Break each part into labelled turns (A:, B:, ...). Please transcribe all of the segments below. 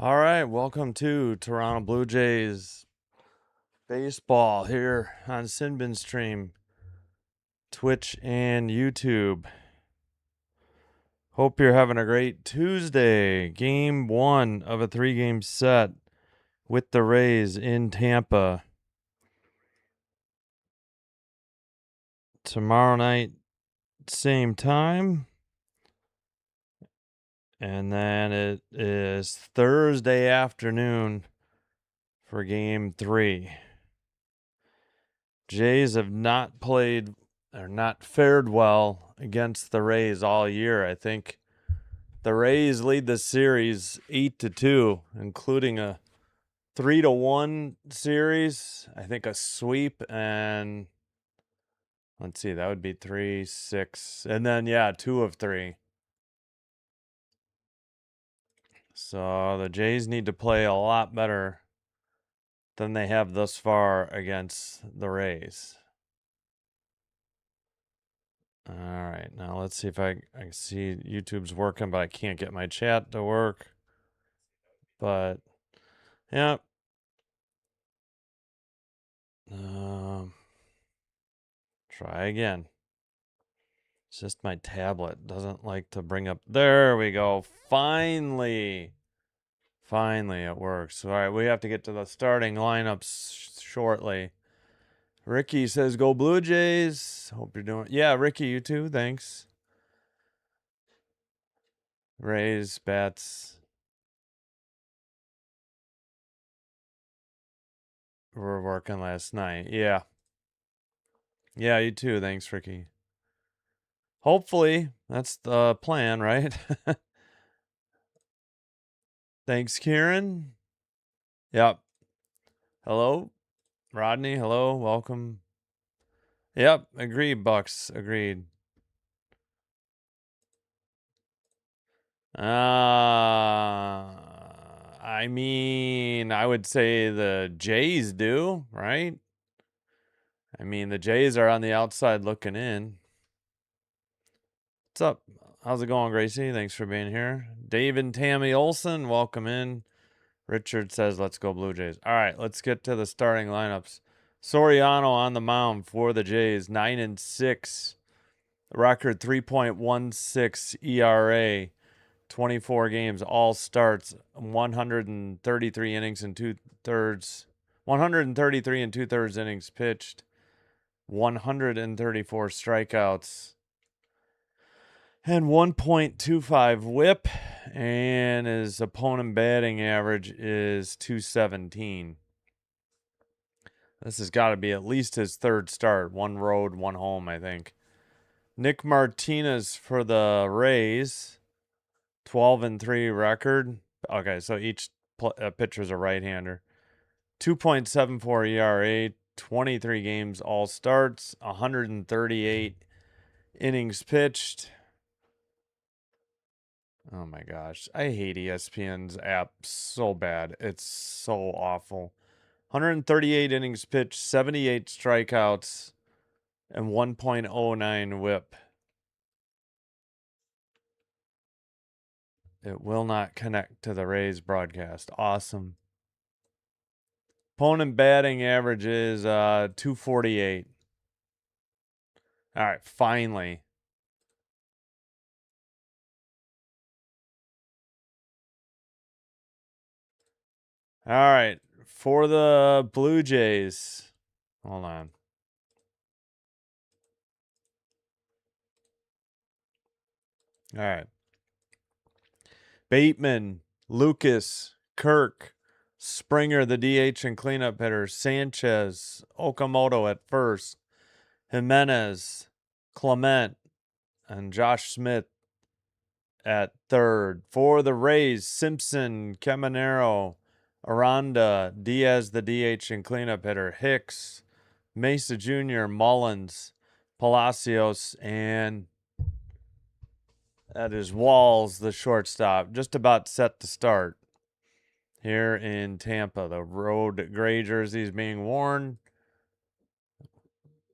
A: All right, welcome to Toronto Blue Jays baseball here on Sinbin Stream, Twitch, and YouTube. Hope you're having a great Tuesday. Game 1 of a 3-game set with the Rays in Tampa. Tomorrow night, same time. And then it is Thursday afternoon for Game 3. Jays have not played or not fared well against the Rays all year. I think the Rays lead the series 8-2, including a 3-1 series. I think a sweep, and let's see, that would be 3-6, and then 2 of 3. So the Jays need to play a lot better than they have thus far against the Rays. All right, now let's see if I see YouTube's working, but I can't get my chat to work. But yeah, try again. It's just my tablet doesn't like to bring up. There we go. Finally it works. All right, we have to get to the starting lineups shortly. Ricky says, "Go Blue Jays." Hope you're doing. Yeah, Ricky, you too. Thanks. Rays, bats. Were working last night. Yeah. Yeah, you too. Thanks, Ricky. Hopefully, that's the plan, right? Thanks, Kieran. Yep. Hello, Rodney. Hello, welcome. Yep, agreed, Bucks. Agreed. I mean, I would say the Jays do, right? I mean, the Jays are on the outside looking in. What's up? How's it going, Gracie? Thanks for being here. Dave and Tammy Olson, welcome in. Richard says, let's go Blue Jays. All right, let's get to the starting lineups. Soriano on the mound for the Jays, 9-6. Record 3.16 ERA, 24 games, all starts, 133 innings and 2/3. 133 and 2/3 innings pitched, 134 strikeouts, and 1.25 whip, and his opponent batting average is 217. This has got to be at least his third start. One road, one home, I think. Nick Martinez for the Rays, 12-3 record. Okay, so each pitcher's a right-hander. 2.74 ERA, 23 games, all starts, 138 innings pitched. Oh my gosh, I hate ESPN's app so bad. It's so awful. 138 innings pitched, 78 strikeouts, and 1.09 whip. It will not connect to the Rays broadcast. Awesome. Opponent batting average is 248. All right, finally. All right, for the Blue Jays. Hold on. All right. Bateman, Lucas, Kirk, Springer, the DH and cleanup hitter, Sanchez, Okamoto at first, Jimenez, Clement, and Josh Smith at third. For the Rays, Simpson, Caminero, Aranda, Diaz, the DH and cleanup hitter, Hicks, Mesa Jr., Mullins, Palacios, and that is Walls, the shortstop. Just about set to start here in Tampa. The road gray jerseys being worn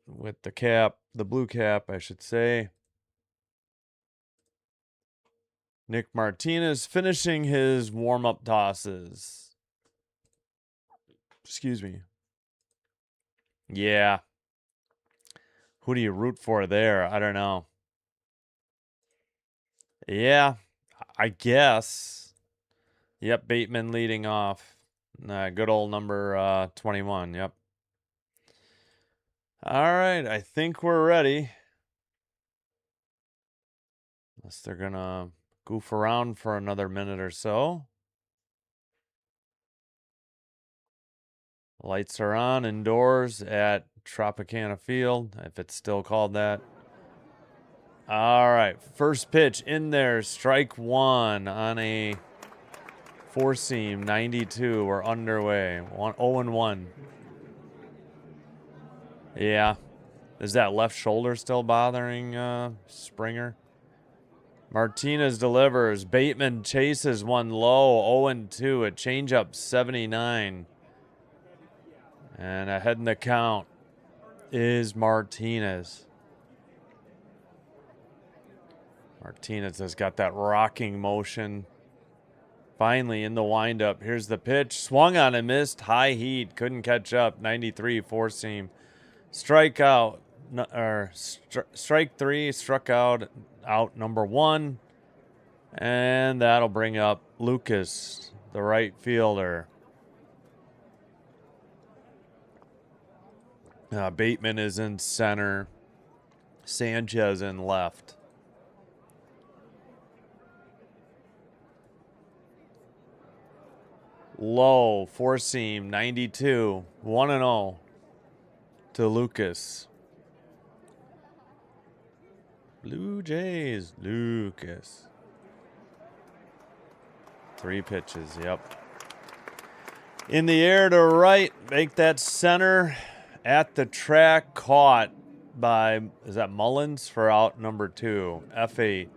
A: with the cap, the blue cap, I should say. Nick Martinez finishing his warm-up tosses. Excuse me. Yeah. Who do you root for there? I don't know. Yeah, I guess. Yep, Bateman leading off. Good old number 21. Yep. All right, I think we're ready. Unless they're going to goof around for another minute or so. Lights are on indoors at Tropicana Field, if it's still called that. All right, first pitch in there, strike one on a four-seam, 92. We're underway. 0-1. Yeah. Is that left shoulder still bothering Springer? Martinez delivers. Bateman chases one low, 0-2. A changeup, 79. And ahead in the count is Martinez. Martinez has got that rocking motion. Finally in the windup. Here's the pitch. Swung on and missed. High heat. Couldn't catch up. 93, four-seam. Strikeout. Strike three. Struck out number one. And that'll bring up Lucas, the right fielder. Bateman is in center. Sanchez in left. Low, four-seam, 92. 1-0 to Lucas. Blue Jays, Lucas. 3 pitches, yep. In the air to right, make that center at the track, caught by, is that Mullins for out number 2, F8.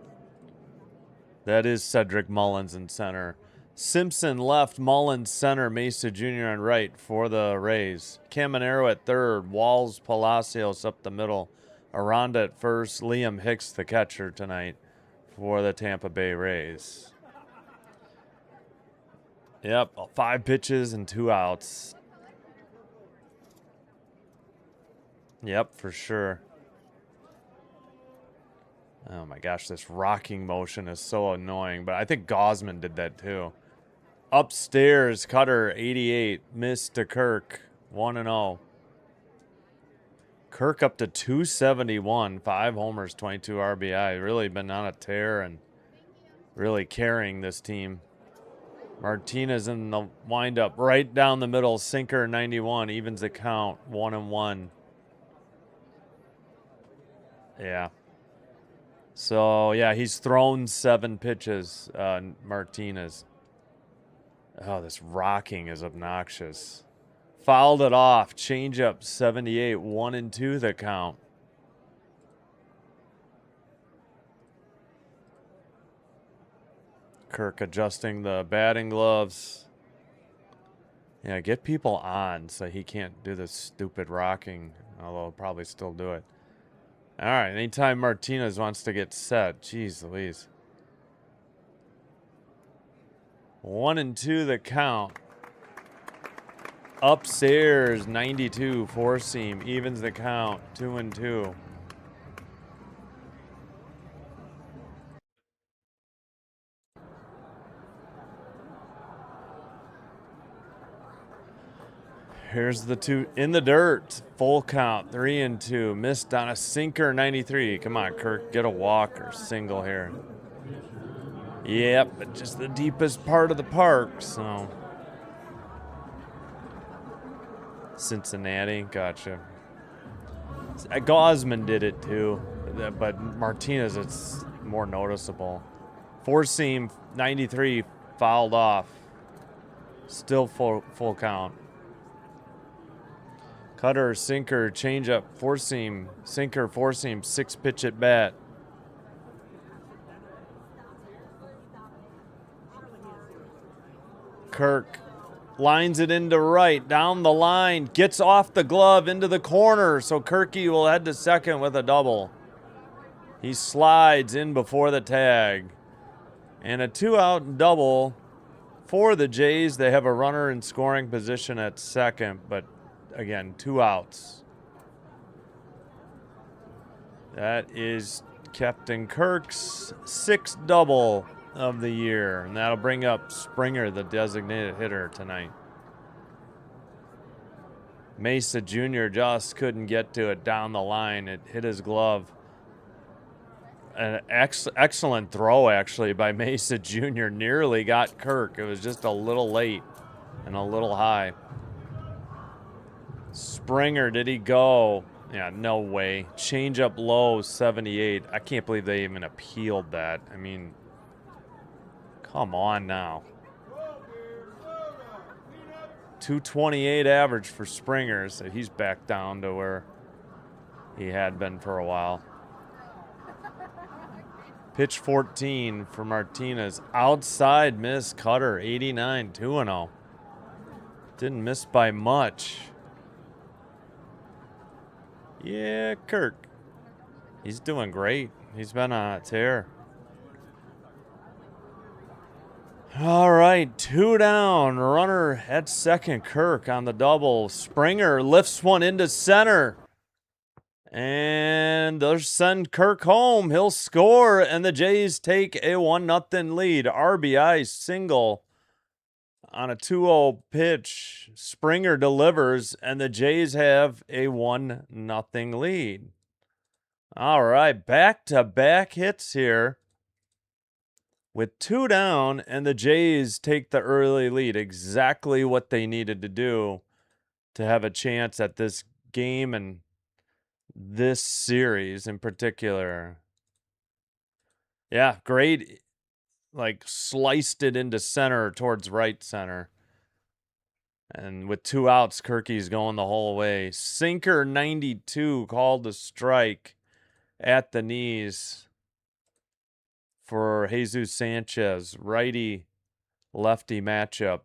A: That is Cedric Mullins in center. Simpson left, Mullins center, Mesa Jr. on right for the Rays. Caminero at third, Walls, Palacios up the middle. Aranda at first, Liam Hicks the catcher tonight for the Tampa Bay Rays. Yep, 5 pitches and 2 outs. Yep, for sure. Oh my gosh, this rocking motion is so annoying, but I think Gosman did that too. Upstairs, Cutter, 88, missed to Kirk, 1-0. Kirk up to 271, 5 homers, 22 RBI. Really been on a tear and really carrying this team. Martinez in the windup, right down the middle, sinker, 91, evens the count, 1-1. Yeah. So, yeah, he's thrown 7 pitches, Martinez. Oh, this rocking is obnoxious. Fouled it off. Changeup, 78. 1-2 the count. Kirk adjusting the batting gloves. Yeah, get people on so he can't do this stupid rocking, although he'll probably still do it. All right, anytime Martinez wants to get set. Jeez Louise. 1-2 the count. Upstairs, 92, four-seam, evens the count, 2-2. Here's the 2 in the dirt, full count, 3-2. Missed on a sinker, 93. Come on, Kirk, get a walk or single here. Yep, but just the deepest part of the park, so. Cincinnati, gotcha. Gosman did it too, but Martinez, it's more noticeable. Four-seam, 93, fouled off. Still full count. Cutter, sinker, changeup, four-seam, sinker, four-seam, 6-pitch at bat. Kirk lines it into right, down the line, gets off the glove into the corner, so Kirky will head to second with a double. He slides in before the tag. And a 2-out double for the Jays. They have a runner in scoring position at second, but again, 2 outs. That is Captain Kirk's 6th double of the year, and that'll bring up Springer, the designated hitter, tonight. Mesa Jr. just couldn't get to it down the line. It hit his glove. An excellent throw, actually, by Mesa Jr. Nearly got Kirk. It was just a little late and a little high. Springer, did he go? Yeah, no way. Change up low, 78. I can't believe they even appealed that. I mean, come on now. 228 average for Springer, so he's back down to where he had been for a while. Pitch 14 for Martinez. Outside miss, cutter, 89, 2-0. Didn't miss by much. Yeah, Kirk. He's doing great. He's been on a tear. All right, 2 down. Runner at second. Kirk on the double. Springer lifts one into center. And they'll send Kirk home. He'll score, and the Jays take a 1-0 lead. RBI single on a 2-0 pitch. Springer delivers, and the Jays have a 1-0 lead. All right, back-to-back hits here with 2 down, and the Jays take the early lead. Exactly what they needed to do to have a chance at this game and this series in particular. Yeah, great. Like, sliced it into center towards right center. And with 2 outs, Kirky's going the whole way. Sinker 92 called the strike at the knees for Jesus Sanchez. Righty-lefty matchup.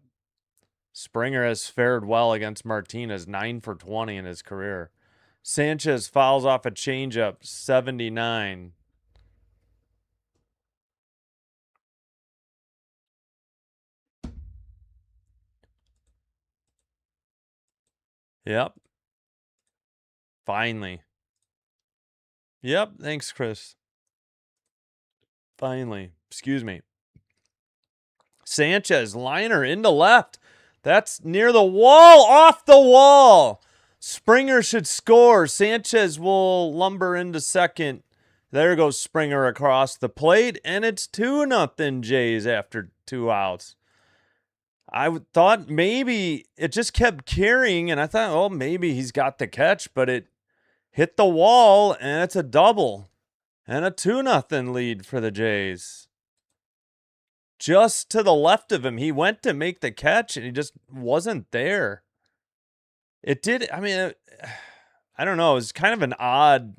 A: Springer has fared well against Martinez, 9 for 20 in his career. Sanchez fouls off a changeup, 79. Yep. Finally. Yep, thanks, Chris. Finally. Excuse me. Sanchez, liner into left. That's near the wall, off the wall. Springer should score. Sanchez will lumber into second. There goes Springer across the plate, and it's 2-0 Jays after 2 outs. I thought maybe it just kept carrying, and I thought, oh, maybe he's got the catch, but it hit the wall, and it's a double. And a 2-0 lead for the Jays. Just to the left of him, he went to make the catch, and he just wasn't there. It did, I mean, I don't know. It was kind of an odd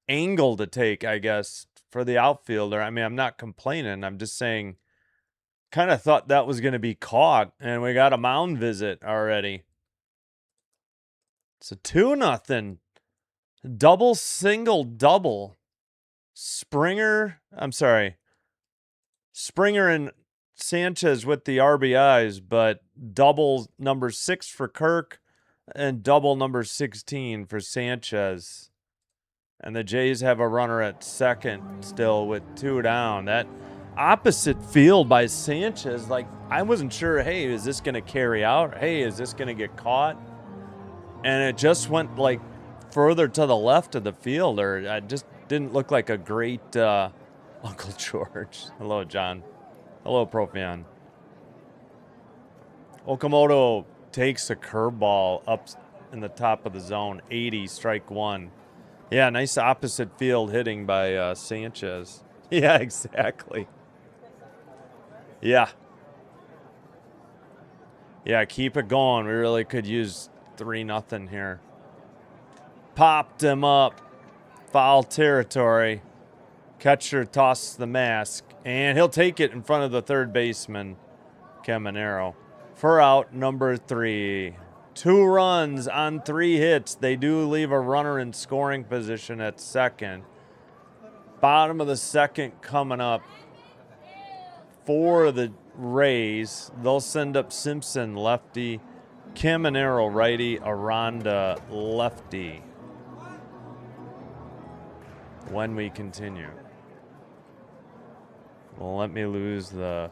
A: angle to take, I guess, for the outfielder. I mean, I'm not complaining. I'm just saying, kind of thought that was going to be caught, and we got a mound visit already. It's a 2-0. Double, single, double. Springer and Sanchez with the RBIs, but double number 6 for Kirk and double number 16 for Sanchez. And the Jays have a runner at second still with 2 down. That opposite field by Sanchez, like, I wasn't sure, hey, is this going to carry out? Hey, is this going to get caught? And it just went, like, further to the left of the field, or it just didn't look like a great Uncle George. Hello, John. Hello, Profion. Okamoto takes a curveball up in the top of the zone, 80, strike 1. Yeah, nice opposite field hitting by Sanchez. Yeah, exactly. Yeah. Yeah, keep it going. We really could use 3-0 here. Popped him up. Foul territory. Catcher tosses the mask, and he'll take it in front of the third baseman, Caminero, for out number 3. 2 runs on 3 hits. They do leave a runner in scoring position at second. Bottom of the second coming up. for the Rays. They'll send up Simpson, lefty. Caminero, righty. Aranda, lefty. When we continue. Well, let me lose the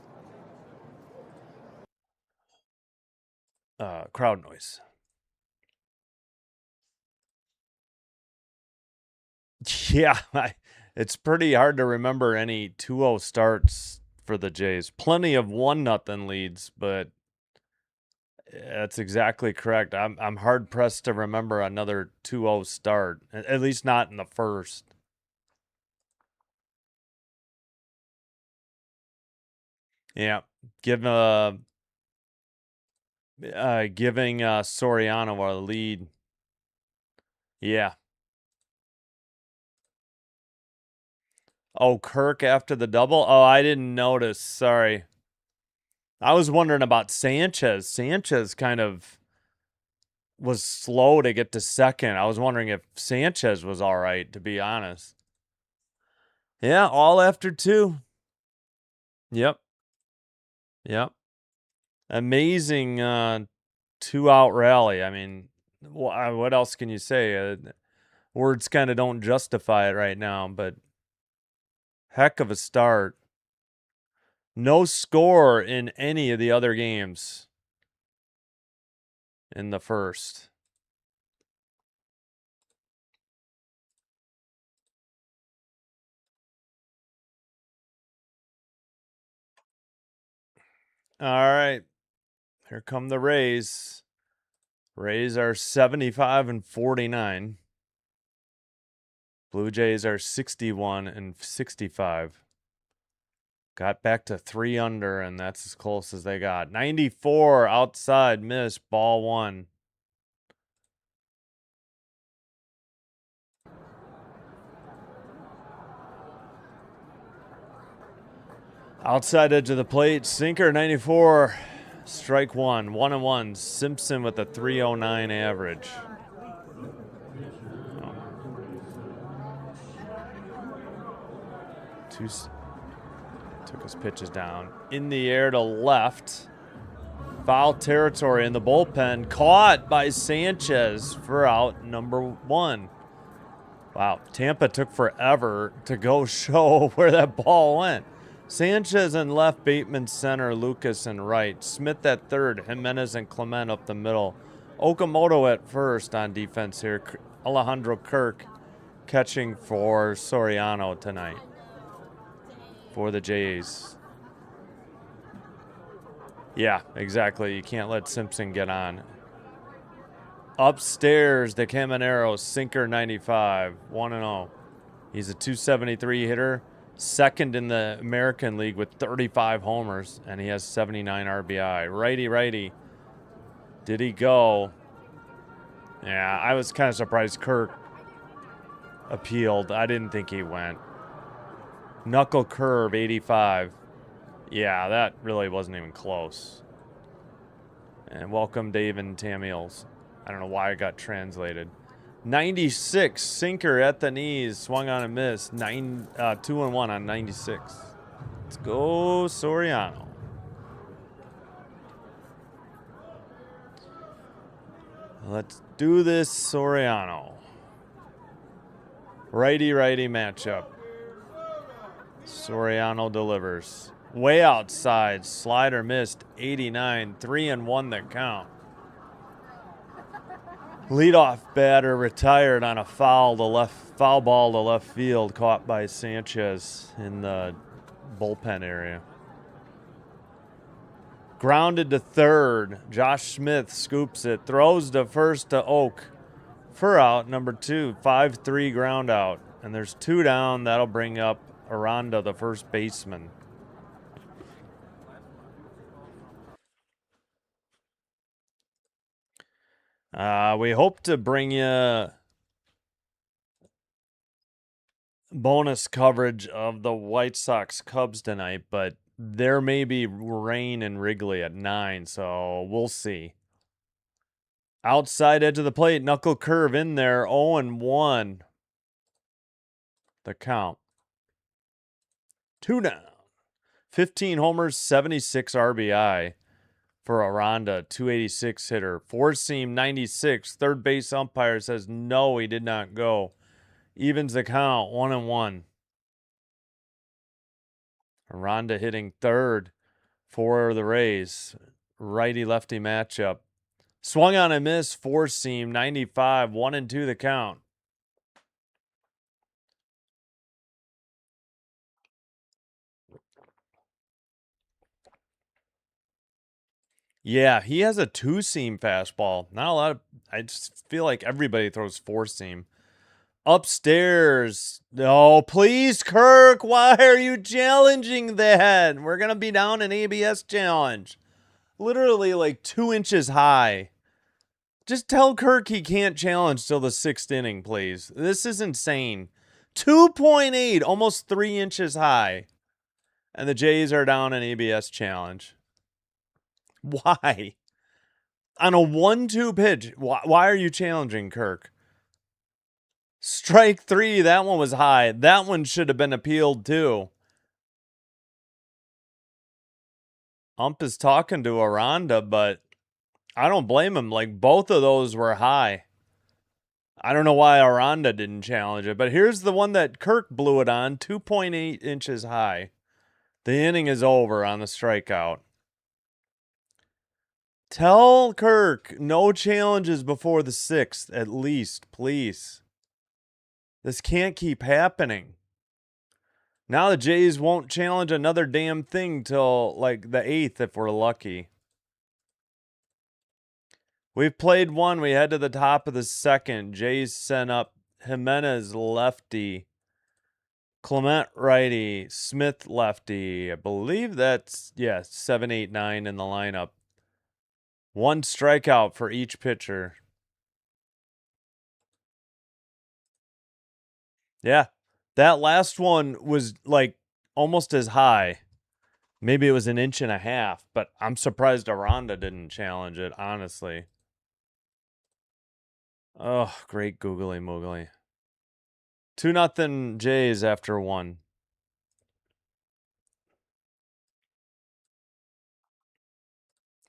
A: crowd noise. Yeah, it's pretty hard to remember any 2-0 starts for the Jays. Plenty of 1-0 leads, but that's exactly correct. I'm hard pressed to remember another 2-0 start, at least not in the first. Yeah, giving Soriano our lead. Yeah. Oh, Kirk after the double? Oh, I didn't notice. Sorry. I was wondering about Sanchez. Sanchez kind of was slow to get to second. I was wondering if Sanchez was all right, to be honest. Yeah, all after 2. Yep. Yep. Amazing 2-out rally. I mean, what else can you say? Words kind of don't justify it right now, but heck of a start. No score in any of the other games in the first. All right. Here come the Rays. Rays are 75-49. Blue Jays are 61-65. Got back to 3 under, and that's as close as they got. 94 outside, miss, ball 1. Outside edge of the plate, sinker 94, strike 1, 1-1. Simpson with a 309 average. Took his pitches down. In the air to left. Foul territory in the bullpen. Caught by Sanchez for out number 1. Wow, Tampa took forever to go show where that ball went. Sanchez in left, Bateman center, Lucas in right. Smith at third, Jimenez and Clement up the middle. Okamoto at first on defense here. Alejandro Kirk catching for Soriano tonight for the Jays. Yeah, exactly. You can't let Simpson get on. Upstairs, the Caminero, sinker 95, 1-0. He's a 273 hitter, second in the American League with 35 homers, and he has 79 RBI. Righty. Did he go? Yeah, I was kind of surprised Kirk appealed. I didn't think he went. Knuckle curve, 85. Yeah, that really wasn't even close. And welcome, Dave and Tamiels. I don't know why it got translated. 96, sinker at the knees, swung on and missed. 2-1 on 96. Let's go, Soriano. Let's do this, Soriano. Righty matchup. Soriano delivers. Way outside, slider missed, 89, 3-1 the count. Leadoff batter retired on a foul ball to left field, caught by Sanchez in the bullpen area. Grounded to third. Josh Smith scoops it, throws to first to Oak for out number 2, 5-3 ground out, and there's 2 down. That'll bring up Aranda, the first baseman. We hope to bring you bonus coverage of the White Sox-Cubs tonight, but there may be rain in Wrigley at 9, so we'll see. Outside edge of the plate, knuckle curve in there, 0-1. The count. 2 down. 15 homers, 76 RBI for Aranda, 286 hitter. Four seam, 96. Third base umpire says no, he did not go. Evens the count, 1-1. Aranda hitting third for the Rays. Righty-lefty matchup. Swung on a miss, four seam, 95, 1-2 the count. Yeah, he has a two-seam fastball. Not a lot of, I just feel like everybody throws four-seam. Upstairs. Oh, please, Kirk, why are you challenging that? We're going to be down an ABS challenge. Literally like 2 inches high. Just tell Kirk he can't challenge till the 6th inning, please. This is insane. 2.8, almost 3 inches high. And the Jays are down an ABS challenge. Why? On a 1-2 pitch, why are you challenging Kirk? Strike 3, that one was high. That one should have been appealed too. Ump is talking to Aranda, but I don't blame him. Like, both of those were high. I don't know why Aranda didn't challenge it, but here's the one that Kirk blew it on, 2.8 inches high. The inning is over on the strikeout. Tell Kirk no challenges before the 6th, at least, please. This can't keep happening. Now the Jays won't challenge another damn thing till like the 8th if we're lucky. We've played one. We head to the top of the 2nd. Jays sent up Jimenez lefty, Clement righty, Smith lefty. I believe that's, 7, 8, 9 in the lineup. One strikeout for each pitcher. Yeah, that last one was like almost as high. Maybe it was an inch and a half, but I'm surprised Aranda didn't challenge it, honestly. Oh, great googly moogly. 2-0 Jays after 1.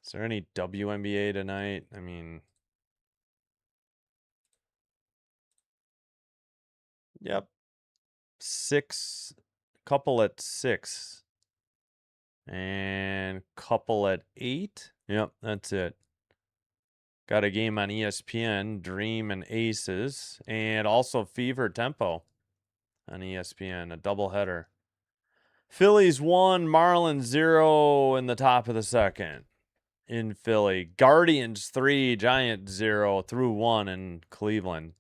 A: Is there any WNBA tonight? I mean, yep. 6, couple at 6. And couple at 8. Yep, that's it. Got a game on ESPN, Dream and Aces, and also Fever Tempo on ESPN, a doubleheader. Phillies 1, Marlins 0 in the top of the 2nd in Philly. Guardians 3, Giants 0 through 1 in Cleveland.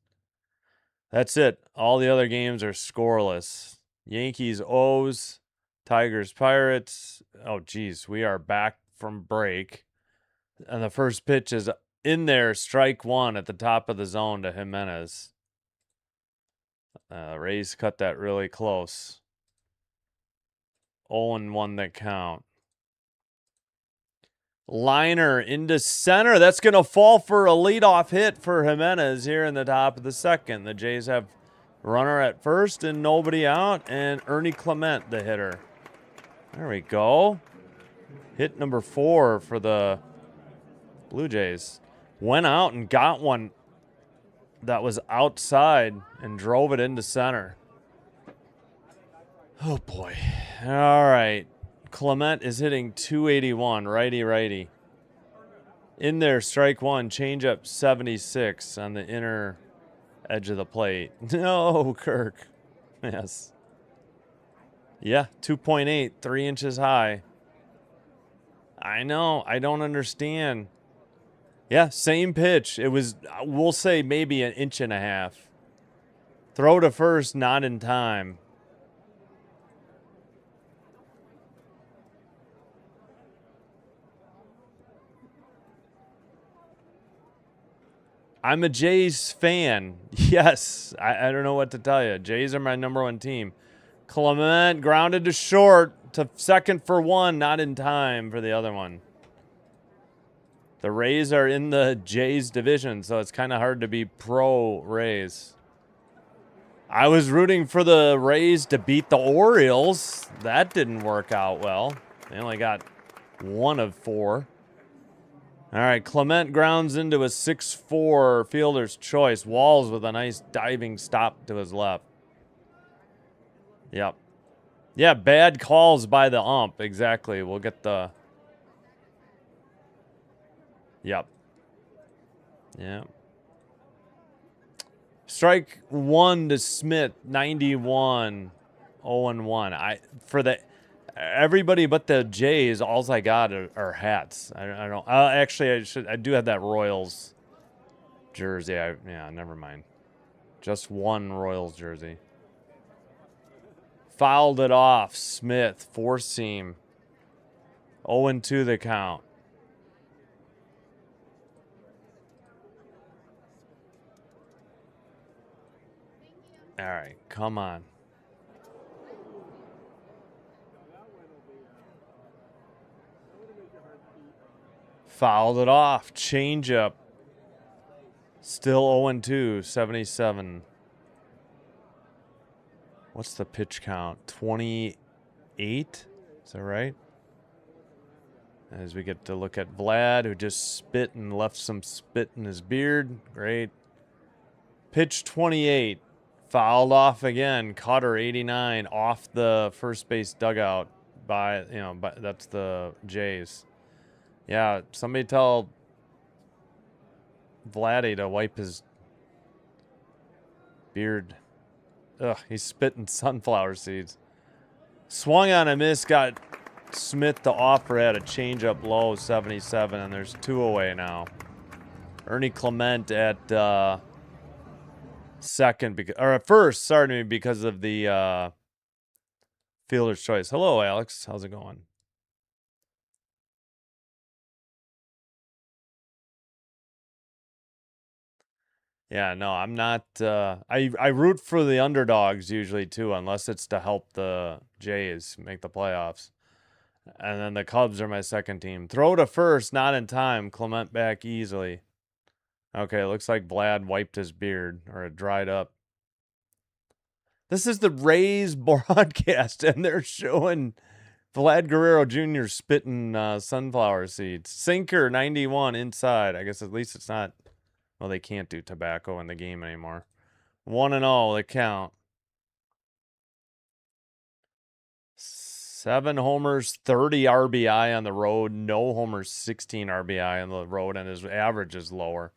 A: That's it. All the other games are scoreless. Yankees O's, Tigers Pirates. Oh, geez, we are back from break. And the first pitch is in there, strike 1 at the top of the zone to Jimenez. Rays cut that really close. 0-1 that count. Liner into center. That's going to fall for a leadoff hit for Jimenez here in the top of the 2nd. The Jays have runner at first and nobody out, and Ernie Clement, the hitter. There we go. Hit number 4 for the Blue Jays. Went out and got one that was outside and drove it into center. Oh, boy. All right. Clement is hitting 281, righty. In there, strike 1, changeup 76 on the inner edge of the plate. No, Kirk. Yes. Yeah, 2.8, 3 inches high. I know. I don't understand. Yeah, same pitch. It was, we'll say, maybe an inch and a half. Throw to first, not in time. I'm a Jays fan. Yes, I don't know what to tell you. Jays are my #1 team. Clement grounded to short, to second for 1, not in time for the other one. The Rays are in the Jays division, so it's kind of hard to be pro Rays. I was rooting for the Rays to beat the Orioles. That didn't work out well. They only got 1 of 4. All right, Clement grounds into a 6-4 fielder's choice. Walls with a nice diving stop to his left. Yep. Yeah, bad calls by the ump. Exactly. We'll get the... Yep. Yeah. Strike 1 to Smith, 91, 0-1. For the everybody but the Jays, all I got are hats. I don't. Actually, I do have that Royals jersey. Yeah, never mind. Just one Royals jersey. Fouled it off. Smith, 4-seam. 0-2 the count. All right, come on. Fouled it off. Changeup. Still 0-2, 77. What's the pitch count? 28? Is that right? As we get to look at Vlad, who just spit and left some spit in his beard. Great. Pitch 28. Fouled off again. Cutter 89 off the first base dugout by, that's the Jays. Yeah, somebody tell Vladdy to wipe his beard. Ugh, he's spitting sunflower seeds. Swung on a miss, got Smith to offer at a changeup low, 77, and there's 2 away now. Ernie Clement at second, or at first, sorry, because of the fielder's choice. Hello, Alex. How's it going? Yeah, no, I'm not. I root for the underdogs usually too, unless it's to help the Jays make the playoffs. And then the Cubs are my second team. Throw to first, not in time. Clement back easily. Okay, looks like Vlad wiped his beard, or it dried up. This is the Rays broadcast, and they're showing Vlad Guerrero Jr. spitting sunflower seeds. Sinker, 91 inside. I guess at least it's not... Well, they can't do tobacco in the game anymore. 1-0, the count. 7 homers, 30 RBI on the road. No homers, 16 RBI on the road, and his average is lower.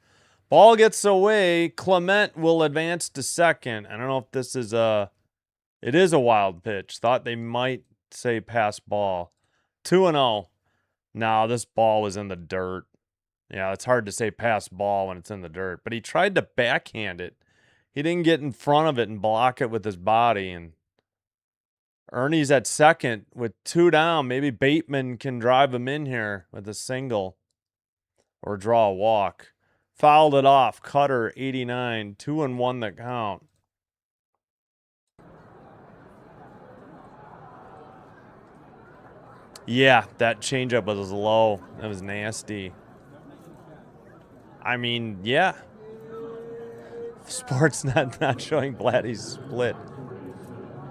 A: Ball gets away. Clement will advance to second. I don't know if this is a... It is a wild pitch. Thought they might say pass ball. 2-0. No, this ball was in the dirt. Yeah, it's hard to say pass ball when it's in the dirt. But he tried to backhand it. He didn't get in front of it and block it with his body. And Ernie's at second with 2 down. Maybe Bateman can drive him in here with a single or draw a walk. Fouled it off. Cutter, 89. 2-1 the count. Yeah, that changeup was low. That was nasty. I mean, yeah. Sports not showing Vladdy's split.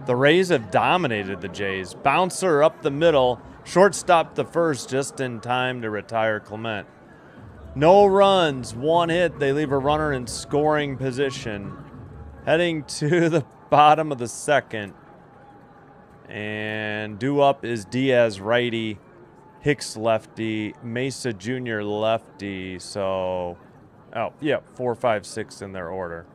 A: The Rays have dominated the Jays. Bouncer up the middle. Shortstop the first just in time to retire Clement. No runs, 1 hit. They leave a runner in scoring position. Heading to the bottom of the second. And due up is Diaz righty. Hicks lefty, Mesa Jr. lefty, so, 4, 5, 6 in their order.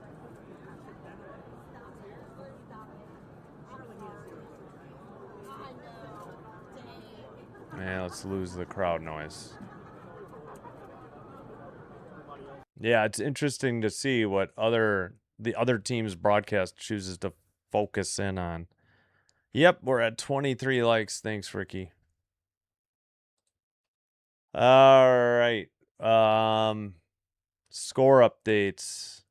A: Man, let's lose the crowd noise. Yeah, it's interesting to see what the other team's broadcast chooses to focus in on. Yep, we're at 23 likes. Thanks, Ricky. All right. Score updates.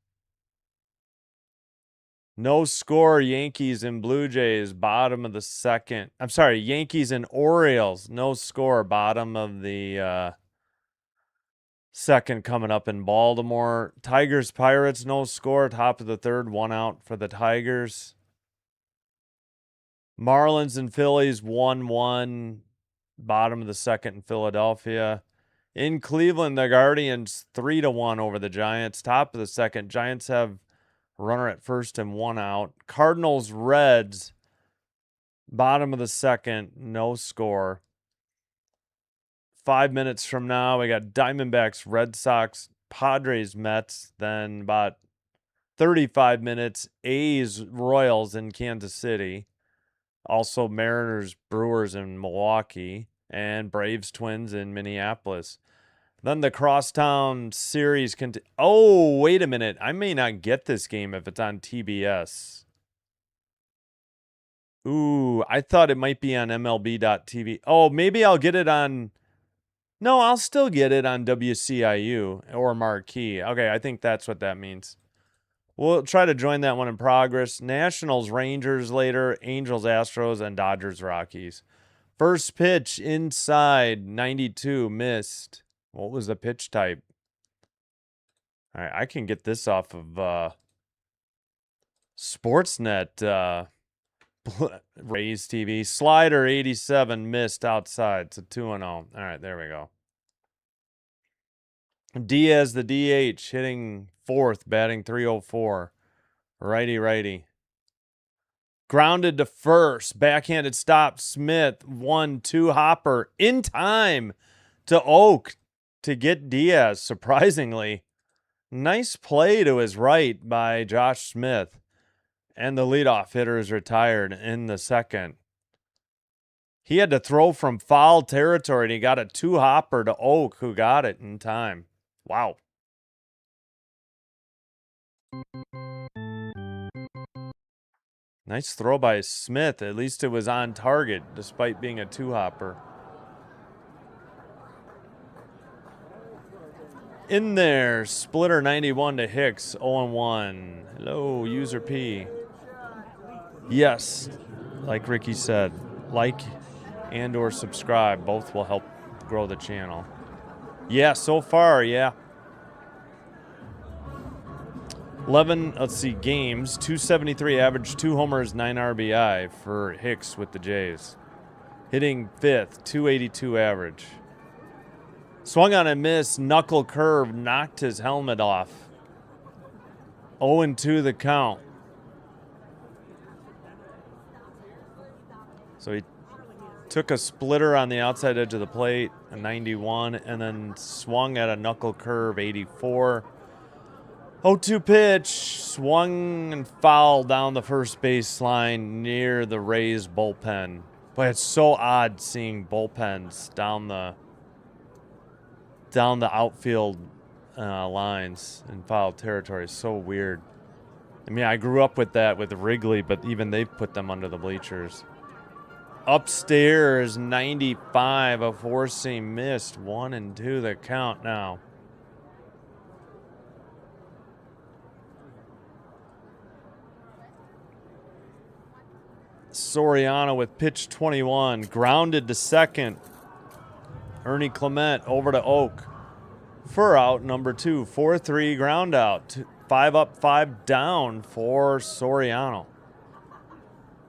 A: No score, Yankees and Blue Jays, bottom of the second. I'm sorry, Yankees and Orioles, no score, bottom of the Second coming up in Baltimore. Tigers, Pirates, no score. Top of the third, 1 out for the Tigers. Marlins and Phillies, 1-1. Bottom of the second in Philadelphia. In Cleveland, the Guardians, 3-1 over the Giants. Top of the second. Giants have runner at first and 1 out. Cardinals, Reds, bottom of the second, no score. 5 minutes from now, we got Diamondbacks, Red Sox, Padres, Mets. Then about 35 minutes, A's, Royals in Kansas City. Also Mariners, Brewers in Milwaukee. And Braves, Twins in Minneapolis. Then the Crosstown series oh, wait a minute. I may not get this game if it's on TBS. Ooh, I thought it might be on MLB.TV. Oh, maybe I'll get it on... No, I'll still get it on WCIU or Marquee. Okay, I think that's what that means. We'll try to join that one in progress. Nationals, Rangers later, Angels, Astros, and Dodgers, Rockies. First pitch inside, 92, missed. What was the pitch type? All right, I can get this off of Sportsnet, Rays TV. Slider, 87, missed outside. So 2-0. All right, there we go. Diaz, the DH, hitting fourth, batting 304. Righty. Grounded to first. Backhanded stop. Smith, 1-2 hopper in time to Oak to get Diaz, surprisingly. Nice play to his right by Josh Smith. And the leadoff hitter is retired in the second. He had to throw from foul territory, and he got a 2-hopper to Oak, who got it in time. Wow. Nice throw by Smith. At least it was on target, despite being a 2-hopper. In there, splitter 91 to Hicks, 0-1. Hello, user P. Yes, like Ricky said, like and or subscribe. Both will help grow the channel. Yeah, so far, yeah. 11, let's see, games. 273 average, 2 homers, 9 RBI for Hicks with the Jays. Hitting fifth, 282 average. Swung on a miss, knuckle curve, knocked his helmet off. 0-2 the count. So he took a splitter on the outside edge of the plate, a 91, and then swung at a knuckle curve, 84. 0-2 pitch, swung and fouled down the first base line near the Rays bullpen. Boy, it's so odd seeing bullpens down the outfield lines in foul territory. It's so weird. I mean, I grew up with that with Wrigley, but even they've put them under the bleachers. Upstairs, 95, a four-seam missed. 1-2 the count now. Soriano with pitch 21, grounded to second. Ernie Clement over to Oak for out number 2. 4-3 ground out. 5 up, 5 down for Soriano.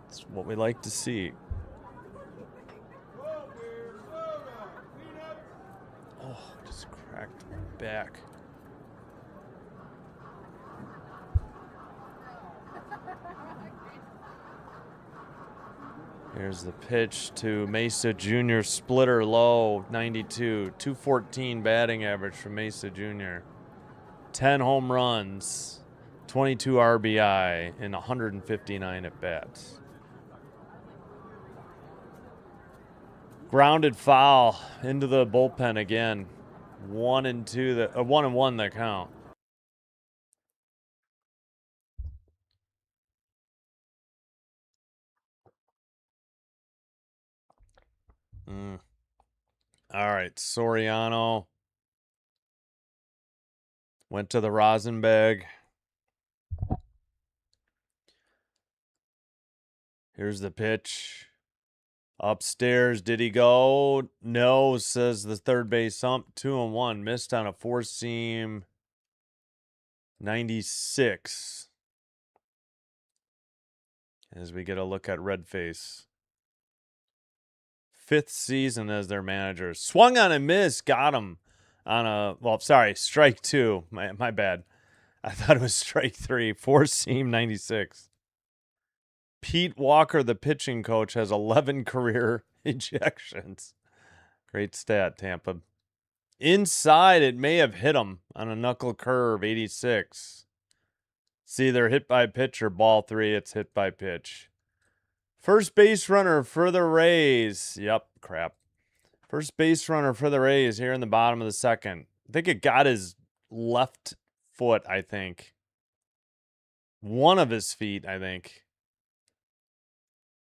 A: That's what we like to see. Oh, just cracked my back. Here's the pitch to Mesa Jr. Splitter low, 92. 214 batting average for Mesa Jr. 10 home runs, 22 RBI in 159 at-bats. Grounded foul into the bullpen again. 1-2 1-1 the count. All right, Soriano went to the rosin bag. Here's the pitch. Upstairs, did he go? No, says the third base ump. 2-1. Missed on a four-seam. 96. As we get a look at Redface. 5th season as their manager. Swung on and missed. Got him on a, well, sorry, strike 2. My bad. I thought it was strike 3. Four-seam 96. Pete Walker, the pitching coach, has 11 career ejections. Great stat, Tampa. Inside, it may have hit him on a knuckle curve, 86. It's either hit by pitch or ball 3. It's hit by pitch. First base runner for the Rays. Yep, crap. First base runner for the Rays here in the bottom of the second. I think it got his left foot, I think. One of his feet, I think.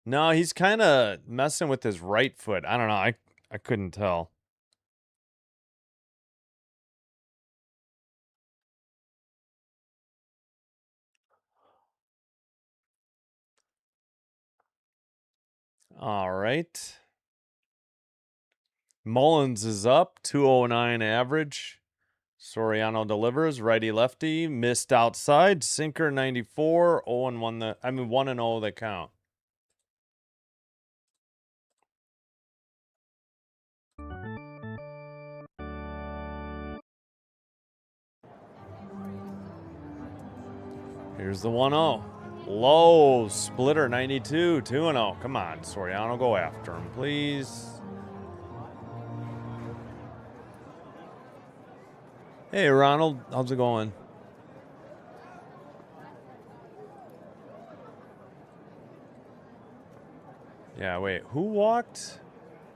A: No, he's kind of messing with his right foot. I don't know. I couldn't tell. All right. Mullins is up, 209 average. Soriano delivers, righty lefty, missed outside, sinker 94, 0-1 1-0 the count. Here's the 1-0. Low, splitter 92, 2-0. Come on, Soriano, go after him, please. Hey, Ronald, how's it going? Yeah, wait, who walked?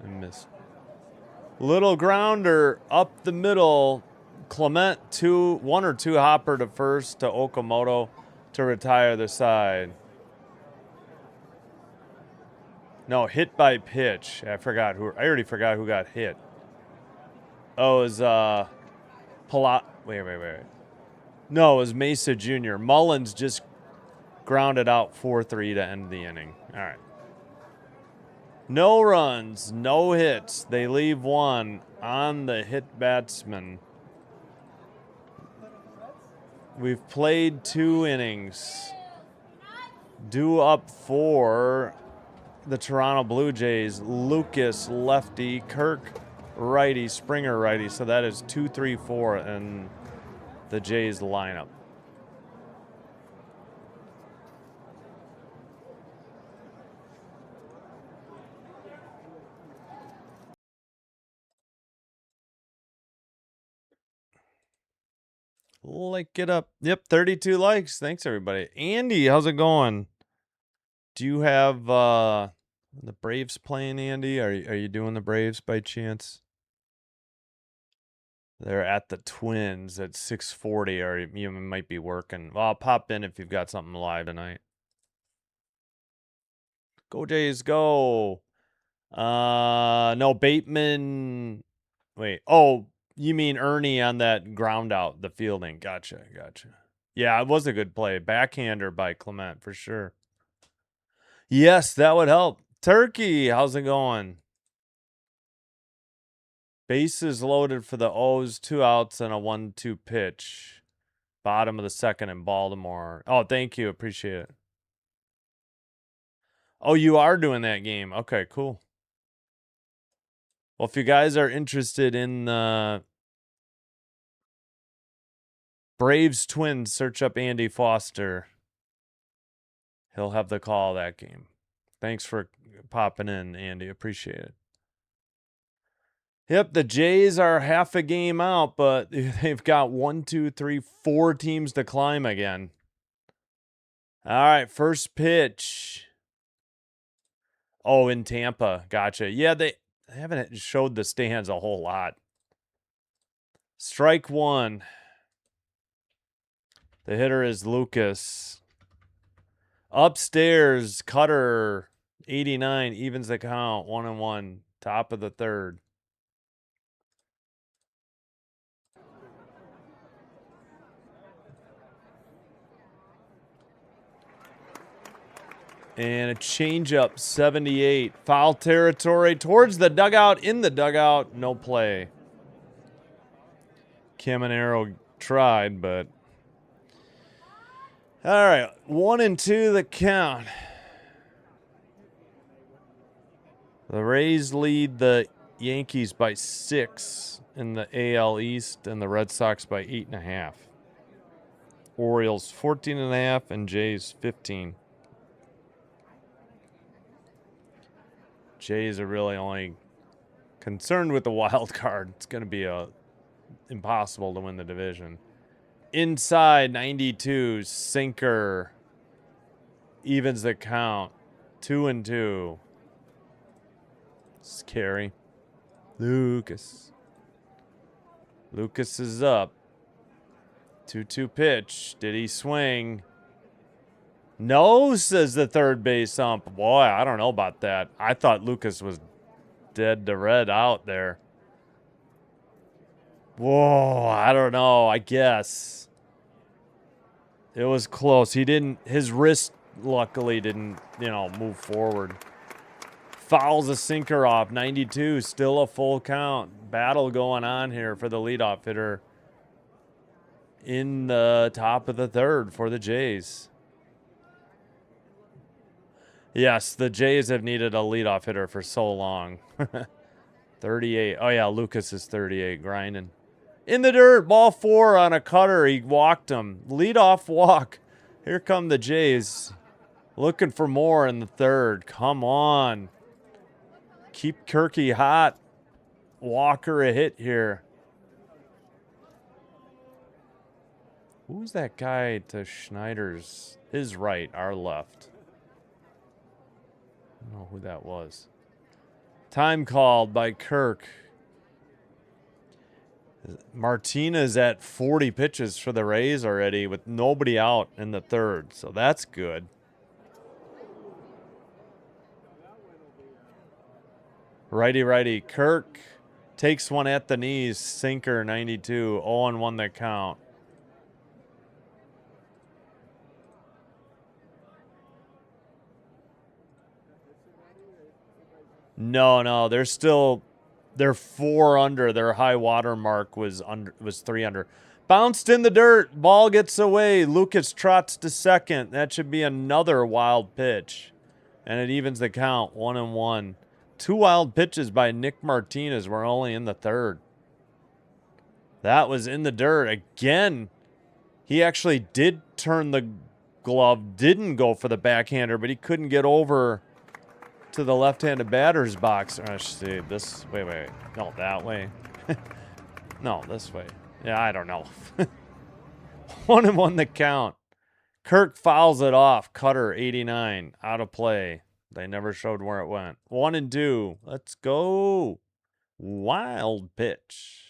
A: I missed. Little grounder up the middle. Clement, 1 or 2 hopper to first to Okamoto to retire the side. No, hit by pitch. I already forgot who got hit. Oh, it was wait. No, it was Mesa Jr. Mullins just grounded out 4-3 to end the inning. All right. No runs, no hits. They leave 1 on the hit batsman. We've played 2 innings. Due up for the Toronto Blue Jays. Lucas, lefty. Kirk, righty. Springer, righty. So that is 2-3-4 in the Jays lineup. Like it up. Yep, 32 likes. Thanks, everybody. Andy, how's it going? Do you have the Braves playing, Andy? Are you doing the Braves by chance? They're at the Twins at 6:40, or you might be working. Well, I'll pop in if you've got something live tonight. Go Jays, go. No, Bateman. Wait. Oh, you mean Ernie on that ground out, the fielding. Gotcha. Yeah, it was a good play. Backhander by Clement, for sure. Yes, that would help. Turkey, how's it going? Bases loaded for the O's, 2 outs and a 1-2 pitch. Bottom of the second in Baltimore. Oh, thank you. Appreciate it. Oh, you are doing that game. Okay, cool. Well, if you guys are interested in the Braves Twins, search up Andy Foster. He'll have the call that game. Thanks for popping in, Andy. Appreciate it. Yep, the Jays are half a game out, but they've got 1, 2, 3, 4 teams to climb again. All right, first pitch. Oh, in Tampa. Gotcha. Yeah, they haven't showed the stands a whole lot. Strike 1. The hitter is Lucas. Upstairs, Cutter, 89, evens the count, 1-1, top of the third. And a changeup, 78. Foul territory towards the dugout, in the dugout, no play. Caminero tried, but... All right, 1-2 the count. The Rays lead the Yankees by 6 in the AL East, and the Red Sox by 8.5. Orioles 14.5 and Jays 15. Jays are really only concerned with the wild card. It's going to be impossible to win the division. Inside 92, sinker, evens the count, 2-2. Scary. Lucas is up. 2-2 pitch. Did he swing? No, says the third base ump. Boy, I don't know about that. I thought Lucas was dead to red out there. Whoa, I don't know. I guess. It was close. He didn't, his wrist luckily didn't, move forward. Fouls a sinker off. 92, still a full count. Battle going on here for the leadoff hitter in the top of the third for the Jays. Yes, the Jays have needed a leadoff hitter for so long. 38. Oh, yeah, Lucas is 38, grinding. In the dirt, ball 4 on a cutter. He walked him. Leadoff walk. Here come the Jays. Looking for more in the third. Come on. Keep Kirky hot. Walker a hit here. Who's that guy to Schneider's? His right, our left. I don't know who that was. Time called by Kirk. Martinez at 40 pitches for the Rays already with nobody out in the third. So that's good. Righty. Kirk takes one at the knees. Sinker, 92. 0-1 the count. No. They're 4 under. Their high water mark was 3 under. Bounced in the dirt. Ball gets away. Lucas trots to second. That should be another wild pitch. And it evens the count. 1-1. 2 wild pitches by Nick Martinez were only in the third. That was in the dirt. Again, he actually did turn the glove. Didn't go for the backhander, but he couldn't get over to the left-handed batter's box. I should see this. Wait. No, that way. No, this way. Yeah, I don't know. 1-1 the count. Kirk fouls it off. Cutter, 89. Out of play. They never showed where it went. 1-2. Let's go. Wild pitch.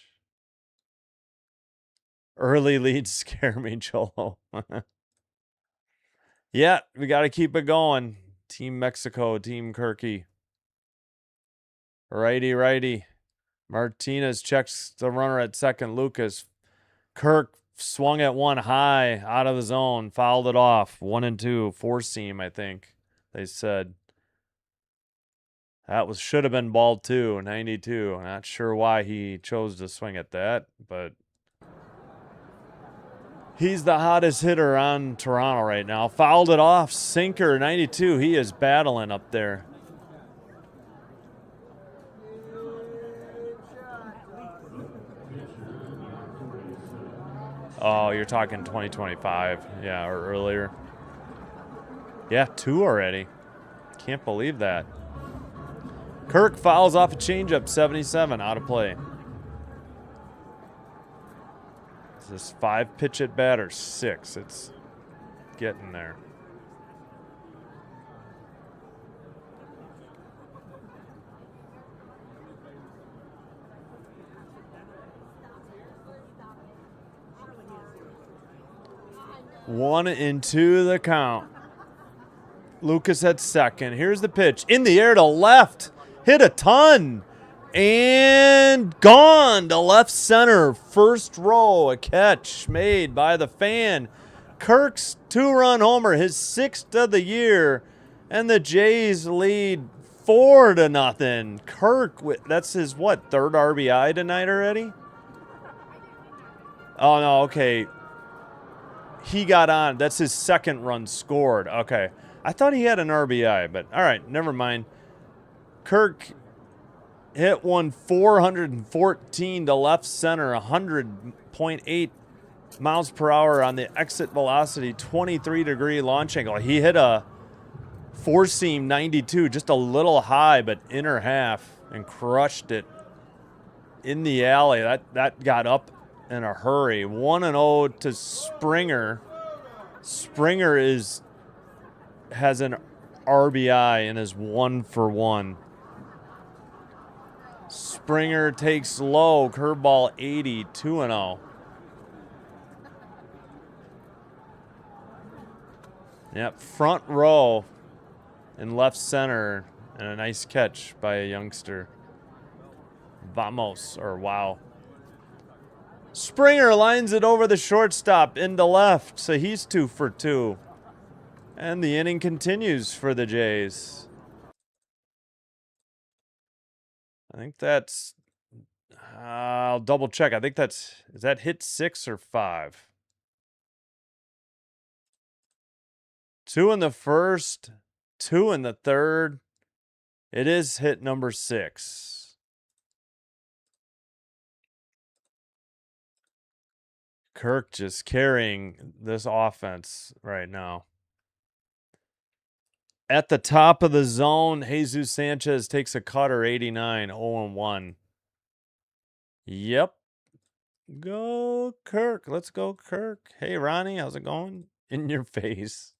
A: Early leads scare me, Cholo. Yeah, we got to keep it going. Team Mexico, Team Kirky. Righty. Martinez checks the runner at second, Lucas. Kirk swung at one high, out of the zone, fouled it off. 1-2, 4-seam, I think they said. That should have been ball 2, 92. Not sure why he chose to swing at that, but he's the hottest hitter on Toronto right now. Fouled it off. Sinker, 92. He is battling up there. Oh, you're talking 2025. Yeah, or earlier. Yeah, 2 already. Can't believe that. Kirk fouls off a changeup, 77, out of play. This 5 pitch at bat or 6. It's getting there. One and two the count. Lucas at second. Here's the pitch. In the air to left. Hit a ton. And gone to left center. First row. A catch made by the fan. Kirk's 2-run homer. His 6th of the year. And the Jays lead 4-0. Kirk, that's his, what, third RBI tonight already? Oh, no, okay. He got on. That's his second run scored. Okay. I thought he had an RBI, but all right, never mind. Kirk hit one 414 to left center, 100.8 miles per hour on the exit velocity, 23-degree launch angle. He hit a four-seam 92, just a little high, but inner half, and crushed it in the alley. That got up in a hurry. 1-0 to Springer. Springer has an RBI and is 1-for-1. Springer takes low, curveball 80, 2-0. Yep, front row in left center, and a nice catch by a youngster. Vamos, or wow. Springer lines it over the shortstop into left, so he's 2-for-2. And the inning continues for the Jays. I think that's, I'll double check. I think is that hit 6 or 5? 2 in the first, 2 in the third. It is hit number 6. Kirk just carrying this offense right now. At the top of the zone, Jesus Sanchez takes a cutter, 89, 0-1. Yep. Go Kirk. Let's go Kirk. Hey, Ronnie, how's it going? In your face.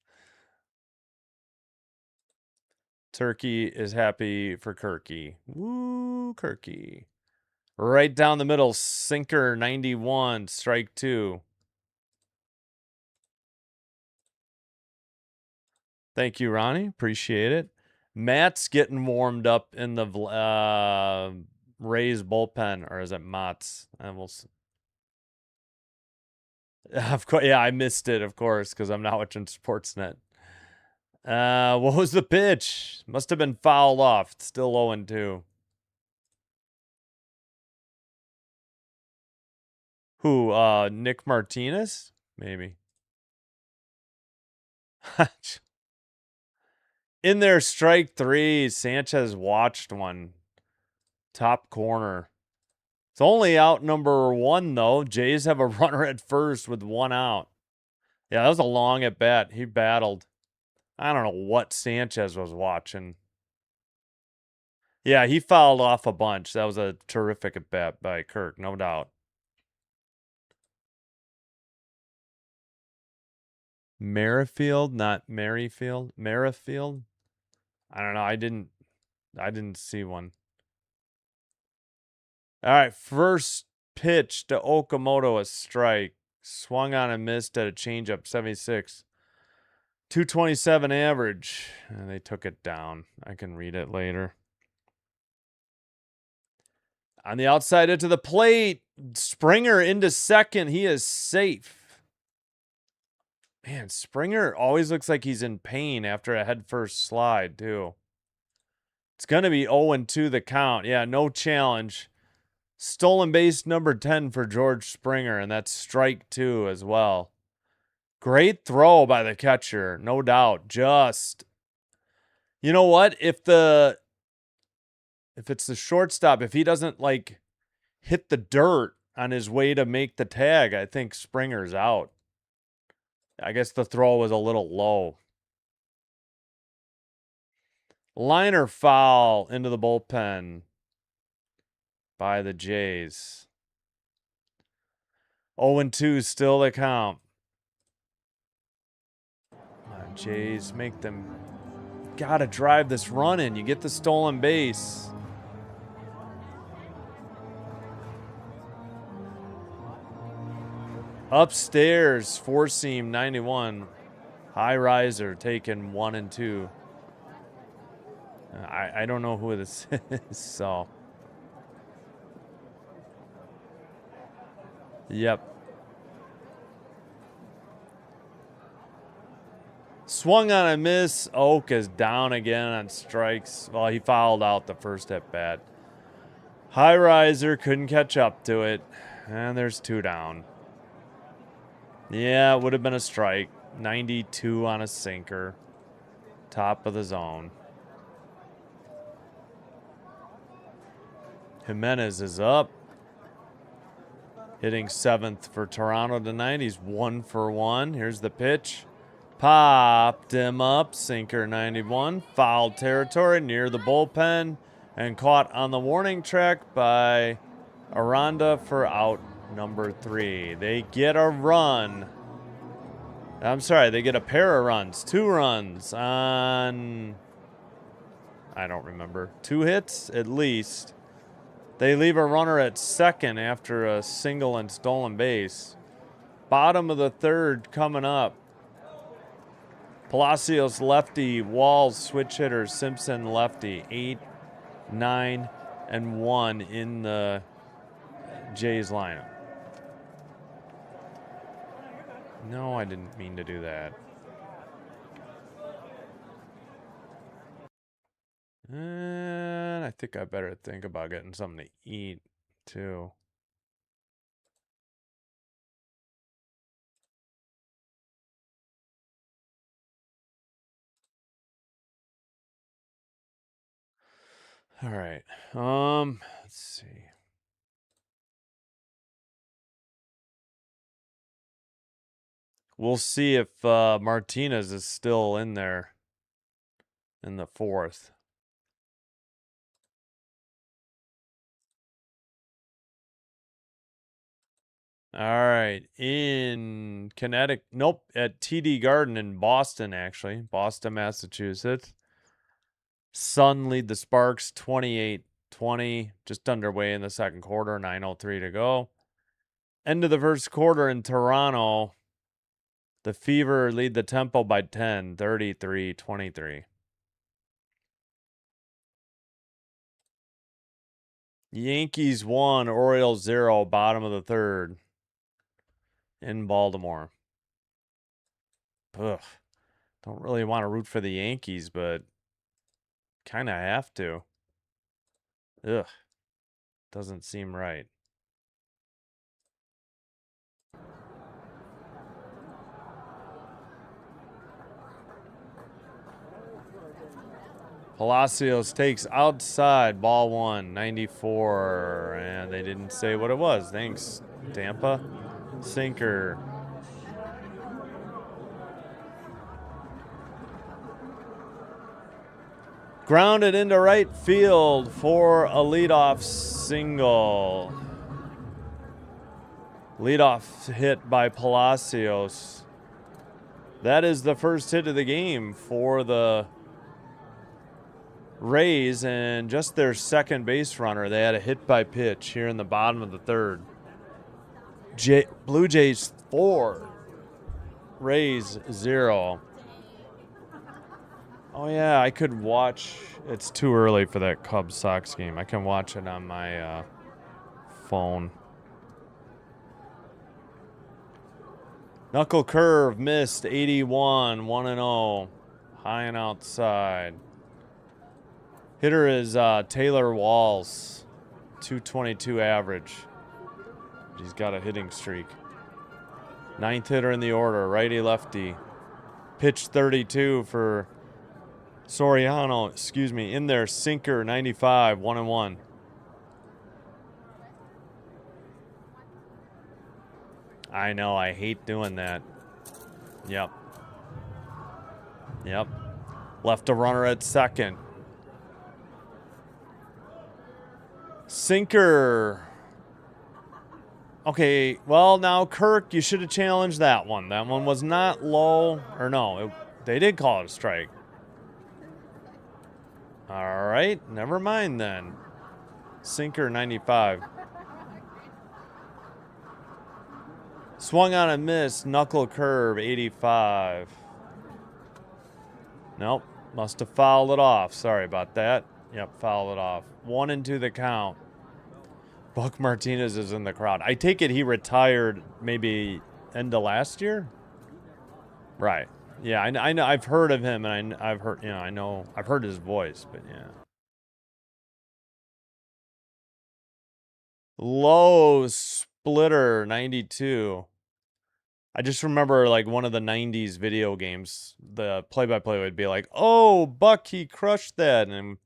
A: Turkey is happy for Kirky. Woo, Kirky. Right down the middle, sinker 91, strike 2. Thank you, Ronnie. Appreciate it. Matt's getting warmed up in the Rays bullpen, or is it Mott's? Of course, yeah, I missed it, of course, because I'm not watching Sportsnet. What was the pitch? Must have been fouled off. It's still 0-2. Who? Nick Martinez? Maybe. In there, strike 3. Sanchez watched one. Top corner. It's only out number 1, though. Jays have a runner at first with 1 out. Yeah, that was a long at bat. He battled. I don't know what Sanchez was watching. Yeah, he fouled off a bunch. That was a terrific at bat by Kirk, no doubt. Merrifield, not Merrifield. Merrifield. I don't know. I didn't see one. All right, first pitch to Okamoto, a strike. Swung on and missed at a changeup, 76. 227 average. And they took it down. I can read it later. On the outside into the plate. Springer into second. He is safe. Man, Springer always looks like he's in pain after a headfirst slide, too. It's going to be 0-2 the count. Yeah, no challenge. Stolen base number 10 for George Springer, and that's strike 2 as well. Great throw by the catcher, no doubt. Just, you know what? If it's the shortstop, if he doesn't like hit the dirt on his way to make the tag, I think Springer's out. I guess the throw was a little low. Liner foul into the bullpen by the Jays. 0-2 still the count. Jays make them. Gotta drive this run in. You get the stolen base. Upstairs, four-seam 91. High riser taken 1 and 2. I don't know who this is, so. Yep. Swung on a miss. Oak is down again on strikes. Well, he fouled out the first at bat. High riser couldn't catch up to it. And there's 2 down. Yeah, it would have been a strike. 92 on a sinker. Top of the zone. Jimenez is up. Hitting 7th for Toronto tonight. He's 1 for 1. Here's the pitch. Popped him up. Sinker 91. Foul territory near the bullpen. And caught on the warning track by Aranda for out number 3. They get a run. I'm sorry, they get a pair of runs. 2 runs on, I don't remember, 2 hits at least. They leave a runner at second after a single and stolen base. Bottom of the 3rd coming up. Palacios lefty, Walls switch hitter, Simpson lefty. 8, 9, and 1 in the Jays lineup. No, I didn't mean to do that. And I think I better think about getting something to eat, too. All right. Let's see. We'll see if Martinez is still in there in the 4th. All right, in Connecticut, nope, at TD Garden in Boston, actually, Boston, Massachusetts. Sun lead the Sparks 28-20, just underway in the 2nd quarter, 9:03 to go. End of the 1st quarter in Toronto, the Fever lead the Tempo by 10, 33-23. Yankees 1, Orioles 0, bottom of the 3rd. In Baltimore. Ugh. Don't really want to root for the Yankees, but kind of have to. Ugh. Doesn't seem right. Palacios takes outside, ball 1, 94. And they didn't say what it was. Thanks, Tampa. Sinker. Grounded into right field for a leadoff single. Leadoff hit by Palacios. That is the first hit of the game for the Rays, and just their second base runner. They had a hit by pitch here in the bottom of the 3rd. Blue Jays 4, Rays 0. Oh yeah, I could watch. It's too early for that Cubs Sox game. I can watch it on my phone. Knuckle curve missed, 81, 1-0, high and outside. Hitter is Taylor Walls, 222 average. He's got a hitting streak. 9th hitter in the order, righty-lefty. Pitch 32 for Soriano, in there, sinker 95, 1-1. I know, I hate doing that. Yep. Left a runner at second. Sinker. Okay, well, now, Kirk, you should have challenged that one. That one was not low. Or no, they did call it a strike. All right, never mind then. Sinker 95. Swung on a miss, knuckle curve 85. Nope, must have fouled it off. Sorry about that. Yep, fouled it off. 1-2 the count. Buck Martinez is in the crowd. I take it he retired maybe end of last year? Right. Yeah, I know. I've heard of him, and I've heard, I know, I've heard his voice, but yeah. Low splitter 92. I just remember like one of the 90s video games, the play-by-play would be like, "Oh, Buck, he crushed that." And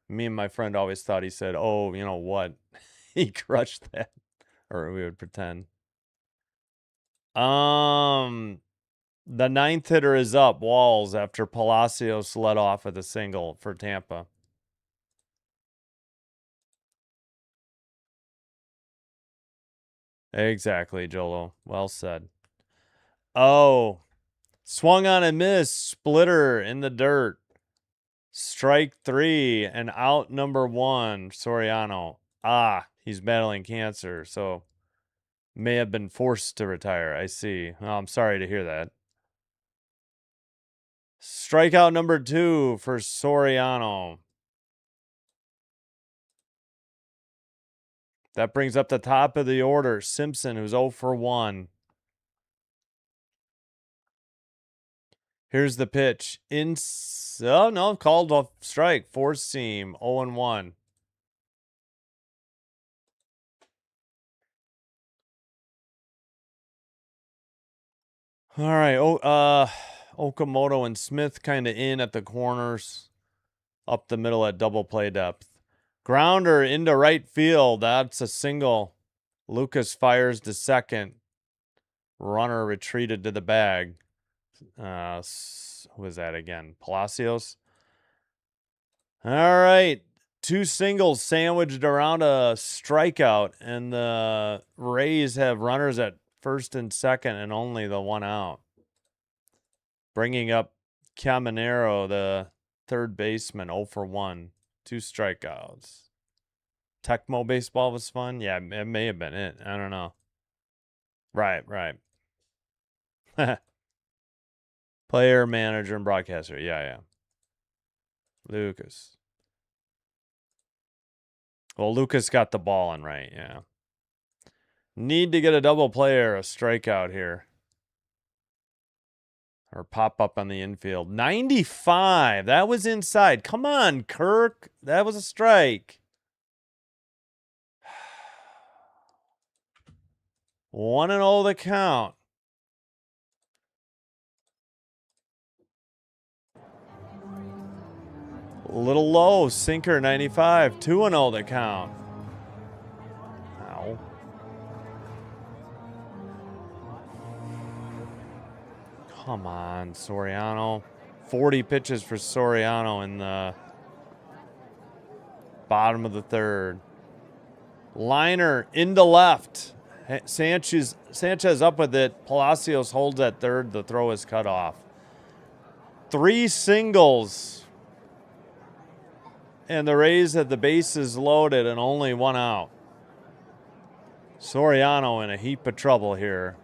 A: me and my friend always thought he said, "Oh, you know what? He crushed that." Or we would pretend. The ninth hitter is up, Walls, after Palacios led off with a single for Tampa. Exactly, Jolo. Well said. Oh, swung on a miss, splitter in the dirt. Strike 3 and out number 1, Soriano. Ah, he's battling cancer, so may have been forced to retire. I see. Oh, I'm sorry to hear that. Strikeout number 2 for Soriano. That brings up the top of the order, Simpson, who's 0 for 1. Here's the pitch. Oh, no, called off strike. Fourth seam, 0 and 1. All right. Okamoto and Smith kind of in at the corners, up the middle at double play depth. Grounder into right field. That's a single. Lucas fires to second. Runner retreated to the bag. Who was that again? Palacios. All right. 2 singles sandwiched around a strikeout, and the Rays have runners at first and second and only the 1 out. Bringing up Caminero, the third baseman, 0 for 1. 2 strikeouts. Tecmo baseball was fun? Yeah, it may have been it. I don't know. Right. Player, manager, and broadcaster. Yeah. Lucas. Well, Lucas got the ball in right, yeah. Need to get a double play or a strikeout here. Or pop up on the infield. 95. That was inside. Come on, Kirk. That was a strike. 1-0 the count. A little low. Sinker 95. 2-0 the count. Ow. Come on, Soriano. 40 pitches for Soriano in the bottom of the third. Liner into left. Sanchez up with it. Palacios holds at third. The throw is cut off. 3 singles. And the Rays had the bases loaded and only 1 out. Soriano in a heap of trouble here.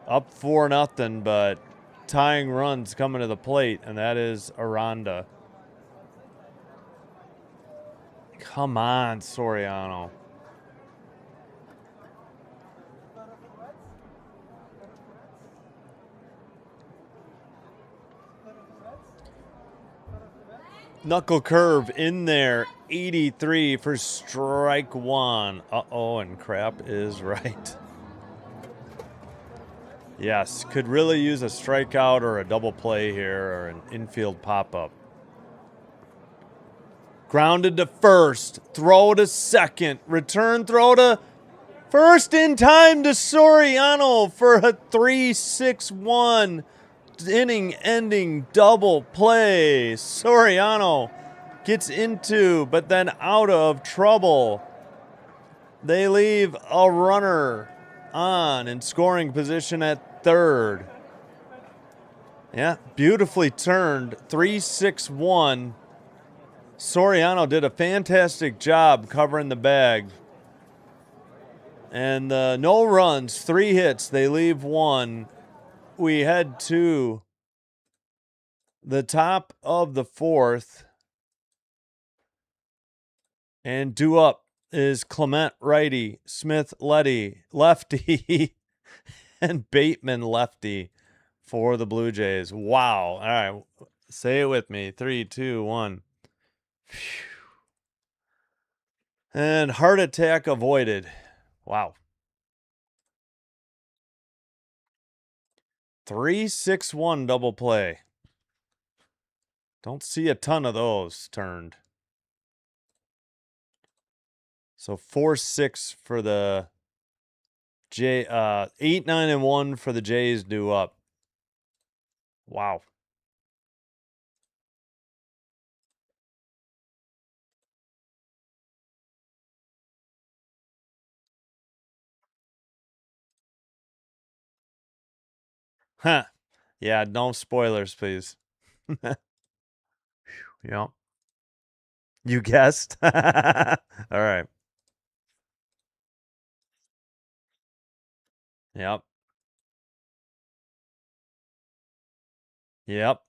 A: Up 4-0, but tying runs coming to the plate, and that is Aranda. Come on, Soriano. Knuckle curve in there. 83 for strike 1. Uh-oh, and crap is right. Yes, could really use a strikeout or a double play here or an infield pop-up. Grounded to first. Throw to second. Return throw to first in time to Soriano for a 3-6-1 inning-ending double play. Soriano gets into, but then out of trouble. They leave a runner on in scoring position at third. Yeah, beautifully turned. 3-6-1. Soriano did a fantastic job covering the bag. And no runs, 3 hits. They leave 1. We head to the top of the 4th. And due up is Clement righty, Smith lefty, and Bateman lefty for the Blue Jays. Wow. All right. Say it with me. 3, 2, 1. Phew. And heart attack avoided. Wow. 3-6-1 double play. Don't see a ton of those turned. So 4-6 for the 8-9-1 for the Jays due up. Wow. Huh. Yeah, no spoilers, please. Yep. You guessed? All right. Yep. Yep.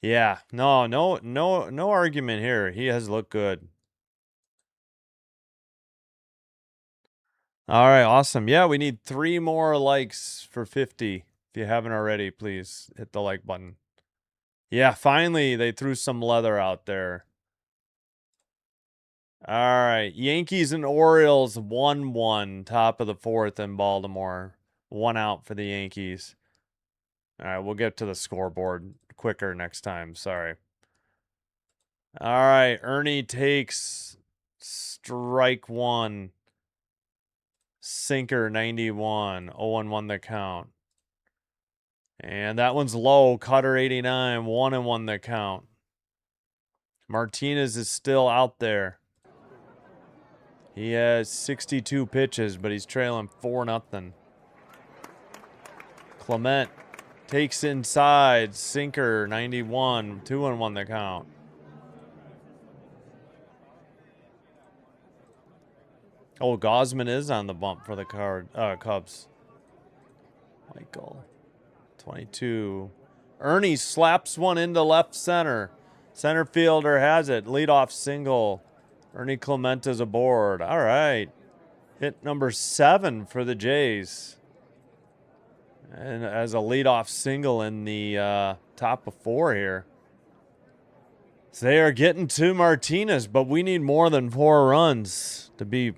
A: Yeah. No argument here. He has looked good. All right, awesome. Yeah, we need 3 more likes for 50. If you haven't already, please hit the like button. Yeah, finally they threw some leather out there. All right, Yankees and Orioles 1-1, top of the 4th in Baltimore. 1 out for the Yankees. All right, we'll get to the scoreboard quicker next time. Sorry. All right, Ernie takes strike 1. Sinker 91. 0-1 the count. And that one's low. Cutter 89. 1-1 the count. Martinez is still out there. He has 62 pitches, but he's trailing 4-0. Clement takes inside. Sinker 91. 2-1 the count. Oh, Gosman is on the bump for the Cubs. Michael 22. Ernie slaps one into left center. Center fielder has it. Leadoff single. Ernie Clement is aboard. All right. Hit number 7 for the Jays. And as a leadoff single in the top of 4 here. So they are getting to Martinez, but we need more than 4 runs to be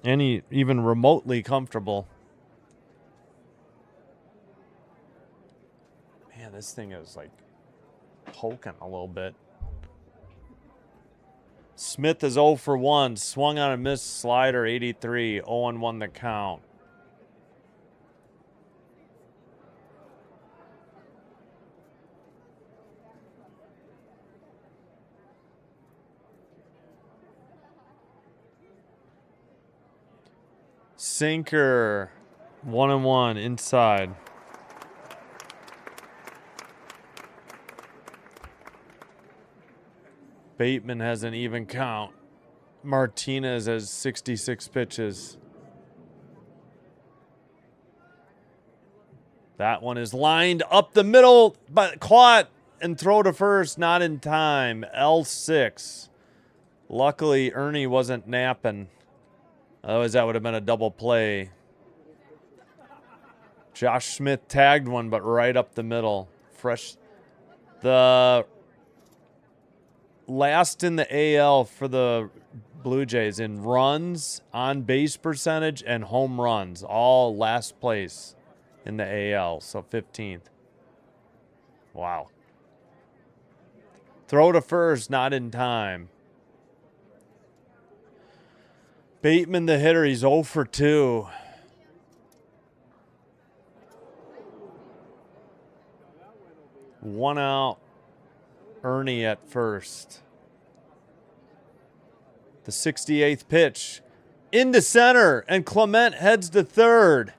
A: even remotely comfortable. Man, this thing is like poking a little bit. Smith is 0 for 1. Swung on a missed slider, 83. 0-1 the count. Sinker, 1-1 inside. Bateman has an even count. Martinez has 66 pitches. That one is lined up the middle, but caught and throw to first, not in time. L6. Luckily, Ernie wasn't napping. Otherwise, that would have been a double play. Josh Smith tagged one, but right up the middle. Fresh. The last in the AL for the Blue Jays in runs, on base percentage, and home runs. All last place in the AL, so 15th. Wow. Throw to first, not in time. Bateman, the hitter, he's 0 for 2. One out. Ernie at first. The 68th pitch. Into center, and Clement heads to third.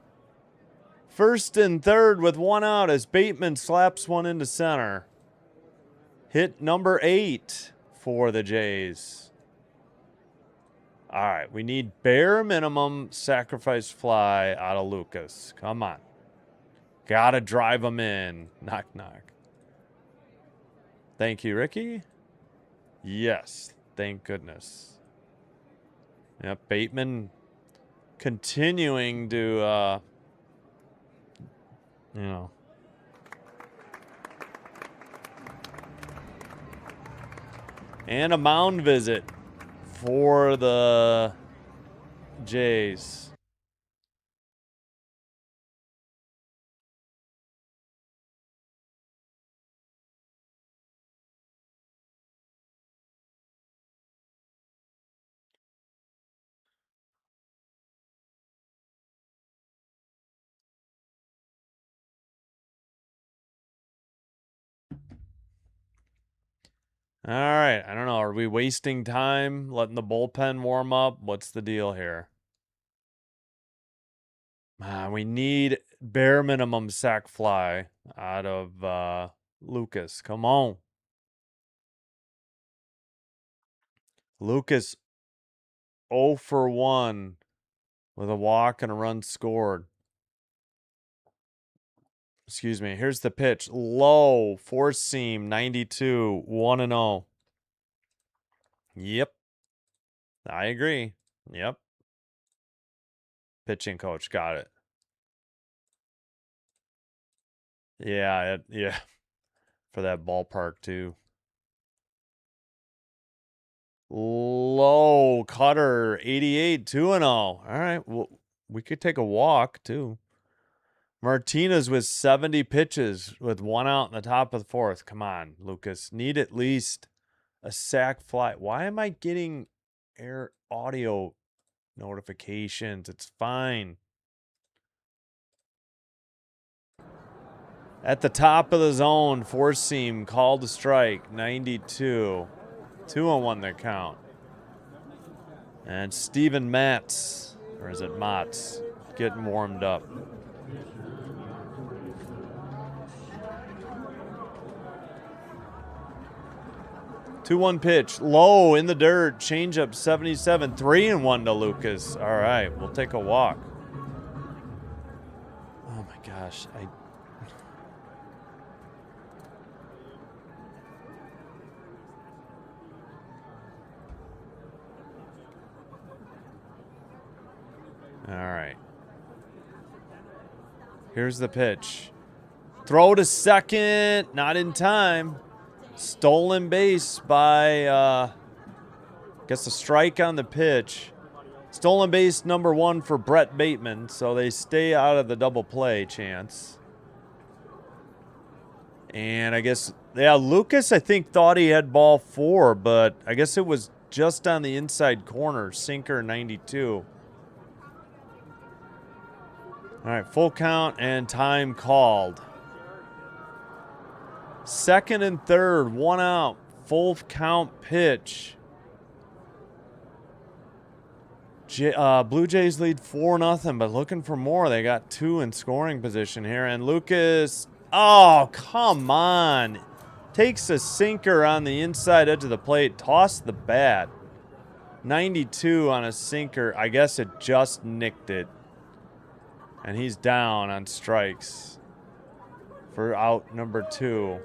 A: First and third with 1 out as Bateman slaps one into center. Hit number 8 for the Jays. All right, we need bare minimum sacrifice fly out of Lucas. Come on. Gotta drive him in. Knock, knock. Thank you, Ricky. Yes, thank goodness. Yep, Bateman continuing to you know. And a mound visit for the Jays. All right. I don't know. Are we wasting time letting the bullpen warm up? What's the deal here? We need bare minimum sac fly out of Lucas. Come on. Lucas 0 for 1 with a walk and a run scored. Excuse me. Here's the pitch. Low, four seam, 92, 1-0. Yep. I agree. Yep. Pitching coach. Got it. Yeah. Yeah. For that ballpark, too. Low cutter, 88, 2-0. All right. Well, we could take a walk, too. Martinez with 70 pitches with 1 out in the top of the 4th. Come on, Lucas. Need at least a sac fly. Why am I getting air audio notifications? It's fine. At the top of the zone, four seam, called to strike, 92. 2-1 the count. And Steven Matz, or is it Matz, getting warmed up. Two-one pitch, low in the dirt, changeup 77, 3-1 to Lucas. All right, we'll take a walk. Oh my gosh, All right. Here's the pitch. Throw to second, not in time. Stolen base by, guess a strike on the pitch. Stolen base number 1 for Brett Bateman, so they stay out of the double play chance. And I guess, yeah, Lucas, I think, thought he had ball 4, but I guess it was just on the inside corner, sinker 92. All right, full count and time called. Second and third, 1 out, full count pitch. Blue Jays lead 4-0, but looking for more. They got 2 in scoring position here. And Lucas, oh, come on. Takes a sinker on the inside edge of the plate, toss the bat. 92 on a sinker. I guess it just nicked it. And he's down on strikes for out number 2.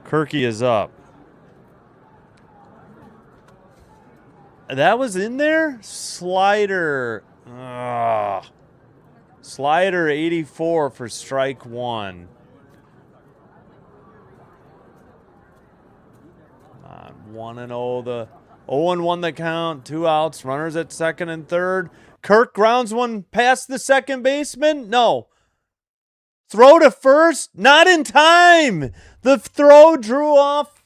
A: Kirky is up. That was in there? Slider. Ugh. Slider 84 for strike 1. Come on, 1-0. The 0-1 the count. 2 outs. Runners at second and third. Kirk grounds one past the second baseman. No. Throw to first. Not in time. The throw drew off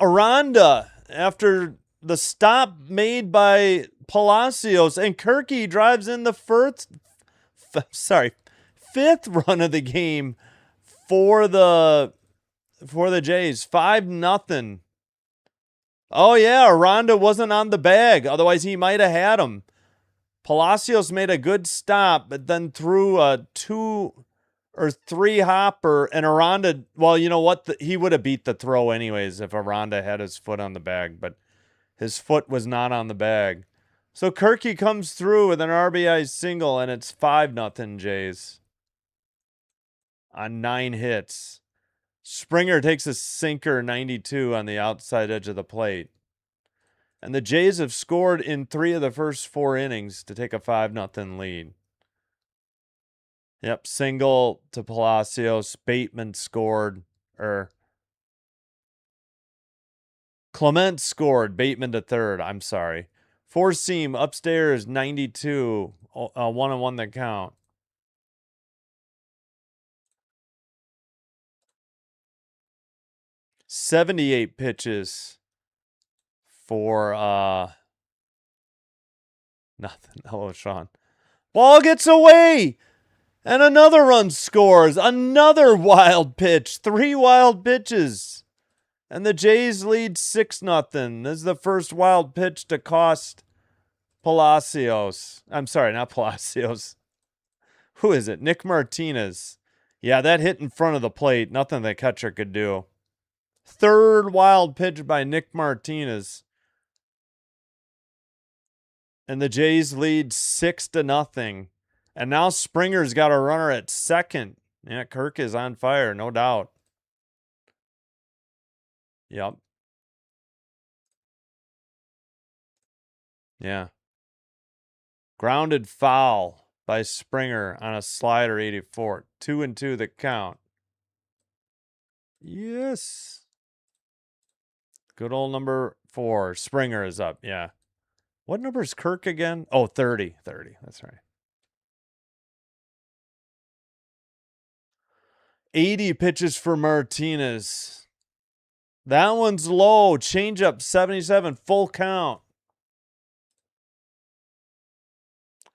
A: Aranda after the stop made by Palacios, and Kirky drives in the fifth run of the game for the Jays. 5-0. Oh yeah, Aranda wasn't on the bag. Otherwise, he might have had him. Palacios made a good stop, but then threw a 2 or 3 hopper, and Aranda, well, you know what? He would have beat the throw anyways if Aranda had his foot on the bag, but his foot was not on the bag. So Kirky comes through with an RBI single, and it's 5-0 Jays. on 9 hits. Springer takes a sinker 92 on the outside edge of the plate. And the Jays have scored in 3 of the first 4 innings to take a 5-0 lead. Yep, single to Palacios. Bateman scored. Clement scored. Bateman to third. I'm sorry. Four seam upstairs 92. 1-1 the count. $78 pitches for nothing. Hello, Sean. Ball gets away. And another run scores. Another wild pitch. 3 wild pitches. And the Jays lead 6-0. This is the first wild pitch to cost Palacios. I'm sorry, not Palacios. Who is it? Nick Martinez. Yeah, that hit in front of the plate. Nothing the catcher could do. Third wild pitch by Nick Martinez. And the Jays lead 6-0. And now Springer's got a runner at second. Yeah, Kirk is on fire, no doubt. Yep. Yeah. Grounded foul by Springer on a slider 84. 2-2 the count. Yes. Good old number 4. Springer is up. Yeah. What number is Kirk again? Oh, 30. 30. That's right. 80 pitches for Martinez. That one's low. Change up 77. Full count.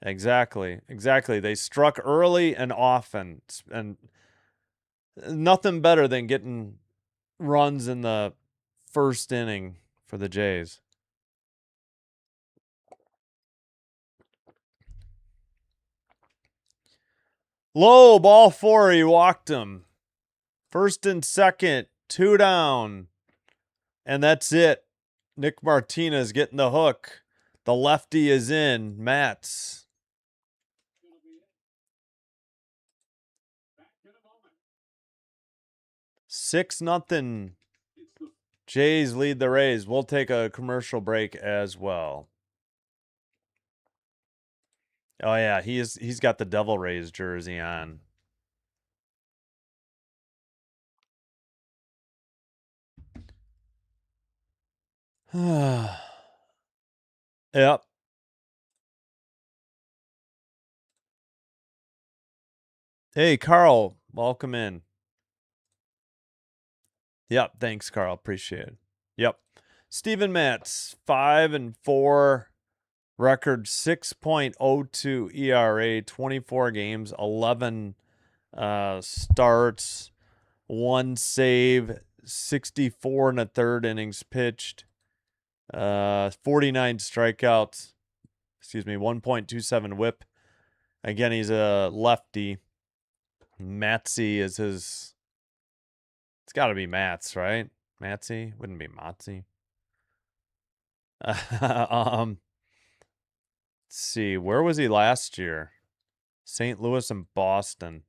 A: Exactly. Exactly. They struck early and often. And nothing better than getting runs in the first inning for the Jays. Low, ball 4. He walked him. First and second. 2 down. And that's it. Nick Martinez getting the hook. The lefty is in. Mats. 6-0. Jays lead the Rays. We'll take a commercial break as well. Oh yeah, he's got the Devil Rays jersey on. Yep. Hey Carl, welcome in. Yep, thanks Carl, appreciate it. Yep. Stephen Matz, 5-4 record, 6.02 ERA, 24 games, 11 starts, 1 save, 64 in the third innings pitched, 49 strikeouts, 1.27 whip. Again, he's a lefty. Matsy is his. It's got to be Mats, right? Matsy wouldn't be Matsy. Let's see. Where was he last year? St. Louis and Boston.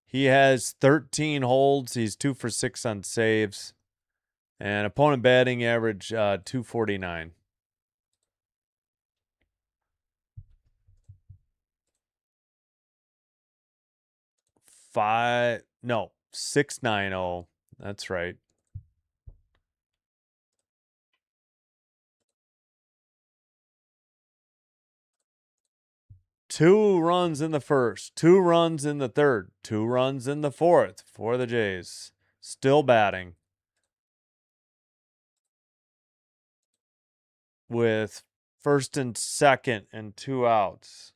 A: He has 13 holds. He's 2 for 6 on saves. And opponent batting average 249. 690. That's right. Two runs in the first, 2 runs in the third, 2 runs in the fourth for the Jays. Still batting with first and second and 2 outs.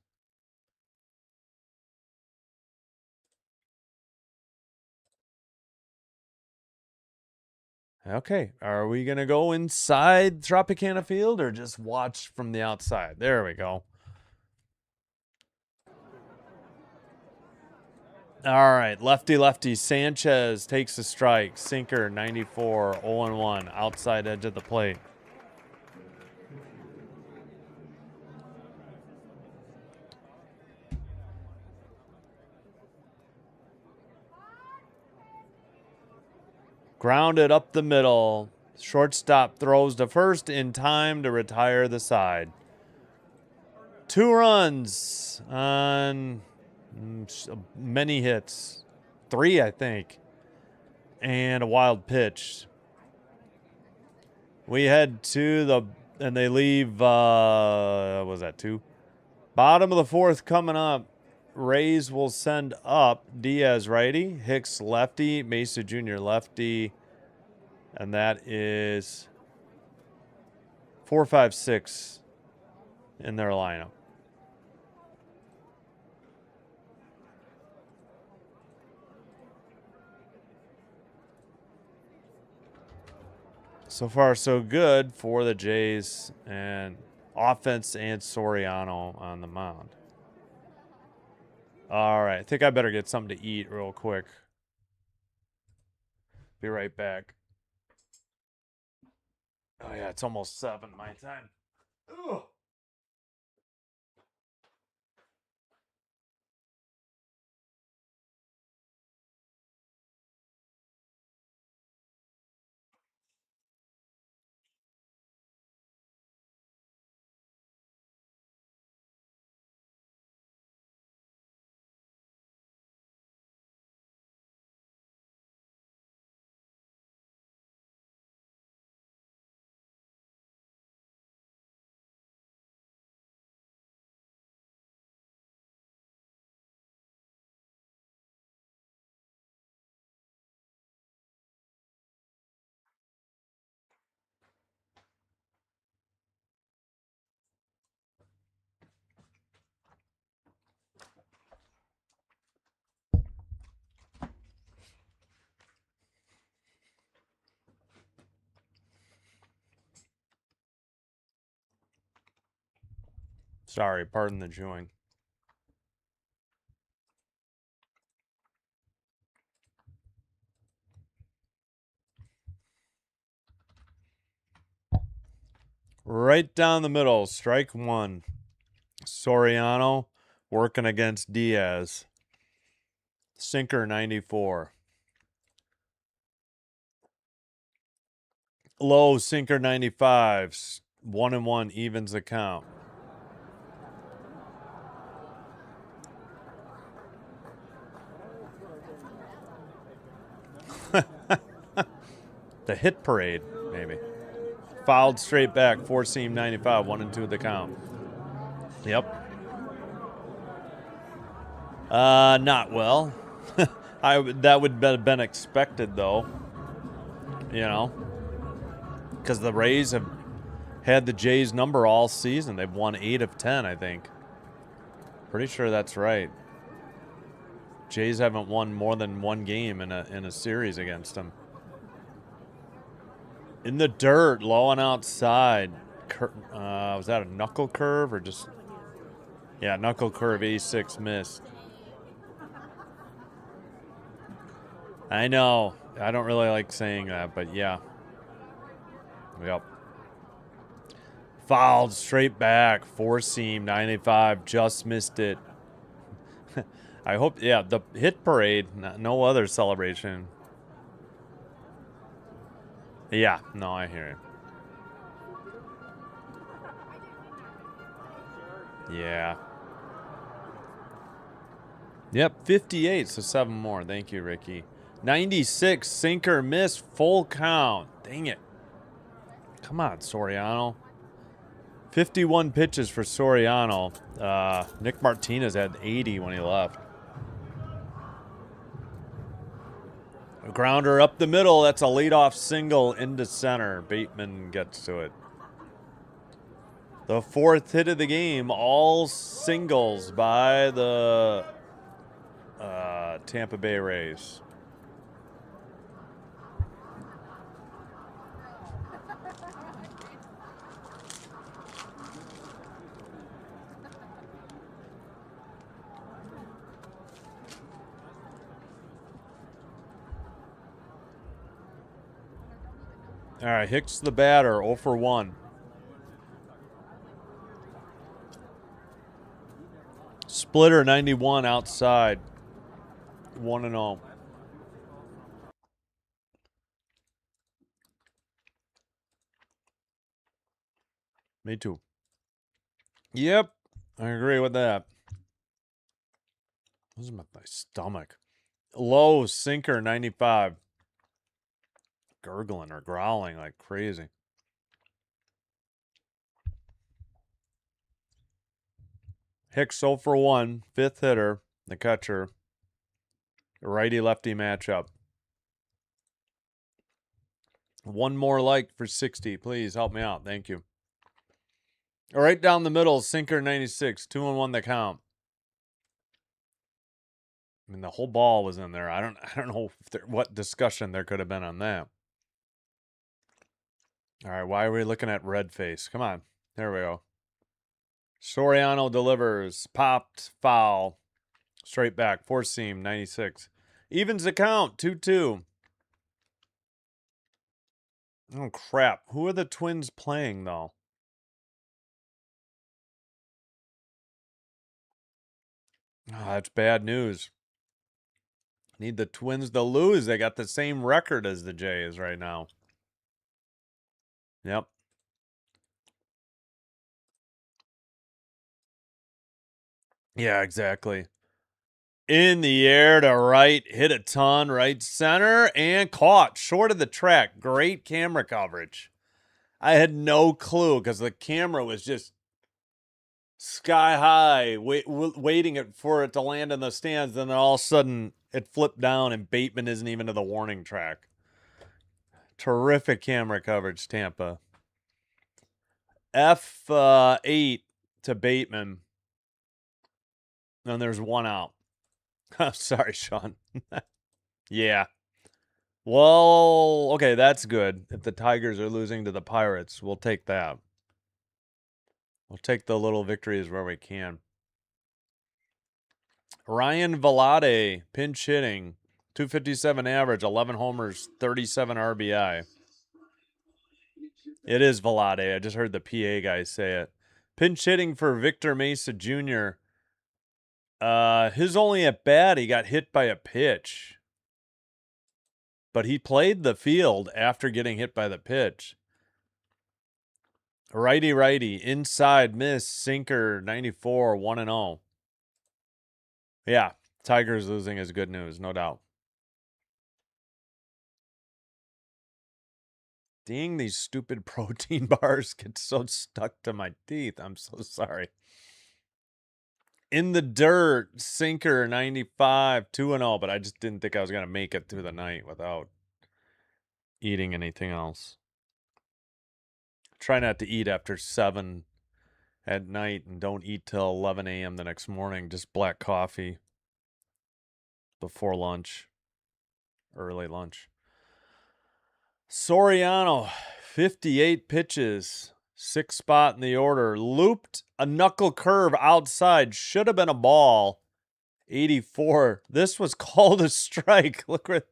A: Okay, are we going to go inside Tropicana Field or just watch from the outside? There we go. All right, lefty. Sanchez takes a strike. Sinker, 94, 0-1, outside edge of the plate. Grounded up the middle. Shortstop throws to first in time to retire the side. 2 runs on many hits. 3, I think. And a wild pitch. We head to the, and they leave, what was that, 2? Bottom of the 4th coming up. Rays will send up Diaz righty, Hicks lefty, Mesa Jr. lefty, and that is 4, 5, 6 in their lineup. So far, so good for the Jays, and offense and Soriano on the mound. All right, I think I better get something to eat real quick. Be right back. Oh, yeah, it's almost 7 my time. Ugh. Sorry, pardon the chewing. Right down the middle, strike 1. Soriano working against Diaz. Sinker 94. Low sinker 95. 1-1 evens the count. The hit parade, maybe. Fouled straight back, 4-seam 95, 1-2 the count. Yep. Not well. That would have been expected, though. You know, because the Rays have had the Jays number all season. They've won 8 of 10, I think. Pretty sure that's right. Jays haven't won more than 1 game in a series against them. In the dirt, low and outside. Was that a knuckle curve or just... Yeah, knuckle curve, A6 missed. I know. I don't really like saying that, but yeah. Yep. Fouled straight back, 4-seam, 95, just missed it. I hope, yeah, the hit parade, no other celebration. Yeah, no, I hear you. Yeah. Yep, 58, so 7 more. Thank you, Ricky. 96, sinker, miss, full count. Dang it. Come on, Soriano. 51 pitches for Soriano. Nick Martinez had 80 when he left. A grounder up the middle. That's a leadoff single into center. Bateman gets to it. The 4th hit of the game. All singles by the Tampa Bay Rays. All right, Hicks the batter, 0 for 1. Splitter 91 outside, 1-0. Me too. Yep. I agree with that. What's my stomach? Low sinker 95. Gurgling or growling like crazy. Hicks 0 for 1, fifth hitter, the catcher. Righty lefty matchup. One more like for 60. Please help me out. Thank you. Right down the middle, sinker 96. 2-1 the count. I mean, the whole ball was in there. I don't know what discussion there could have been on that. All right, why are we looking at red face? Come on. There we go. Soriano delivers. Popped. Foul. Straight back. Four seam. 96. Evens the count. 2-2. Oh, crap. Who are the Twins playing, though? Oh, that's bad news. Need the Twins to lose. They got the same record as the Jays right now. Yep. Yeah, exactly. In the air to right, hit a ton, right center, and caught short of the track. Great camera coverage. I had no clue because the camera was just sky high, waiting for it to land in the stands. Then all of a sudden, it flipped down, and Bateman isn't even to the warning track. Terrific camera coverage, Tampa. F8 to Bateman. And there's one out. Sorry, Sean. Yeah. Well, okay, that's good. If the Tigers are losing to the Pirates, we'll take that. We'll take the little victories where we can. Ryan Velade, pinch hitting, 257 average, 11 homers, 37 RBI. It is Velade. I just heard the PA guy say it. Pinch hitting for Victor Mesa Jr. His only at bat, he got hit by a pitch. But he played the field after getting hit by the pitch. Righty, inside miss, sinker, 94, 1-0. Yeah, Tigers losing is good news, no doubt. Dang, these stupid protein bars get so stuck to my teeth. I'm so sorry. In the dirt, sinker, 95, 2-0, but I just didn't think I was going to make it through the night without eating anything else. Try not to eat after 7 at night and don't eat till 11 a.m. the next morning. Just black coffee before lunch, early lunch. Soriano, 58 pitches, 6th spot in the order. Looped a knuckle curve outside. Should have been a ball. 84. This was called a strike. Look where,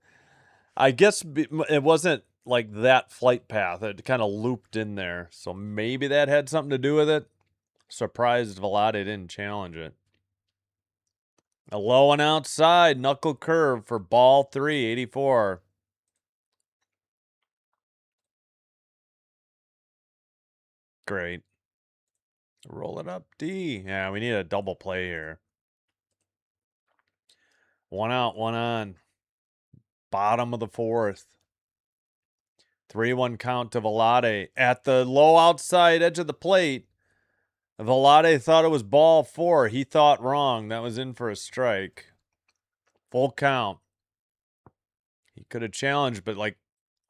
A: I guess it wasn't like that flight path. It kind of looped in there. So maybe that had something to do with it. Surprised Velade didn't challenge it. A low and outside knuckle curve for ball 3, 84. Great. Roll it up, D. Yeah, we need a double play here. One out, one on. Bottom of the 4th. 3-1 count to Velade at the low outside edge of the plate. Velade thought it was ball 4. He thought wrong. That was in for a strike. Full count. He could have challenged, but like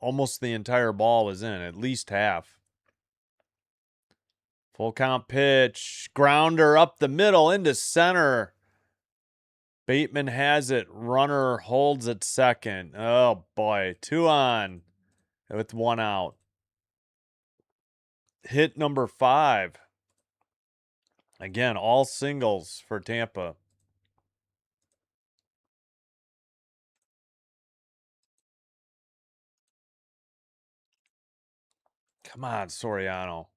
A: almost the entire ball was in, at least half. Full count pitch. Grounder up the middle into center. Bateman has it. Runner holds at second. Oh, boy. 2 on with 1 out. Hit number 5. Again, all singles for Tampa. Come on, Soriano.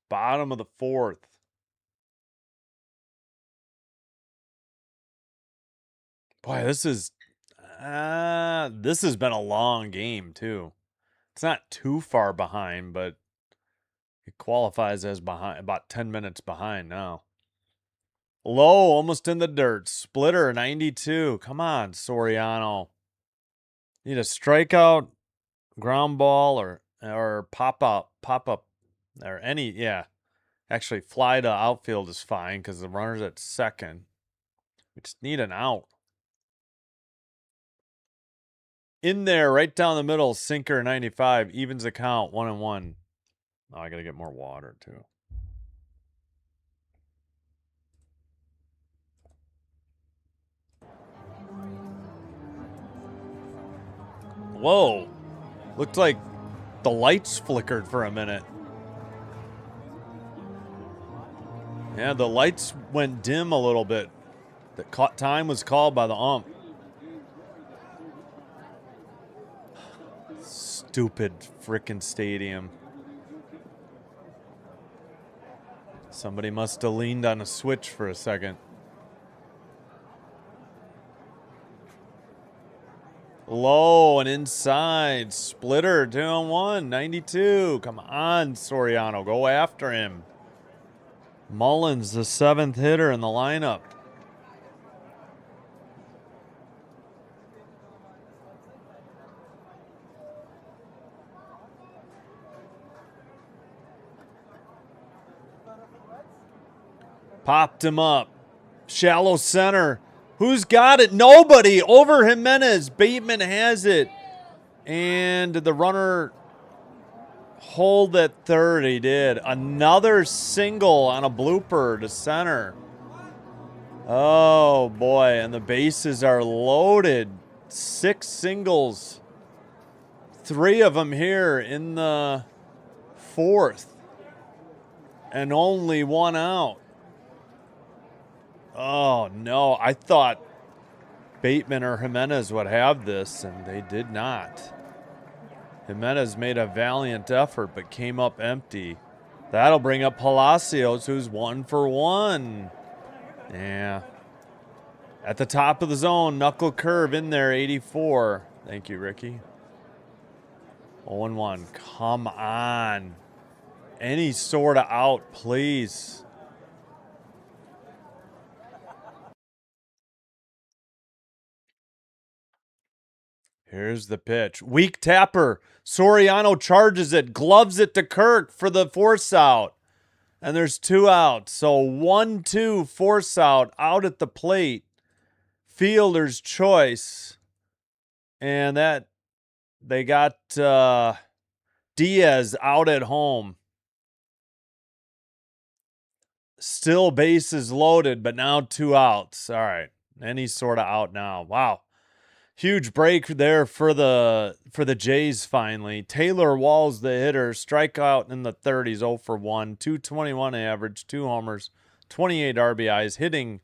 A: Bottom of the 4th. Boy, this has been a long game too. It's not too far behind, but It qualifies as behind, about 10 minutes behind now. Low, almost in the dirt. Splitter, 92. Come on, Soriano. Need a strikeout, ground ball, or pop up, or any, yeah. Actually, fly to outfield is fine because the runner's at second. We just need an out. In there, right down the middle, sinker 95, evens the count, 1-1. Oh, I gotta get more water too. Whoa. Looked like the lights flickered for a minute. Yeah, the lights went dim a little bit. The time was called by the ump. Stupid frickin' stadium. Somebody must have leaned on a switch for a second. Low and inside. Splitter, 2-1, 92. Come on, Soriano. Go after him. Mullins, the 7th hitter in the lineup. Popped him up. Shallow center. Who's got it? Nobody. Over Jimenez. Bateman has it. And the runner hold at third. He did. Another single on a blooper to center. Oh, boy. And the bases are loaded. 6 singles. 3 of them here in the 4th. And only 1 out. Oh, no. I thought Bateman or Jimenez would have this, and they did not. Jimenez made a valiant effort, but came up empty. That'll bring up Palacios, who's 1 for 1. Yeah. At the top of the zone, knuckle curve in there, 84. Thank you, Ricky. 0-1. Come on. Any sort of out, please. Here's the pitch. Weak tapper. Soriano charges it, gloves it to Kirk for the force out. And there's 2 outs. So 1-2 force out at the plate. Fielder's choice. And that they got Diaz out at home. Still bases loaded, but now 2 outs. All right. Any sort of out now. Wow. Huge break there for the Jays finally. Taylor Walls, the hitter, strikeout in the 30s, 0 for 1, 221 average, 2 homers, 28 RBIs, hitting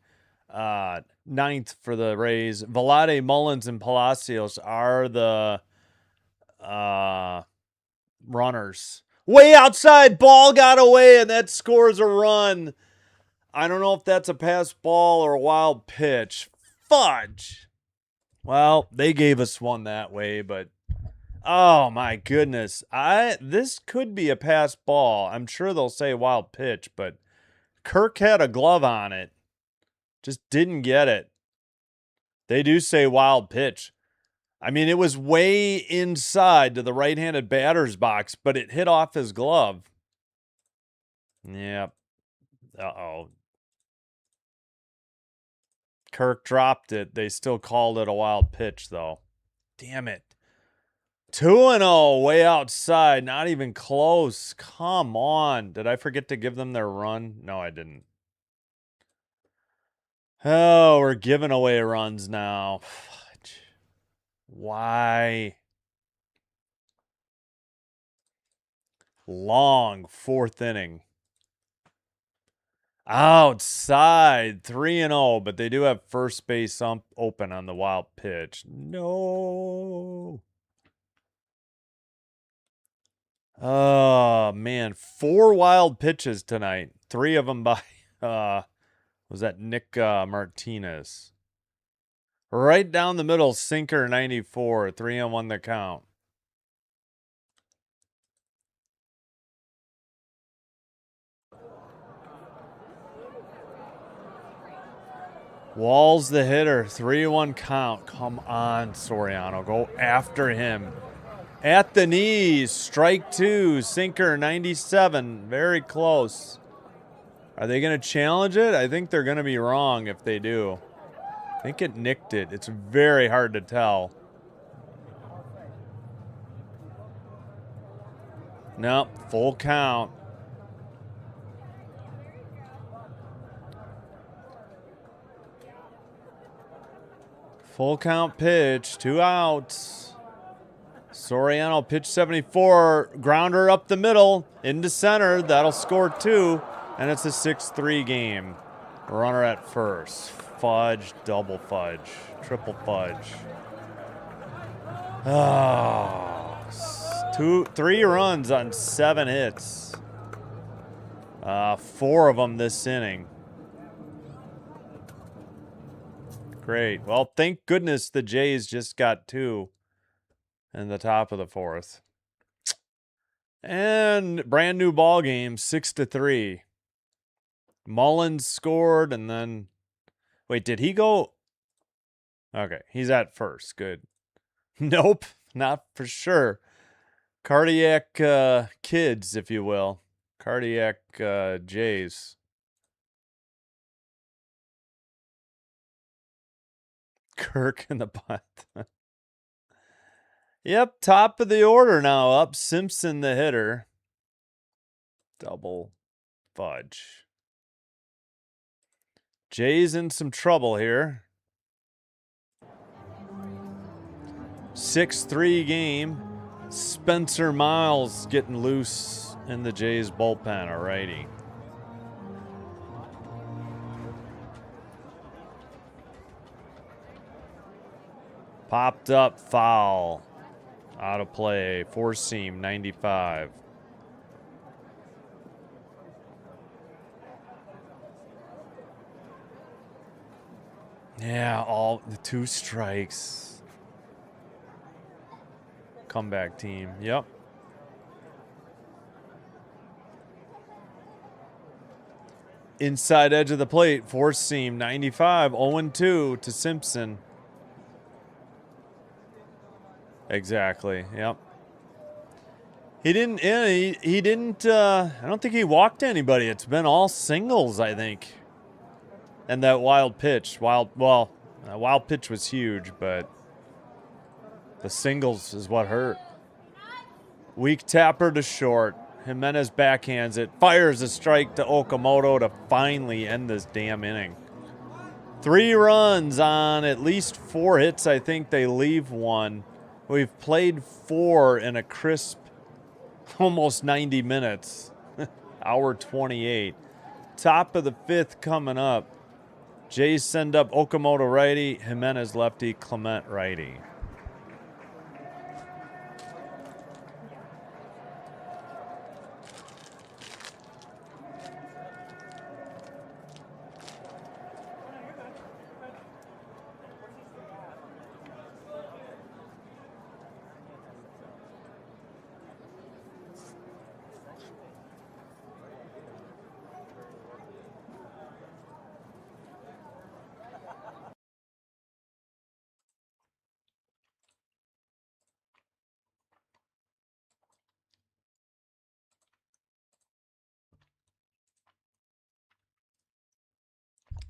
A: 9th for the Rays. Velade, Mullins, and Palacios are the runners. Way outside, ball got away, and that scores a run. I don't know if that's a pass ball or a wild pitch. Fudge. Well, they gave us one that way, but oh my goodness. This could be a pass ball. I'm sure they'll say wild pitch, but Kirk had a glove on it. Just didn't get it. They do say wild pitch. I mean, it was way inside to the right-handed batter's box, but it hit off his glove. Yep. Uh-oh. Kirk dropped it. They still called it a wild pitch, though. Damn it. 2-0, way outside. Not even close. Come on. Did I forget to give them their run? No, I didn't. Oh, we're giving away runs now. Fudge. Why? Long 4th inning. Outside, 3-0, but they do have first base open on the wild pitch. No. Oh, man. 4 wild pitches tonight. 3 of them by, was that Nick Martinez? Right down the middle, sinker 94, 3-1 the count. Walls the hitter. 3-1 count. Come on, Soriano. Go after him. At the knees. Strike 2. Sinker 97. Very close. Are they going to challenge it? I think they're going to be wrong if they do. I think it nicked it. It's very hard to tell. Nope. Full count. Full count pitch, 2 outs. Soriano pitch 74, grounder up the middle, into center. That'll score 2, and it's a 6-3 game. Runner at first. Fudge, double fudge, triple fudge. Oh, 3 runs on 7 hits. 4 of them this inning. Great. Well, thank goodness the Jays just got 2 in the top of the 4th. And brand new ball game, 6-3. Mullins scored, and then... Wait, did he go... Okay, he's at first. Good. Nope, not for sure. Cardiac kids, if you will. Cardiac Jays. Kirk in the butt. Yep, top of the order now up. Simpson the hitter. Double fudge. Jays in some trouble here. 6-3 game. Spencer Miles getting loose in the Jays bullpen, alrighty. Popped up, foul. Out of play, 4-seam, 95. Yeah, all the 2 strikes. Comeback team, yep. Inside edge of the plate, 4-seam, 95, 0-2 to Simpson. Exactly. Yep. He didn't. He didn't. I don't think he walked anybody. It's been all singles, I think. And that wild pitch. Wild pitch was huge, but the singles is what hurt. Weak tapper to short. Jimenez backhands it. Fires a strike to Okamoto to finally end this damn inning. 3 runs on at least 4 hits. I think they leave 1. We've played 4 in a crisp almost 90 minutes. Hour 28. Top of the 5th coming up. Jays send up Okamoto righty, Jimenez lefty, Clement righty.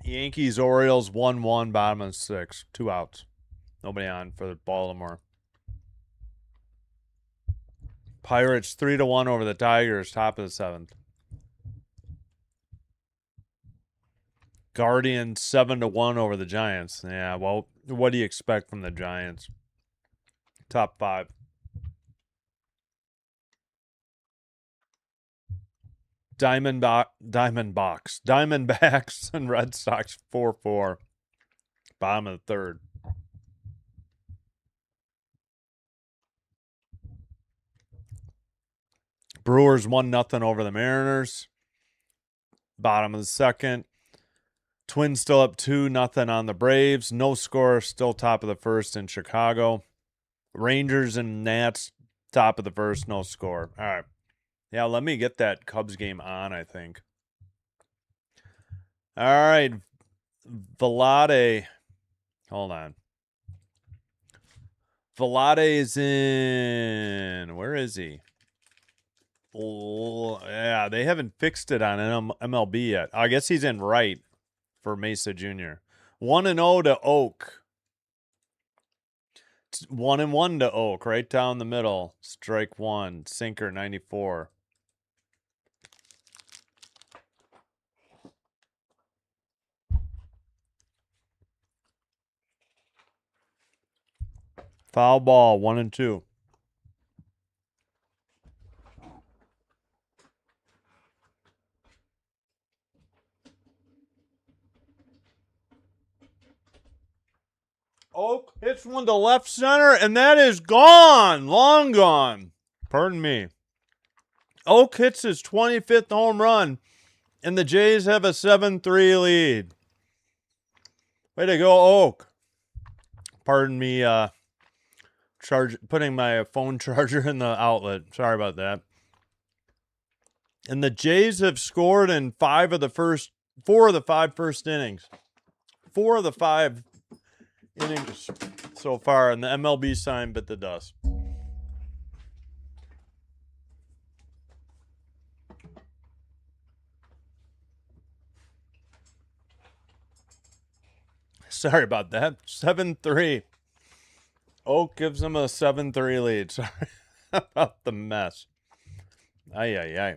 A: Yankees, Orioles, 1-1, bottom of the 6th. 2 outs. Nobody on for Baltimore. Pirates, 3-1 over the Tigers, top of the 7th. Guardians, 7-1 over the Giants. Yeah, well, what do you expect from the Giants? Top 5. Diamondbacks and Red Sox 4-4. Bottom of the 3rd. Brewers 1-0 over the Mariners. Bottom of the 2nd. Twins still up 2-0 on the Braves. No score, still top of the 1st in Chicago. Rangers and Nats, top of the 1st, no score. All right. Yeah, let me get that Cubs game on, I think. All right. Vlade. Hold on. Vlade's in. Where is he? Oh, yeah, they haven't fixed it on MLB yet. I guess he's in right for Mesa Jr. 1-0 to Oak. 1-1 to Oak, right down the middle. Strike one, sinker 94. Foul ball, 1-2. Oak hits one to left center, and that is gone. Long gone. Pardon me. Oak hits his 25th home run, and the Jays have a 7-3 lead. Way to go, Oak. Pardon me, putting my phone charger in the outlet. Sorry about that. And the Jays have scored in 4 of the 5 first innings. 4 of the 5 innings so far, and the MLB sign bit the dust. Sorry about that. 7-3. Oak gives them a 7-3 lead. Sorry about the mess. Ay, ay, ay.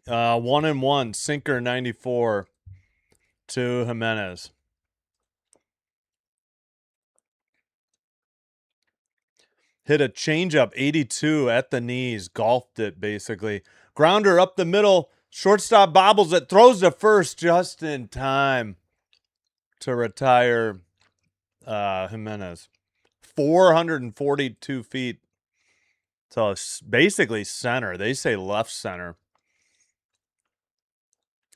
A: 1-1, sinker 94 to Jimenez. Hit a changeup 82 at the knees, golfed it basically. Grounder up the middle, shortstop bobbles it, throws to first just in time to retire Jimenez. 442 feet. So it's basically center. They say left center.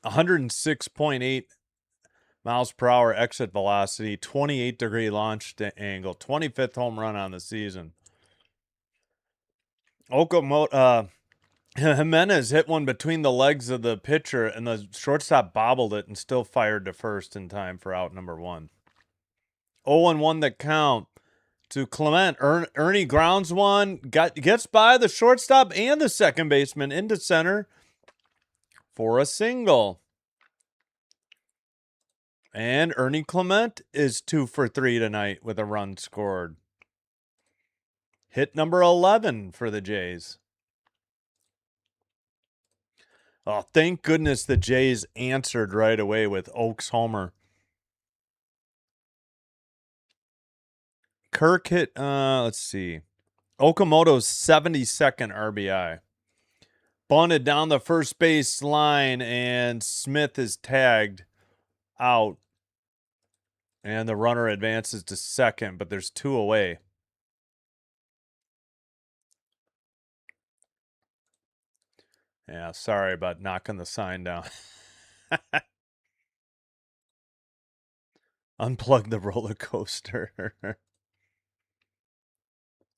A: 106.8 miles per hour exit velocity, 28-degree launch angle, 25th home run on the season. Jimenez hit one between the legs of the pitcher, and the shortstop bobbled it and still fired to first in time for out number 1. 0-1 the count to Clement. Ernie grounds one, gets by the shortstop and the second baseman into center for a single. And Ernie Clement is 2 for 3 tonight with a run scored. Hit number 11 for the Jays. Oh, thank goodness the Jays answered right away with Oak's homer. Kirk hit, let's see, Okamoto's 72nd RBI. Bunted down the first base line, and Smith is tagged out. And the runner advances to second, but there's 2 away. Yeah, sorry about knocking the sign down. Unplug the roller coaster.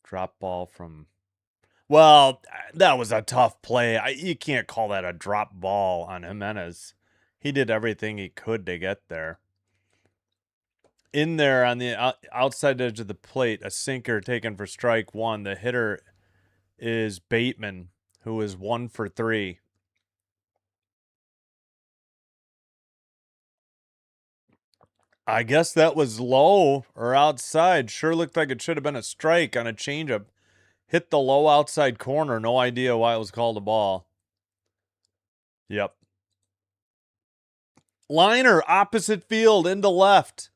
A: Drop ball from... Well, that was a tough play. You can't call that a drop ball on Jimenez. He did everything he could to get there. In there on the outside edge of the plate, a sinker taken for strike 1. The hitter is Bateman, who is 1 for 3. I guess that was low or outside. Sure looked like it should have been a strike on a changeup. Hit the low outside corner. No idea why it was called a ball. Yep. Liner, opposite field, into left.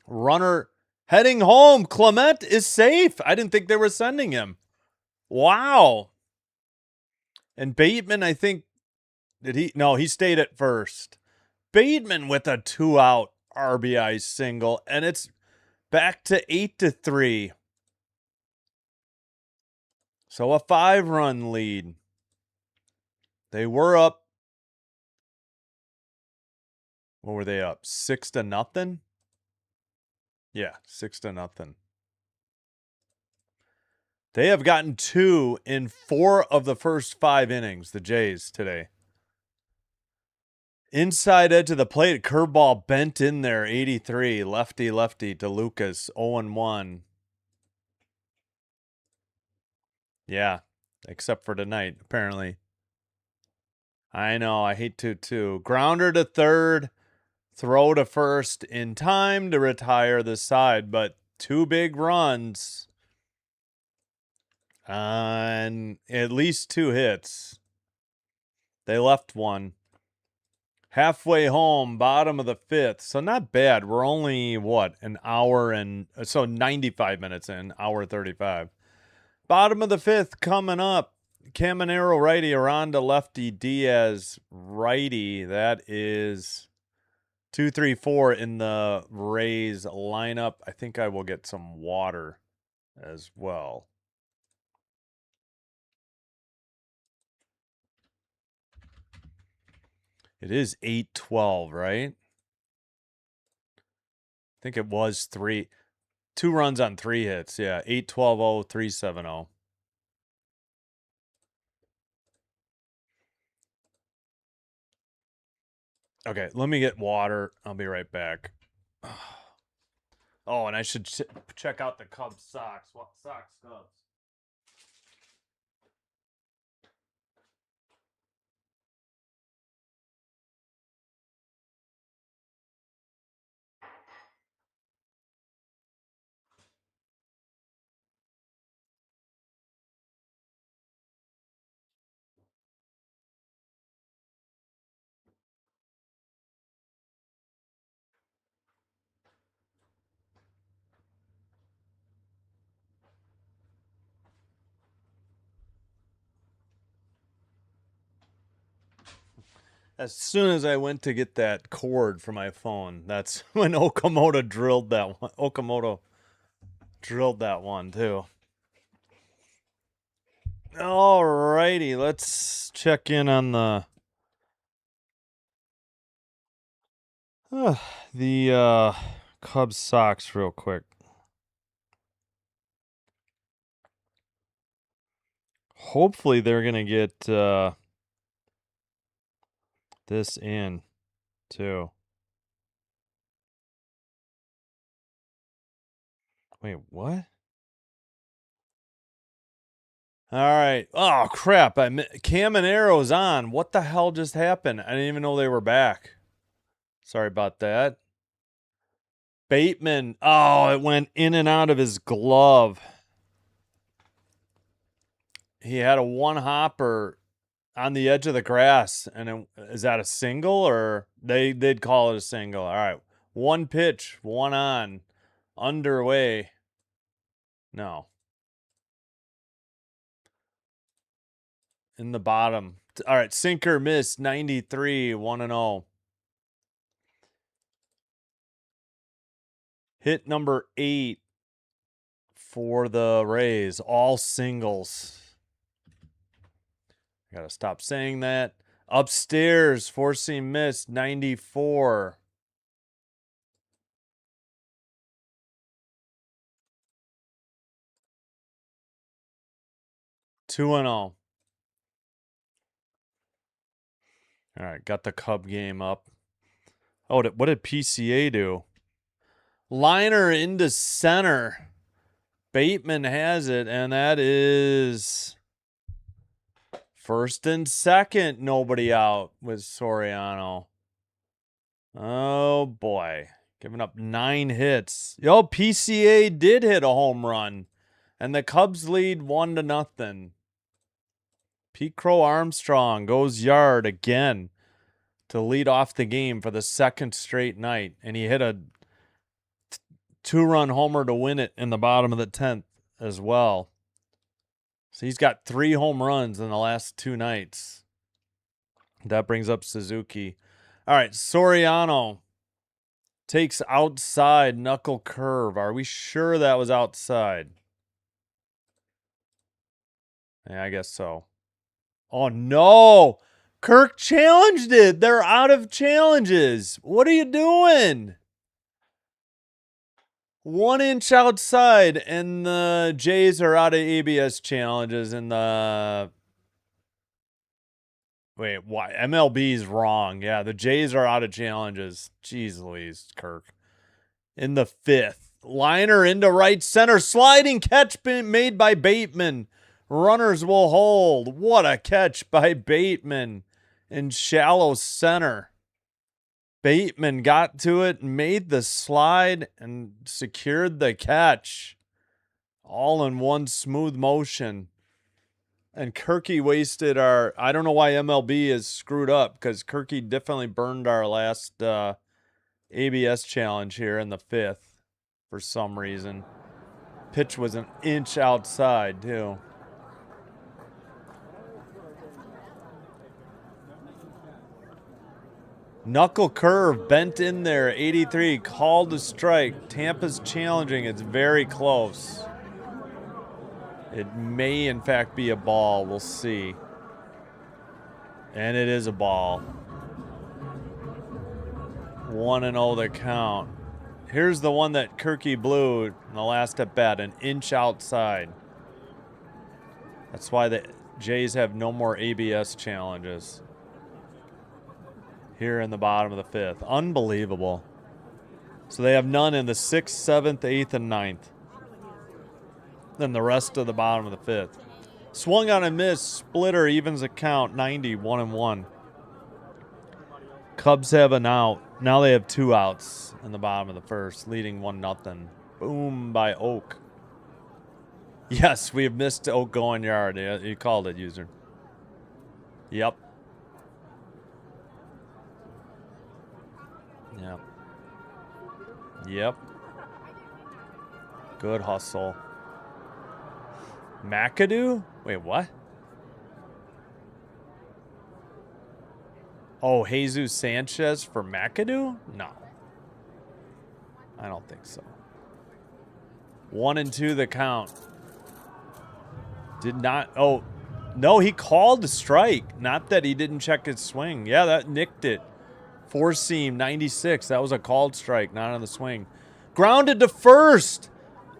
A: Runner heading home. Clement is safe. I didn't think they were sending him. Wow. And Bateman, I think, No, he stayed at first. Bateman with a 2-out RBI single, and it's back to 8-3. So a 5-run lead. They were up. What were they up? 6-0? Yeah, 6-0. They have gotten 2 in 4 of the first 5 innings, the Jays, today. Inside edge of the plate, curveball bent in there, 83. Lefty, lefty to Lucas, 0-1. Yeah, except for tonight, apparently. I know, I hate to too. Grounder to third, throw to first in time to retire the side, but 2 big runs on at least 2 hits. They left one. Halfway home, bottom of the 5th. So not bad. We're only, what, an hour and... So 95 minutes in, hour 35. Bottom of the 5th coming up. Caminero righty, Aranda lefty, Diaz righty. That is 2, 3, 4 in the Rays lineup. I think I will get some water as well. It is 8-12, right? I think it was 2 runs on 3 hits. Yeah, 8-12-0, 3-7-0. Okay, let me get water. I'll be right back. Oh, and I should check out the Cubs Sox. What Sox Cubs? As soon as I went to get that cord for my phone, that's when Okamoto drilled that one. Okamoto drilled that one too. All righty, let's check in on the Cubs Sox real quick. Hopefully they're gonna get this in too. Wait, what? All right. Oh crap! Caminero's on. What the hell just happened? I didn't even know they were back. Sorry about that. Bateman. Oh, it went in and out of his glove. He had a one hopper on the edge of the grass, and is that a single or they'd call it a single? All right, one pitch, one on, underway. No, in the bottom. All right, sinker miss, 93, 1-0. Hit number 8 for the Rays, all singles. I gotta stop saying that. Upstairs, four-seam miss, 94. Two and all. All right, got the Cub game up. Oh, what did PCA do? Liner into center. Bateman has it, and that is first and second. Nobody out with Soriano. Oh, boy. Giving up 9 hits. Yo, PCA did hit a home run, and the Cubs lead 1-0. Pete Crow Armstrong goes yard again to lead off the game for the second straight night, and he hit a 2-run homer to win it in the bottom of the 10th as well. So he's got 3 home runs in the last 2 nights. That brings up Suzuki. All right, Soriano takes outside knuckle curve. Are we sure that was outside? Yeah, I guess so. Oh, no. Kirk challenged it. They're out of challenges. What are you doing? 1 inch outside, and the Jays are out of ABS challenges in the Wait, why? MLB's wrong. Yeah, the Jays are out of challenges. Jeez Louise, Kirk. In the 5th. Liner into right center. Sliding catch made by Bateman. Runners will hold. What a catch by Bateman in shallow center. Bateman got to it, made the slide, and secured the catch. All in one smooth motion. And Kirky wasted our... I don't know why MLB is screwed up, because Kirky definitely burned our last ABS challenge here in the 5th for some reason. Pitch was an inch outside, too. Knuckle curve bent in there. 83 called a strike. Tampa's challenging. It's very close. It may, in fact, be a ball. We'll see. And it is a ball. 1-0 the count. Here's the one that Kirky blew in the last at bat, an inch outside. That's why the Jays have no more ABS challenges. Here in the bottom of the 5th. Unbelievable. So they have none in the 6th, 7th, 8th, and 9th. Then the rest of the bottom of the 5th. Swung on a miss. Splitter evens the count. 90, 1-1. Cubs have an out. Now they have 2 outs in the bottom of the 1st, leading 1-0. Boom by Oak. Yes, we have missed Oak going yard. You called it, user. Yep. Yep. Yep. Good hustle. McAdoo? Wait, what? Oh, Jesus Sanchez for McAdoo? No. I don't think so. 1-2 the count. Did not... Oh, no, he called the strike. Not that he didn't check his swing. Yeah, that nicked it. Four seam, 96. That was a called strike, not on the swing. Grounded to first.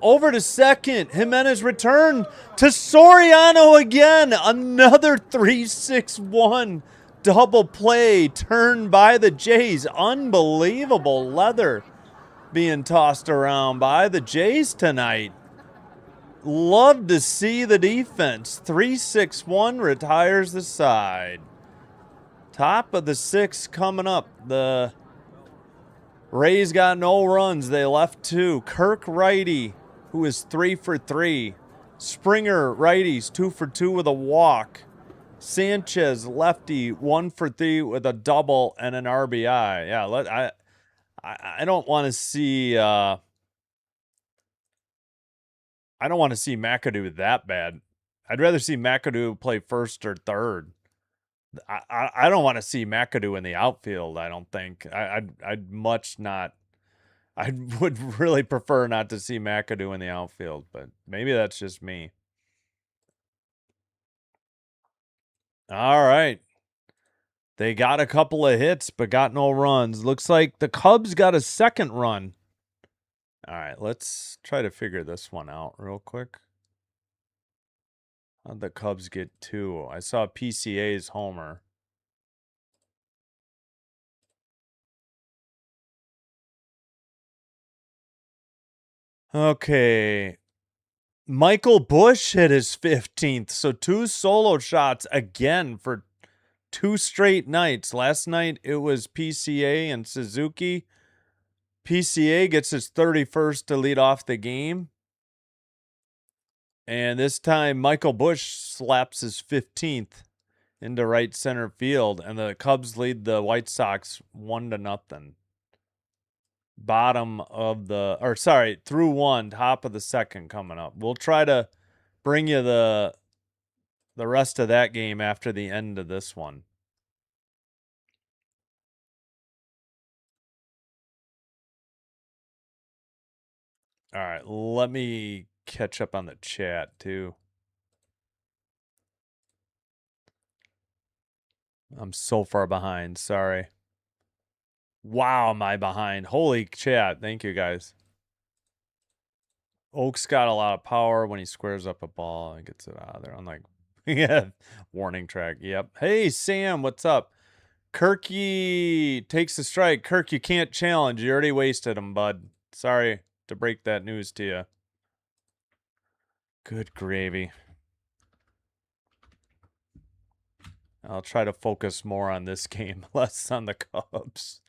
A: Over to second. Jimenez returned to Soriano again. Another 3-6-1 double play turned by the Jays. Unbelievable leather being tossed around by the Jays tonight. Love to see the defense. 3-6-1 retires the side. Top of the 6th coming up. The Rays got no runs. They left 2. Kirk righty, who is 3 for 3. Springer righties, 2 for 2 with a walk. Sanchez lefty, 1 for 3 with a double and an RBI. Yeah, I don't want to see I don't want to see McAdoo that bad. I'd rather see McAdoo play first or third. I don't want to see McAdoo in the outfield, I don't think. I'd much not. I would really prefer not to see McAdoo in the outfield, but maybe that's just me. All right. They got a couple of hits, but got no runs. Looks like the Cubs got a second run. All right, let's try to figure this one out real quick. How'd the Cubs get 2? I saw PCA's homer. Okay. Michael Busch hit his 15th. So 2 solo shots again for 2 straight nights. Last night it was PCA and Suzuki. PCA gets his 31st to lead off the game. And this time Michael Busch slaps his 15th into right center field. And the Cubs lead the White Sox 1-0. Bottom of the, or sorry, through 1, top of the 2nd coming up. We'll try to bring you the rest of that game after the end of this one. All right, let me catch up on the chat too. I'm so far behind, sorry. Wow, am I behind? Holy chat, thank you guys. Oak's got a lot of power when he squares up a ball and gets it out of there. Unlike Yeah. Warning track. Yep. Hey, Sam, what's up? Kirky takes the strike. Kirk, you can't challenge. You already wasted him, bud. Sorry to break that news to you. Good gravy. I'll try to focus more on this game, less on the Cubs.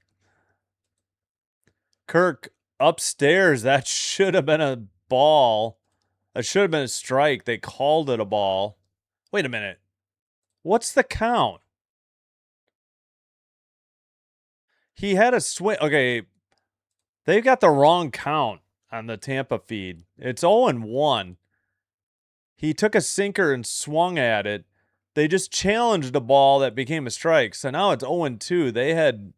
A: Kirk, upstairs, that should have been a ball. That should have been a strike. They called it a ball. Wait a minute. What's the count? He had a swing. Okay, they've got the wrong count on the Tampa feed. It's 0-1. He took a sinker and swung at it. They just challenged a ball that became a strike. So now it's 0-2. They had,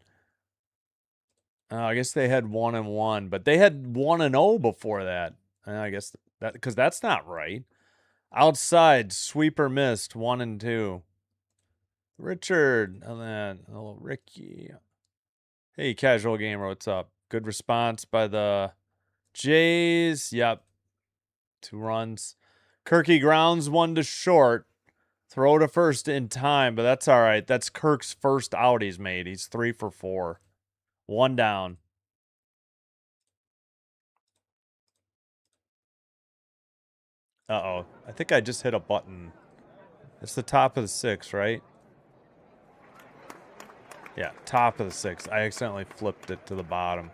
A: I guess they had 1-1, but they had 1-0 before that. I guess that because that's not right. Outside sweeper missed 1-2. Richard, and then Ricky. Hey, casual gamer, what's up? Good response by the Jays. Yep, 2 runs. Kirky grounds 1 to short. Throw to first in time, but that's all right. That's Kirk's first out he's made. He's 3 for 4. 1 down. Uh-oh. I think I just hit a button. It's the top of the 6, right? Yeah, top of the 6. I accidentally flipped it to the bottom.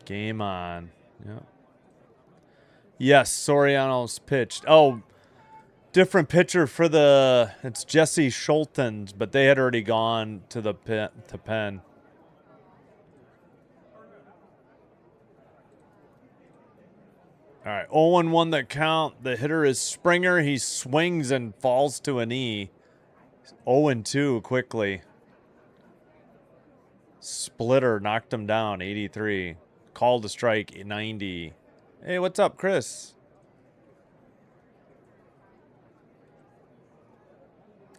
A: Game on. Yep. Yes, Soriano's pitched. Oh, different pitcher for the. It's Jesse Schultens, but they had already gone to the pen. All right, 0-1 that count. The hitter is Springer. He swings and falls to a knee. 0-2 quickly. Splitter knocked him down, 83. Called a strike, 90. Hey, what's up, Chris?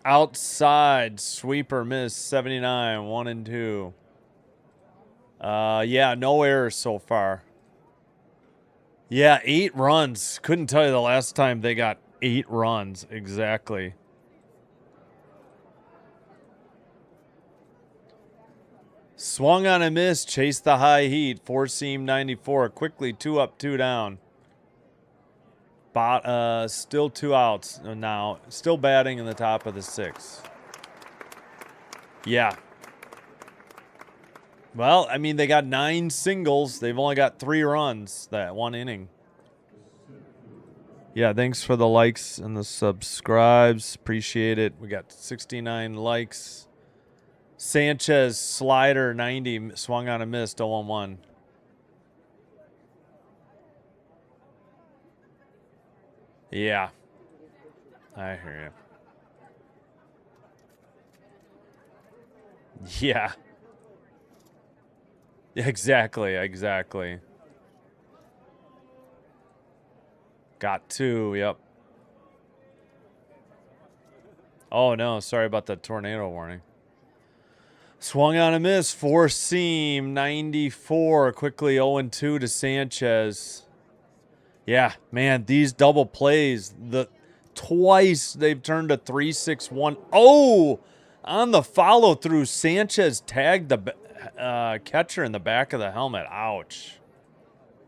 A: Outside, sweeper miss, 79, 1-2. Yeah, no errors so far. Yeah, 8 runs. Couldn't tell you the last time they got 8 runs exactly. Swung on a miss, chased the high heat, 4-seam 94, quickly 2 up, 2 down. Still 2 outs now. Still batting in the top of the 6. Yeah. Well, I mean, they got 9 singles. They've only got 3 runs that 1 inning. Yeah, thanks for the likes and the subscribes. Appreciate it. We got 69 likes. Sanchez, slider, 90, swung on a miss, 0-1. Yeah. I hear you. Yeah. Exactly. Got 2, yep. Oh, no, sorry about the tornado warning. Swung on a miss, 4-seam, 94, quickly 0-2 to Sanchez. Yeah, man, these double plays, twice they've turned a 3-6-1. Oh, on the follow through, Sanchez tagged the catcher in the back of the helmet. Ouch.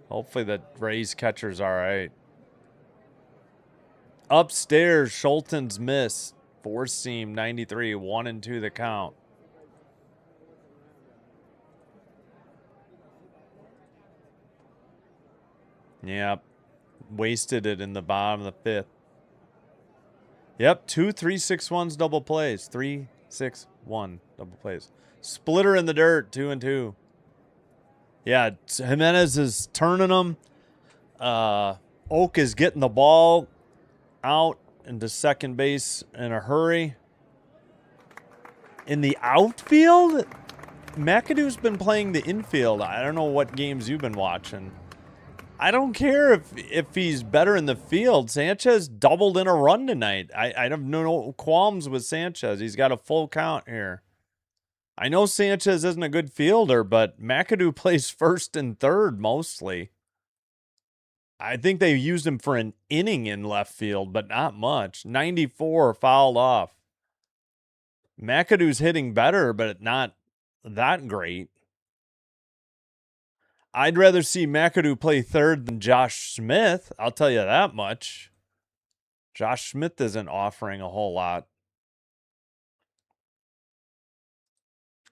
A: Hopefully the Rays catcher's all right. Upstairs, Schulten's miss, 4-seam, 93, 1-2 the count. Yep. Wasted it in the bottom of the 5th. Yep, 2 3-6-1s double plays. 3-6-1 double plays. Splitter in the dirt, 2-2. Yeah, Jimenez is turning them. Oak is getting the ball out into second base in a hurry. In the outfield, McAdoo's been playing the infield. I don't know what games you've been watching. I don't care if he's better in the field. Sanchez doubled in a run tonight. I have no qualms with Sanchez. He's got a full count here. I know Sanchez isn't a good fielder, but McAdoo plays first and third mostly. I think they used him for an inning in left field, but not much. 94 fouled off. McAdoo's hitting better, but not that great. I'd rather see McAdoo play third than Josh Smith. I'll tell you that much. Josh Smith isn't offering a whole lot.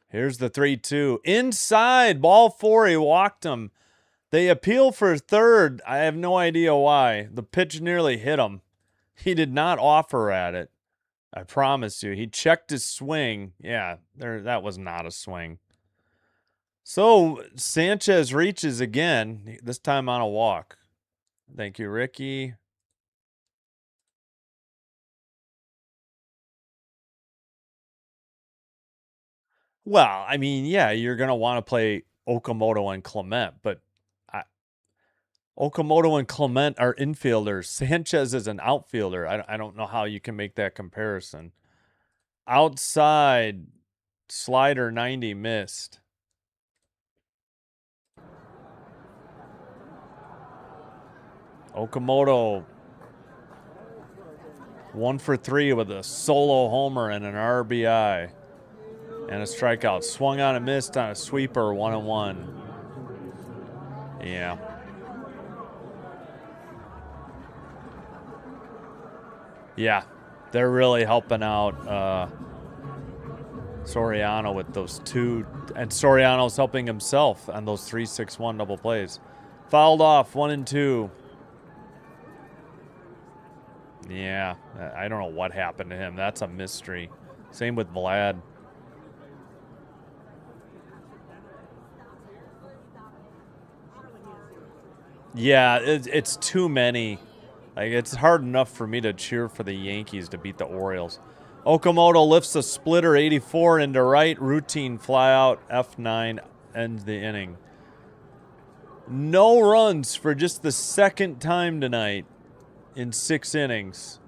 A: Here's the 3-2. Inside, ball 4. He walked him. They appeal for third. I have no idea why. The pitch nearly hit him. He did not offer at it. I promise you. He checked his swing. Yeah, that was not a swing. So Sanchez reaches again, this time on a walk. Thank you, Ricky. Well, I mean, yeah, you're going to want to play Okamoto and Clement, but Okamoto and Clement are infielders. Sanchez is an outfielder. I don't know how you can make that comparison. Outside, slider 90 missed. Okamoto 1 for 3 with a solo homer and an RBI and a strikeout. Swung on and missed on a sweeper, 1-1. Yeah. Yeah, they're really helping out Soriano with those 2, and Soriano's helping himself on those 3-6-1 double plays. Fouled off, 1-2. Yeah, I don't know what happened to him. That's a mystery. Same with Vlad. Yeah, it's too many. Like, it's hard enough for me to cheer for the Yankees to beat the Orioles. Okamoto lifts a splitter 84 into right. Routine flyout. F9 ends the inning. No runs for just the second time tonight in 6 innings.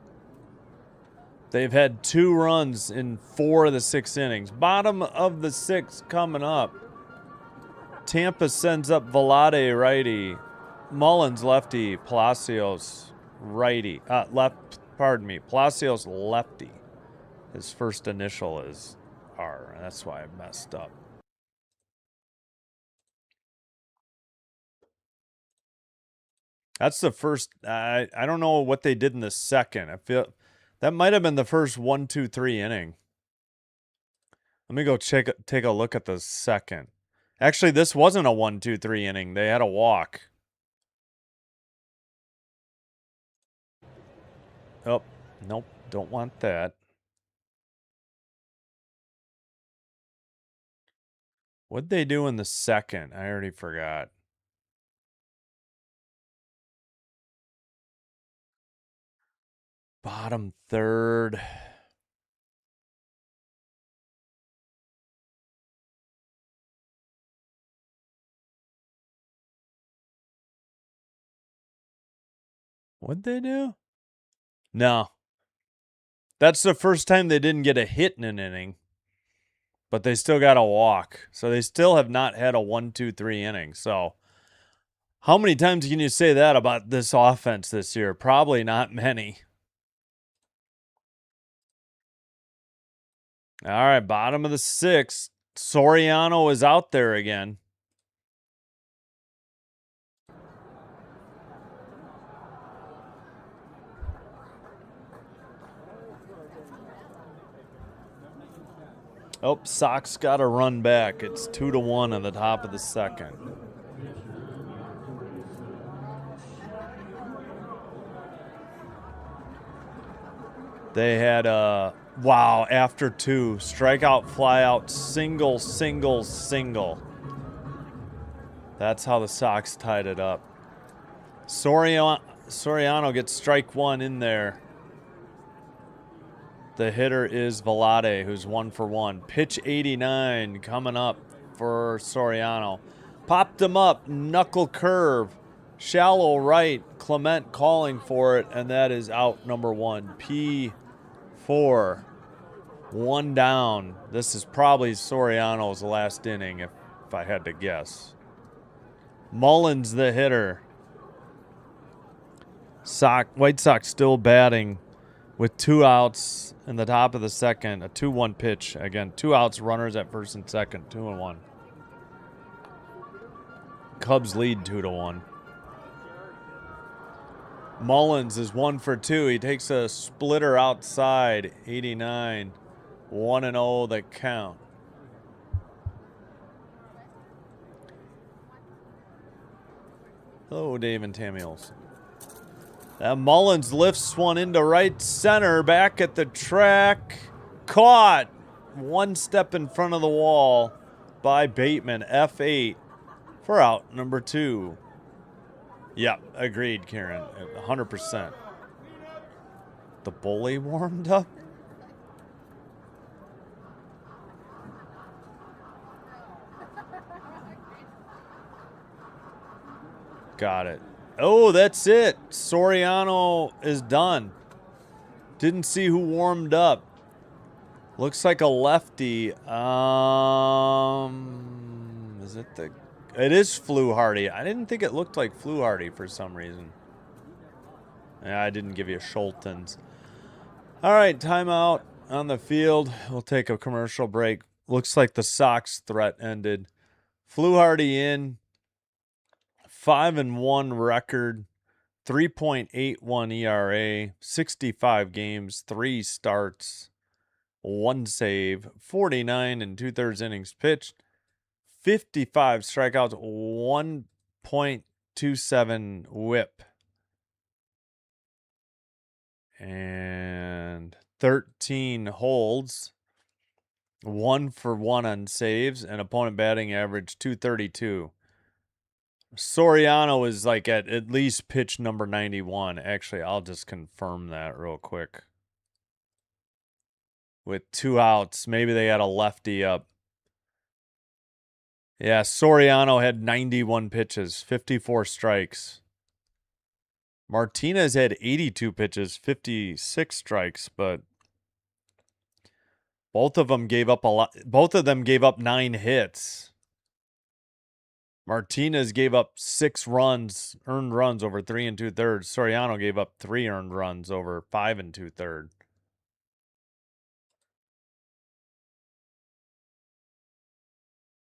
A: They've had 2 runs in 4 of the 6 innings. Bottom of the 6th coming up. Tampa sends up Vlade, righty. Mullins, lefty. Palacios, righty. Palacios, lefty. His first initial is R, and that's why I messed up. That's the first. I don't know what they did in the second. I feel that might have been the first 1-2-3 inning. Let me go take a look at the second. Actually, this wasn't a 1-2-3 inning. They had a walk. Oh, nope. Don't want that. What'd they do in the second? I already forgot. Bottom third. What'd they do? No. That's the first time they didn't get a hit in an inning. But they still got a walk. So they still have not had a 1-2-3 inning. So how many times can you say that about this offense this year? Probably not many. All right, bottom of the 6th. Soriano is out there again. Oh, Sox got a run back. It's 2-1 on the top of the second. They had wow, after 2, strikeout, flyout, single, single, single. That's how the Sox tied it up. Soriano gets strike 1 in there. The hitter is Vlade, who's 1 for 1. Pitch 89 coming up for Soriano. Popped him up, knuckle curve, shallow right. Clement calling for it, and that is out number 1. P4. 1 down. This is probably Soriano's last inning, if I had to guess. Mullins, the hitter. White Sox still batting with 2 outs in the top of the second. A 2-1 pitch. Again, 2 outs, runners at first and second. 2-1. Cubs lead 2-1. Mullins is 1 for 2. He takes a splitter outside. 89. 1-0 the count. Hello, Dave and Tammy Olson. Mullins lifts one into right center, back at the track. Caught! 1 step in front of the wall by Bateman. F8 for out number 2. Yep, agreed, Karen. 100%. The bully warmed up? Got it. Oh, that's it. Soriano is done. Didn't see who warmed up. Looks like a lefty. Is it the... It is Fluharty. I didn't think it looked like Fluharty for some reason. Yeah, I didn't give you Schultens. All right, timeout on the field. We'll take a commercial break. Looks like the Sox threat ended. Fluharty in. 5-1 record. 3.81 ERA. 65 games. 3 starts. 1 save. 49 2/3 innings pitched. 55 strikeouts, 1.27 whip. And 13 holds. 1 for 1 on saves, and opponent batting average 232. Soriano is like at least pitch number 91. Actually, I'll just confirm that real quick. With 2 outs, maybe they had a lefty up. Yeah, Soriano had 91 pitches, 54 strikes. Martinez had 82 pitches, 56 strikes, but both of them gave up a lot. Both of them gave up 9 hits. Martinez gave up 6 earned runs over 3 2/3. Soriano gave up 3 earned runs over 5 2/3.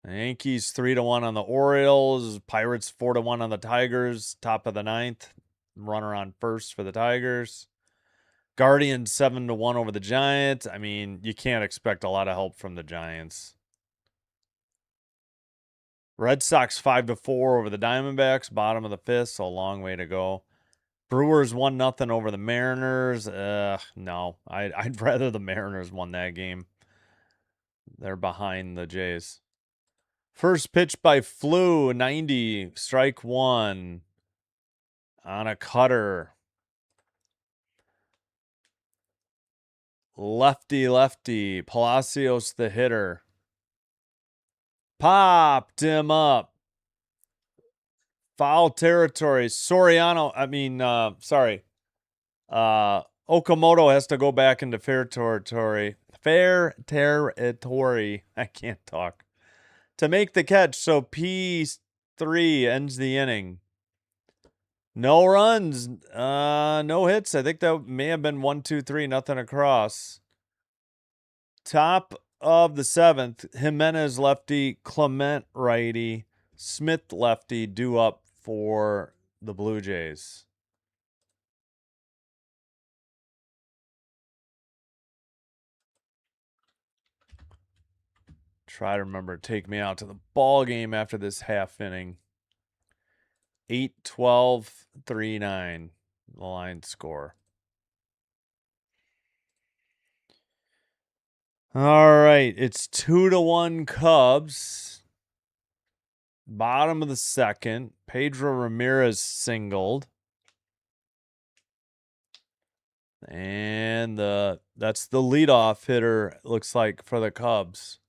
A: The Yankees 3-1 on the Orioles. Pirates 4-1 on the Tigers. Top of the 9th. Runner on first for the Tigers. Guardians 7-1 over the Giants. I mean, you can't expect a lot of help from the Giants. Red Sox 5-4 over the Diamondbacks. Bottom of the 5th, so a long way to go. Brewers 1-0 over the Mariners. No, I'd rather the Mariners won that game. They're behind the Jays. First pitch by Flu, 90, strike 1 on a cutter. Lefty, Palacios the hitter. Popped him up. Foul territory. Okamoto has to go back into fair territory. Fair territory. I can't talk. To make the catch, so P3 ends the inning. No runs, no hits. I think that may have been 1, 2, 3, nothing across. Top of the 7th, Jimenez lefty, Clement righty, Smith lefty due up for the Blue Jays. Try to remember to take me out to the ball game after this half inning. 8-12, 3-9, the line score. All right, it's 2-1 Cubs. Bottom of the 2nd, Pedro Ramirez singled. And that's the leadoff hitter, looks like, for the Cubs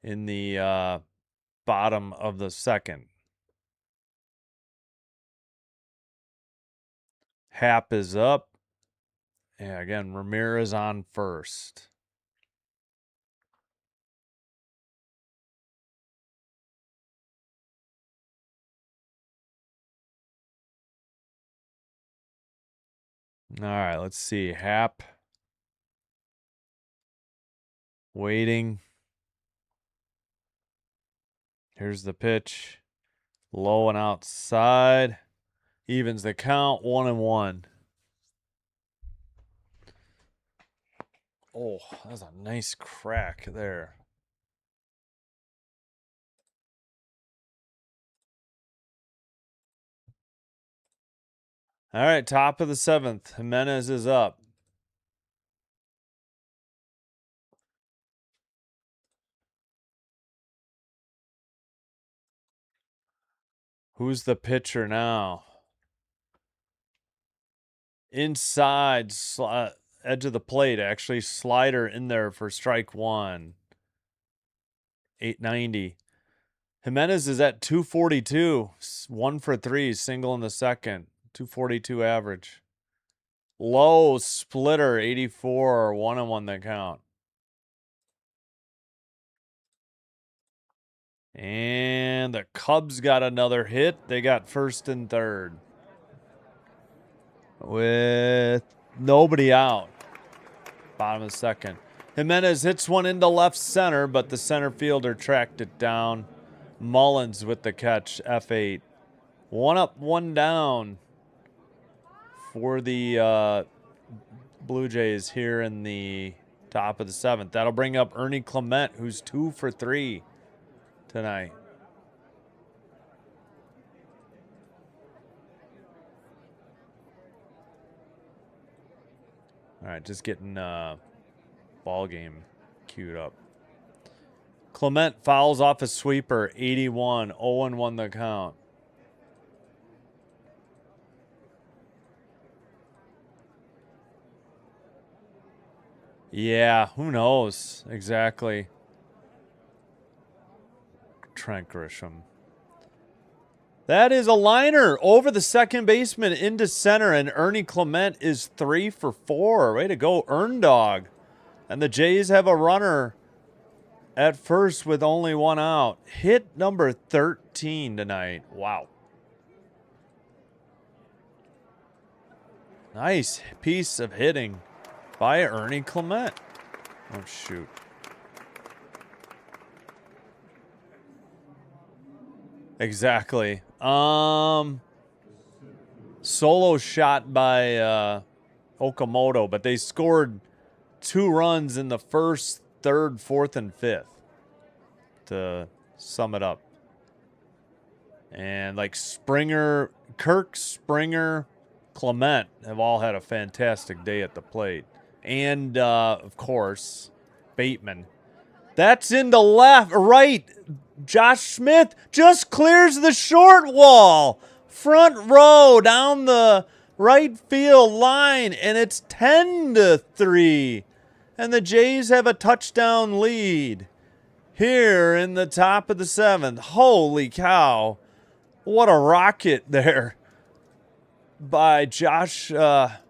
A: in the bottom of the 2nd. Happ is up. And again, Ramirez on first. All right, let's see. Hap. Waiting. Here's the pitch. Low and outside. Evens the count. 1-1. Oh, that's a nice crack there. All right, top of the 7th. Jimenez is up. Who's the pitcher now? Inside, edge of the plate, actually. Slider in there for strike one. 890. Jimenez is at 242. 1 for 3, single in the second. 242 average. Low splitter, 84. 1-1 the count. And the Cubs got another hit. They got first and third with nobody out. Bottom of the second. Jimenez hits one into left center, but the center fielder tracked it down. Mullins with the catch, F8. 1 up, 1 down for the Blue Jays here in the top of the 7th. That'll bring up Ernie Clement, who's 2 for 3 tonight. All right, just getting ball game queued up. Clement fouls off a sweeper, 81. 0-1 the count. Yeah, who knows exactly. Trent Grisham. That is a liner over the second baseman into center, and Ernie Clement is 3 for 4. Way to go, Earn Dog. And the Jays have a runner at first with only 1 out. Hit number 13 tonight. Wow. Nice piece of hitting by Ernie Clement. Oh, shoot. Exactly. Solo shot by Okamoto, but they scored 2 runs in the first, third, fourth, and fifth to sum it up. And like Springer, Kirk, Springer, Clement have all had a fantastic day at the plate. And, of course, Bateman. That's into left, right. Josh Smith just clears the short wall. Front row down the right field line, and it's 10-3. And the Jays have a touchdown lead here in the top of the 7th. Holy cow. What a rocket there by Josh, what's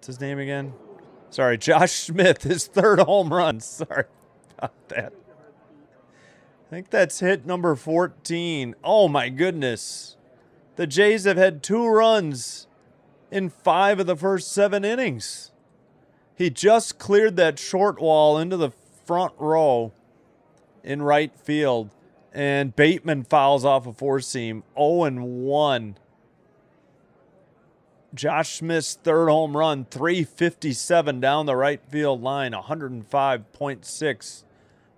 A: his name again? Sorry, Josh Smith, his 3rd home run. Sorry about that. I think that's hit number 14. Oh, my goodness. The Jays have had 2 runs in 5 of the first 7 innings. He just cleared that short wall into the front row in right field. And Bateman fouls off a 4-seam. 0-1. Josh Smith's 3rd home run, 357 down the right field line, 105.6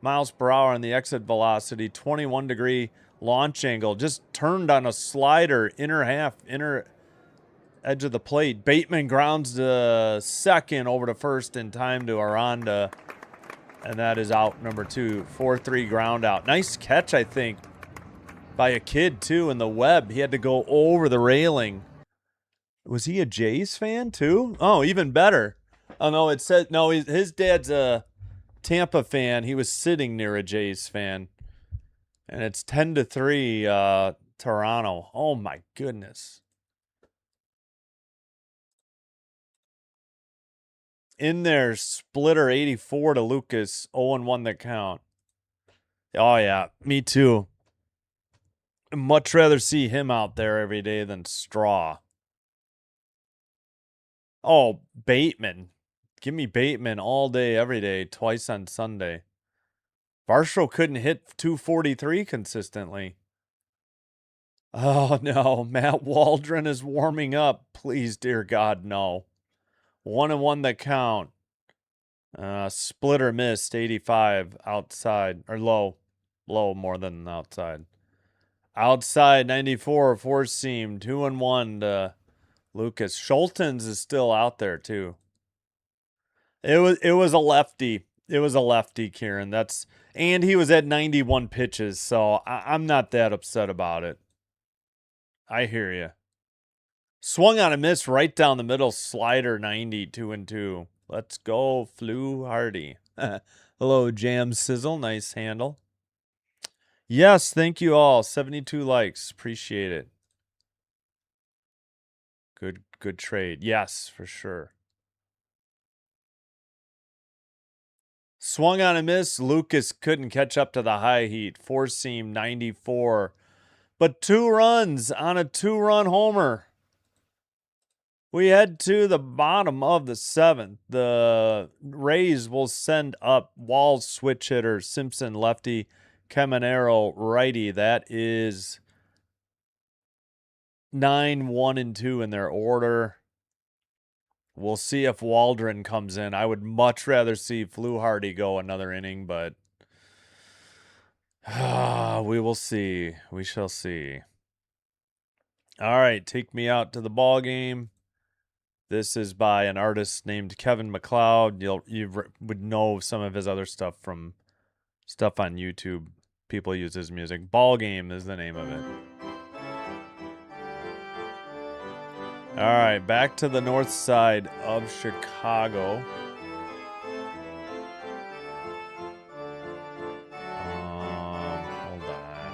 A: miles per hour on the exit velocity, 21-degree launch angle. Just turned on a slider, inner edge of the plate. Bateman grounds to second over to first in time to Aranda. And that is out number 2. 4-3 ground out. Nice catch, I think, by a kid, too, in the web. He had to go over the railing. Was he a Jays fan, too? Oh, even better. Oh, no, it said, no, his dad's a Tampa fan. He was sitting near a Jays fan. And it's 10-3 Toronto. Oh, my goodness. In there, splitter 84 to Lucas. 0-1 the count. Oh, yeah, me too. I'd much rather see him out there every day than Straw. Oh, Bateman. Give me Bateman all day, every day, twice on Sunday. Varsho couldn't hit 243 consistently. Oh, no. Matt Waldron is warming up. Please, dear God, no. 1-1 that count. Splitter missed 85 outside, or low. Low more than outside. Outside 94, four seam, 2-1 to Lucas. Schultens is still out there too. It was a lefty. It was a lefty, Kieran. And he was at 91 pitches, so I'm not that upset about it. I hear you. Swung on a miss right down the middle, slider 90, 2-2. Let's go, Flu Hardy. Hello, Jam Sizzle. Nice handle. Yes, thank you all. 72 likes. Appreciate it. Good trade. Yes, for sure. Swung on a miss. Lucas couldn't catch up to the high heat. Four seam 94. But 2 runs on a 2-run homer. We head to the bottom of the 7th. The Rays will send up Walls switch hitter, Simpson lefty, Caminero righty. That is 9, 1, and 2 in their order. We'll see if Waldron comes in. I would much rather see Flu Hardy go another inning, but we will see. We shall see. All right, take me out to the ball game. This is by an artist named Kevin MacLeod. You would know some of his other stuff from stuff on YouTube. People use his music. Ball Game is the name of it. All right, back to the north side of Chicago. Hold on.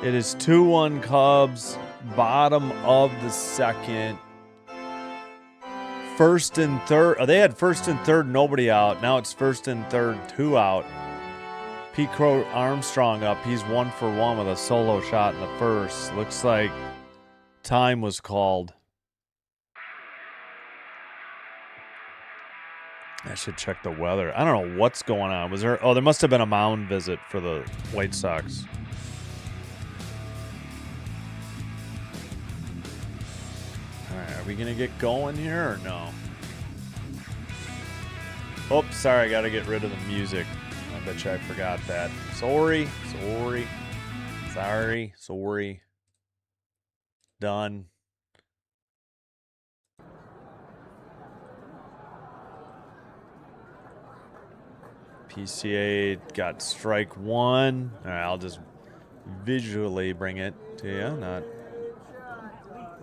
A: It is 2-1 Cubs, bottom of the 2nd. First and third. Oh, they had first and third, nobody out. Now it's first and third, 2 out. Pete Crow Armstrong up. He's 1 for 1 with a solo shot in the first. Looks like time was called. I should check the weather. I don't know what's going on. Was there? Oh, there must have been a mound visit for the White Sox. All right, are we gonna get going here or no? Oh, sorry. I got to get rid of the music. I bet you I forgot that. Sorry. Done. PCA got strike 1. All right, I'll just visually bring it to you, not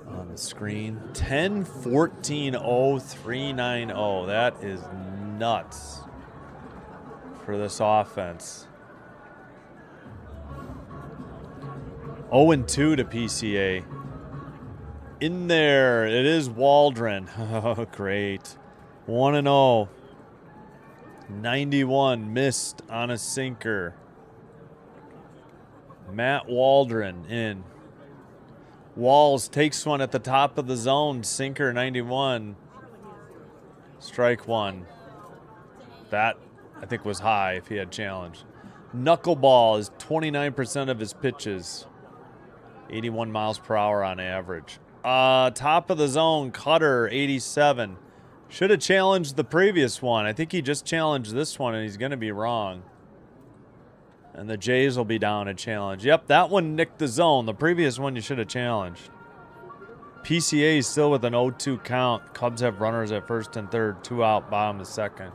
A: on the screen. 10-14-0-3-9-0. That is nuts for this offense. 0-2 to PCA. In there, it is Waldron. Oh, great. 1-0. 91 missed on a sinker. Matt Waldron in. Walls takes one at the top of the zone. Sinker 91. Strike 1. That, I think, was high if he had challenged. Knuckleball is 29% of his pitches. 81 miles per hour on average. Top of the zone, cutter, 87. Should have challenged the previous one. I think he just challenged this one, and he's going to be wrong. And the Jays will be down a challenge. Yep, that one nicked the zone. The previous one you should have challenged. PCA is still with an 0-2 count. Cubs have runners at first and third. 2 out, bottom of the 2nd.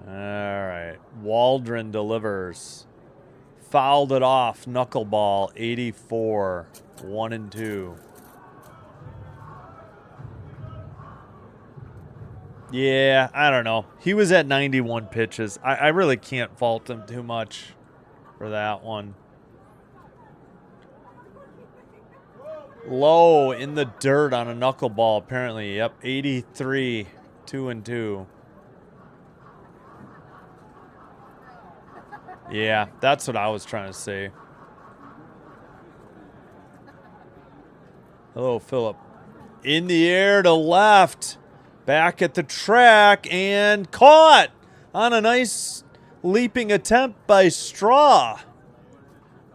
A: All right. Waldron delivers. Fouled it off. Knuckleball, 84. 1-2. Yeah, I don't know. He was at 91 pitches. I really can't fault him too much for that one. Low in the dirt on a knuckleball, apparently. Yep, 83. 2-2. Yeah, that's what I was trying to say. Hello, Philip. In the air to left. Back at the track and caught on a nice leaping attempt by Straw.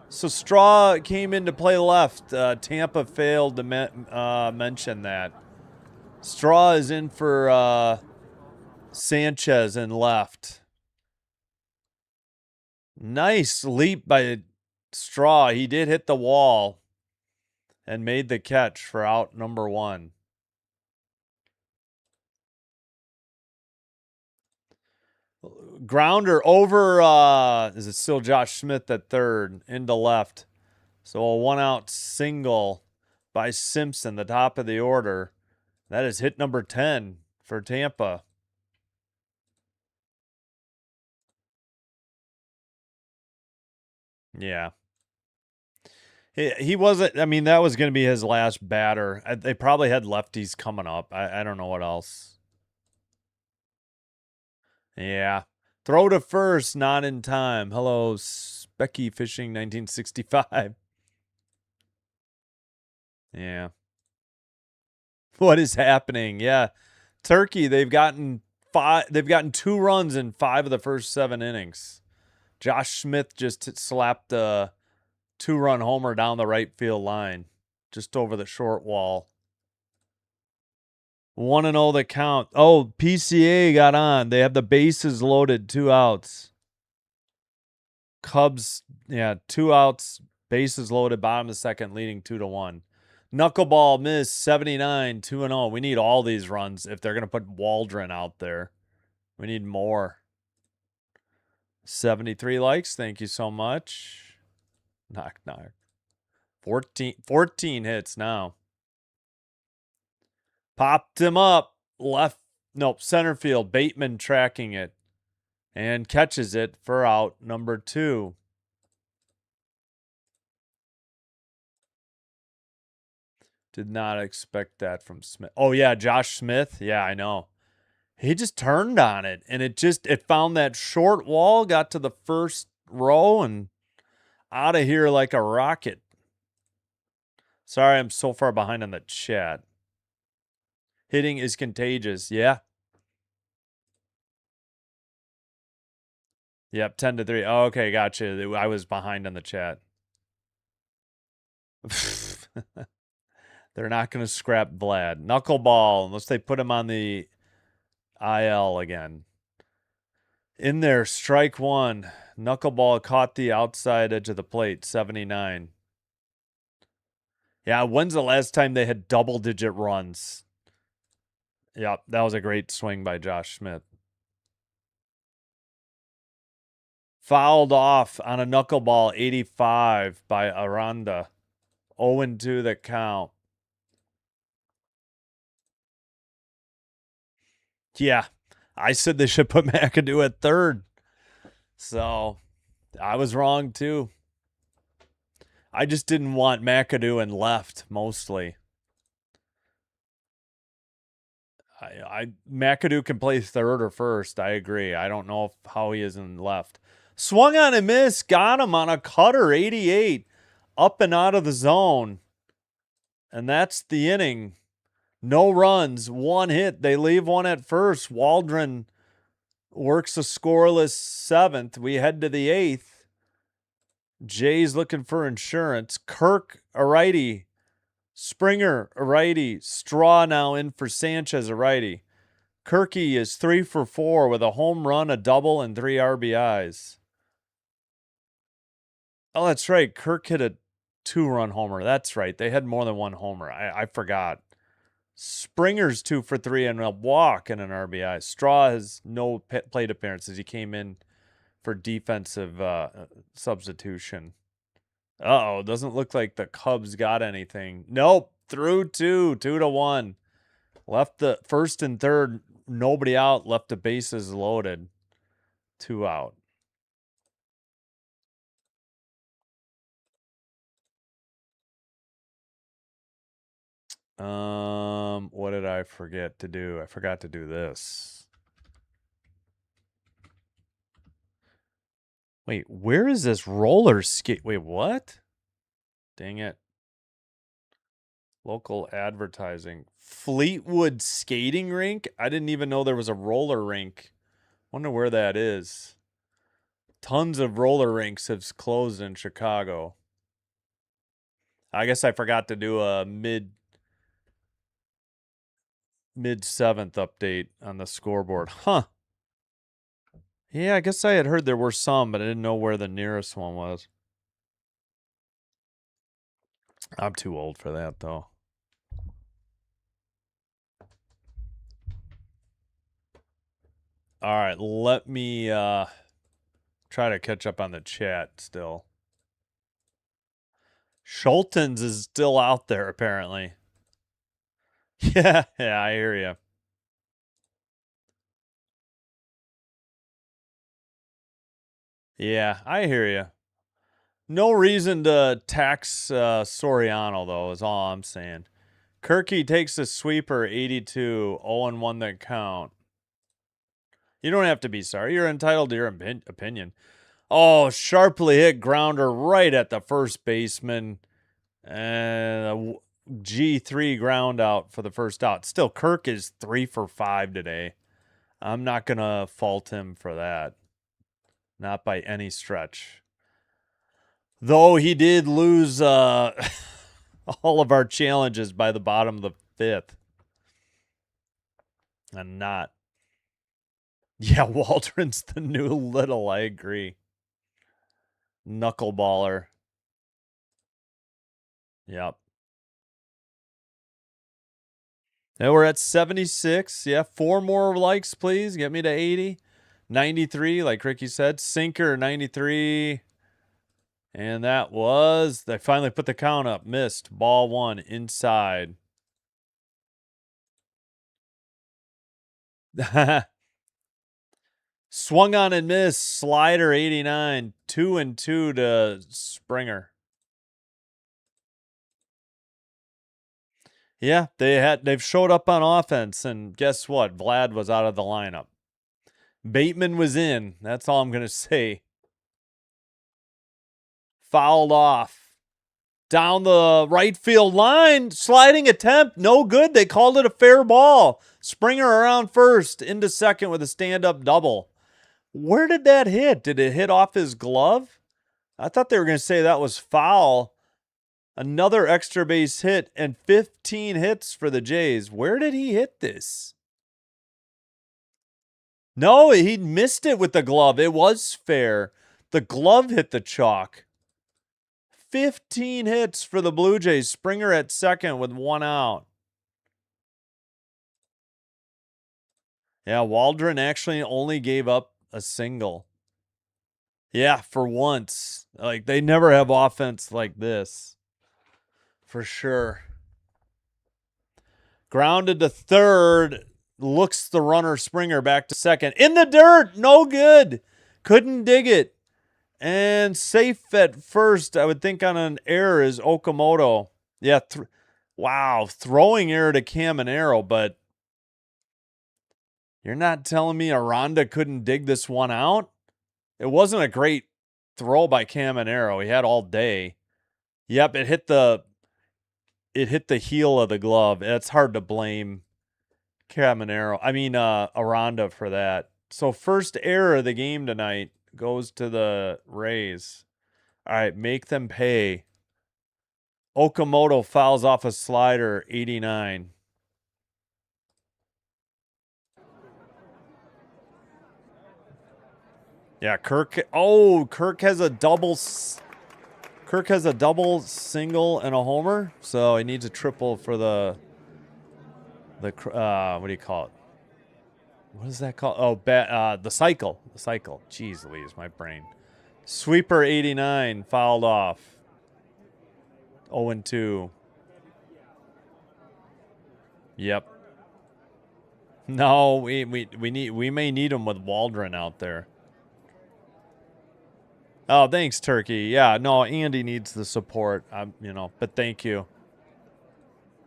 A: So Straw came in to play left. Tampa failed to mention that. Straw is in for Sanchez in left. Nice leap by Straw. He did hit the wall and made the catch for out number 1. Grounder over, is it still Josh Smith at third, into left. So a 1-out single by Simpson, the top of the order. That is hit number 10 for Tampa. Yeah. He wasn't, I mean, that was going to be his last batter. They probably had lefties coming up. I don't know what else. Yeah. Throw to first, not in time. Hello, Specky Fishing 1965. Yeah. What is happening? Yeah. Turkey, they've gotten 2 runs in 5 of the first 7 innings. Josh Smith just slapped a 2-run homer down the right field line, just over the short wall. 1-0 the count. Oh, PCA got on. They have the bases loaded, 2 outs. Cubs, yeah, 2 outs, bases loaded, bottom of the second, leading 2-1. Knuckleball miss 79, 2-0. We need all these runs if they're going to put Waldron out there. We need more. 73 likes. Thank you so much. Knock, knock. 14 hits now. Popped him up. Left, nope, center field. Bateman tracking it and catches it for out number 2. Did not expect that from Smith. Oh, yeah, Josh Smith. Yeah, I know. He just turned on it, and it found that short wall, got to the first row, and out of here like a rocket. Sorry, I'm so far behind on the chat. Hitting is contagious. Yeah. Yep, 10-3. Oh, okay, gotcha. I was behind on the chat. They're not going to scrap Vlad. Knuckleball, unless they put him on the IL again. In there, strike 1. Knuckleball caught the outside edge of the plate, 79. Yeah, when's the last time they had double-digit runs? Yep, that was a great swing by Josh Smith. Fouled off on a knuckleball, 85 by Aranda. 0-2 the count. Yeah, I said they should put McAdoo at third. So I was wrong too. I just didn't want McAdoo in left mostly. McAdoo can play third or first. I agree. I don't know how he is in left. Swung on a miss, got him on a cutter, 88, up and out of the zone. And that's the inning. No runs, 1 hit. They leave 1 at first. Waldron works a scoreless 7th. We head to the 8th. Jay's looking for insurance. Kirk, a righty. Springer, a righty. Straw now in for Sanchez, a righty. Kirky is 3 for 4 with a home run, a double, and 3 RBIs. Oh, that's right. Kirk hit a 2-run homer. That's right. They had more than 1 homer. I forgot. Springer's 2 for 3 and a walk and an RBI. Straw has no plate appearances. He came in for defensive substitution. Uh-oh, doesn't look like the Cubs got anything. Nope, through 2-1. Left the first and third, nobody out, left the bases loaded. 2 out. What did I forget to do? I forgot to do this. Wait, where is this roller skate? Wait, what? Dang it. Local advertising. Fleetwood skating rink? I didn't even know there was a roller rink. Wonder where that is. Tons of roller rinks have closed in Chicago. I guess I forgot to do a mid 7th update on the scoreboard. Huh. Yeah, I guess I had heard there were some, but I didn't know where the nearest one was. I'm too old for that, though. All right, let me try to catch up on the chat still. Schultens is still out there, apparently. Yeah, I hear you. Yeah, I hear you. No reason to tax Soriano, though, is all I'm saying. Kirky takes a sweeper, 82, 0-1 that count. You don't have to be sorry. You're entitled to your opinion. Oh, sharply hit grounder right at the first baseman. And a G3 ground out for the first out. Still, Kirk is 3 for 5 today. I'm not going to fault him for that. Not by any stretch. Though he did lose all of our challenges by the bottom of the 5th. And not. Yeah, Waldron's the new Little. I agree. Knuckleballer. Yep. Now we're at 76. Yeah, 4 more likes, please. Get me to 80. 93, like Ricky said. Sinker, 93. And that was... They finally put the count up. Missed. Ball 1 inside. Swung on and missed. Slider, 89. 2-2 to Springer. Yeah, they've showed up on offense, and guess what? Vlad was out of the lineup. Bateman was in. That's all I'm going to say. Fouled off. Down the right field line. Sliding attempt. No good. They called it a fair ball. Springer around first. Into second with a stand-up double. Where did that hit? Did it hit off his glove? I thought they were going to say that was foul. Another extra base hit and 15 hits for the Jays. Where did he hit this? No, he missed it with the glove. It was fair. The glove hit the chalk. 15 hits for the Blue Jays. Springer at second with 1 out. Yeah, Waldron actually only gave up a single. Yeah, for once. Like, they never have offense like this. For sure. Grounded to third. Looks the runner Springer back to second. In the dirt. No good. Couldn't dig it. And safe at first, I would think on an error is Okamoto. Yeah. Wow. Throwing error to Caminero, but you're not telling me Aranda couldn't dig this one out? It wasn't a great throw by Caminero. He had all day. Yep, it hit the heel of the glove. It's hard to blame Aranda for that. So first error of the game tonight goes to the Rays. All right, make them pay. Okamoto fouls off a slider, 89. Yeah, Kirk has a double. Kirk has a double, single, and a homer, so he needs a triple for the what do you call it? What is that called? Oh, the cycle. The cycle. Jeez Louise, my brain. Sweeper 89 fouled off. 0-2. Yep. No, we may need him with Waldron out there. Oh, thanks, Turkey. Yeah, no, Andy needs the support. But thank you.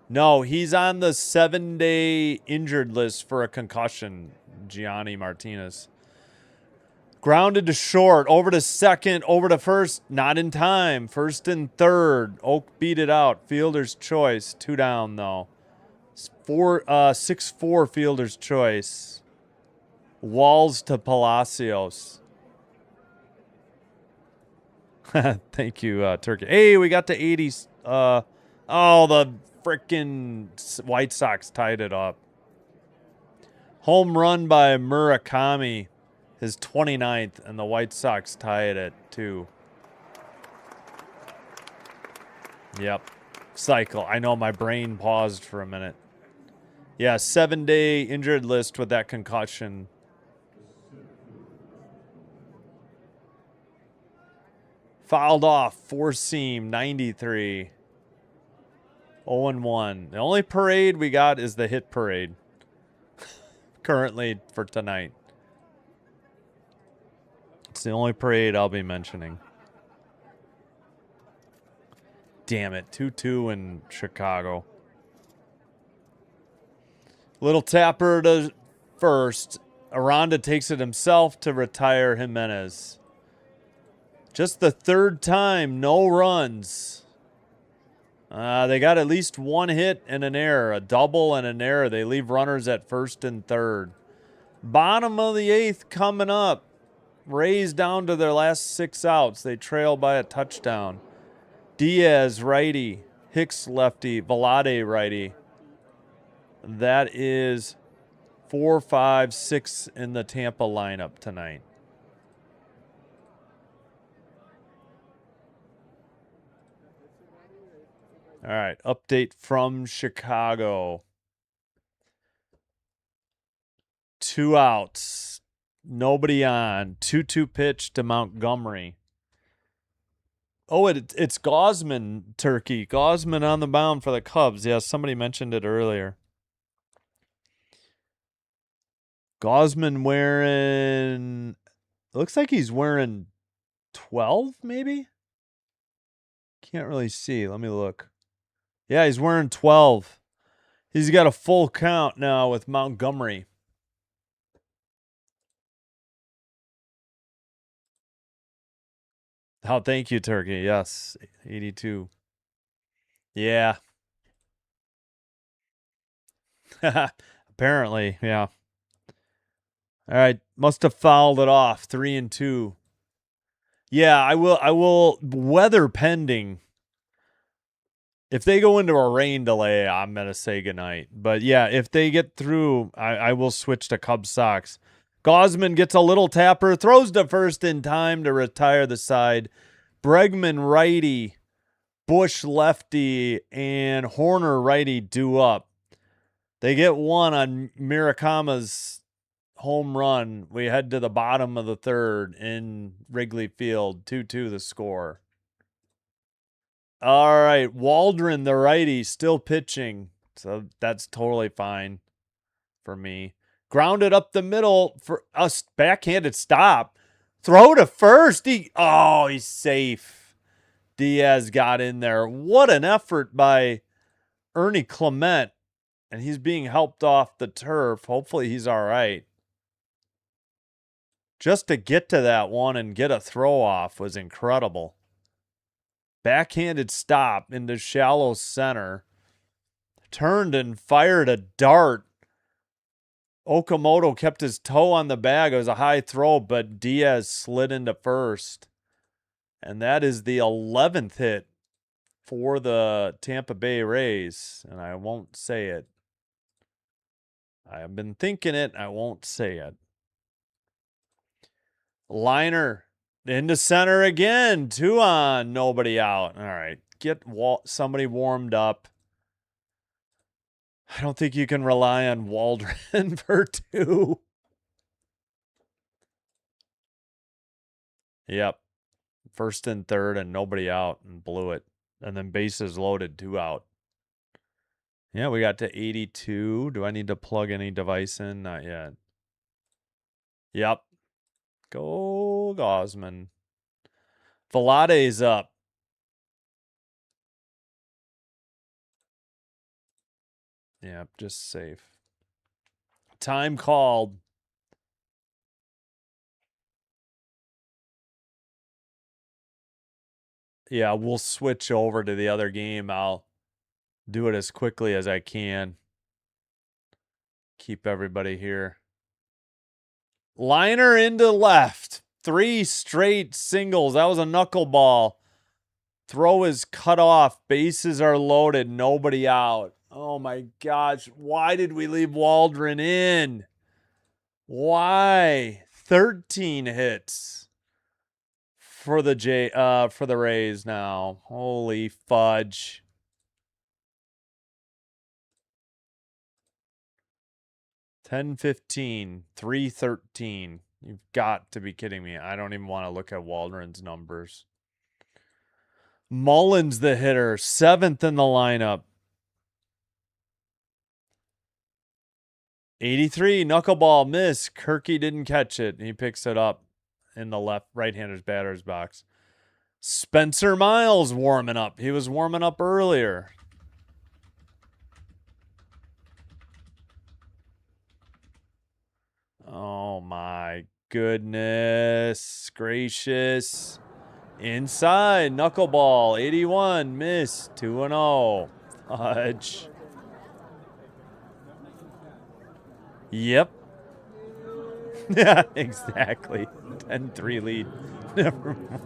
A: No, he's on the 7-day injured list for a concussion, Gianni Martinez. Grounded to short, over to second, over to first, not in time. First and third. Oak beat it out. Fielder's choice. 2 down though. 6-4 fielder's choice. Walls to Palacios. Thank you, Turkey. Hey, we got to 80. Oh, the frickin' White Sox tied it up. Home run by Murakami, his 29th, and the White Sox tie it at 2. Yep. Cycle. I know my brain paused for a minute. Yeah, 7-day injured list with that concussion. Fouled off, 4-seam, 93. 0-1. The only parade we got is the hit parade. Currently for tonight. It's the only parade I'll be mentioning. Damn it, 2-2 in Chicago. Little tapper to first. Aranda takes it himself to retire Jimenez. Just the 3rd time, no runs. They got at least 1 hit and an error, a double and an error. They leave runners at first and third. Bottom of the 8th coming up. Rays down to their last 6 outs. They trail by a touchdown. Diaz, righty. Hicks, lefty. Velade, righty. That is 4, 5, 6 in the Tampa lineup tonight. All right, update from Chicago. 2 outs. Nobody on. 2-2 pitch to Montgomery. Oh, it's Gausman, Turkey. Gausman on the mound for the Cubs. Yeah, somebody mentioned it earlier. Gausman wearing... Looks like he's wearing 12, maybe? Can't really see. Let me look. Yeah, he's wearing 12. He's got a full count now with Montgomery. Oh, thank you, Turkey. Yes, 82. Yeah. Apparently, yeah. All right, must have fouled it off. 3-2. Yeah, I will. Weather pending. If they go into a rain delay, I'm gonna say goodnight. But yeah, if they get through, I will switch to Cubs Sox. Gausman gets a little tapper, throws to first in time to retire the side. Bregman righty, Bush lefty, and Horner righty due up. They get 1 on Murakami's home run. We head to the bottom of the 3rd in Wrigley Field. 2-2 the score. All right, Waldron, the righty, still pitching. So that's totally fine for me. Grounded up the middle for us. Backhanded stop. Throw to first. He's safe. Diaz got in there. What an effort by Ernie Clement. And he's being helped off the turf. Hopefully he's all right. Just to get to that one and get a throw off was incredible. Backhanded stop into shallow center. Turned and fired a dart. Okamoto kept his toe on the bag. It was a high throw, but Diaz slid into first. And that is the 11th hit for the Tampa Bay Rays. And I won't say it. I've been thinking it. I won't say it. Liner into center again. 2 on. Nobody out. All right. Get somebody warmed up. I don't think you can rely on Waldron for 2. Yep. First and third and nobody out and blew it. And then bases loaded, 2 out. Yeah, we got to 82. Do I need to plug any device in? Not yet. Yep. Go Gausman. Velade's up. Yep, just safe. Time called. Yeah, we'll switch over to the other game. I'll do it as quickly as I can. Keep everybody here. Liner into left. 3 straight singles. That was a knuckleball. Throw is cut off. Bases are loaded. Nobody out. Oh my gosh. Why did we leave Waldron in? Why? 13 hits for the Rays now. Holy fudge. $10-15, $313. You've got to be kidding me. I don't even want to look at Waldron's numbers. Mullins, the hitter, 7th in the lineup. 83, knuckleball, miss. Kirky didn't catch it. He picks it up in the right-hander's batter's box. Spencer Miles warming up. He was warming up earlier. Oh my goodness gracious. Inside, knuckleball, 81, miss, 2-0. Fudge. Yep. Yeah, exactly. 10-3 lead. Never mind.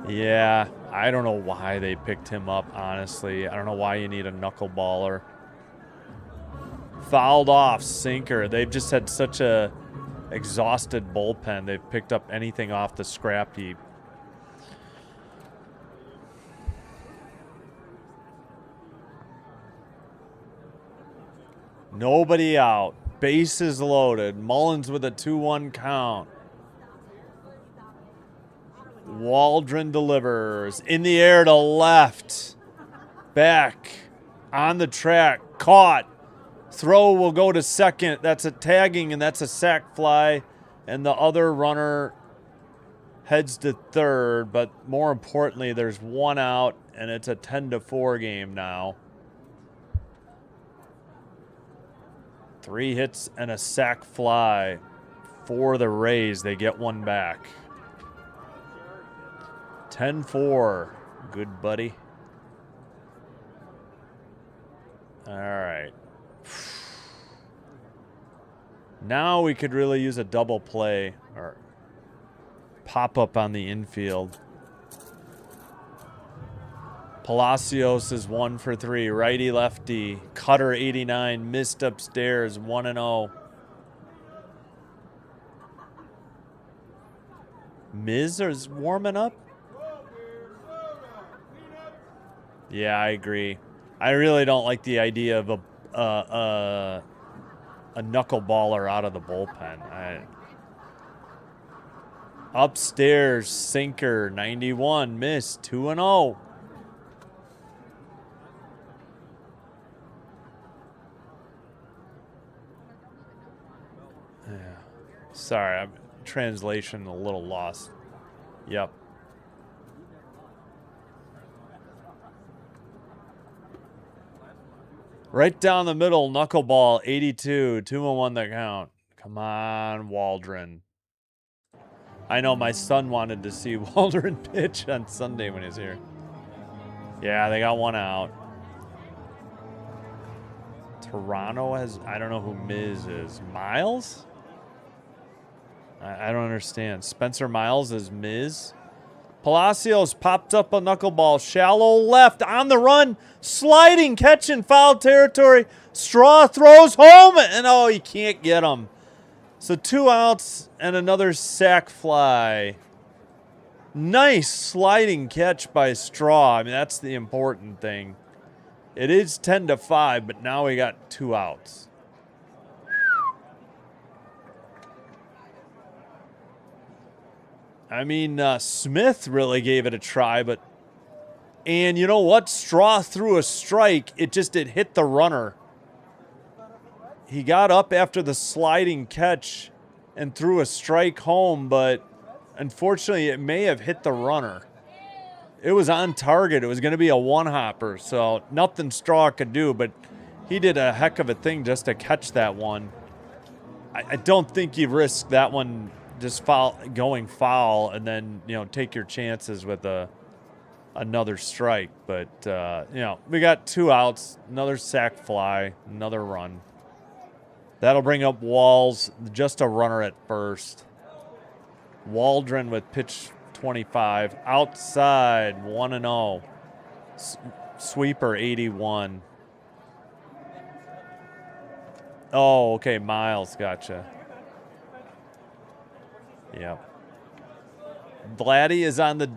A: Yeah, I don't know why they picked him up, honestly. I don't know why you need a knuckleballer. Fouled off, sinker. They've just had such a exhausted bullpen. They've picked up anything off the scrap heap. Nobody out. Bases loaded. Mullins with a 2-1 count. Waldron delivers. In the air to left. Back. On the track. Caught. Throw will go to second. That's a tagging, and that's a sac fly. And the other runner heads to third. But more importantly, there's 1 out, and it's a 10-4 game now. 3 hits and a sac fly for the Rays. They get 1 back. 10-4. Good buddy. All right. Now we could really use a double play or pop up on the infield. Palacios is 1 for 3. Righty lefty. Cutter 89. Missed upstairs. 1-0. Miz is warming up? Yeah, I agree. I really don't like the idea of a knuckleballer out of the bullpen. Upstairs, sinker, 91, missed, 2-0. Yeah. Sorry, I'm translation a little lost. Yep. Right down the middle, knuckleball, 82, 2-1 the count. Come on, Waldron. I know my son wanted to see Waldron pitch on Sunday when he's here. Yeah, they got 1 out. Toronto has, I don't know who Miz is. Miles? I don't understand. Spencer Miles is Miz. Palacios popped up a knuckleball. Shallow left on the run. Sliding catch in foul territory. Straw throws home. And oh, you can't get him. So 2 outs and another sac fly. Nice sliding catch by Straw. I mean, that's the important thing. It is 10-5, but now we got 2 outs. I mean, Smith really gave it a try, but... And you know what? Straw threw a strike. It hit the runner. He got up after the sliding catch and threw a strike home, but unfortunately it may have hit the runner. It was on target. It was going to be a one-hopper, so nothing Straw could do, but he did a heck of a thing just to catch that one. I don't think he risked that one just going foul, and then, you know, take your chances with another strike. But, you know, we got 2 outs, another sac fly, another run. That'll bring up Walls, just a runner at first. Waldron with pitch 25. Outside, 1-0. Sweeper, 81. Oh, okay, Miles, gotcha. Yep. Vladdy is on the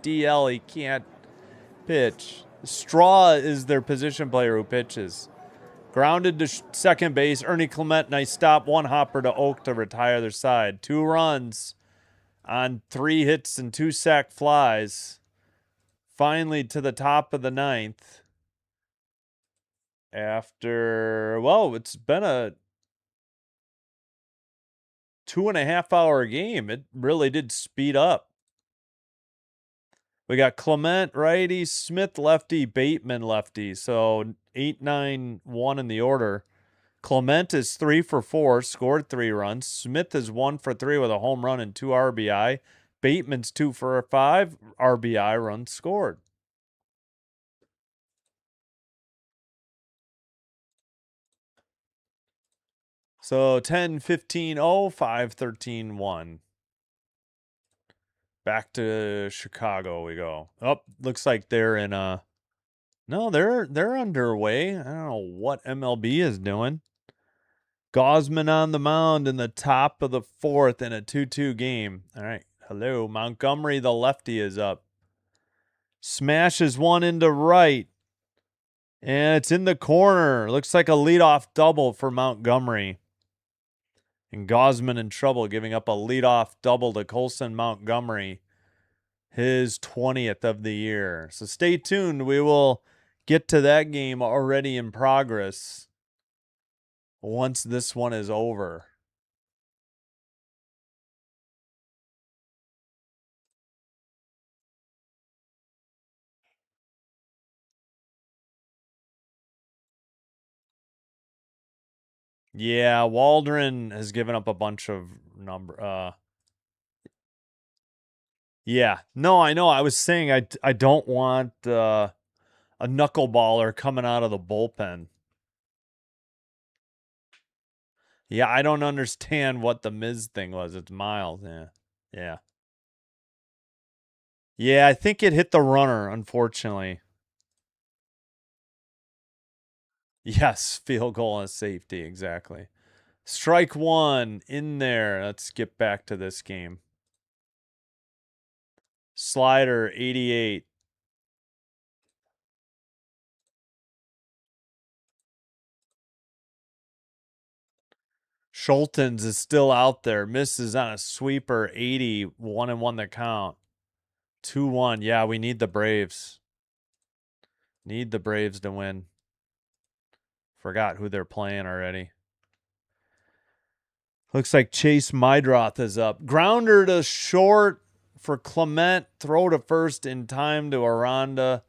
A: DL. He can't pitch. Straw is their position player who pitches. Grounded to second base. Ernie Clement, nice stop. 1 hopper to Oak to retire their side. 2 runs on 3 hits and 2 sac flies. Finally to the top of the 9th. After, well, it's been a 2.5-hour game. It really did speed up. We got Clement, righty, Smith, lefty, Bateman, lefty. So 8-9-1 in the order. Clement is 3 for 4, scored 3 runs. Smith is 1 for 3 with a home run and 2 RBI. Bateman's 2 for 5, RBI runs scored. So 10-15-0, 5-13-1. Back to Chicago we go. Oh, looks like they're in no, they're underway. I don't know what MLB is doing. Gosman on the mound in the top of the 4th in a 2-2 game. All right. Hello. Montgomery, the lefty, is up. Smashes one into right. And it's in the corner. Looks like a leadoff double for Montgomery. And Gosman in trouble, giving up a leadoff double to Colson Montgomery. His 20th of the year. So stay tuned. We will get to that game already in progress once this one is over. Yeah, Waldron has given up a bunch of yeah. No, I know. I was saying I don't want a knuckleballer coming out of the bullpen. Yeah, I don't understand what the Miz thing was. It's Miles. Yeah. Yeah. Yeah, I think it hit the runner, unfortunately. Yes, field goal and safety, exactly. Strike 1 in there. Let's get back to this game. Slider, 88. Schultens is still out there. Misses on a sweeper, 80. 1-1 the count. 2-1. Yeah, we need the Braves. Need the Braves to win. Forgot who they're playing already. Looks like Chase Mydroth is up. Grounder to short for Clement. Throw to first in time to Aranda.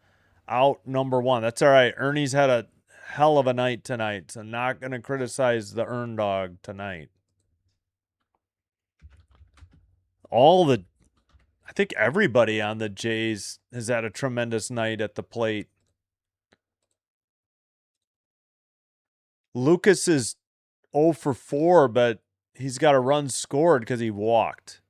A: Out number 1. That's all right. Ernie's had a hell of a night tonight, so not going to criticize the Earn Dog tonight. I think everybody on the Jays has had a tremendous night at the plate. Lucas is 0 for 4, but he's got a run scored because he walked.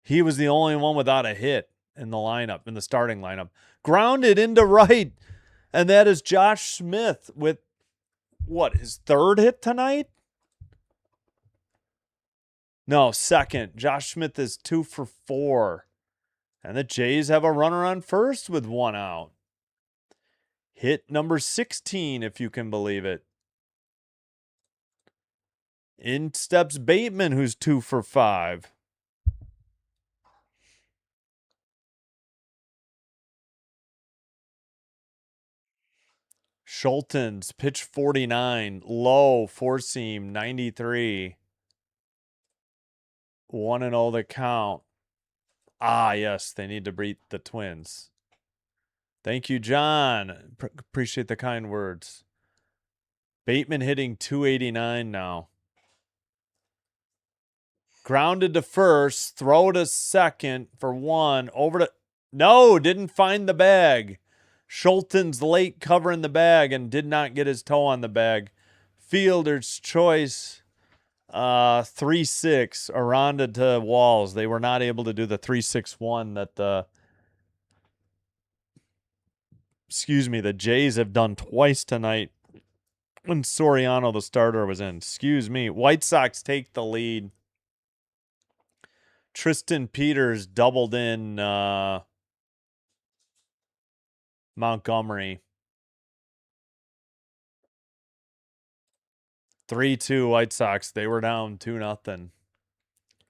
A: He was the only one without a hit in the lineup, in the starting lineup. Grounded into right, and that is Josh Smith with, what, his 3rd hit tonight? No, 2nd. Josh Smith is 2 for 4. And the Jays have a runner on first with 1 out. Hit number 16, if you can believe it. In steps Bateman, who's 2 for 5. Schultens, pitch 49, low, 4-seam, 93. 1-0 the count. Ah, yes, they need to beat the Twins. Thank you, John. Appreciate the kind words. Bateman hitting 289 now. Grounded to first. Throw to second for one. Over to... No, didn't find the bag. Schulten's late covering the bag and did not get his toe on the bag. Fielder's choice. 3-6. Aranda to Walls. They were not able to do the 3-6-1 that the... Excuse me, the Jays have done twice tonight when Soriano, the starter, was in. Excuse me. White Sox take the lead. Tristan Peters doubled in Montgomery. 3-2 White Sox. They were down 2-0.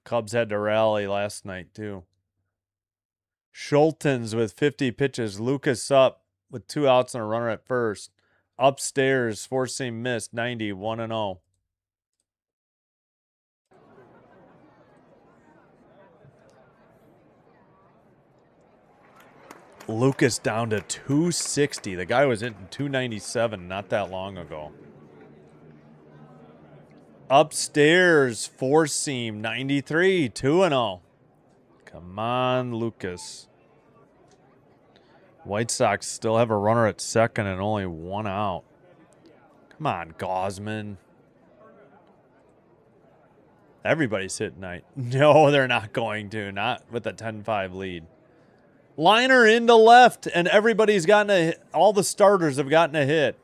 A: Cubs had to rally last night, too. Schulten's with 50 pitches. Lucas up with 2 outs and a runner at first. Upstairs, four-seam missed. 90, 1-0. Lucas down to 260. The guy was hitting 297 not that long ago. Upstairs, four-seam, 93, 2-0. Come on, Lucas. White Sox still have a runner at second and only 1 out. Come on, Gausman. Everybody's hit tonight. No, they're not going to. Not with a 10-5 lead. Liner into left, and everybody's gotten a hit. All the starters have gotten a hit.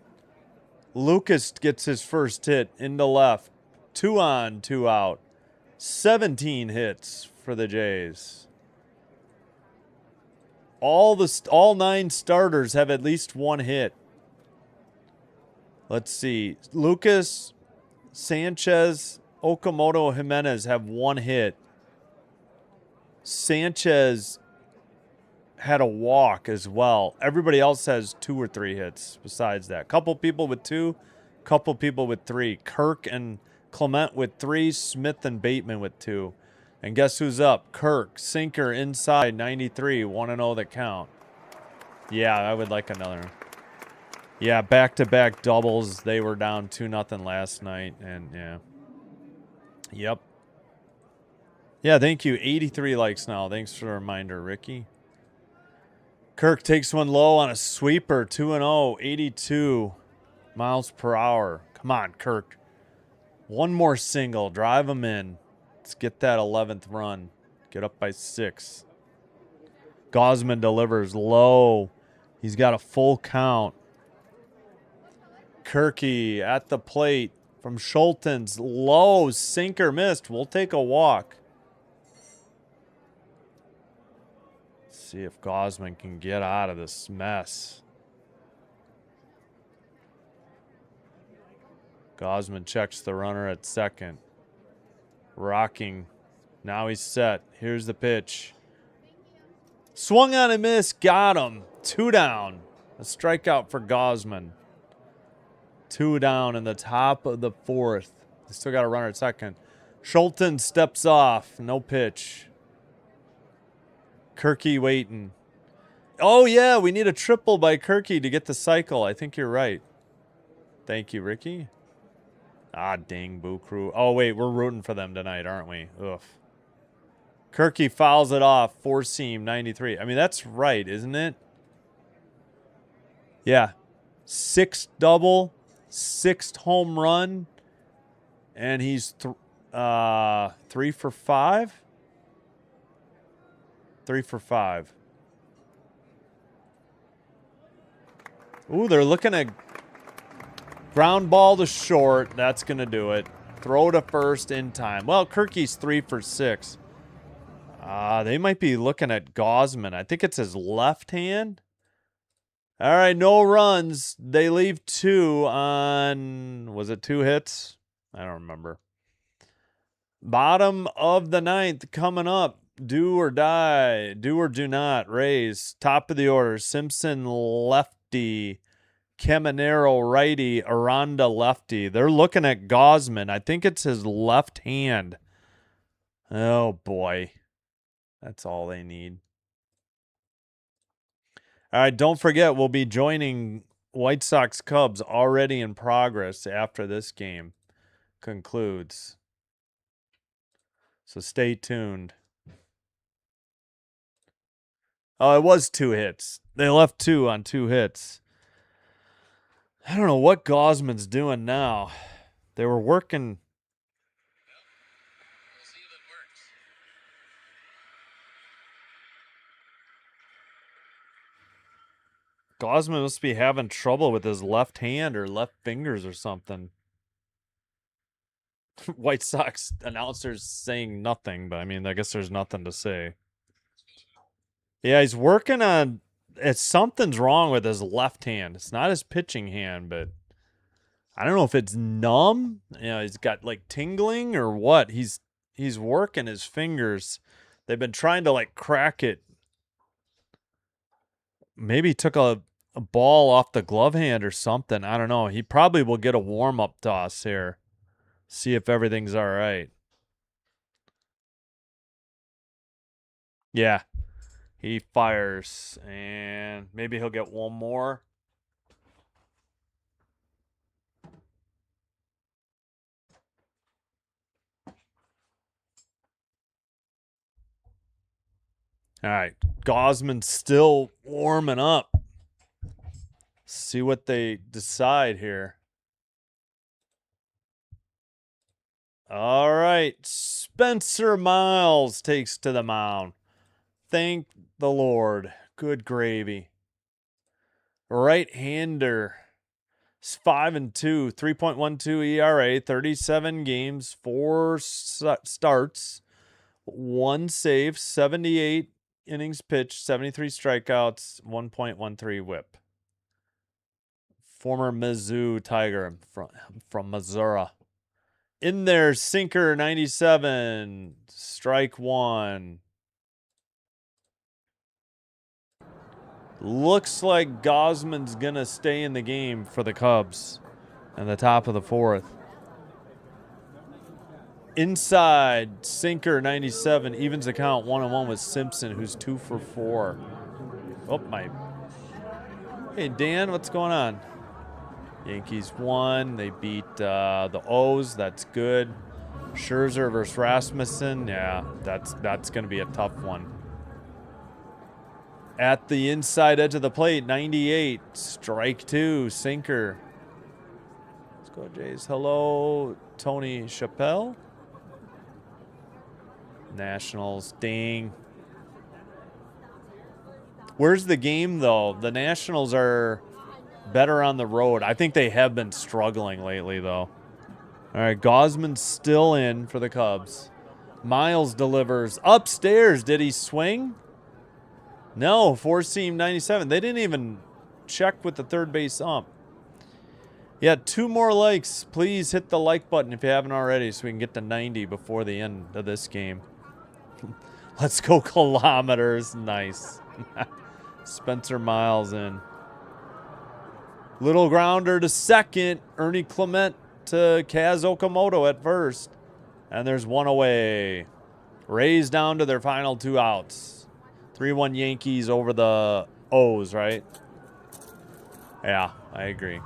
A: Lucas gets his first hit into left. 2 on, 2 out. 17 hits for the Jays. All 9 starters have at least 1 hit. Let's see. Lucas, Sanchez, Okamoto, Jimenez have 1 hit. Sanchez had a walk as well. Everybody else has 2 or 3 hits besides that. Couple people with 2, couple people with 3. Kirk and Clement with 3, Smith and Bateman with 2. And guess who's up? Kirk, sinker inside, 93, 1-0 the count. Yeah, I would like another. Yeah, back-to-back doubles. They were down 2-0 last night, and yeah. Yep. Yeah, thank you. 83 likes now. Thanks for the reminder, Ricky. Kirk takes one low on a sweeper, 2-0, 82 miles per hour. Come on, Kirk. One more single. Drive him in. Let's get that 11th run. Get up by 6. Gausman delivers low. He's got a full count. Kirky at the plate from Schulten's. Low. Sinker missed. We'll take a walk. See if Gausman can get out of this mess. Gausman checks the runner at second. Rocking. Now he's set. Here's the pitch. Swung on a miss. Got him. 2 down. A strikeout for Gausman. 2 down in the top of the 4th. They still got a runner at second. Schulten steps off. No pitch. Kirky waiting. Oh, yeah, we need a triple by Kirky to get the cycle. I think you're right. Thank you, Ricky. Ah, dang, Boo Crew. Oh, wait, we're rooting for them tonight, aren't we? Ugh. Kirky fouls it off. Four-seam, 93. I mean, that's right, isn't it? Yeah. 6th double, 6th home run, and he's 3 for 5? 3 for 5. Ooh, they're looking at ground ball to short. That's going to do it. Throw to first in time. Well, Kirky's 3 for 6. They might be looking at Gausman. I think it's his left hand. All right, no runs. They leave 2 on, was it 2 hits? I don't remember. Bottom of the 9th coming up. Do or die. Do or do not. Rays. Top of the order. Simpson lefty. Caminero righty. Aranda lefty. They're looking at Gausman. I think it's his left hand. Oh, boy. That's all they need. All right, don't forget, we'll be joining White Sox-Cubs already in progress after this game concludes. So stay tuned. Oh, it was 2 hits. They left 2 on 2 hits. I don't know what Gosman's doing now. They were working. Gosman must be having trouble with his left hand or left fingers or something. White Sox announcers saying nothing, but I mean, I guess there's nothing to say. Yeah, he's working on. Something's wrong with his left hand. It's not his pitching hand, but I don't know if it's numb. He's got like tingling or what. He's working his fingers. They've been trying to like crack it. Maybe he took a ball off the glove hand or something. I don't know. He probably will get a warm-up toss here. See if everything's all right. Yeah. He fires, and maybe he'll get one more. All right. Gosman's still warming up. See what they decide here. All right. Spencer Miles takes to the mound. Thank the Lord. Good gravy. Right-hander. 5-2, 3.12 ERA, 37 games, 4 starts, 1 save, 78 innings pitched, 73 strikeouts, 1.13 whip. Former Mizzou Tiger from Missouri. In there, sinker 97, strike 1. Looks like Gosman's going to stay in the game for the Cubs in the top of the 4th. Inside, sinker 97, evens the count 1-1 with Simpson, who's 2 for 4. Oh, my. Hey, Dan, what's going on? Yankees won. They beat the O's. That's good. Scherzer versus Rasmussen. Yeah, that's going to be a tough one. At the inside edge of the plate, 98. Strike 2, sinker. Let's go, Jays. Hello, Tony Chappelle. Nationals, ding. Where's the game, though? The Nationals are better on the road. I think they have been struggling lately, though. All right, Gosman's still in for the Cubs. Miles delivers upstairs. Did he swing? No, 4-seam 97. They didn't even check with the third base ump. Yeah, 2 more likes. Please hit the like button if you haven't already so we can get to 90 before the end of this game. Let's go kilometers. Nice. Spencer Miles in. Little grounder to second. Ernie Clement to Kaz Okamoto at first. And there's 1 away. Rays down to their final 2 outs. 3-1 Yankees over the O's, right? Yeah, I agree.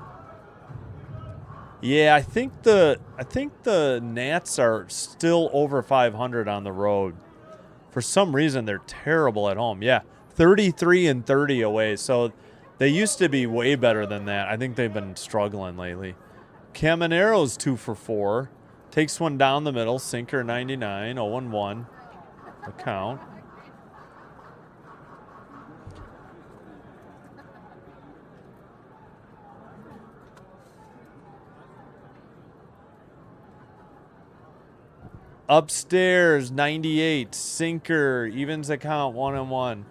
A: Yeah, I think the Nats are still over 500 on the road. For some reason, they're terrible at home. Yeah, 33-30 away. So they used to be way better than that. I think they've been struggling lately. Camanero's 2 for 4. Takes one down the middle. Sinker 99. 0-1. The count. Upstairs, 98. Sinker. Evens the count. 1-1.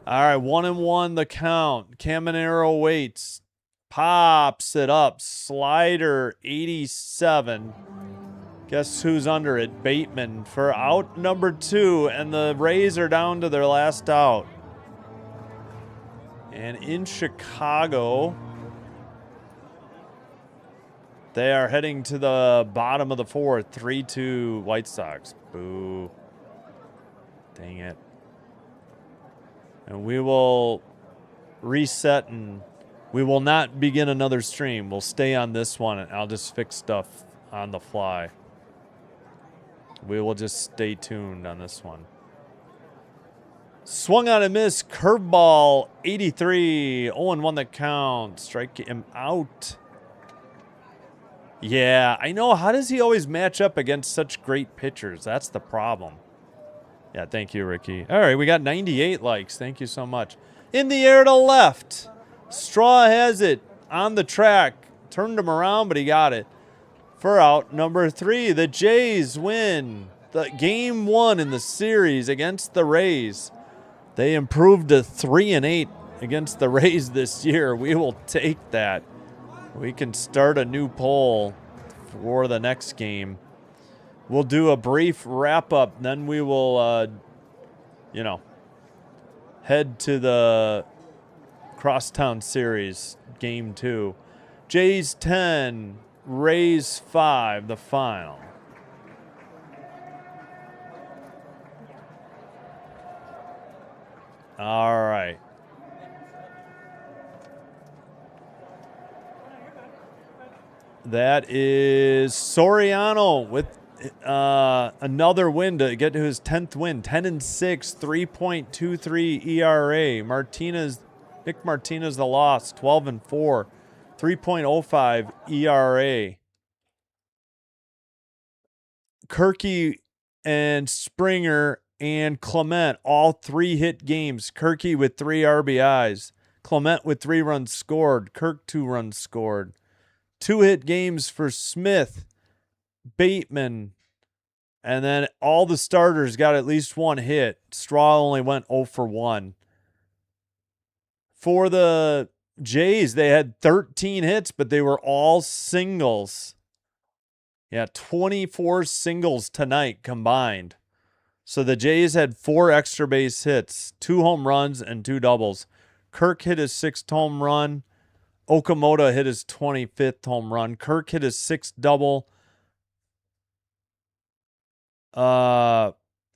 A: All right, 1-1 the count. Caminero waits. Pops it up. Slider, 87. Guess who's under it? Bateman for out number 2. And the Rays are down to their last out. And in Chicago, they are heading to the bottom of the 4th. 3-2 White Sox. Boo. Dang it. And we will reset in We will not begin another stream. We'll stay on this one, and I'll just fix stuff on the fly. We will just stay tuned on this one. Swung on a miss. Curveball, 83. 0-1 the count. Strike him out. Yeah, I know. How does he always match up against such great pitchers? That's the problem. Yeah, thank you, Ricky. All right, we got 98 likes. Thank you so much. In the air to left. Straw has it on the track. Turned him around, but he got it. For out number 3, the Jays win the game 1 in the series against the Rays. They improved to 3-8 against the Rays this year. We will take that. We can start a new poll for the next game. We'll do a brief wrap-up. Then we will, head to the Crosstown Series, Game 2. Jays 10, Rays 5, the final. All right. That is Soriano with another win to get to his 10th win. 10-6, 3.23 ERA. Nick Martinez the loss, 12-4, 3.05 ERA. Kirky and Springer and Clement, all 3 hit games. Kirky with 3 RBIs. Clement with 3 runs scored. Kirk 2 runs scored. 2 hit games for Smith, Bateman, and then all the starters got at least 1 hit. Straw only went 0 for 1. For the Jays, they had 13 hits, but they were all singles. Yeah, 24 singles tonight combined. So the Jays had 4 extra base hits, 2 home runs, and 2 doubles. Kirk hit his 6th home run. Okamoto hit his 25th home run. Kirk hit his 6th double.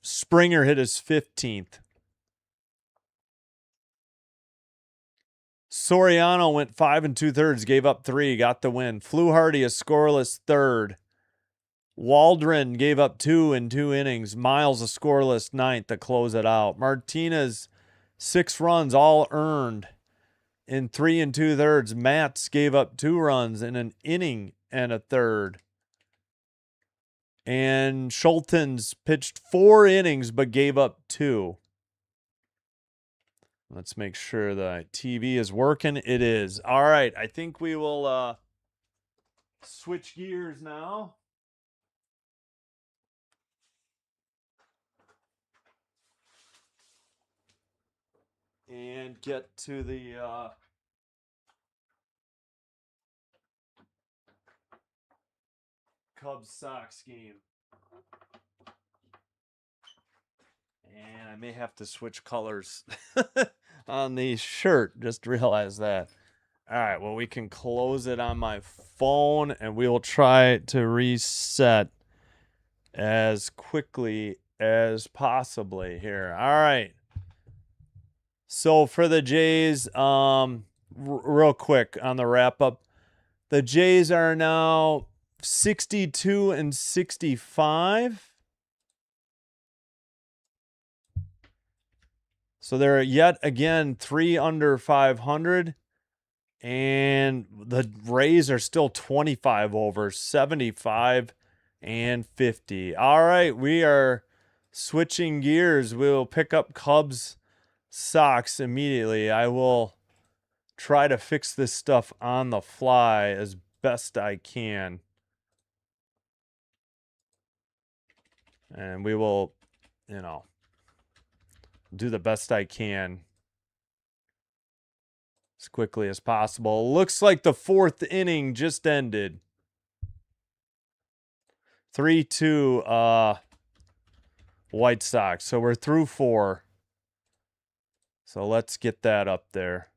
A: Springer hit his 15th. Soriano went 5 2/3, gave up 3, got the win. Fluharty, a scoreless 3rd. Waldron gave up 2 in 2 innings. Miles, a scoreless 9th to close it out. Martinez, 6 runs, all earned in 3 2/3. Matz gave up 2 runs in an inning and a 1/3. And Schultens pitched 4 innings but gave up 2. Let's make sure the TV is working. It is. All right. I think we will switch gears now. And get to the Cubs-Sox game. And I may have to switch colors on the shirt. Just realized that. All right, well, we can close it on my phone, and we will try to reset as quickly as possibly here. All right. So for the Jays, real quick on the wrap-up, the Jays are now 62-65. So they're yet again 3 under 500. And the Rays are still 25 over, 75 and 50. All right, we are switching gears. We'll pick up Cubs Sox immediately. I will try to fix this stuff on the fly as best I can. And we will, do the best I can as quickly as possible. Looks like the 4th inning just ended. 3-2 White Sox. So we're through 4. So let's get that up there.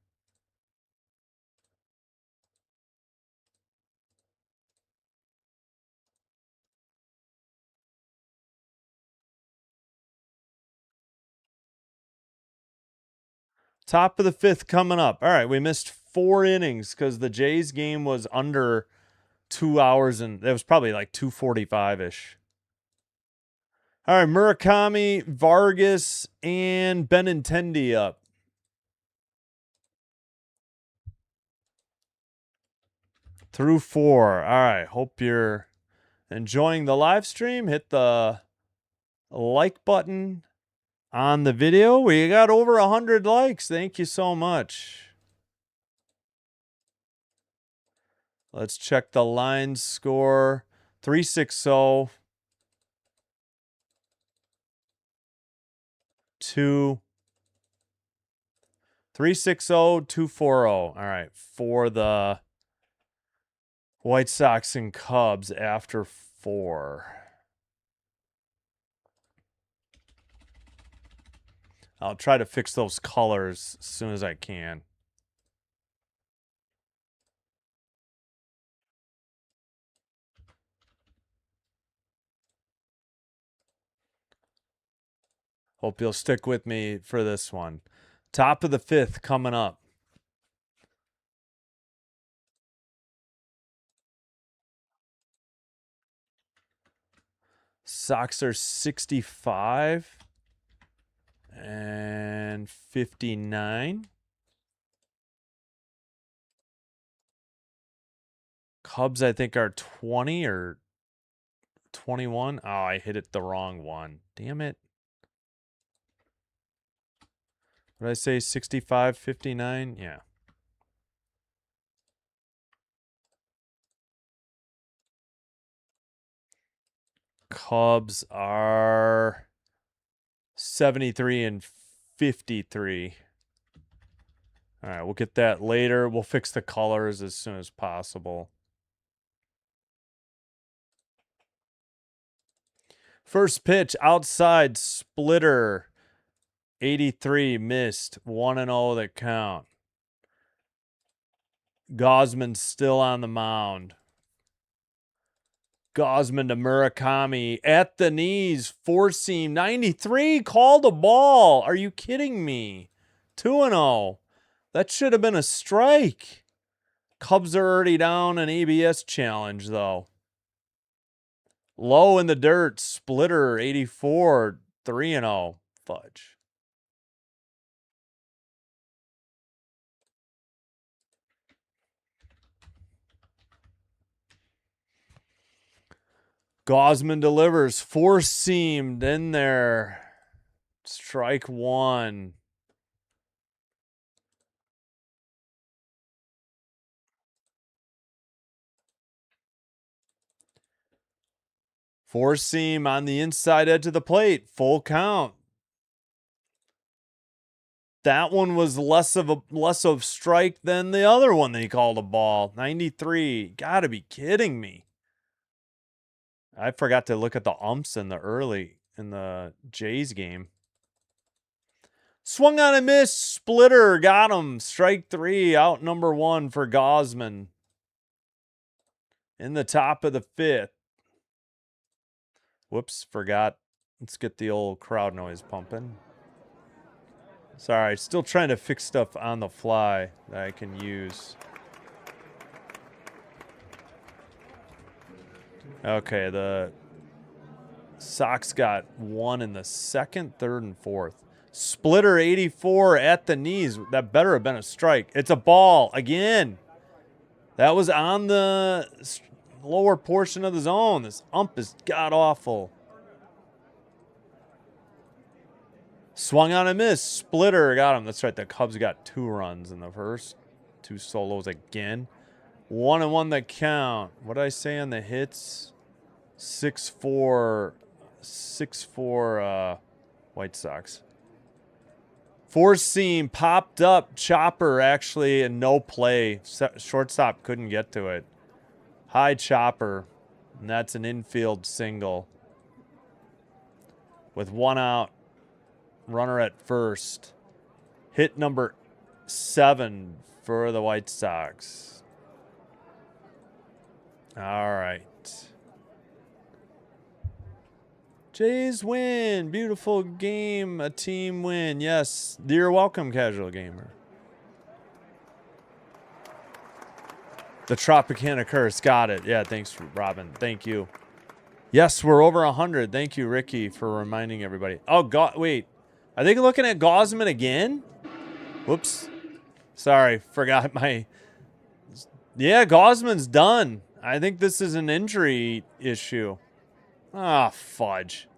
A: Top of the 5th coming up. All right, we missed 4 innings because the Jays game was under 2 hours, and it was probably like 2:45-ish. All right, Murakami, Vargas, and Benintendi up. Through 4. All right, hope you're enjoying the live stream. Hit the like button on the video. We got over 100 likes. Thank you so much. Let's check the line score. 360 2 360 240. All right, for the White Sox and Cubs after 4. I'll try to fix those colors as soon as I can. Hope you'll stick with me for this one. Top of the 5th coming up. Sox are 65 and 59. Cubs, I think, are 20 or 21. Oh, I hit it the wrong one. Damn it. What did I say? 65, 59? Yeah. Cubs are 73 and 53. All right, we'll get that later. We'll fix the colors as soon as possible. First pitch, outside, splitter. 83, missed. 1-0 that count. Gosman's still on the mound. Gosman to Murakami at the knees, 4-seam, 93, called a ball. Are you kidding me? 2-0. That should have been a strike. Cubs are already down an ABS challenge, though. Low in the dirt, splitter, 84, 3-0. Fudge. Gosman delivers, 4-seamed in there. Strike 1. Four-seam on the inside edge of the plate. Full count. That one was less of strike than the other one they called a ball. 93. Gotta be kidding me. I forgot to look at the umps in the Jays game. Swung on a miss. Splitter. Got him. Strike 3. Out number 1 for Gosman. In the top of the 5th. Whoops, forgot. Let's get the old crowd noise pumping. Sorry, still trying to fix stuff on the fly that I can use. Okay, the Sox got 1 in the 2nd, 3rd, and 4th. Splitter 84 at the knees. That better have been a strike. It's a ball again. That was on the lower portion of the zone. This ump is god-awful. Swung on a miss. Splitter got him. That's right. The Cubs got 2 runs in the first. 2 solos again. 1-1 the count. What did I say on the hits? 6-4 White Sox. 4-seam popped up. Chopper actually in no play. Shortstop couldn't get to it. High chopper. And that's an infield single. With 1 out. Runner at first. Hit number 7 for the White Sox. All right. Jays win. Beautiful game. A team win. Yes. You're welcome, Casual Gamer. The Tropicana curse. Got it. Yeah, thanks, Robin. Thank you. Yes, we're over 100. Thank you, Ricky, for reminding everybody. Oh, God, wait. Are they looking at Gosman again? Whoops. Sorry, forgot my... Yeah, Gosman's done. I think this is an injury issue. Ah, fudge.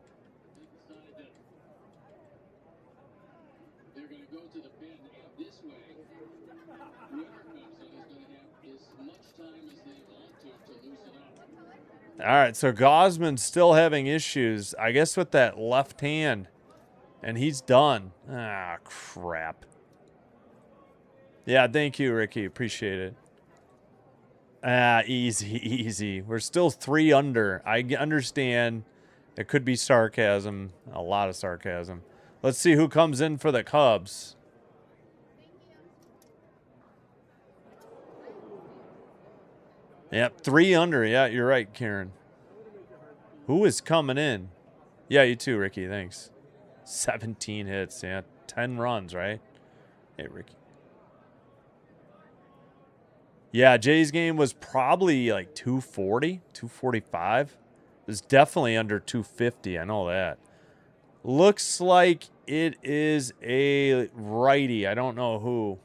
A: All right, so Gosman's still having issues, I guess, with that left hand. And he's done. Ah, crap. Yeah, thank you, Ricky. Appreciate it. Ah, easy, easy. We're still 3 under. I understand it could be sarcasm. A lot of sarcasm. Let's see who comes in for the Cubs. Yep, 3 under. Yeah, you're right, Karen. Who is coming in? Yeah, you too, Ricky. Thanks. 17 hits. Yeah, 10 runs, right? Hey, Ricky. Yeah, Jay's game was probably like 240, 245. It was definitely under 250. I know that. Looks like it is a righty. I don't know who.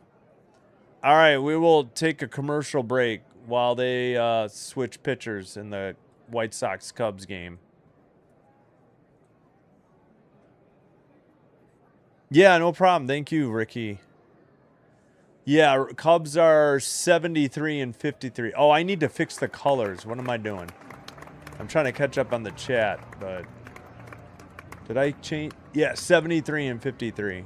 A: All right, we will take a commercial break while they switch pitchers in the White Sox-Cubs game. Yeah, no problem. Thank you, Ricky. Yeah, Cubs are 73 and 53. Oh, I need to fix the colors. What am I doing? I'm trying to catch up on the chat, but did I change? Yeah, 73 and 53.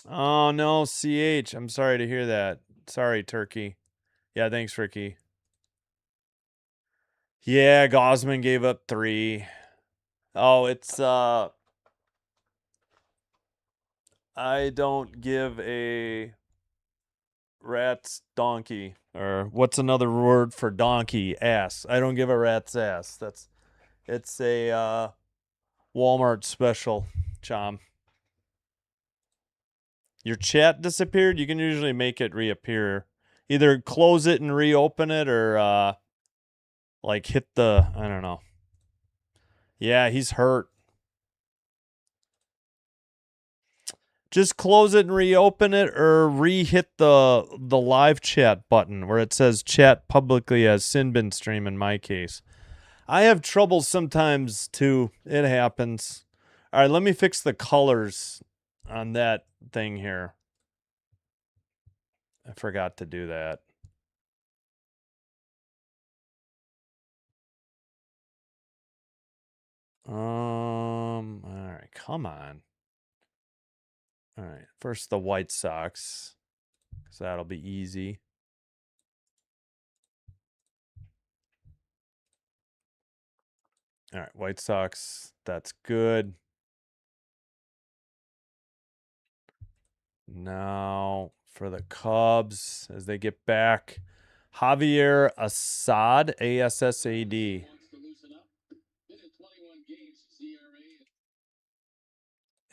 A: Oh, no, CH. I'm sorry to hear that. Sorry, Turkey. Yeah, thanks, Ricky. Yeah, Gosman gave up 3. Oh, it's I don't give a rat's donkey, or what's another word for donkey? Ass. I don't give a rat's ass. It's a Walmart special, Chom. Your chat disappeared? You can usually make it reappear. Either close it and reopen it, or like hit the, I don't know. Yeah, he's hurt. Just close it and reopen it, or re-hit the live chat button where it says chat publicly as Sinbin stream in my case. I have trouble sometimes too. It happens. All right, let me fix the colors on that thing here. I forgot to do that. All right, come on. All right, first the White Sox, because that'll be easy. All right, White Sox, that's good. Now for the Cubs as they get back, Javier Assad, ASSAD.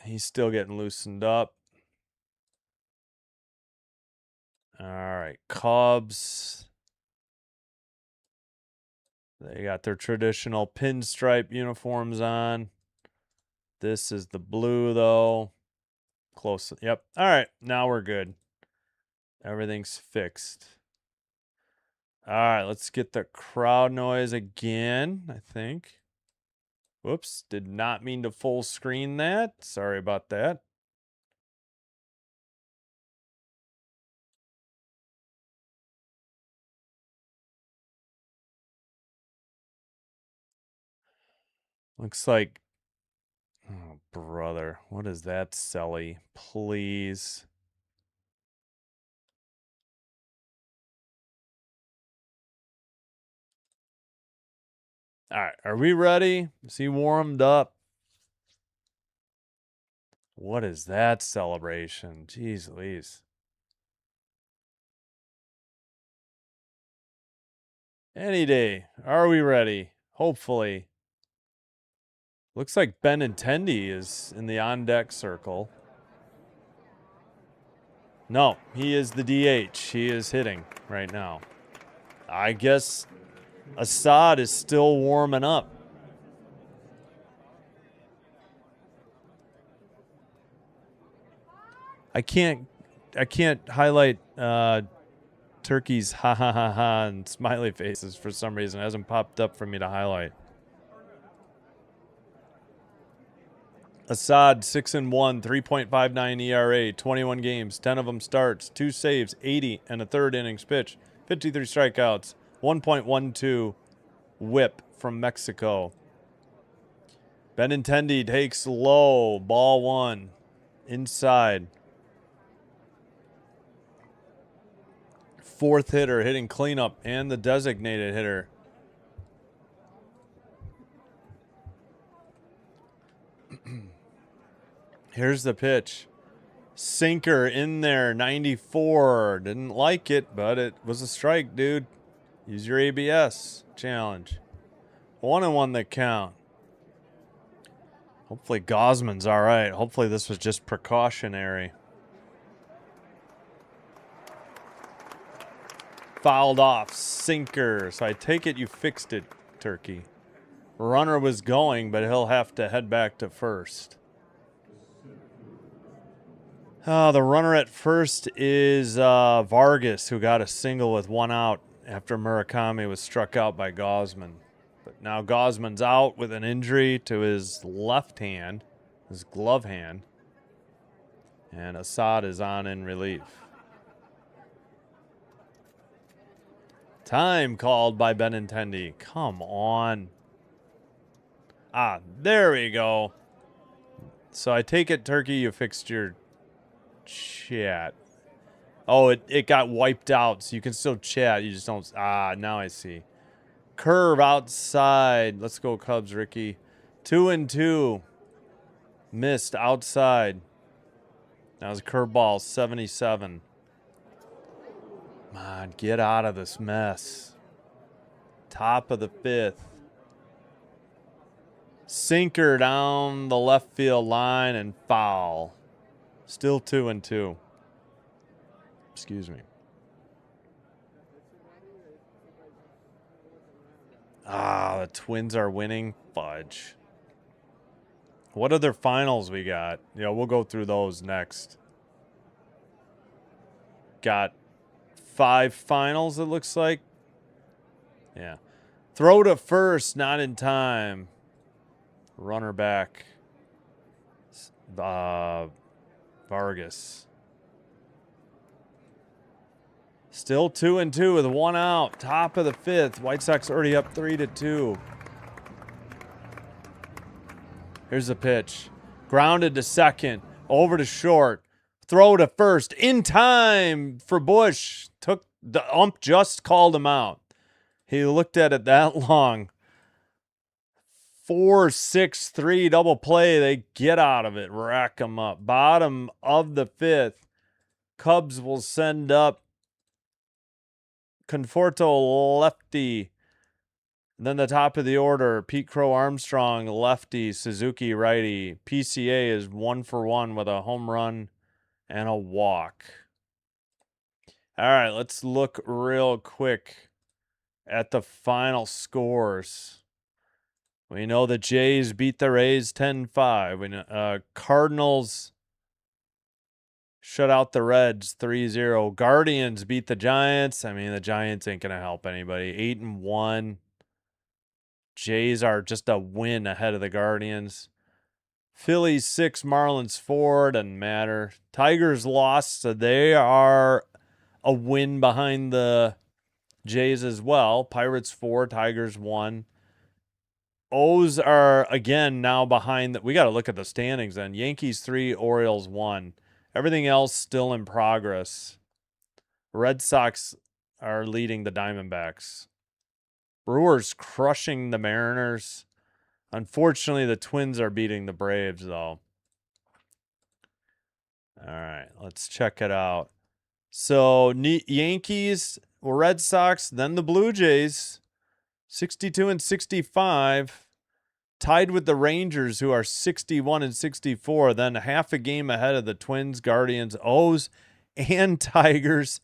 A: He's still getting loosened up. All right, Cubs. They got their traditional pinstripe uniforms on. This is the blue, though. Close. Yep. All right, now we're good. Everything's fixed. All right, let's get the crowd noise again, I think. Whoops, did not mean to full screen that. Sorry about that. Looks like, oh, brother, what is that, Selly? Please. All right, are we ready? Is he warmed up? What is that celebration? Jeez Louise. Any day. Are we ready? Hopefully. Looks like Benintendi is in the on-deck circle. No, he is the DH. He is hitting right now. I guess Assad is still warming up. I can't highlight Turkey's ha ha ha ha and smiley faces for some reason. It hasn't popped up for me to highlight. Assad 6-1, 3.59 ERA, 21 games, 10 of them starts, 2 saves, 80 and a third innings pitch, 53 strikeouts, 1.12 whip from Mexico. Benintendi takes low, ball 1, inside. Fourth hitter hitting cleanup and the designated hitter. Here's the pitch. Sinker in there, 94. Didn't like it, but it was a strike, dude. Use your ABS challenge. 1-1 the count. Hopefully Gosman's all right. Hopefully this was just precautionary. Fouled off, sinker. So I take it you fixed it, Turkey. Runner was going, but he'll have to head back to first. The runner at first is Vargas, who got a single with 1 out after Murakami was struck out by Gosman. But now Gosman's out with an injury to his left hand, his glove hand. And Assad is on in relief. Time called by Benintendi. Come on. There we go. So I take it, Turkey, you fixed your chat. Oh, it got wiped out, so you can still chat. You just don't. Now I see. Curve outside. Let's go Cubs, Ricky. 2-2. Missed outside. That was a curveball, 77. Come on, get out of this mess. Top of the 5th. Sinker down the left field line and foul. Still 2-2. Excuse me. The Twins are winning. Fudge. What other finals we got? Yeah, we'll go through those next. Got 5 finals, it looks like. Yeah. Throw to first, not in time. Runner back. Vargas. Still 2-2 with 1 out. Top of the 5th. White Sox already up 3-2. Here's the pitch. Grounded to second. Over to short. Throw to first. In time for Bush. Took the ump just called him out. He looked at it that long. 4-6-3 double play. They get out of it. Rack them up. Bottom of the 5th. Cubs will send up Conforto, lefty. And then the top of the order, Pete Crow Armstrong, lefty. Suzuki, righty. PCA is 1 for 1 with a home run and a walk. All right, let's look real quick at the final scores. We know the Jays beat the Rays 10-5. We know Cardinals shut out the Reds 3-0. Guardians beat the Giants. I mean, the Giants ain't going to help anybody. 8-1. Jays are just a win ahead of the Guardians. Phillies 6, Marlins 4. Doesn't matter. Tigers lost, so they are a win behind the Jays as well. Pirates 4, Tigers 1. O's are, again, now behind. We got to look at the standings then. Yankees 3, Orioles 1. Everything else still in progress. Red Sox are leading the Diamondbacks. Brewers crushing the Mariners. Unfortunately, the Twins are beating the Braves, though. All right, let's check it out. So, Yankees, Red Sox, then the Blue Jays. 62-65. Tied with the Rangers, who are 61-64, then half a game ahead of the Twins, Guardians, O's, and Tigers.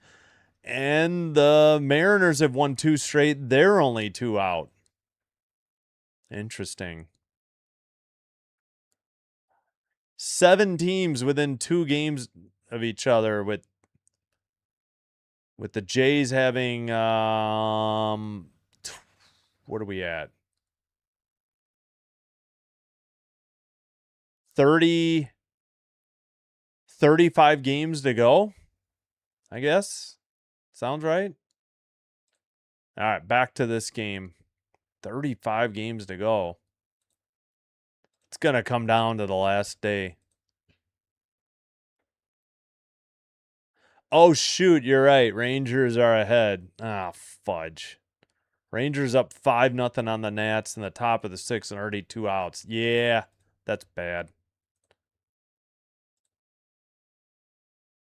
A: And the Mariners have won 2 straight. They're only 2 out. Interesting. 7 teams within 2 games of each other, with the Jays having what are we at? 35 games to go, I guess. Sounds right. All right, back to this game. 35 games to go. It's going to come down to the last day. Oh, shoot, you're right. Rangers are ahead. Ah, fudge. Rangers up 5-0 on the Nats in the top of the 6th and already 2 outs. Yeah, that's bad.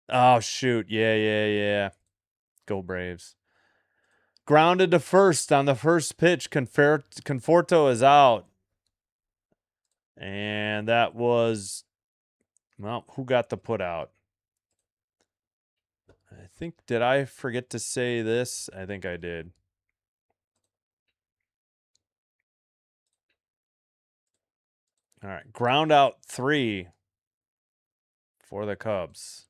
A: Oh, shoot. Yeah. Go Braves. Grounded to first on the first pitch. Conforto is out. And that was, well, who got the put out? I think, did I forget to say this? I think I did. All right, ground out 3 for the Cubs.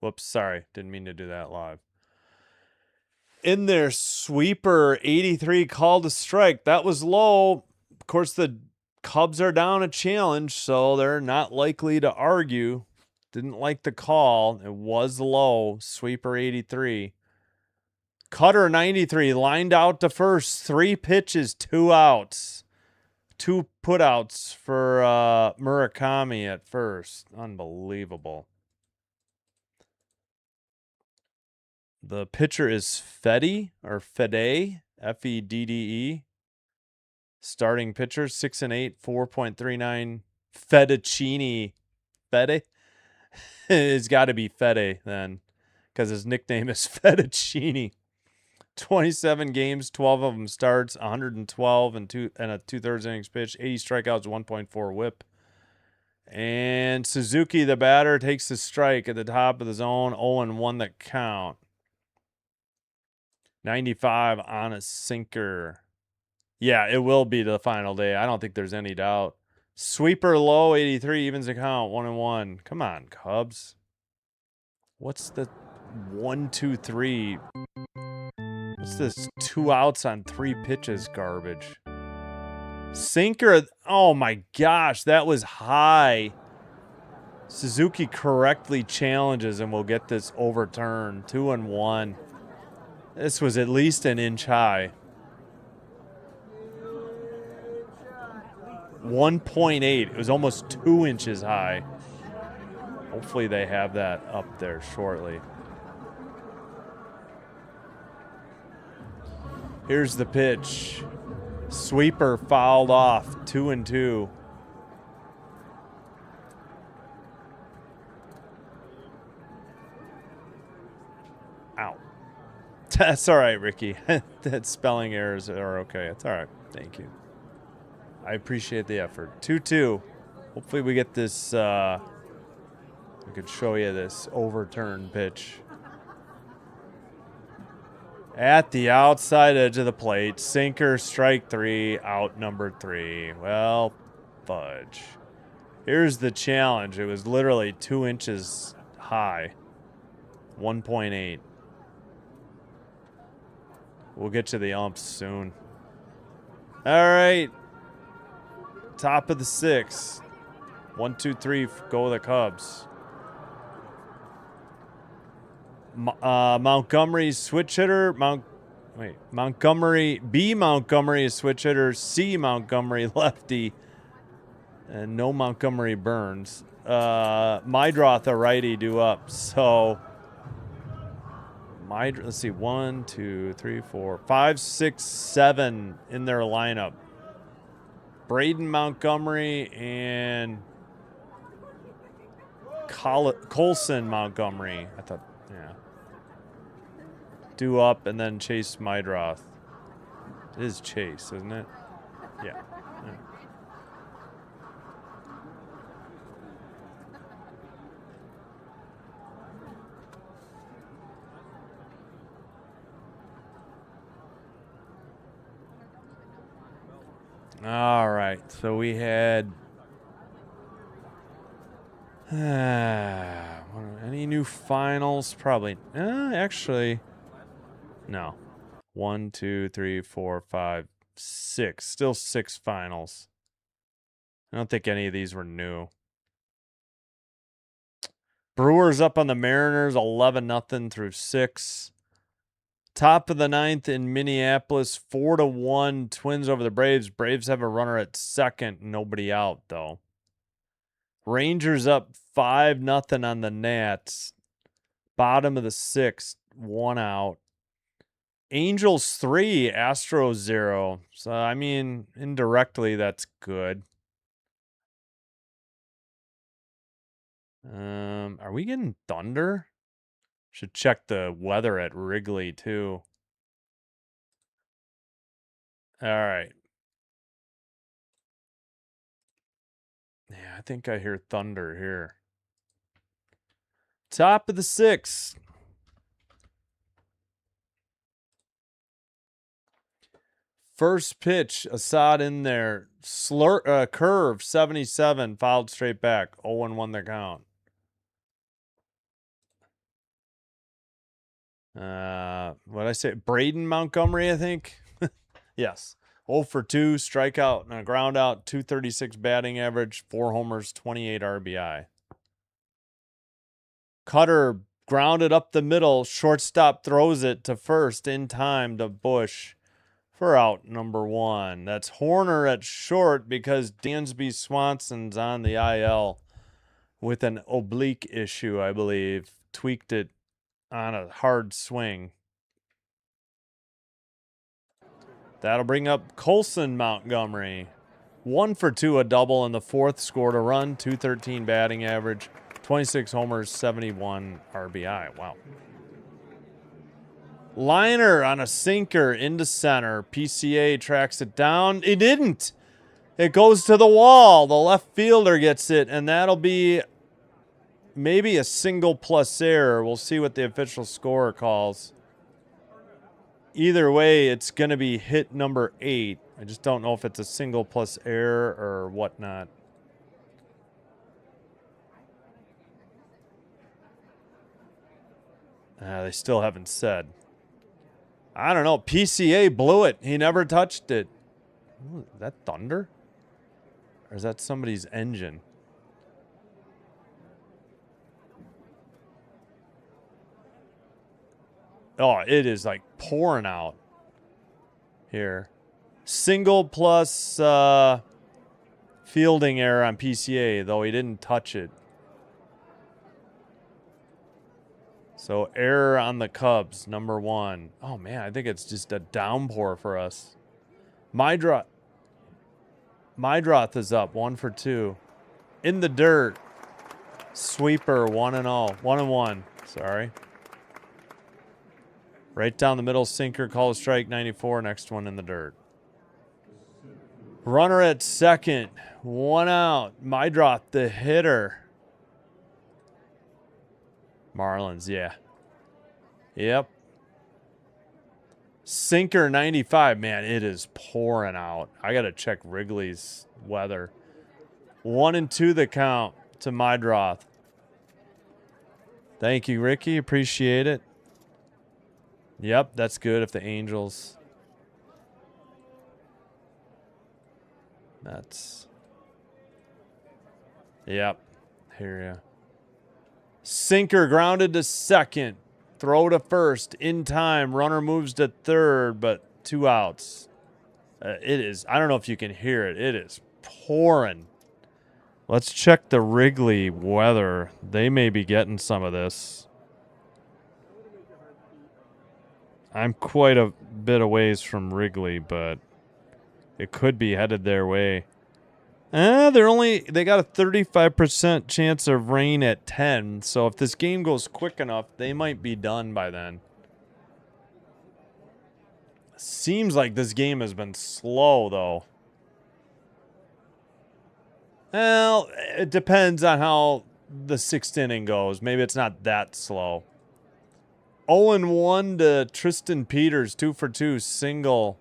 A: Whoops, sorry. Didn't mean to do that live. In their sweeper, 83 called a strike. That was low. Of course, the Cubs are down a challenge, so they're not likely to argue. Didn't like the call. It was low. Sweeper 83. Cutter 93 lined out to first. 3 pitches, 2 outs. 2 putouts for Murakami at first. Unbelievable. The pitcher is Fede, Fedde. Starting pitcher, 6-8, 4.39. Fettuccine. Fede? It's got to be Fede then, because his nickname is Fettuccine. 27 games, 12 of them starts, 112 and a 2/3 innings pitch, 80 strikeouts, 1.4 whip. And Suzuki, the batter, takes the strike at the top of the zone, 0-1 the count. 95 on a sinker. Yeah, it will be the final day. I don't think there's any doubt. Sweeper low, 83, evens the count, 1-1. Come on, Cubs. What's the 1, 2, 3? What's this 2 outs on 3 pitches garbage? Sinker. Oh my gosh, that was high. Suzuki correctly challenges and will get this overturned. 2-1. This was at least an inch high. 1.8. It was almost 2 inches high. Hopefully they have that up there shortly. Here's the pitch. Sweeper fouled off. 2-2. Ow. That's all right, Ricky. That spelling errors are okay. It's all right. Thank you. I appreciate the effort. 2-2. Hopefully we get this. I could show you this overturned pitch. At the outside edge of the plate. Sinker, strike 3, out number 3. Well, fudge. Here's the challenge. It was literally 2 inches high. 1.8. We'll get to the umps soon. All right. Top of the 6th. 1, 2, 3. Go the Cubs. Montgomery's switch hitter. Montgomery. B. Montgomery is switch hitter. C. Montgomery lefty. And no Montgomery Burns. Mydroth a righty due up. So let's see. 1, 2, 3, 4, 5, 6, 7 in their lineup. Braden Montgomery and Colson Montgomery. I thought, yeah. Due up and then Chase Mydroth. It is Chase, isn't it? Yeah. All right. So we had any new finals? Probably. Actually, no. 1, 2, 3, 4, 5, 6. Still 6 finals. I don't think any of these were new. Brewers up on the Mariners 11-0 through 6. Top of the 9th in Minneapolis, 4-1. Twins over the Braves. Braves have a runner at second. Nobody out, though. Rangers up 5-0 on the Nats. Bottom of the 6th, 1 out. Angels 3, Astros 0. So, I mean, indirectly, that's good. Are we getting thunder? Should check the weather at Wrigley, too. All right. Yeah, I think I hear thunder here. Top of the 6th. First pitch, Assad in there. Curve, 77, fouled straight back. 0-1 the count. What I say? Braden Montgomery, I think. Yes. 0 for 2, strikeout and a ground out, 236 batting average, 4 homers, 28 RBI. Cutter grounded up the middle. Shortstop throws it to first in time to Bush for out number 1. That's Horner at short because Dansby Swanson's on the IL with an oblique issue, I believe. Tweaked it on a hard swing. That'll bring up Colson Montgomery. 1 for 2, a double in the 4th, scored a run, 213 batting average, 26 homers, 71 RBI. Wow. Liner on a sinker into center. PCA tracks it down. It didn't. It goes to the wall. The left fielder gets it, and that'll be maybe a single plus error. We'll see what the official scorer calls. Either way, it's going to be hit number 8. I just don't know if it's a single plus error or whatnot. They still haven't said. I don't know. PCA blew it. He never touched it. Ooh, is that thunder? Or is that somebody's engine? Oh, it is like pouring out here. Single plus fielding error on PCA, though he didn't touch it. So error on the Cubs, number 1. Oh, man, I think it's just a downpour for us. Mydroth is up, 1 for 2. In the dirt. Sweeper, 1-0. 1-1, sorry. Right down the middle, sinker, call a strike, 94. Next one in the dirt. Runner at second, 1 out. Mydroth, the hitter. Marlins, yeah. Yep. Sinker, 95. Man, it is pouring out. I got to check Wrigley's weather. 1-2 the count to Mydroth. Thank you, Ricky. Appreciate it. Yep, that's good if the Angels. That's. Yep. Hear ya. Sinker grounded to second. Throw to first. In time. Runner moves to third, but 2 outs. It is. I don't know if you can hear it. It is pouring. Let's check the Wrigley weather. They may be getting some of this. I'm quite a bit a ways from Wrigley, but it could be headed their way. They got a 35% chance of rain at 10. So if this game goes quick enough, they might be done by then. Seems like this game has been slow, though. Well, it depends on how the 6th inning goes. Maybe it's not that slow. 0-1 to Tristan Peters, 2 for 2, single,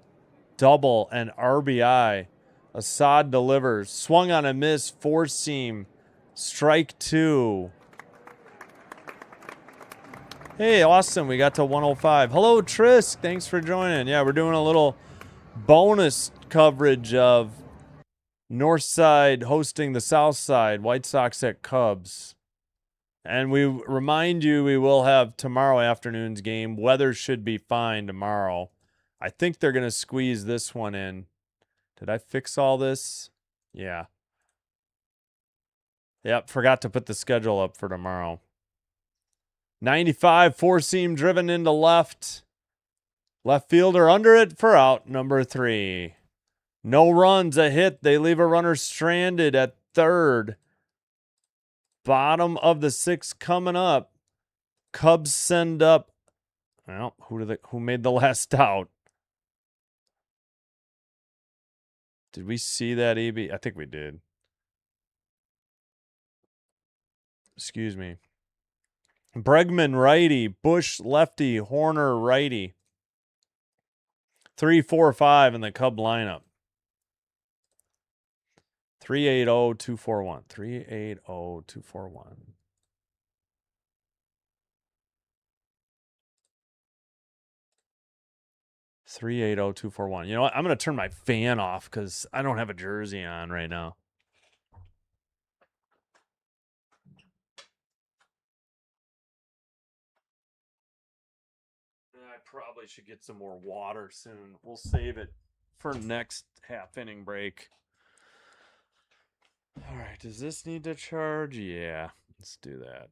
A: double, and RBI. Assad delivers. Swung on a miss. Four seam. Strike two. Hey, Austin, we got to 105. Hello, Trisk. Thanks for joining. Yeah, we're doing a little bonus coverage of North Side hosting the South Side. White Sox at Cubs. And we remind you we will have tomorrow afternoon's game. Weather should be fine tomorrow. I think they're going to squeeze this one in. Did I fix all this? Yeah. Yep, forgot to put the schedule up for tomorrow. 95, four-seam driven into left. Left fielder under it for out number 3. No runs, a hit. They leave a runner stranded at third. Bottom of the 6th coming up. Cubs send up. Well, who made the last out? Did we see that, EB? I think we did. Excuse me. Bregman righty, Bush lefty, Horner righty. 3, 4, 5 in the Cub lineup. 380-241. 380-241. $380-241. You know what? I'm going to turn my fan off because I don't have a jersey on right now. I probably should get some more water soon. We'll save it for next half inning break. All right. Does this need to charge? Yeah. Let's do that.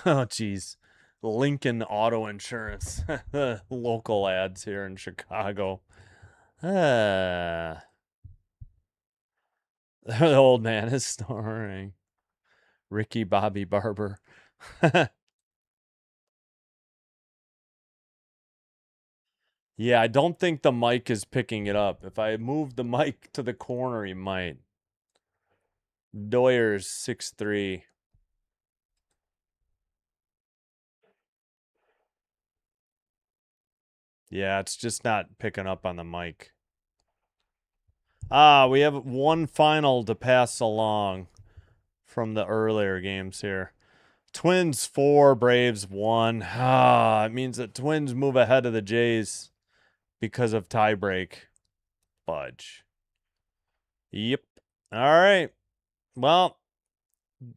A: Oh, geez. Lincoln Auto Insurance. Local ads here in Chicago. The old man is snoring. Ricky Bobby Barber. Yeah, I don't think the mic is picking it up. If I move the mic to the corner, he might. Doyers 6'3". Yeah, it's just not picking up on the mic. We have one final to pass along from the earlier games here. Twins 4, Braves 1. It means that Twins move ahead of the Jays because of tiebreak. Fudge. Yep. All right. Well,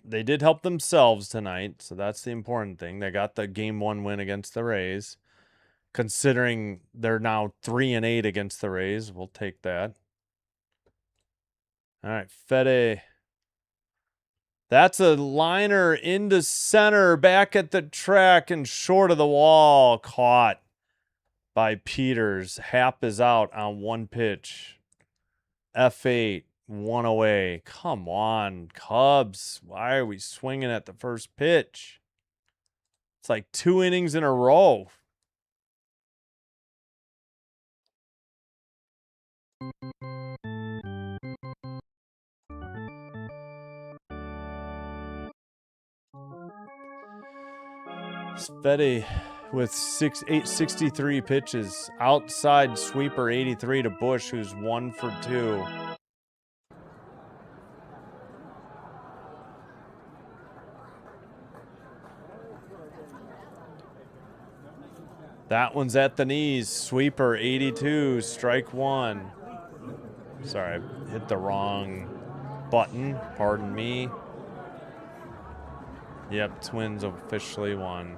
A: they did help themselves tonight, so that's the important thing. They got the game 1 win against the Rays. Considering they're now 3-8 against the Rays, we'll take that. All right, Fede. That's a liner into center, back at the track and short of the wall. Caught by Peters. Happ is out on one pitch. F8, 1 away. Come on, Cubs. Why are we swinging at the first pitch? It's like 2 innings in a row. Fede with 863 pitches. Outside sweeper 83 to Bush, who's 1 for 2. That one's at the knees. Sweeper 82, strike 1. Sorry, I hit the wrong button. Pardon me. Yep, Twins officially won.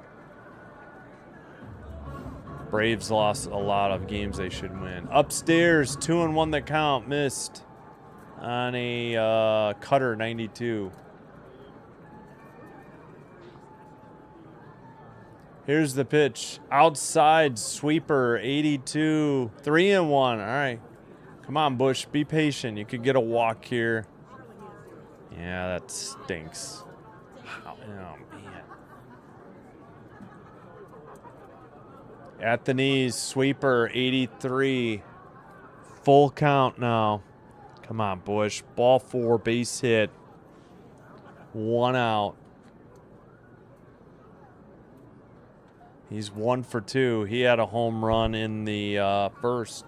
A: Braves lost a lot of games they should win. Upstairs, 2-1 the count. Missed on a cutter, 92. Here's the pitch. Outside sweeper, 82. 3-1. All right. Come on, Bush. Be patient. You could get a walk here. Yeah, that stinks. Oh, man. At the knees, sweeper, 83. Full count now. Come on, Bush. Ball 4, base hit. 1 out. He's 1 for 2. He had a home run in the first.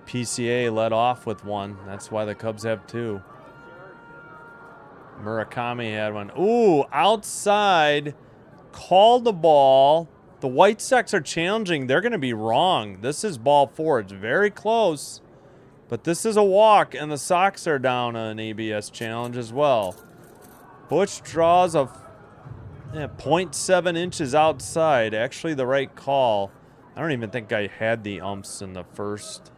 A: PCA led off with 1. That's why the Cubs have 2. Murakami had 1. Ooh, outside. Called the ball. The White Sox are challenging. They're going to be wrong. This is ball 4. It's very close. But this is a walk, and the Sox are down an ABS challenge as well. Bush draws a 0.7 inches outside. Actually, the right call. I don't even think I had the umps in the first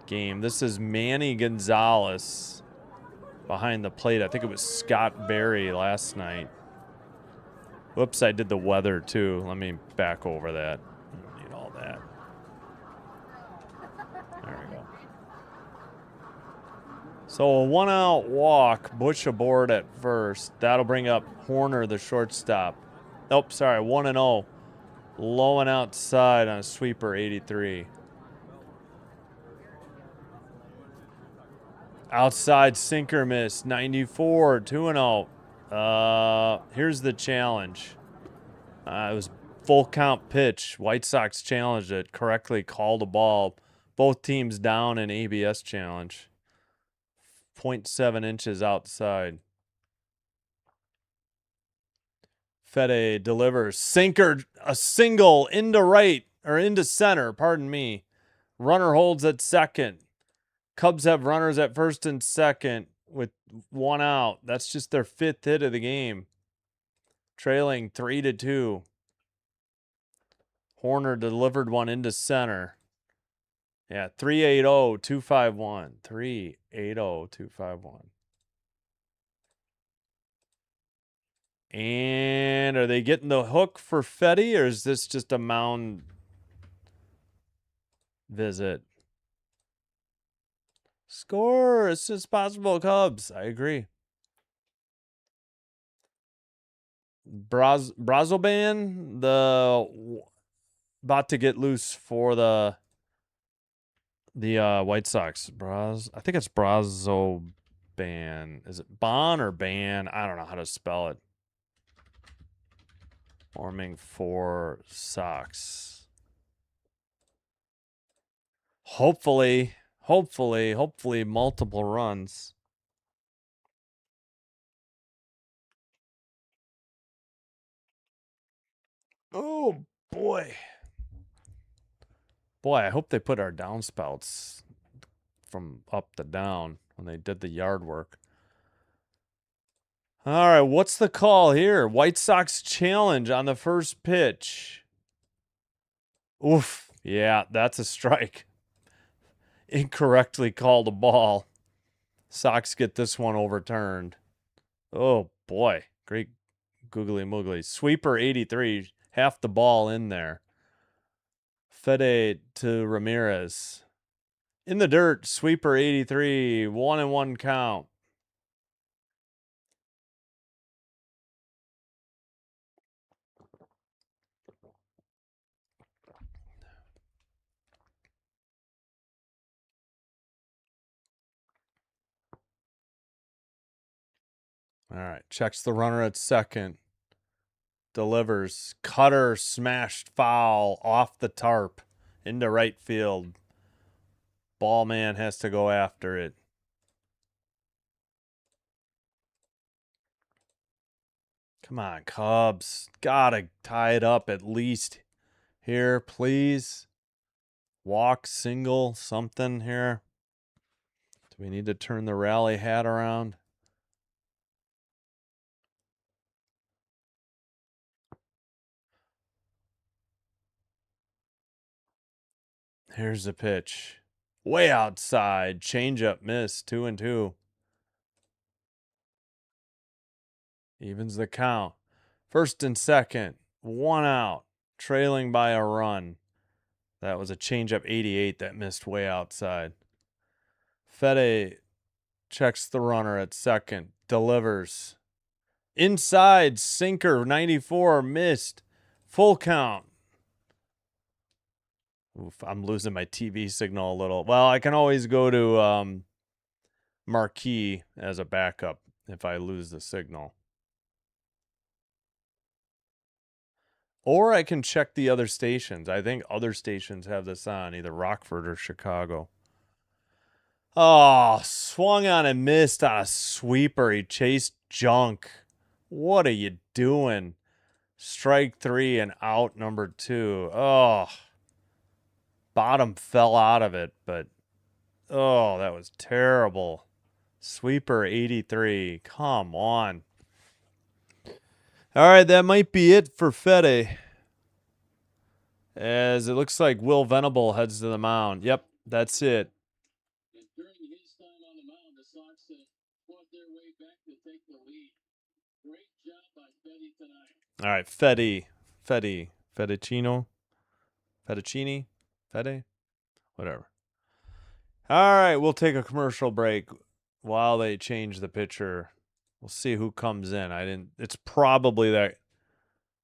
A: game. This is Manny Gonzalez behind the plate. I think it was Scott Berry last night. Whoops, I did the weather too. Let me back over that. I don't need all that. There we go. So a 1 out walk, Bush aboard at first. That'll bring up Horner, the shortstop. Nope, sorry, 1-0. Low and outside on a sweeper, 83. Outside sinker miss, 94, 2-0. Here's the challenge. It was full count pitch. White Sox challenged it, correctly called the ball. Both teams down in ABS challenge. 0.7 inches outside. Fede delivers. Sinker, a single into right, or into center, pardon me. Runner holds at second. Cubs have runners at first and second with 1 out. That's just their 5th hit of the game. Trailing 3-2. Horner delivered one into center. Yeah, 380-251. 380-251. And are they getting the hook for Fetty, or is this just a mound visit? Score as soon as possible, Cubs. I agree. Brazoban, about to get loose for the White Sox. I think it's Brazoban. Is it Bon or Ban? I don't know how to spell it. Forming for Sox. Hopefully multiple runs. Oh boy. Boy, I hope they put our downspouts from up to down when they did the yard work. All right, what's the call here? White Sox challenge on the first pitch. Oof. Yeah, that's a strike. Incorrectly called a ball. Sox get this one overturned. Oh boy. Great googly moogly. Sweeper 83. Half the ball in there. Fede to Ramirez. In the dirt, sweeper 83. 1-1 count. All right. Checks the runner at second. Delivers. Cutter smashed foul off the tarp into right field. Ball man has to go after it. Come on, Cubs. Gotta tie it up at least here, please. Walk, single, something here. Do we need to turn the rally hat around? Here's the pitch. Way outside. Changeup miss. 2-2. Evens the count. First and second. 1 out. Trailing by a run. That was a changeup 88 that missed way outside. Fede checks the runner at second. Delivers. Inside. Sinker 94. Missed. Full count. Oof, I'm losing my TV signal a little. Well, I can always go to marquee as a backup if I lose the signal. Or I can check the other stations. I think other stations have this on, either Rockford or Chicago. Oh, swung on and missed on a sweeper. He chased junk. What are you doing? Strike 3 and out number 2. Oh, bottom fell out of it, but oh, that was terrible. Sweeper 83. Come on. All right, that might be it for Fede. As it looks like Will Venable heads to the mound. Yep, that's it. During his time on the mound, the Sox fought their way back to take the lead. Great job by Fede tonight. All right, Fettuccini, Fede, whatever. All right, we'll take a commercial break while they change the pitcher. We'll see who comes in. It's probably that.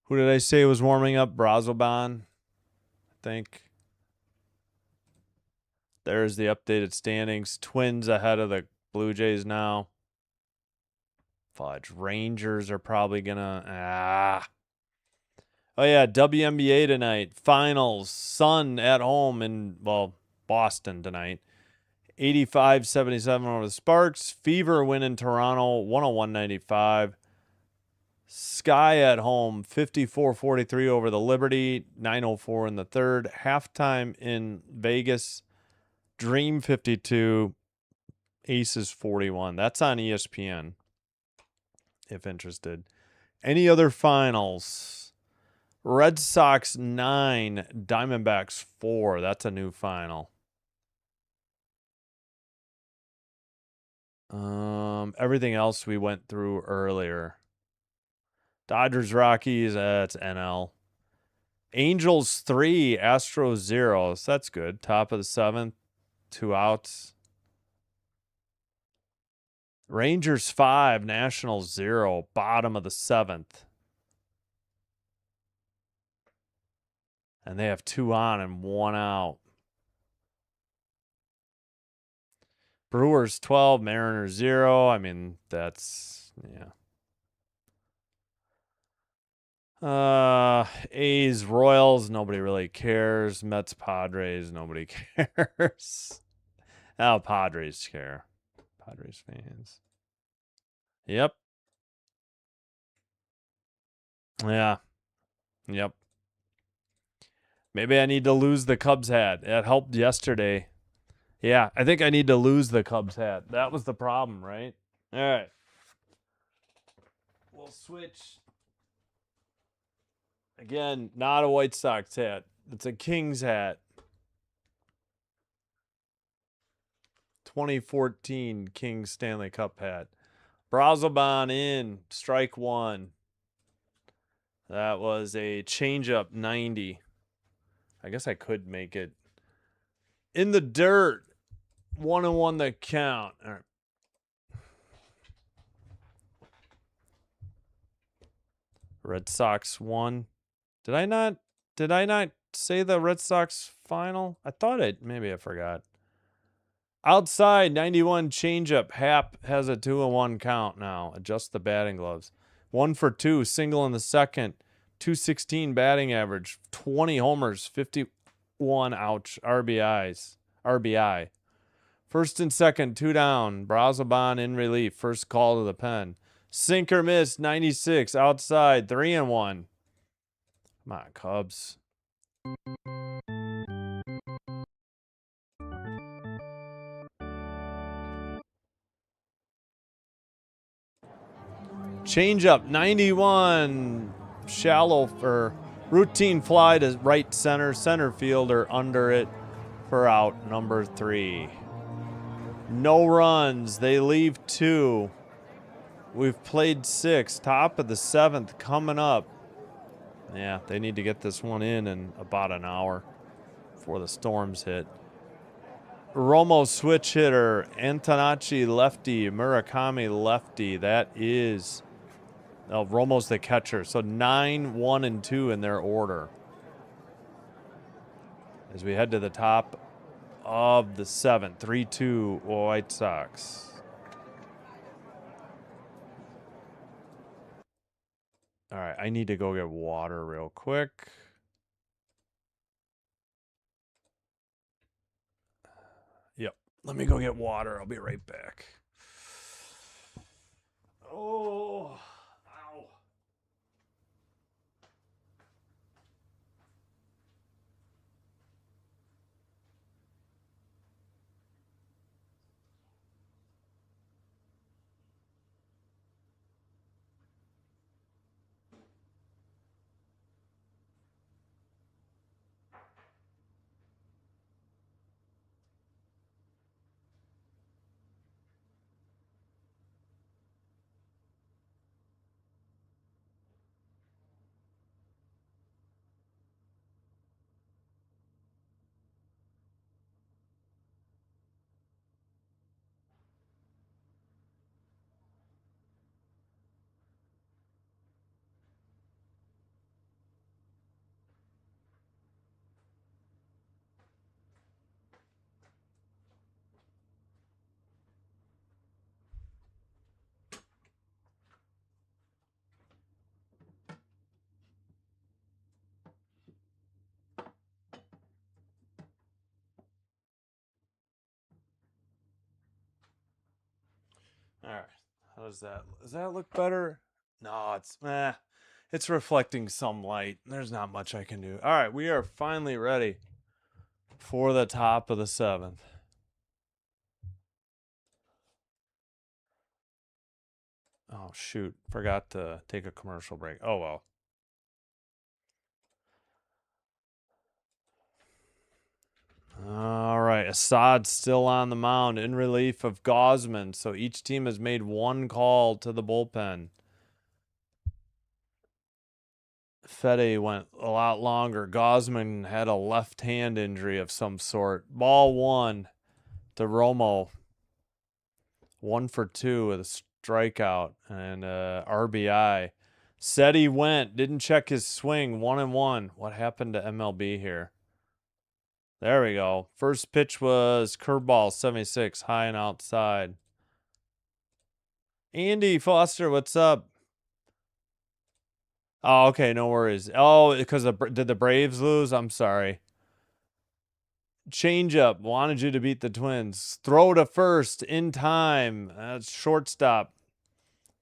A: Who did I say was warming up? Brazoban, I think. There's the updated standings. Twins ahead of the Blue Jays now. Fudge. Rangers are probably gonna. Oh yeah, WNBA tonight. Finals. Sun at home in Boston tonight. 85-77 over the Sparks. Fever win in Toronto, 101-95. Sky at home, 54-43 over the Liberty, 9:04 in the third. Halftime in Vegas, Dream 52, Aces 41. That's on ESPN, if interested. Any other finals? Red Sox 9, Diamondbacks 4. That's a new final. Everything else we went through earlier. Dodgers, Rockies, that's NL. Angels 3, Astros 0. So that's good. Top of the 7th, 2 outs. Rangers 5, Nationals 0. Bottom of the 7th. And they have 2 on and 1 out. Brewers 12, Mariners 0. I mean, that's, yeah. A's, Royals, nobody really cares. Mets, Padres, nobody cares. Oh, Padres care. Padres fans. Yep. Yeah. Yep. Maybe I need to lose the Cubs hat. It helped yesterday. Yeah, I think I need to lose the Cubs hat. That was the problem, right? All right. We'll switch. Again, not a White Sox hat. It's a Kings hat. 2014 Kings Stanley Cup hat. Brazoban in. Strike 1. That was a changeup 90. I guess I could make it. In the dirt. 1-1 the count. All right. Red Sox 1. Did I not say the Red Sox final? I thought maybe I forgot. Outside 91 changeup. Happ has a 2-1 count now. Adjust the batting gloves. 1 for 2, single in the second. 216 batting average. 20 homers, 51 RBI. First and second, 2 down. Brazoban in relief. First call to the pen. Sinker miss, 96. Outside, 3-1. Come on, Cubs. Change up, 91. Shallow for routine fly to right center. Center fielder under it for out number 3. No runs. They leave 2. We've played 6. Top of the 7th coming up. Yeah, they need to get this one in about an hour before the storms hit. Romo switch hitter, Antonacci lefty, Murakami lefty. That is, Romo's the catcher. So 9, 1, and 2 in their order. As we head to the top of the 7th, 3-2 White Sox. All right, I need to go get water real quick. Yep. Let me go get water. I'll be right back. Oh, ow. All right. How does that? Does that look better? No, it's reflecting some light. There's not much I can do. All right, we are finally ready for the top of the 7th. Oh shoot, forgot to take a commercial break. Oh well. All right, Assad's still on the mound in relief of Gosman. So each team has made one call to the bullpen. Fede went a lot longer. Gosman had a left hand injury of some sort. Ball 1 to Romo. 1 for 2 with a strikeout and RBI. Said he went, didn't check his swing. 1-1. What happened to MLB here? There we go. First pitch was curveball 76, high and outside. Andy Foster, what's up? Oh, okay, no worries. Oh, because did the Braves lose? I'm sorry. Change up. Wanted you to beat the Twins. Throw to first in time. That's shortstop.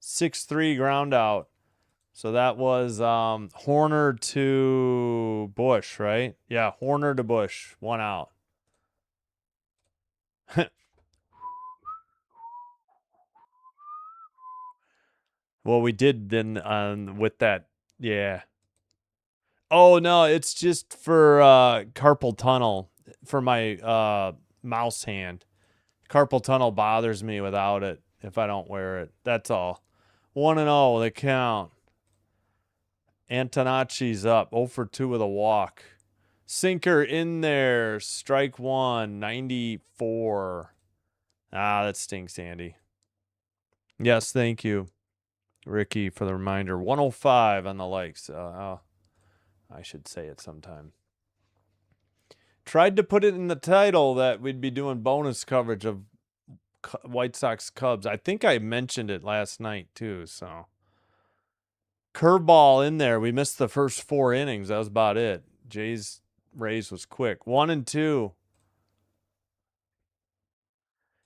A: 6-3 ground out. So that was Horner to Bush, right? Yeah, Horner to Bush. 1 out. Well, we did then with that. Yeah. Oh no, it's just for carpal tunnel for my mouse hand. Carpal tunnel bothers me without it if I don't wear it. That's all. 1-0, the count. Antonacci's up. 0 for 2 with a walk. Sinker in there. Strike 1. 94. Ah, that stinks, Andy. Yes, thank you, Ricky, for the reminder. 105 on the likes. I should say it sometime. Tried to put it in the title that we'd be doing bonus coverage of White Sox-Cubs. I think I mentioned it last night too, so. Curveball in there. We missed the first 4 innings. That was about it. Jays Rays was quick. 1-2.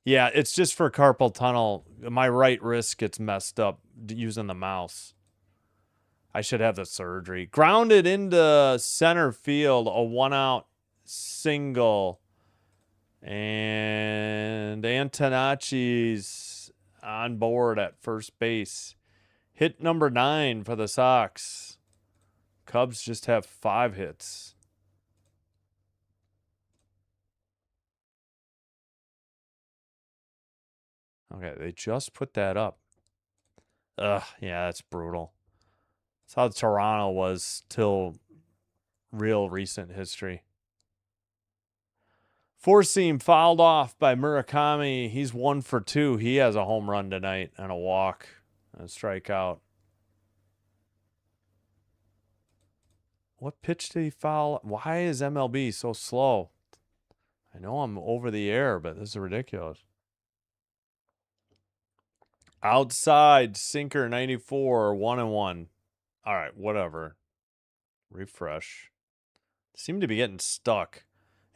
A: Yeah, it's just for carpal tunnel. My right wrist gets messed up using the mouse. I should have the surgery. Grounded into center field. A 1-out single. And Antonacci's on board at first base. Hit number 9 for the Sox. Cubs just have 5 hits. Okay, they just put that up. Ugh, yeah, that's brutal. That's how Toronto was till real recent history. 4-seam fouled off by Murakami. He's 1 for 2. He has a home run tonight and a walk and a strikeout. What pitch did he foul? Why is MLB so slow? I know I'm over the air, but this is ridiculous. Outside, sinker 94, 1-1. All right, whatever. Refresh. Seem to be getting stuck.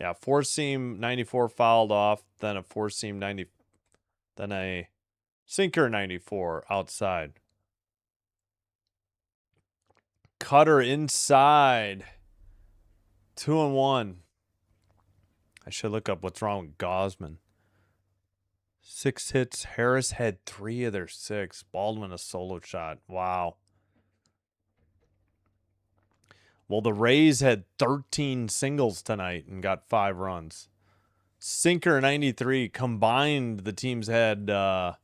A: Yeah, four seam 94 fouled off, then a four seam 90, then a sinker 94 outside. Cutter inside. 2-1. I should look up what's wrong with Gosman. 6 hits. Harris had 3 of their 6. Baldwin a solo shot. Wow. Well, the Rays had 13 singles tonight and got 5 runs. Sinker 93. Combined, the teams had, what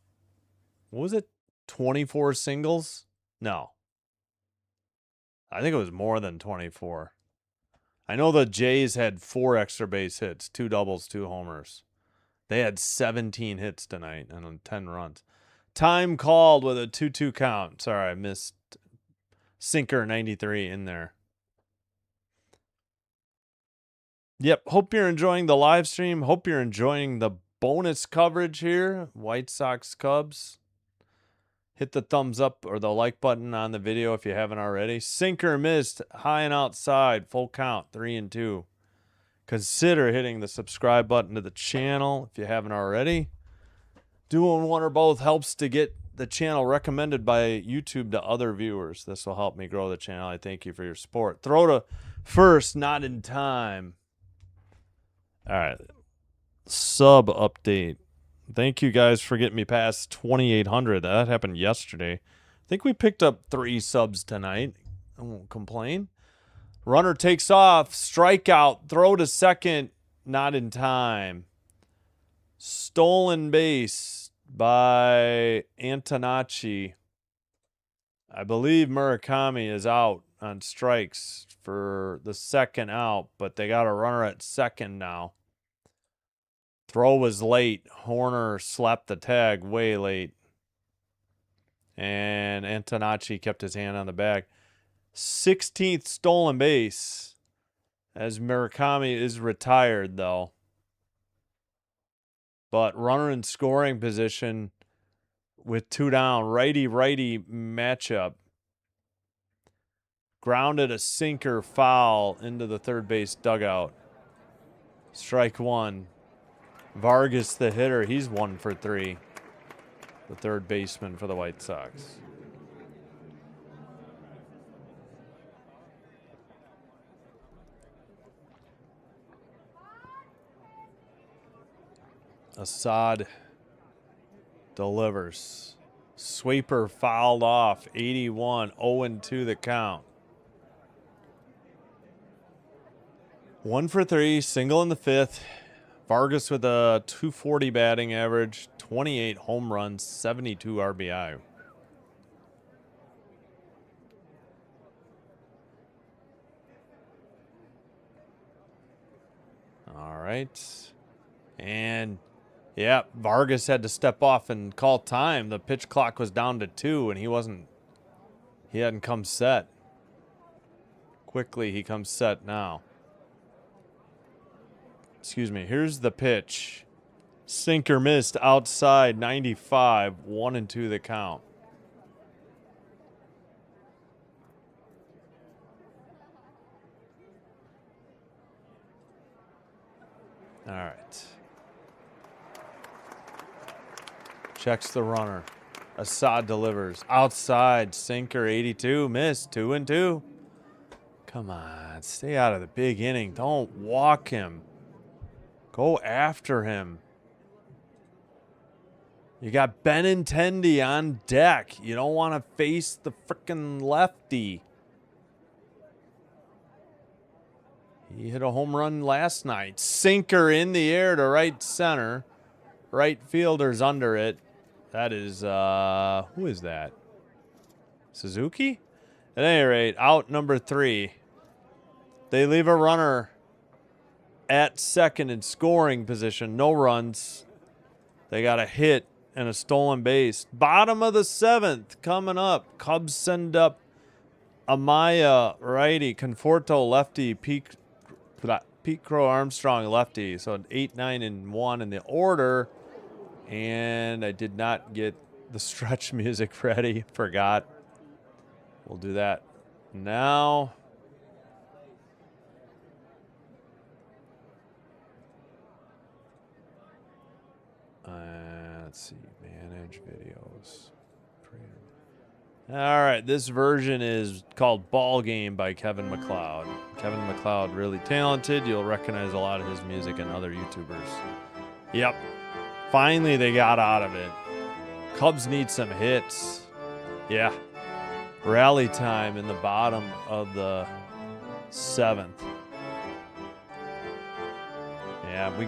A: was it? 24 singles? No. I think it was more than 24. I know the Jays had 4 extra base hits, 2 doubles, 2 homers. They had 17 hits tonight and 10 runs. Time called with a 2-2 count. Sorry, I missed sinker 93 in there. Yep, hope you're enjoying the live stream. Hope you're enjoying the bonus coverage here. White Sox-Cubs. Hit the thumbs up or the like button on the video if you haven't already. Sinker missed, high and outside, full count, 3-2. Consider hitting the subscribe button to the channel if you haven't already. Doing one or both helps to get the channel recommended by YouTube to other viewers. This will help me grow the channel. I thank you for your support. Throw to first, not in time. All right. Sub update. Thank you guys for getting me past 2,800. That happened yesterday. I think we picked up 3 subs tonight. I won't complain. Runner takes off. Strikeout. Throw to second. Not in time. Stolen base by Antonacci. I believe Murakami is out on strikes for the second out, but they got a runner at second now. Throw was late. Horner slapped the tag way late. And Antonacci kept his hand on the bag. 16th stolen base as Murakami is retired, though. But runner in scoring position with 2 down. Righty-righty matchup. Grounded a sinker foul into the third base dugout. Strike 1. Vargas, the hitter, he's 1 for 3. The third baseman for the White Sox. Assad delivers. Sweeper fouled off. 81. 0-2 the count. 1 for 3. Single in the 5th. Vargas with a 240 batting average. 28 home runs. 72 RBI. All right. And yeah, Vargas had to step off and call time. The pitch clock was down to 2 and he hadn't come set. Quickly, he comes set now. Excuse me, here's the pitch. Sinker missed outside, 95, 1-2 the count. All right. Checks the runner. Assad delivers. Outside, sinker, 82. Missed, 2-2. Come on, stay out of the big inning. Don't walk him. Go after him. You got Benintendi on deck. You don't want to face the frickin' lefty. He hit a home run last night. Sinker in the air to right center. Right fielder's under it. That is, who is that? Suzuki? At any rate, out number 3. They leave a runner at second in scoring position. No runs. They got a hit and a stolen base. Bottom of the 7th coming up. Cubs send up Amaya righty, Conforto lefty, Pete Crow Armstrong lefty. So 8, 9, and 1 in the order. And I did not get the stretch music ready. Forgot. We'll do that Now, let's see, manage videos. All right, this version is called Ball Game by Kevin MacLeod. Kevin MacLeod, really talented. You'll recognize a lot of his music and other YouTubers. Yep, finally they got out of it. Cubs need some hits. Yeah, rally time in the bottom of the 7th. Yeah, we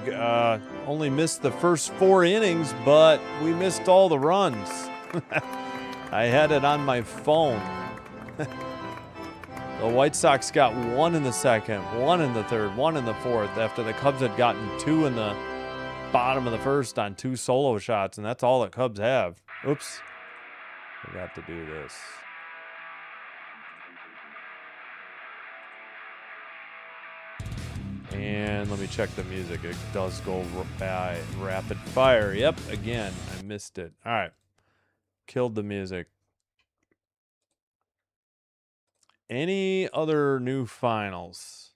A: only missed the first 4 innings, but we missed all the runs. I had it on my phone. The White Sox got 1 in the 2nd, 1 in the 3rd, 1 in the 4th after the Cubs had gotten 2 in the bottom of the 1st on 2 solo shots, and that's all the Cubs have. Oops. Forgot to do this. And let me check the music. It does go by rapid fire. Yep, again, I missed it. All right. Killed the music. Any other new finals?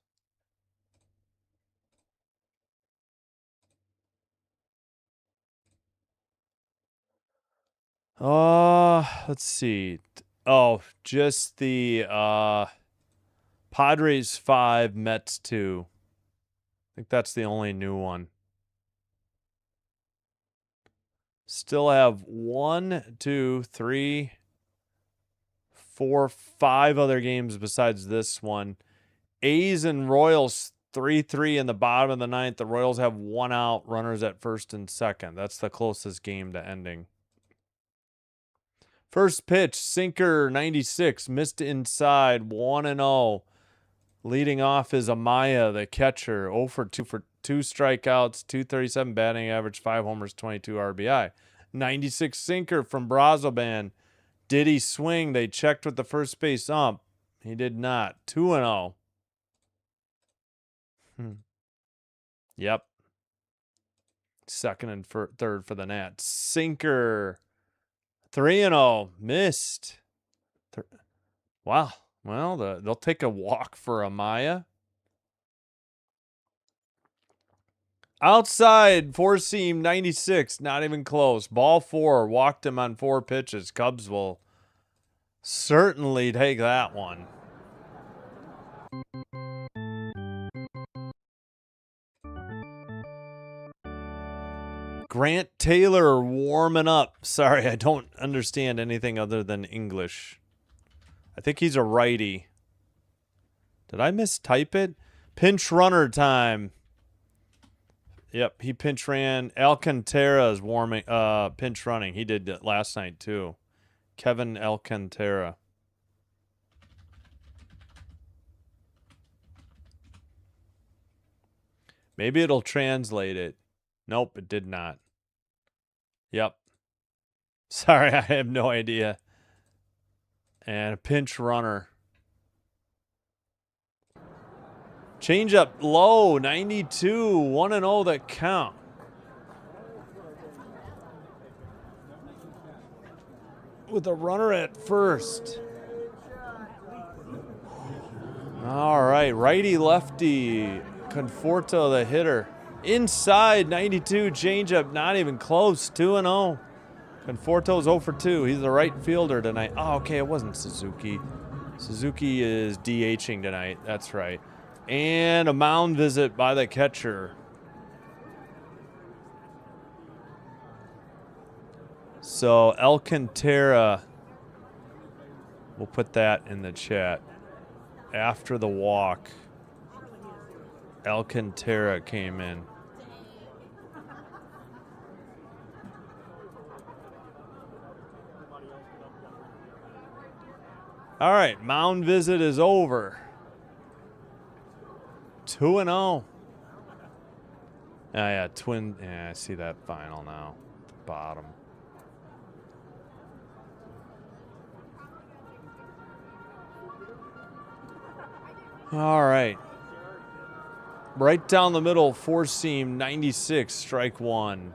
A: Let's see. Oh, just the Padres 5, Mets 2. I think that's the only new one. Still have 1, 2, 3, 4, 5 other games besides this one. A's and Royals 3-3 in the bottom of the 9th. The Royals have 1 out, runners at 1st and 2nd. That's the closest game to ending. First pitch, sinker 96, missed inside, 1-0. Leading off is Amaya, the catcher, 0 for 2 for 2 strikeouts, 237 batting average, 5 homers, 22 RBI. 96 sinker from Brazoban. Did he swing? They checked with the first base ump. He did not. 2-0. Yep. 2nd and 3rd for the Nats. Sinker. 3-0. Missed. Wow. Well, they'll take a walk for Amaya. Outside, 4-seam, 96. Not even close. Ball 4. Walked him on 4 pitches. Cubs will certainly take that one. Grant Taylor warming up. Sorry, I don't understand anything other than English. I think he's a righty. Did I mistype it? Pinch runner time. Yep, he pinch ran. Alcantara is warming, pinch running. He did it last night too. Kevin Alcantara. Maybe it'll translate it. Nope, it did not. Yep. Sorry, I have no idea. And a pinch runner. Change up low, 92, 1-0 that count. With a runner at first. All right, righty lefty. Conforto the hitter. Inside, 92, change up, not even close, 2-0. Conforto's 0 for 2. He's the right fielder tonight. Oh, okay, it wasn't Suzuki. Suzuki is DHing tonight. That's right. And a mound visit by the catcher. So Alcantara, we'll put that in the chat. After the walk, Alcantara came in. All right, mound visit is over. 2-0. Oh, yeah, twin. Yeah, I see that final now. At the bottom. All right. Right down the middle, 4-seam, 96, strike 1.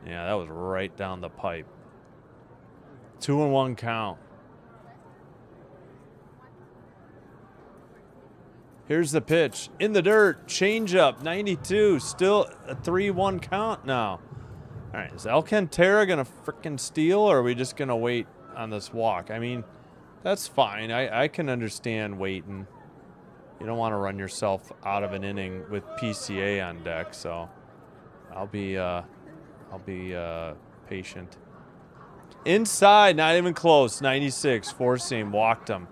A: Yeah, that was right down the pipe. 2-1 count. Here's the pitch. In the dirt. Changeup. 92. Still a 3-1 count now. All right. Is Alcantara going to frickin' steal, or are we just going to wait on this walk? I mean, that's fine. I can understand waiting. You don't want to run yourself out of an inning with PCA on deck, so I'll be patient. Inside, not even close. 96, four-seam, walked him.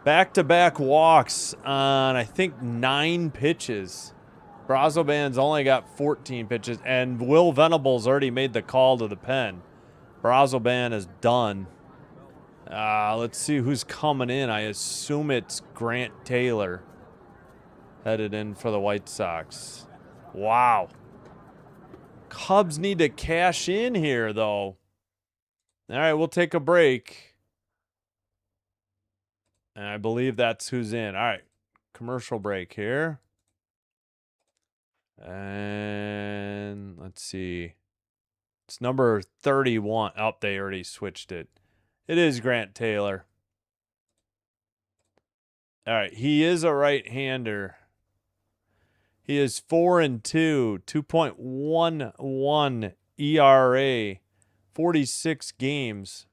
A: Back-to-back walks on, I think, 9 pitches. Brazoban's only got 14 pitches, and Will Venables already made the call to the pen. Brazoban is done. Let's see who's coming in. I assume it's Grant Taylor headed in for the White Sox. Wow. Cubs need to cash in here, though. All right, we'll take a break. And I believe that's who's in. All right, commercial break here. And let's see. It's number 31. Oh, they already switched it. It is Grant Taylor. All right, he is a right-hander. He is 4-2, 2.11 ERA, 46 games.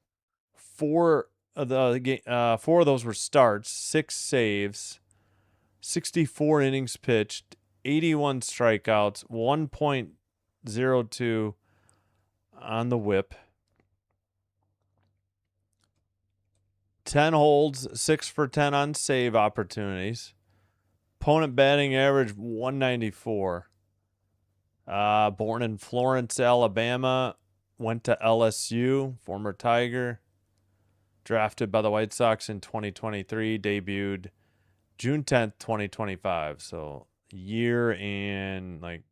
A: Four of those were starts, 6 saves, 64 innings pitched, 81 strikeouts, 1.02 on the whip. 10 holds, 6 for 10 on save opportunities. Opponent batting average 194. Born in Florence, Alabama. Went to LSU, former Tiger. Drafted by the White Sox in 2023. Debuted June 10th, 2025. So a year and like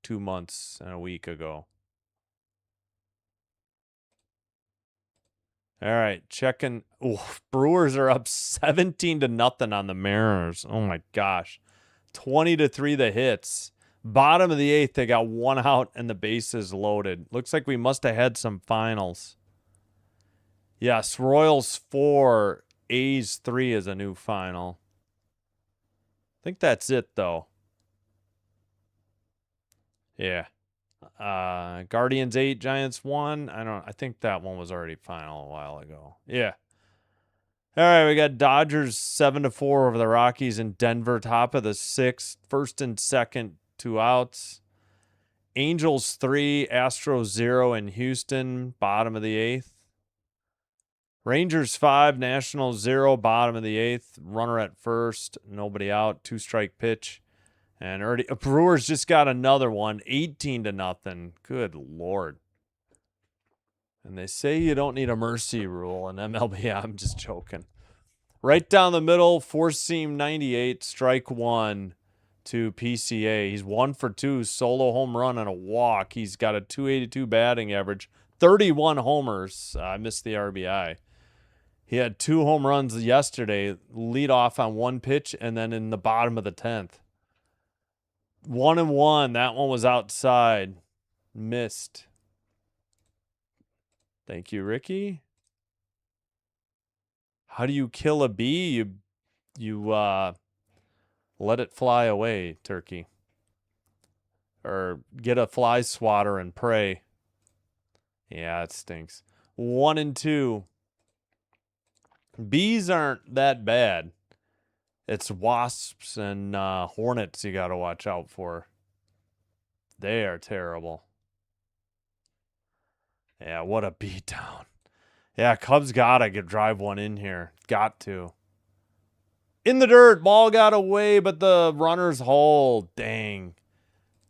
A: 2 months and a week ago. All right, checking. Ooh, Brewers are up 17-0 on the Mariners. Oh my gosh. 20-3 the hits. Bottom of the 8th, they got 1 out and the bases loaded. Looks like we must have had some finals. Yes, Royals 4, A's 3 is a new final. I think that's it, though. Yeah. Guardians 8, Giants 1. I think that one was already final a while ago. Yeah. All right, we got Dodgers 7-4 over the Rockies in Denver, top of the 6th. First and second, 2 outs. Angels 3, Astros 0 in Houston, bottom of the 8th. Rangers 5, Nationals 0, bottom of the 8th. Runner at first, nobody out, 2-strike pitch. And already Brewers just got another one, 18-0. Good Lord. And they say you don't need a mercy rule in MLB. I'm just joking. Right down the middle, four-seam 98, strike 1 to PCA. He's 1 for 2, solo home run and a walk. He's got a 282 batting average, 31 homers. I missed the RBI. He had 2 home runs yesterday, lead off on 1 pitch, and then in the bottom of the 10th. 1-1. That one was outside. Missed. Thank you, Ricky. How do you kill a bee? You let it fly away, turkey. Or get a fly swatter and pray. Yeah, it stinks. 1-2. Bees aren't that bad. It's wasps and hornets you got to watch out for. They are terrible. Yeah, what a beatdown. Yeah, Cubs got to drive one in here. Got to. In the dirt. Ball got away, but the runners hold. Dang.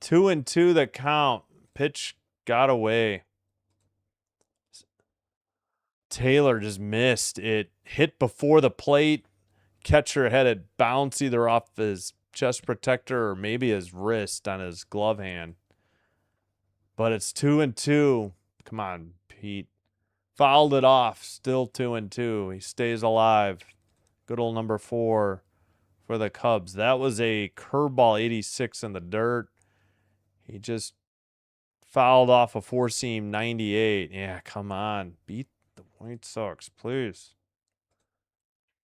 A: 2-2 the count. Pitch got away. Taylor just missed. It hit before the plate. Catcher had it bounce either off his chest protector or maybe his wrist on his glove hand. But it's 2-2. Come on, Pete. Fouled it off. Still 2-2. He stays alive. Good old number 4 for the Cubs. That was a curveball 86 in the dirt. He just fouled off a four-seam 98. Yeah, come on. Beat the White Sox, please.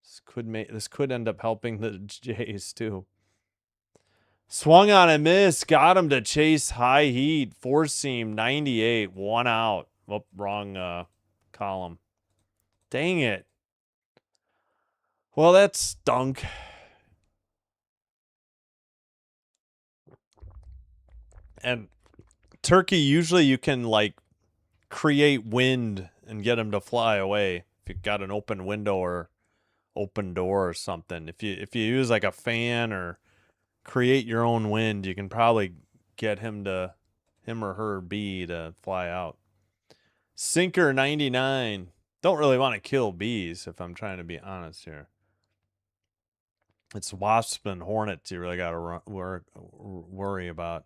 A: This could end up helping the Jays too. Swung on and missed. Got him to chase high heat. Four seam 98. 1 out. Oh, wrong column. Dang it. Well, that stunk. And turkey, usually you can like create wind and get them to fly away if you've got an open window or open door or something. If you use like a fan or create your own wind, you can probably get him or her bee to fly out. Sinker 99. Don't really want to kill bees if I'm trying to be honest here. It's wasps and hornets you really got to worry about.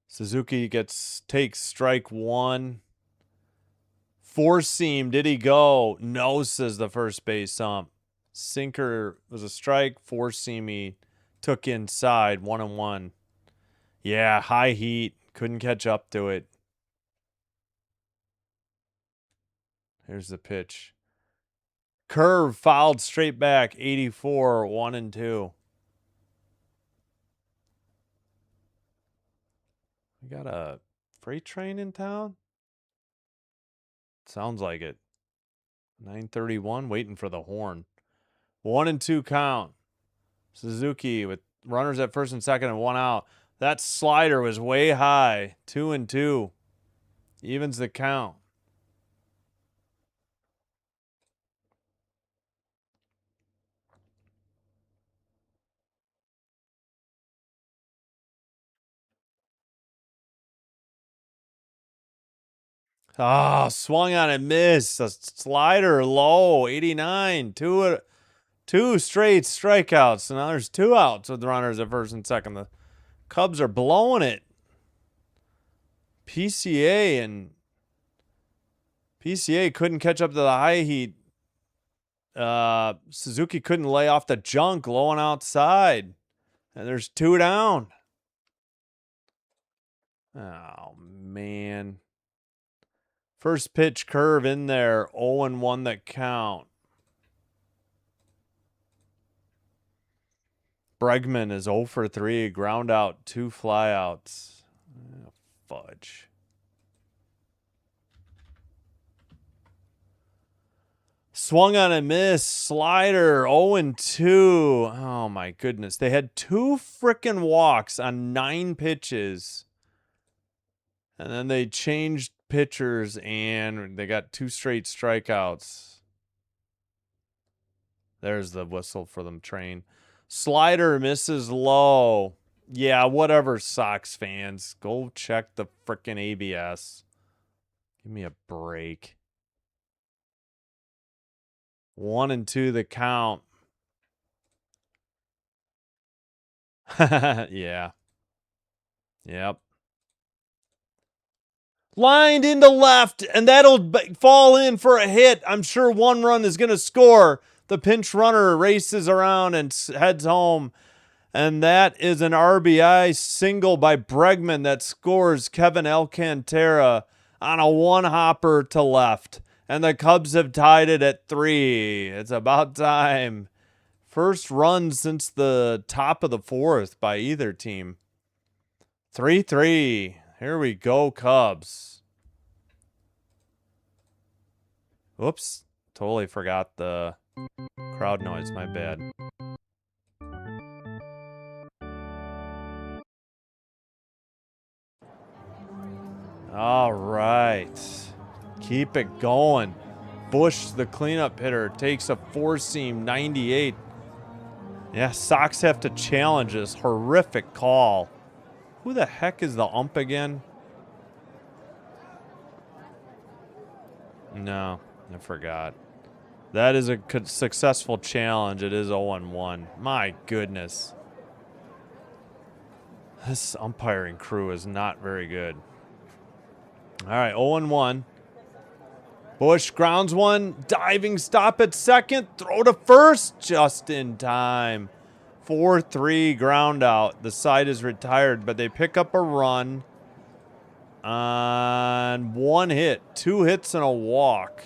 A: Suzuki takes strike 1. Four seam, did he go? No, says the first base ump. Sinker was a strike. Four seam he took inside. 1-1. Yeah, high heat. Couldn't catch up to it. Here's the pitch. Curve fouled straight back. 84. 1-2. We got a freight train in town? Sounds like it. 9:31, waiting for the horn. 1-2 count. Suzuki with runners at first and second and 1 out. That slider was way high. 2-2. Evens the count. Oh, swung on and missed. A slider low. 89. Two straight strikeouts. And now there's 2 outs with the runners at first and second. The Cubs are blowing it. PCA couldn't catch up to the high heat. Suzuki couldn't lay off the junk, low and outside. And there's 2 down. Oh, man. First pitch curve in there. 0-1 that count. Bregman is 0 for 3. Ground out, 2 flyouts. Oh, fudge. Swung on a miss. Slider. 0-2. Oh, my goodness. They had 2 frickin' walks on 9 pitches. And then they changed pitchers and they got 2 straight strikeouts. There's the whistle for them train. Slider misses low. Yeah, whatever, Sox fans. Go check the frickin' ABS. Give me a break. 1-2 the count. Yeah. Yep. Lined into left, and that'll fall in for a hit. I'm sure 1 run is going to score. The pinch runner races around and heads home. And that is an RBI single by Bregman that scores Kevin Alcantara on a 1-hopper to left. And the Cubs have tied it at 3. It's about time. First run since the top of the 4th by either team. 3-3. Here we go, Cubs. Whoops. Totally forgot the crowd noise. My bad. All right. Keep it going. Bush, the cleanup hitter, takes a 4-seam 98. Yeah, Sox have to challenge this horrific call. Who the heck is the ump again? No, I forgot. That is a successful challenge. It is 0-1. My goodness. This umpiring crew is not very good. All right, 0-1. Bush grounds one. Diving stop at second. Throw to first. Just in time. 4-3 ground out. The side is retired, but they pick up a run on 1 hit. 2 hits and a walk.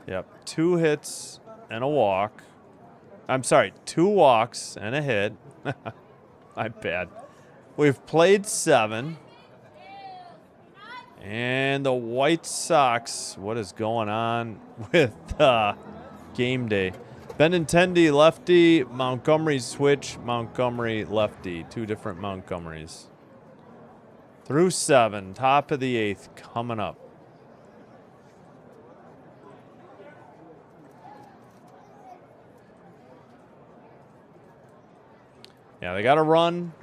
A: Yep, 2 hits and a walk. I'm sorry, 2 walks and a hit. My bad. We've played 7. And the White Sox, what is going on with game day? Benintendi lefty, Montgomery switch, Montgomery lefty. 2 different Montgomerys. Through 7, top of the 8th coming up. Yeah, they got a run.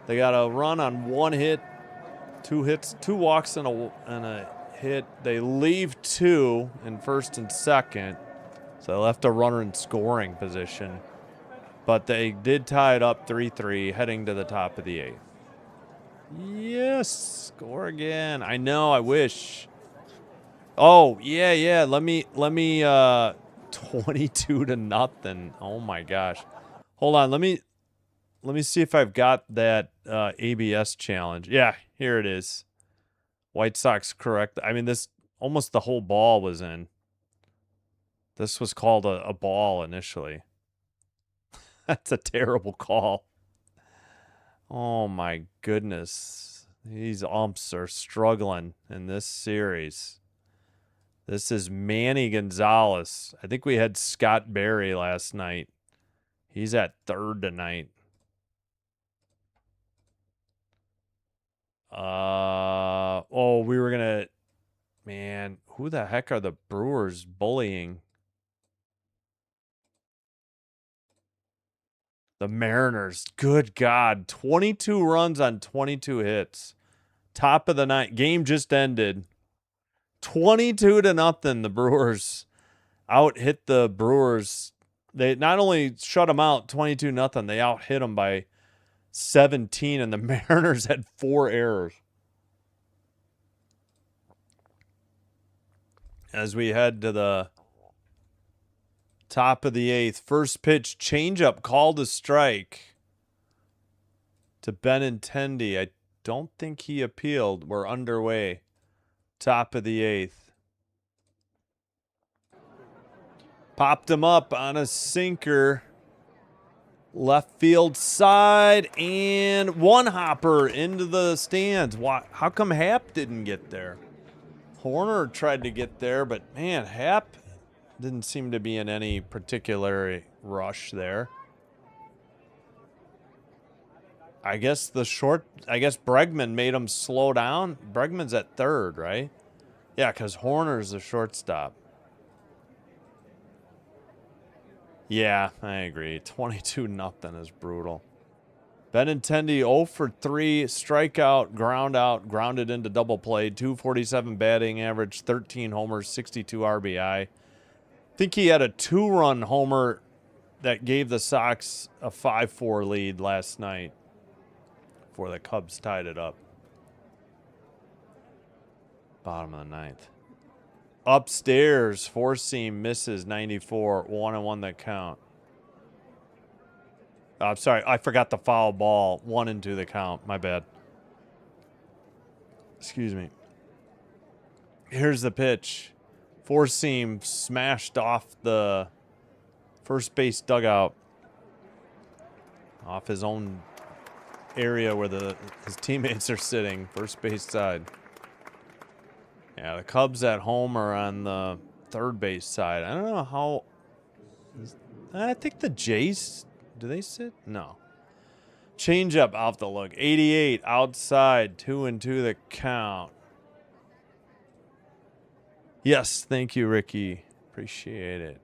A: They got a run on 1 hit, 2 hits, 2 walks and a hit. They leave 2 in first and second. So they left a runner in scoring position. But they did tie it up 3-3 heading to the top of the 8th. Yes, score again. I know, I wish. Oh, yeah. Let me 22-0. Oh my gosh. Hold on, let me see if I've got that ABS challenge. Yeah, here it is. White Sox correct. I mean, this almost the whole ball was in. This was called a ball initially. That's a terrible call. Oh my goodness. These umps are struggling in this series. This is Manny Gonzalez. I think we had Scott Berry last night. He's at 3rd tonight. Oh, we were gonna, man, who the heck are the Brewers bullying? The Mariners. Good God. 22 runs on 22 hits. Top of the 9th. Game just ended. 22-0. The Brewers out hit the Brewers. They not only shut them out 22-0, they out hit them by 17, and the Mariners had 4 errors. As we head to the top of the 8th, first pitch changeup called a strike to Benintendi. I don't think he appealed. We're underway. Top of the 8th. Popped him up on a sinker. Left field side and one hopper into the stands. Why? How come Happ didn't get there? Horner tried to get there, but man, Happ didn't seem to be in any particular rush there. I guess Bregman made him slow down. Bregman's at 3rd, right? Yeah, because Horner's the shortstop. Yeah, I agree. 22-0 is brutal. Benintendi 0 for 3, strikeout, grounded into double play, 247 batting average, 13 homers, 62 RBI. I think he had a 2-run homer that gave the Sox a 5-4 lead last night before the Cubs tied it up. Bottom of the 9th. Upstairs, 4-seam misses 94, 1-1 the count. I'm sorry, I forgot the foul ball. 1-2 the count. My bad. Excuse me. Here's the pitch. 4-seam smashed off the first base dugout. Off his own area where his teammates are sitting. First base side. Yeah, the Cubs at home are on the third base side. I don't know how. I think the Jays, do they sit? No. Change up off the look. 88 outside, 2-2 the count. Yes, thank you, Ricky. Appreciate it.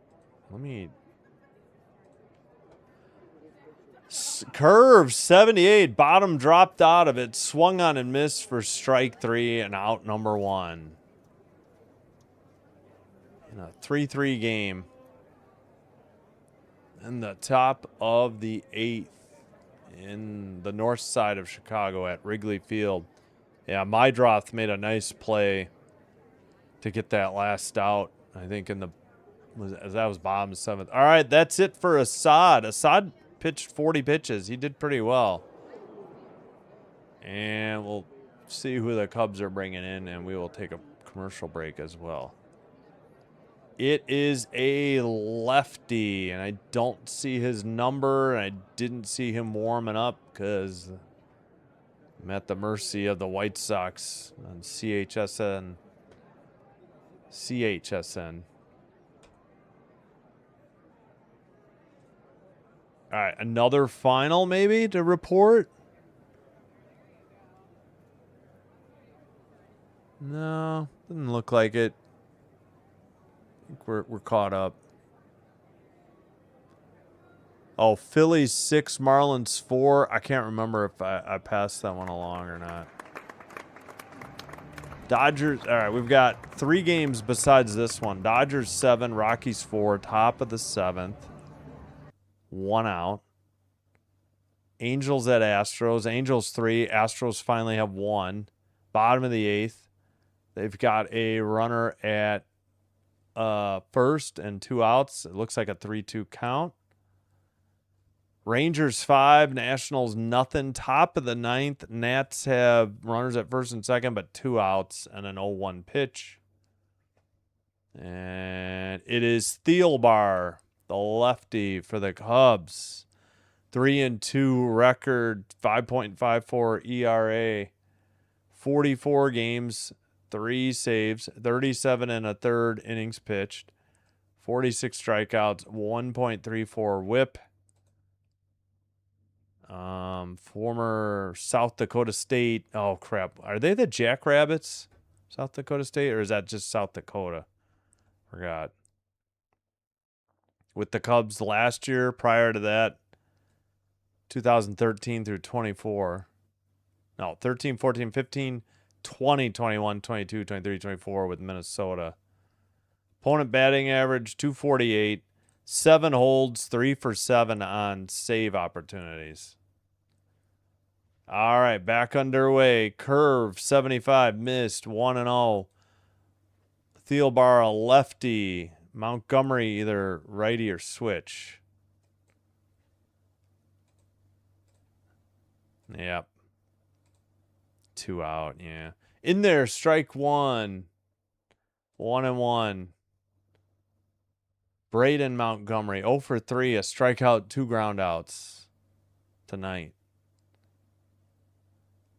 A: Let me. Curve 78, bottom dropped out of it, swung on and missed for strike 3 and out number 1. In a 3-3 game. In the top of the 8th in the north side of Chicago at Wrigley Field. Yeah, Mydroth made a nice play to get that last out. I think that was bottom 7th. All right, that's it for Assad. Assad pitched 40 pitches. He did pretty well. And we'll see who the Cubs are bringing in, and we will take a commercial break as well. It is a lefty, and I don't see his number, and I didn't see him warming up because I'm at the mercy of the White Sox on CHSN. CHSN. All right, another final maybe to report? No, doesn't look like it. I think we're caught up. Oh, Phillies 6, Marlins 4. I can't remember if I passed that one along or not. Dodgers. All right, we've got 3 games besides this one. Dodgers 7, Rockies 4, top of the 7th. 1 out. Angels at Astros. Angels 3, Astros finally have 1. Bottom of the 8th. They've got a runner at first and 2 outs. It looks like a 3-2 count. Rangers 5, Nationals nothing. Top of the 9th. Nats have runners at first and second, but 2 outs and an 0-1 pitch. And it is Thielbar, the lefty for the Cubs. 3-2 record, 5.54 ERA, 44 games, 3 saves, 37 1/3 innings pitched, 46 strikeouts, 1.34 WHIP. Former South Dakota State. Oh crap! Are they the Jackrabbits? South Dakota State, or is that just South Dakota? Forgot. With the Cubs last year, prior to that, 2013 through 24. No, 13, 14, 15, 20, 21, 22, 23, 24 with Minnesota. Opponent batting average 248, 7 holds, 3 for 7 on save opportunities. All right, back underway. Curve 75 missed, 1-0. Thielbar a lefty. Montgomery either righty or switch. Yep. 2 out, yeah. In there, strike 1. 1-1. Braden Montgomery, 0 for 3, a strikeout, 2 groundouts tonight.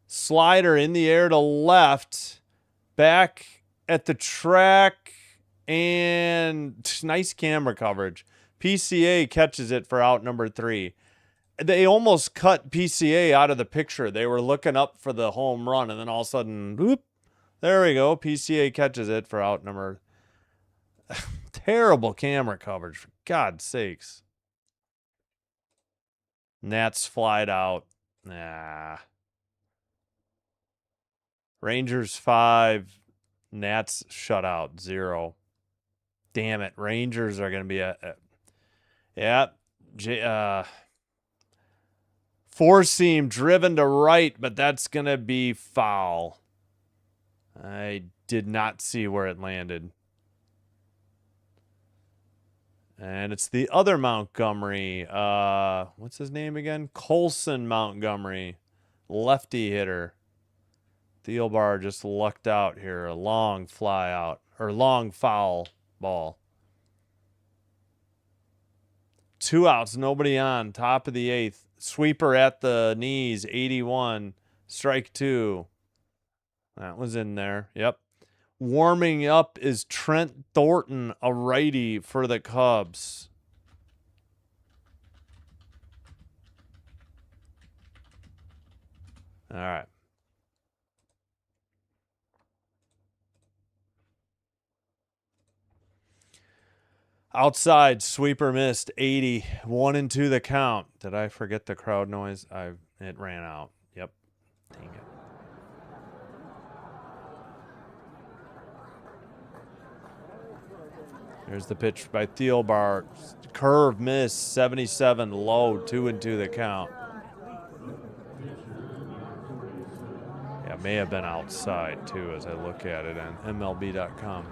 A: Slider in the air to left. Back at the track. And nice camera coverage. PCA catches it for out number 3. They almost cut PCA out of the picture. They were looking up for the home run, and then all of a sudden, whoop, there we go. PCA catches it for out number. Terrible camera coverage, for God's sakes. Nats flied out. Nah. Rangers 5. Nats shut out 0. Damn it. Rangers are going to be yeah. 4-seam driven to right, but that's going to be foul. I did not see where it landed. And it's the other Montgomery. What's his name again? Colson Montgomery. Lefty hitter. Thielbar just lucked out here. A long fly out. Or long foul ball. 2 outs. Nobody on. Top of the 8th. Sweeper at the knees. 81. Strike 2. That was in there. Yep. Warming up is Trent Thornton, a righty for the Cubs. All right. Outside, sweeper missed, 80. 1-2 the count. Did I forget the crowd noise? It ran out. Yep. Dang it. Here's the pitch by Thielbar. Curve miss, 77 low, 2-2 the count. Yeah, may have been outside too as I look at it on MLB.com.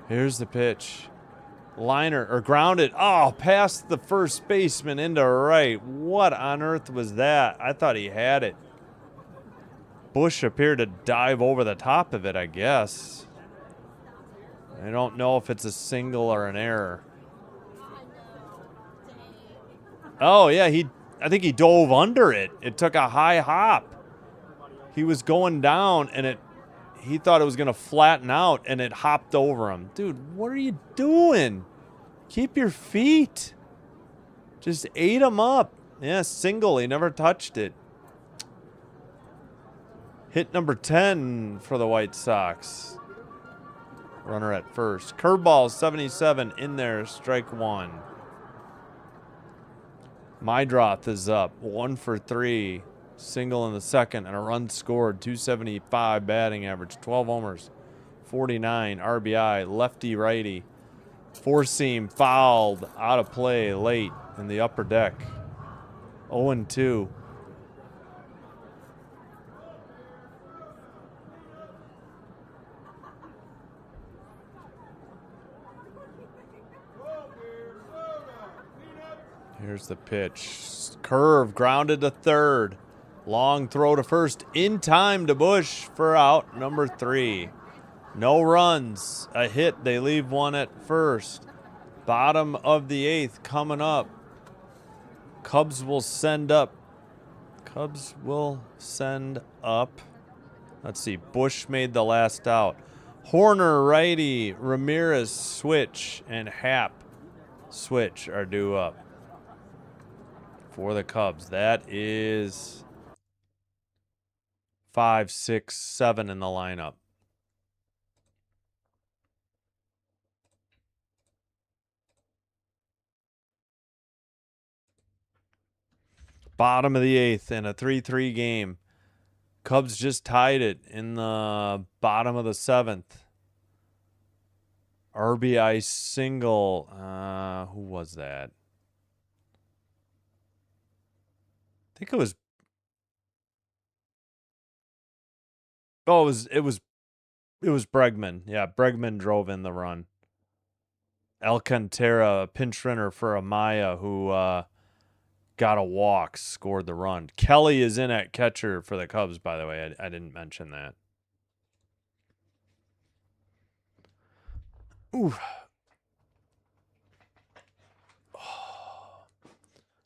A: Here's the pitch. Liner or grounded. Oh, past the first baseman into right. What on earth was that? I thought he had it. Bush appeared to dive over the top of it, I guess. I don't know if it's a single or an error. Oh, yeah, I think he dove under it. It took a high hop. He was going down, and he thought it was going to flatten out, and it hopped over him. Dude, what are you doing? Keep your feet. Just ate him up. Yeah, single. He never touched it. Hit number 10 for the White Sox. Runner at first. Curveball 77 in there. Strike one. Mydroth is up. 1 for 3. Single in the second and a run scored. 275 batting average. 12 homers. 49 RBI. Lefty righty. Four seam fouled out of play late in the upper deck. 0-2. Here's the pitch. Curve grounded to third. Long throw to first in time to Bush for out number 3. No runs. A hit. They leave one at first. Bottom of the 8th coming up. Cubs will send up. Let's see. Bush made the last out. Horner righty. Ramirez switch. And Happ switch are due up for the Cubs. That is 5, 6, 7 in the lineup. Bottom of the 8th in a 3-3 game. Cubs just tied it in the bottom of the 7th. RBI single. Who was that? I think it was. Oh, it was Bregman. Yeah, Bregman drove in the run. Alcantara, a pinch runner for Amaya, who got a walk, scored the run. Kelly is in at catcher for the Cubs, by the way. I didn't mention that. Ooh.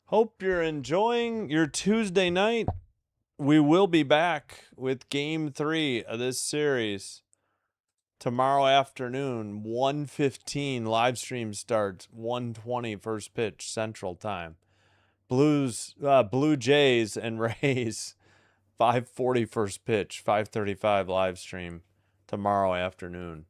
A: Hope you're enjoying your Tuesday night. We will be back with Game 3 of this series tomorrow afternoon, 1:15. Live stream starts 1:20 first pitch Central Time. Blue Jays and Rays 5:40 first pitch, 5:35 live stream tomorrow afternoon.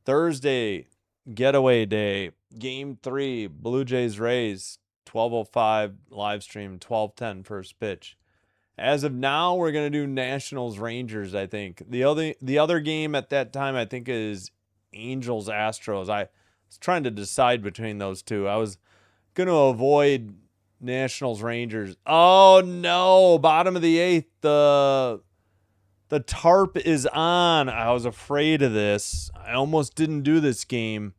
A: Thursday, getaway day, Game 3, Blue Jays Rays 12:05 live stream, 12:10 first pitch. As of now, we're going to do Nationals Rangers, I think. The other game at that time, I think, is Angels Astros. I was trying to decide between those two. I was going to avoid Nationals Rangers. Oh, no. Bottom of the 8th. The tarp is on. I was afraid of this. I almost didn't do this game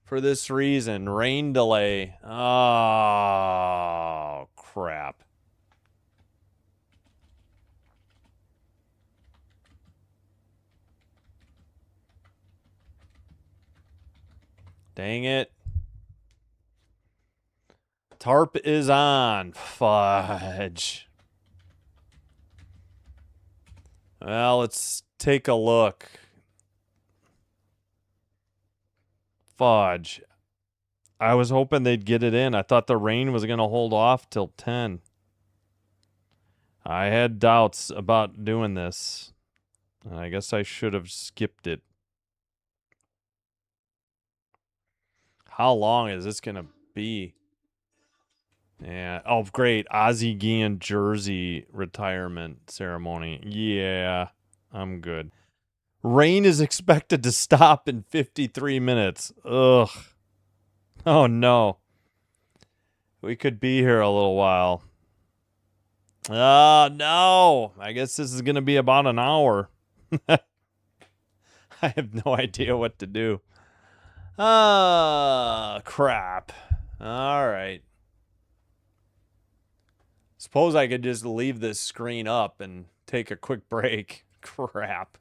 A: for this reason. Rain delay. Oh, crap. Dang it. Tarp is on. Fudge. Well, let's take a look. Fudge. I was hoping they'd get it in. I thought the rain was going to hold off till 10. I had doubts about doing this. I guess I should have skipped it. How long is this going to be? Yeah. Oh, great. Ozzie Guillen jersey retirement ceremony. Yeah, I'm good. Rain is expected to stop in 53 minutes. Ugh. Oh, no. We could be here a little while. Oh, no. I guess this is going to be about an hour. I have no idea what to do. Ah, crap. All right. Suppose I could just leave this screen up and take a quick break. Crap.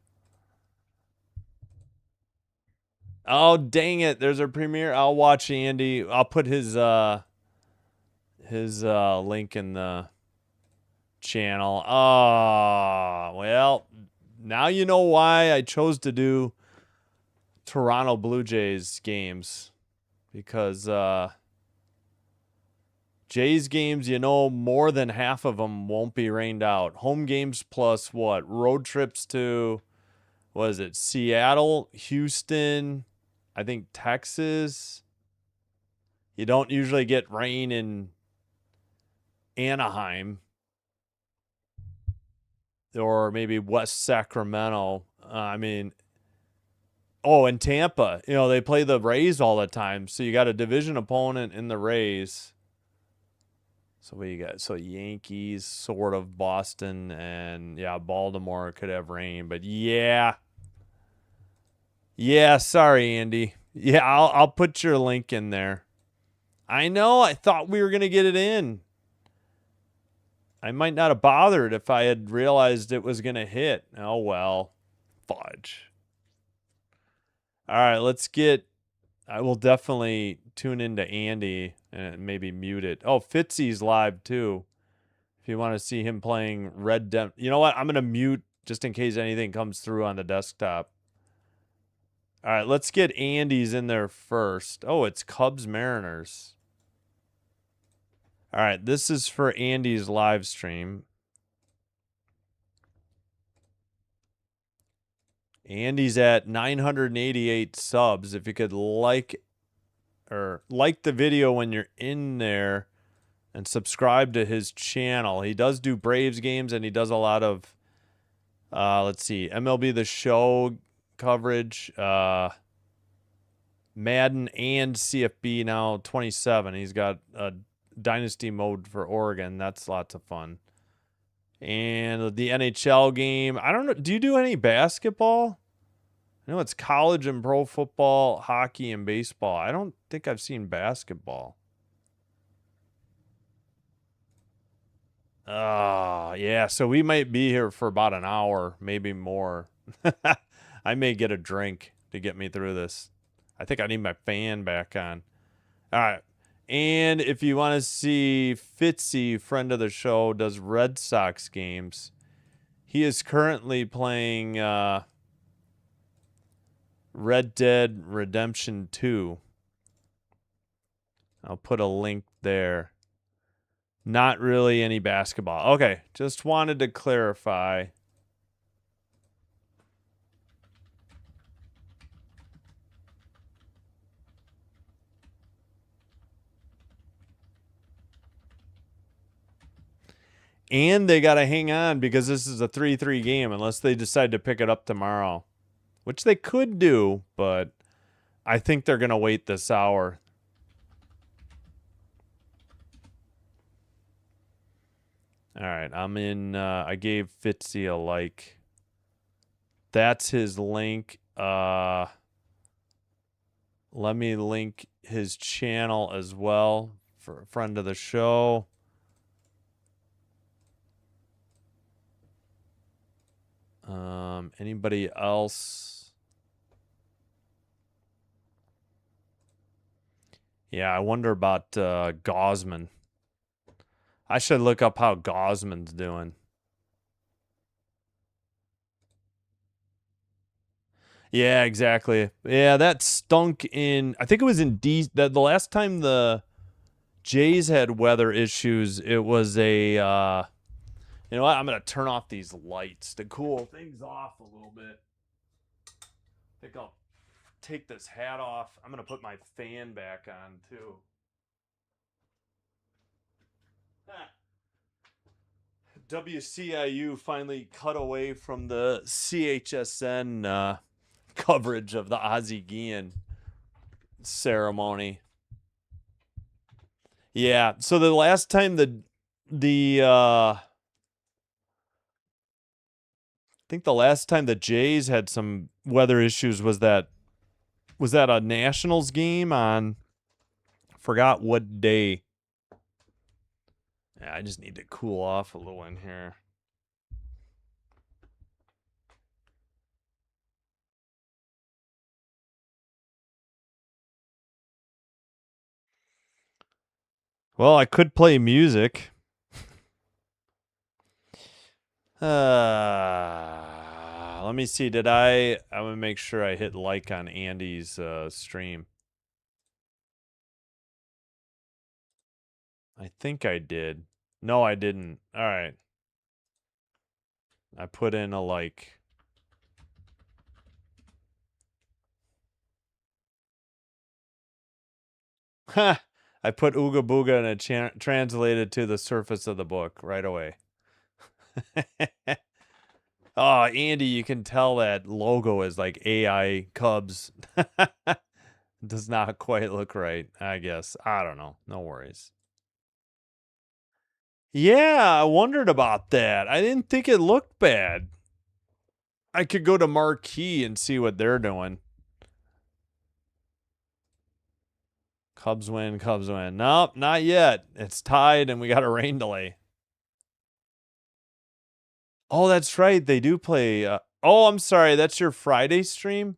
A: Oh, dang it. There's a premiere. I'll watch Andy. I'll put his link in the channel. Oh, well, now you know why I chose to do Toronto Blue Jays games, because Jays games, you know, more than half of them won't be rained out. Home games plus what? Road trips to, what is it? Seattle, Houston, I think Texas. You don't usually get rain in Anaheim or maybe West Sacramento. I mean, oh, and Tampa. You know, they play the Rays all the time. So you got a division opponent in the Rays. So what you got? So Yankees, sort of, Boston, and yeah, Baltimore could have rain. But yeah. Yeah, sorry, Andy. Yeah, I'll put your link in there. I know, I thought we were gonna get it in. I might not have bothered if I had realized it was gonna hit. Oh well. Fudge. Alright, let's get, I will definitely tune into Andy and maybe mute it. Oh, Fitzy's live too. If you want to see him playing Red Dead. You know what? I'm going to mute just in case anything comes through on the desktop. All right, let's get Andy's in there first. Oh, it's Cubs Mariners. All right, this is for Andy's live stream. Andy's at 988 subs. If you could like the video when you're in there and subscribe to his channel. He does do Braves games and he does a lot of let's see, MLB The Show coverage, Madden and CFB now 27. He's got a dynasty mode for Oregon. That's lots of fun. And the NHL game. I don't know. Do you do any basketball? I know it's college and pro football, hockey, and baseball. I don't think I've seen basketball. Yeah. So we might be here for about an hour, maybe more. I may get a drink to get me through this. I think I need my fan back on. All right. And if you want to see Fitzy, friend of the show, does Red Sox games. He is currently playing Red Dead Redemption 2. I'll put a link there. Not really any basketball. Okay, just wanted to clarify. And they got to hang on because this is a 3-3 game unless they decide to pick it up tomorrow, which they could do, but I think they're going to wait this hour. All right, I'm in. I gave Fitzy a like. That's his link. Let me link his channel as well for a friend of the show. Anybody else? Yeah, I wonder about Gosman. I should look up how Gosman's doing. Yeah, exactly. Yeah, that stunk in, I think it was in the last time the Jays had weather issues, it was a you know what? I'm going to turn off these lights to cool things off a little bit. I think I'll take this hat off. I'm going to put my fan back on too. WCIU finally cut away from the CHSN coverage of the Ozzie Guillen ceremony. Yeah, so the last time I think the last time the Jays had some weather issues was Was that a Nationals game on? Forgot what day. Yeah, I just need to cool off a little in here. Well, I could play music. Let me see. I'm gonna make sure I hit like on Andy's stream. I think I did. No, I didn't. All right. I put in a like. Ha! I put Ooga Booga and it translated to the surface of the book right away. Oh, Andy, you can tell that logo is like AI Cubs. Does not quite look right, I guess. I don't know. No worries. Yeah, I wondered about that. I didn't think it looked bad. I could go to Marquee and see what they're doing. Cubs win, Cubs win. Nope, not yet. It's tied and we got a rain delay. Oh, that's right. They do play. Oh, I'm sorry. That's your Friday stream?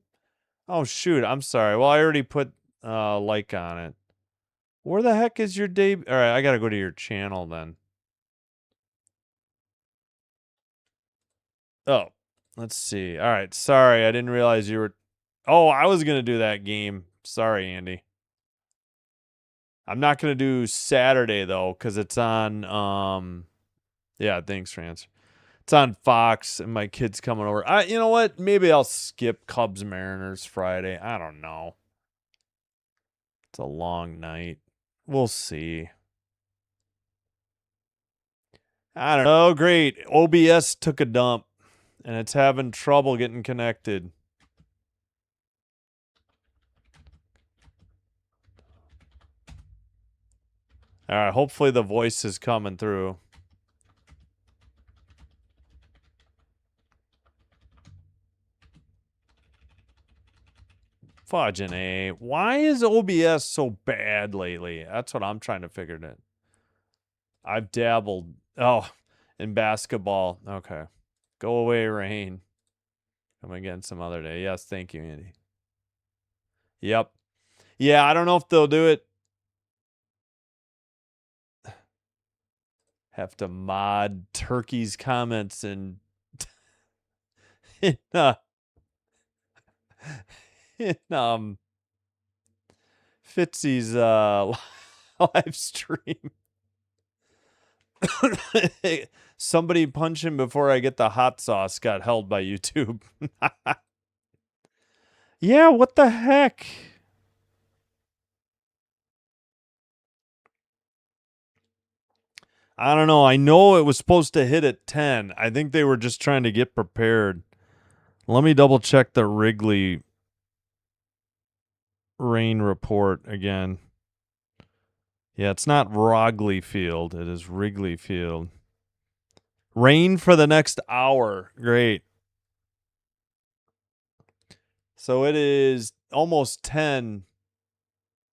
A: Oh, shoot. I'm sorry. Well, I already put like on it. Where the heck is your day? All right, I got to go to your channel then. Oh, let's see. All right. Sorry. I didn't realize you were. Oh, I was going to do that game. Sorry, Andy. I'm not going to do Saturday though cuz it's on yeah, thanks France. It's on Fox and my kid's coming over. You know what? Maybe I'll skip Cubs Mariners Friday. I don't know. It's a long night. We'll see. I don't know. Great. OBS took a dump and it's having trouble getting connected. All right. Hopefully the voice is coming through. Fudging A. Why is OBS so bad lately? That's what I'm trying to figure out. I've dabbled. Oh, in basketball. Okay. Go away, Rain. Come again some other day. Yes, thank you, Andy. Yep. Yeah, I don't know if they'll do it. Have to mod Turkey's comments and in, in Fitzy's live stream. Somebody punch him before I get the hot sauce got held by YouTube. Yeah, what the heck? I don't know. I know it was supposed to hit at 10. I think they were just trying to get prepared. Let me double check the Wrigley rain report again. Yeah, it's not Wrigley Field. It is Wrigley Field. Rain for the next hour. Great. So it is almost 10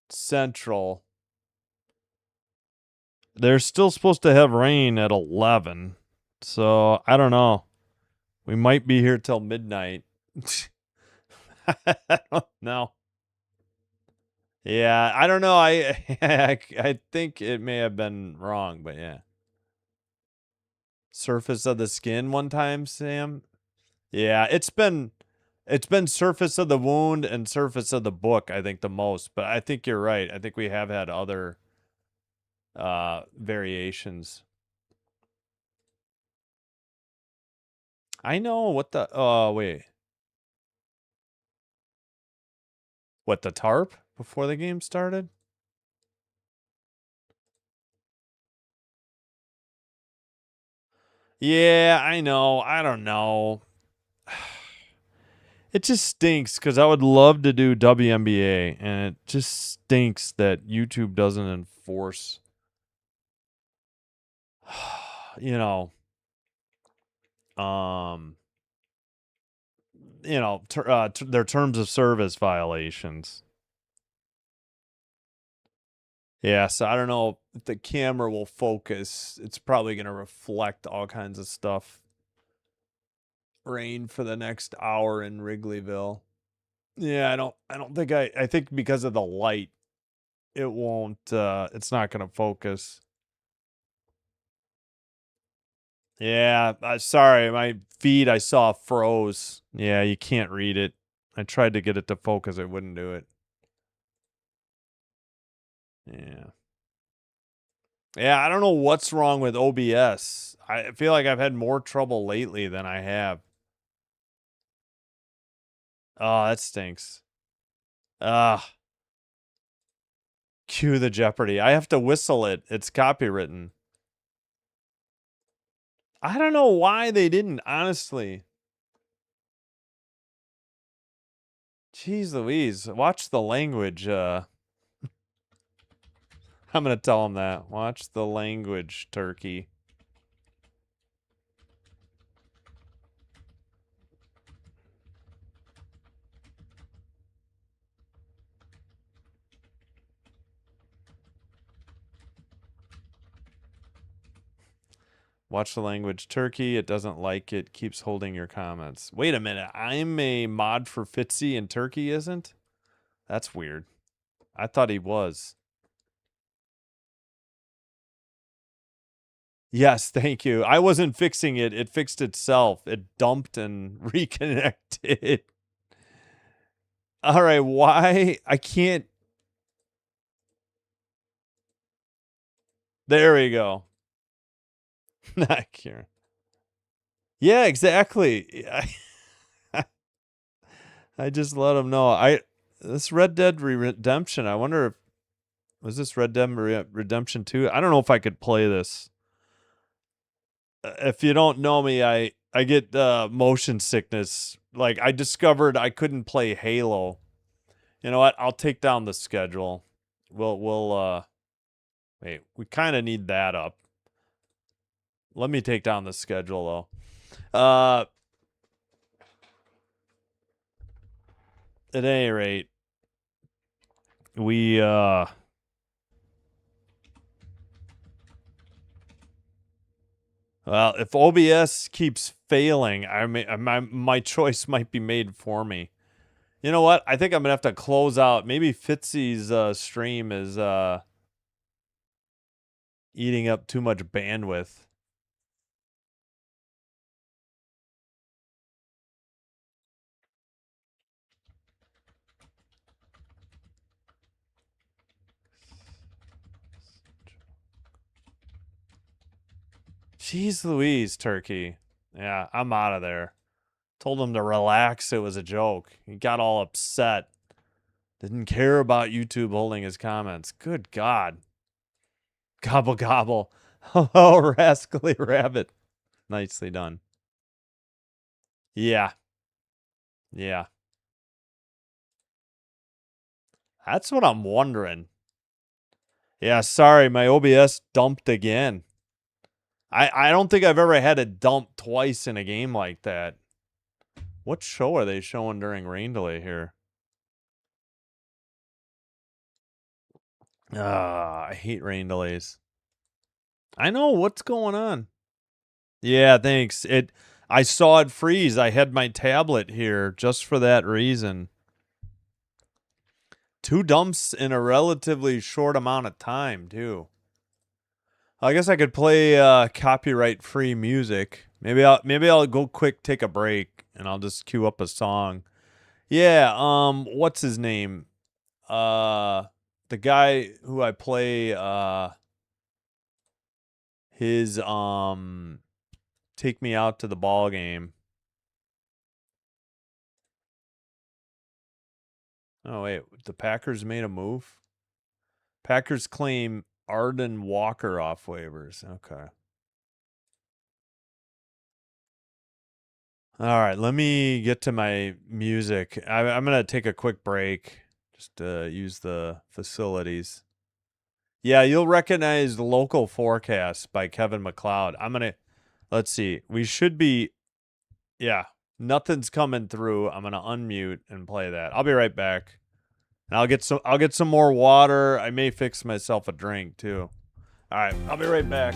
A: Central. They're still supposed to have rain at 11. So I don't know. We might be here till midnight. I don't know. Yeah, I don't know. I think it may have been wrong, but yeah. Surface of the skin one time, Sam. Yeah, it's been surface of the wound and surface of the book, I think the most, but I think you're right. I think we have had other variations. I know what the wait. What, the tarp before the game started? Yeah, I know. I don't know. It just stinks because I would love to do WNBA, and it just stinks that YouTube doesn't enforce. You know, their terms of service violations. Yeah, so I don't know if the camera will focus. It's probably going to reflect all kinds of stuff. Rain for the next hour in Wrigleyville. Yeah, I don't think I think because of the light, it won't it's not going to focus. Yeah, sorry, my feed I saw froze. Yeah, you can't read it. I tried to get it to focus, it wouldn't do it. Yeah. Yeah, I don't know what's wrong with OBS. I feel like I've had more trouble lately than I have. Oh, that stinks. Ah, cue the Jeopardy. I have to whistle it. It's copywritten. I don't know why they didn't, honestly. Jeez Louise, watch the language. I'm gonna tell them that. Watch the language, turkey. Watch the language, turkey. It doesn't like it. Keeps holding your comments. Wait a minute. I'm a mod for Fitzy and Turkey isn't? That's weird. I thought he was. Yes, thank you. I wasn't fixing it. It fixed itself. It dumped and reconnected. All right, why? I can't. There we go. Not Kieran. Yeah, exactly. I just let him know. This Red Dead Redemption. I wonder if was this Red Dead Redemption 2? I don't know if I could play this. If you don't know me, I get motion sickness. Like I discovered I couldn't play Halo. You know what? I'll take down the schedule. We'll wait. We kind of need that up. Let me take down the schedule though. At any rate, we well, if OBS keeps failing, my choice might be made for me. You know what? I think I'm gonna have to close out. Maybe Fitzy's stream is eating up too much bandwidth. Jeez Louise, turkey. Yeah, I'm out of there. Told him to relax. It was a joke. He got all upset. Didn't care about YouTube holding his comments. Good God. Gobble gobble. Oh, rascally rabbit. Nicely done. Yeah. Yeah. That's what I'm wondering. Yeah, sorry, my OBS dumped again. I don't think I've ever had it dump twice in a game like that. What show are they showing during rain delay here? I hate rain delays. I know what's going on. Yeah, thanks. I saw it freeze. I had my tablet here just for that reason. 2 dumps in a relatively short amount of time, too. I guess I could play copyright-free music. Maybe I'll go quick, take a break, and I'll just queue up a song. Yeah, what's his name? The guy who I play his Take Me Out to the Ball Game. Oh wait, the Packers made a move? Packers claim Arden Walker off waivers. Okay. All right, let me get to my music. I'm going to take a quick break just to use the facilities. Yeah, you'll recognize the Local Forecast by Kevin McLeod. Let's see. We should be, yeah, Nothing's coming through. I'm gonna unmute and play that. I'll be right back. And I'll get some more water. I may fix myself a drink too. All right, I'll be right back.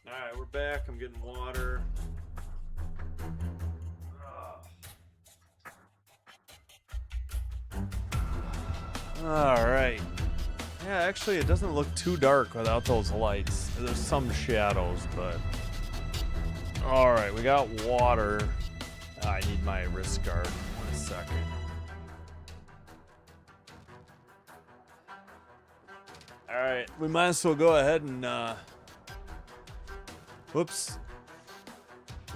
A: All right, we're back. I'm getting water. All right. Yeah, actually, it doesn't look too dark without those lights. There's some shadows, but... All right, we got water. I need my wrist guard. 1 second. All right, we might as well go ahead and... Whoops.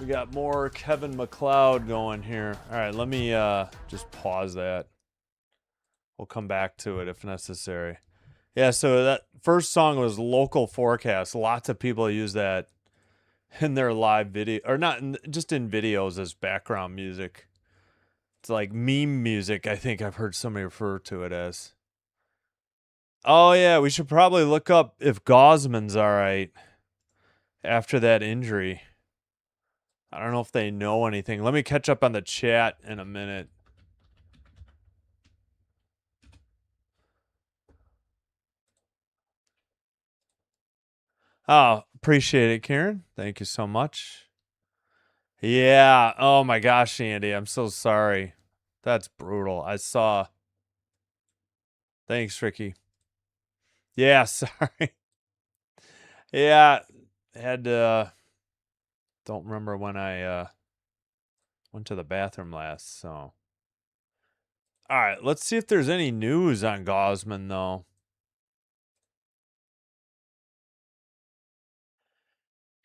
A: We got more Kevin McLeod going here. All right, let me just pause that. We'll come back to it if necessary. Yeah, so that first song was Local Forecast. Lots of people use that in their live video, or not, just in videos as background music. It's like meme music, I think I've heard somebody refer to it as. Oh, yeah, we should probably look up if Gosman's all right after that injury. I don't know if they know anything. Let me catch up on the chat in a minute. Oh, appreciate it, Karen. Thank you so much. Yeah. Oh my gosh, Andy. I'm so sorry. That's brutal. I saw. Thanks, Ricky. Yeah, sorry. Yeah. Had to don't remember when I went to the bathroom last, so. All right, let's see if there's any news on Gosman though.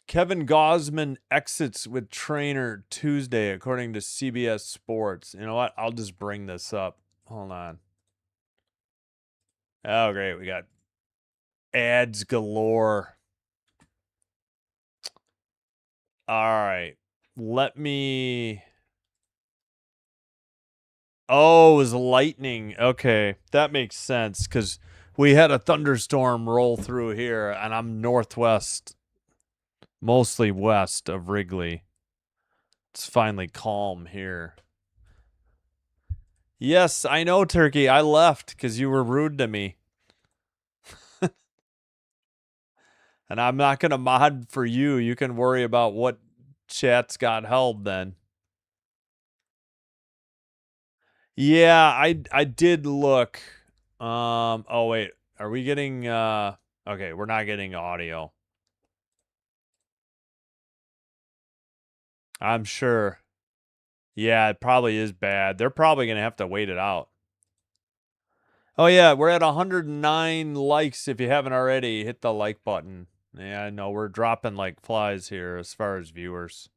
A: Kevin Gosman exits with trainer Tuesday, according to CBS Sports. You know what? I'll just bring this up. Hold on. Oh, great. We got ads galore. All right. Let me. Oh, it was lightning. Okay. That makes sense because we had a thunderstorm roll through here, and I'm northwest, mostly west of Wrigley. It's finally calm here. Yes, I know, Turkey. I left because you were rude to me. And I'm not going to mod for you. You can worry about what chats got held then. Yeah, I did look. Oh wait, are we getting okay, we're not getting audio. I'm sure. Yeah, it probably is bad. They're probably going to have to wait it out. Oh yeah, we're at 109 likes. If you haven't already, hit the like button. Yeah, I know we're dropping like flies here as far as viewers.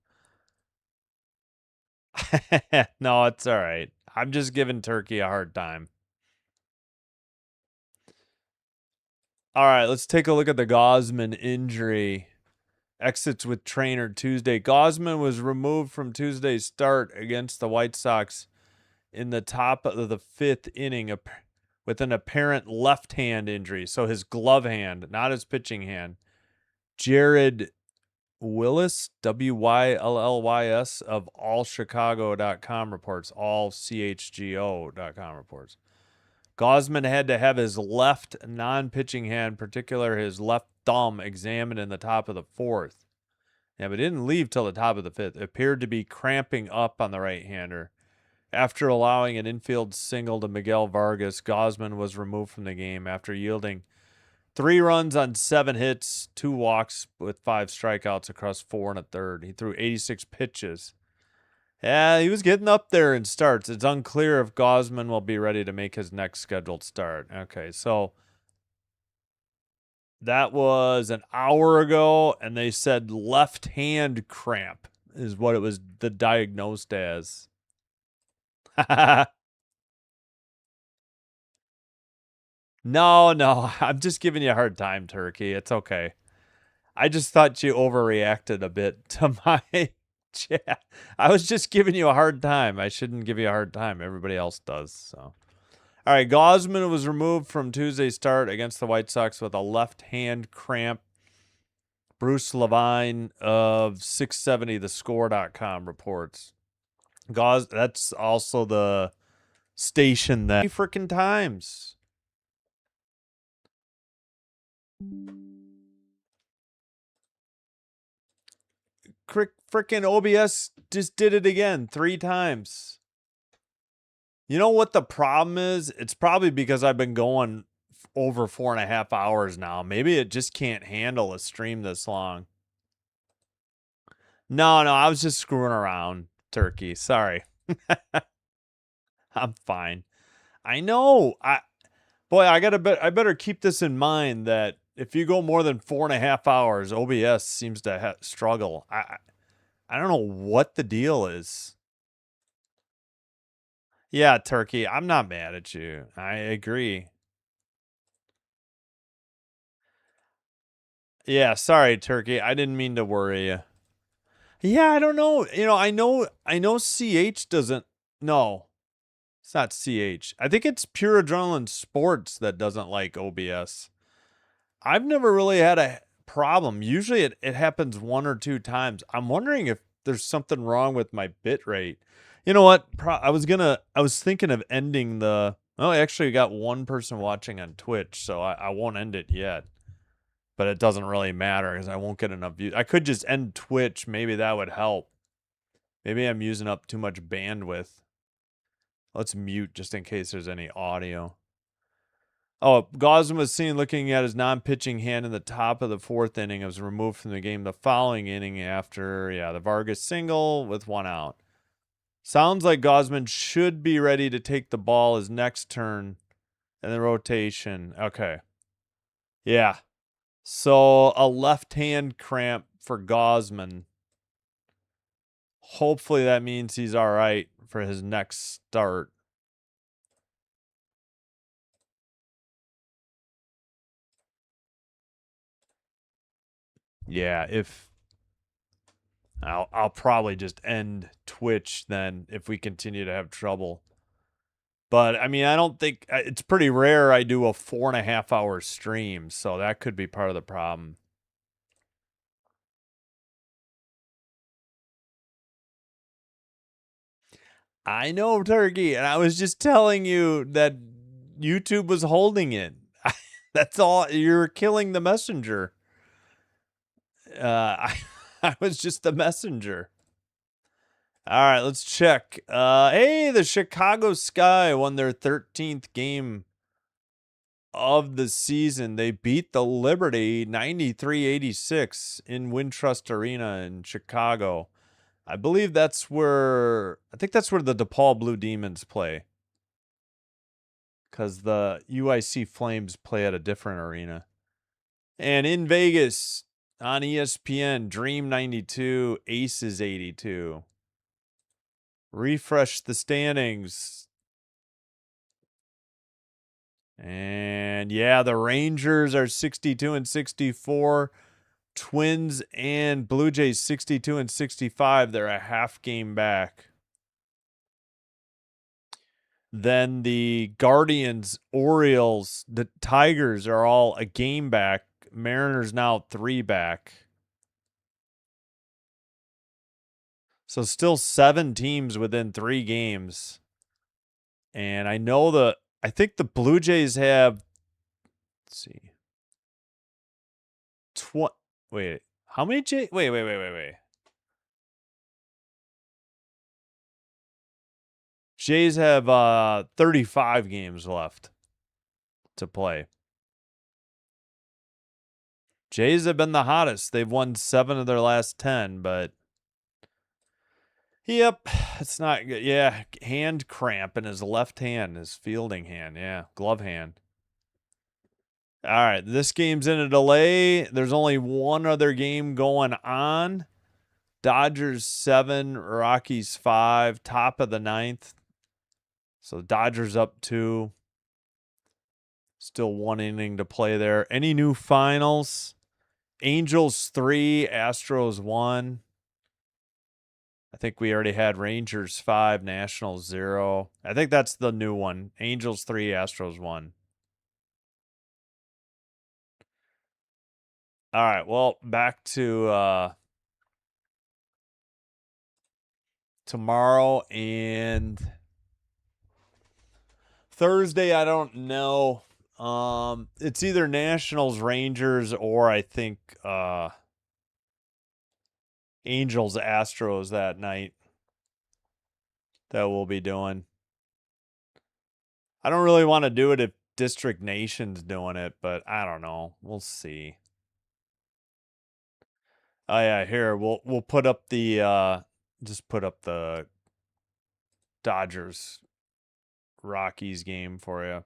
A: No, it's all right. I'm just giving Turkey a hard time. All right, let's take a look at the Gosman injury. Exits with trainer Tuesday. Gosman was removed from Tuesday's start against the White Sox in the top of the fifth inning with an apparent left hand injury. So his glove hand, not his pitching hand. Jared Willis, WYLLYS of allchicago.com reports, allchgo.com reports. Gosman had to have his left non-pitching hand, in particular his left thumb, examined in the top of the fourth. Yeah, but didn't leave till the top of the fifth. It appeared to be cramping up on the right-hander. After allowing an infield single to Miguel Vargas, Gosman was removed from the game after yielding 3 runs on 7 hits, 2 walks with 5 strikeouts across 4 and a third. He threw 86 pitches. Yeah, he was getting up there in starts. It's unclear if Gosman will be ready to make his next scheduled start. Okay, so that was an hour ago, and they said left hand cramp is what it was diagnosed as. No, I'm just giving you a hard time, Turkey. It's okay. I just thought you overreacted a bit to my chat. I was just giving you a hard time. I shouldn't give you a hard time. Everybody else does. So, all right. Gosman was removed from Tuesday's start against the White Sox with a left hand cramp. Bruce Levine of 670 thescore.com reports. That's also the station that freaking times. Freaking OBS just did it again 3 times. You know what the problem is? It's probably because I've been going over 4.5 hours now. Maybe it just can't handle a stream this long. No, I was just screwing around, Turkey. Sorry. I'm fine. I know. I better keep this in mind that if you go more than 4.5 hours, OBS seems to struggle. I don't know what the deal is. Yeah, Turkey, I'm not mad at you. I agree. Yeah, sorry, Turkey. I didn't mean to worry you. Yeah, I don't know. I know CH doesn't. No, it's not CH. I think it's Pure Adrenaline Sports that doesn't like OBS. I've never really had a problem. Usually it happens 1 or 2 times. I'm wondering if there's something wrong with my bit rate. You know what? I was thinking of ending the. Oh, I actually got 1 person watching on Twitch, so I won't end it yet. But it doesn't really matter because I won't get enough views. I could just end Twitch. Maybe that would help. Maybe I'm using up too much bandwidth. Let's mute just in case there's any audio. Oh, Gosman was seen looking at his non-pitching hand in the top of the 4th inning. It was removed from the game the following inning after, the Vargas single with 1 out. Sounds like Gosman should be ready to take the ball his next turn in the rotation. Okay. Yeah. So a left hand cramp for Gosman. Hopefully that means he's all right for his next start. Yeah, if I'll probably just end Twitch then if we continue to have trouble. But I mean, I don't think it's pretty rare I do a 4.5 hour stream, so that could be part of the problem. I know, Turkey, and I was just telling you that YouTube was holding it. That's all. You're killing the messenger. I was just the messenger. All right, let's check. Hey, the Chicago Sky won their 13th game of the season. They beat the Liberty 93-86 in Wintrust Arena in Chicago. I believe that's where the DePaul Blue Demons play. Because the UIC Flames play at a different arena. And in Vegas on ESPN, Dream 92, Aces 82. Refresh the standings. And yeah, the Rangers are 62-64. Twins and Blue Jays 62-65. They're a half game back. Then the Guardians, Orioles, the Tigers are all a game back. Mariners now 3 back. So still 7 teams within 3 games. And I think the Blue Jays have, let's see. Wait, how many wait. Jays have 35 games left to play. Jays have been the hottest. They've won 7 of their last 10, but yep, it's not good. Yeah, hand cramp in his left hand, his fielding hand. Yeah, glove hand. All right, this game's in a delay. There's only one other game going on. Dodgers 7, Rockies 5, top of the 9th. So Dodgers up 2. Still 1 inning to play there. Any new finals? Angels 3, Astros 1. I think we already had Rangers 5, Nationals 0. I think that's the new one. Angels 3, Astros 1. All right, well, back to tomorrow and Thursday. I don't know. It's either Nationals, Rangers, or I think Angels, Astros that night that we'll be doing. I don't really want to do it if District Nation's doing it, but I don't know. We'll see. Oh yeah, here we'll put up the just put up the Dodgers Rockies game for you.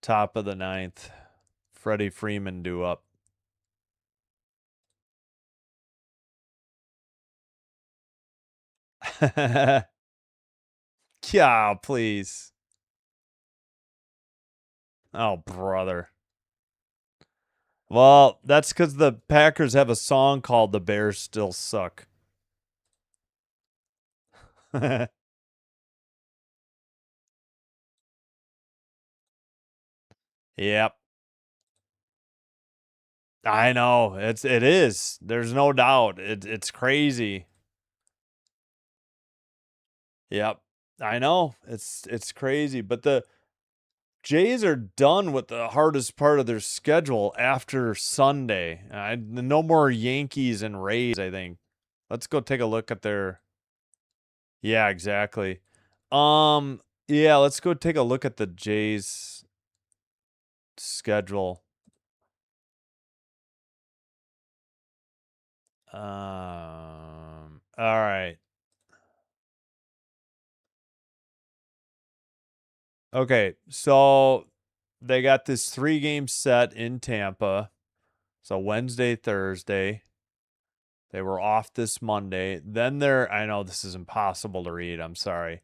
A: Top of the 9th. Freddie Freeman due up. Yeah, please. Oh, brother. Well, that's because the Packers have a song called "The Bears Still Suck." Yep. I know. It is. There's no doubt. It's crazy. Yep. I know. It's crazy. But the Jays are done with the hardest part of their schedule after Sunday. No more Yankees and Rays, I think. Let's go take a look at their. Yeah, exactly. Yeah, let's go take a look at the Jays schedule. All right. Okay, so they got this 3-game set in Tampa. So Wednesday, Thursday. They were off this Monday. Then I know this is impossible to read. I'm sorry.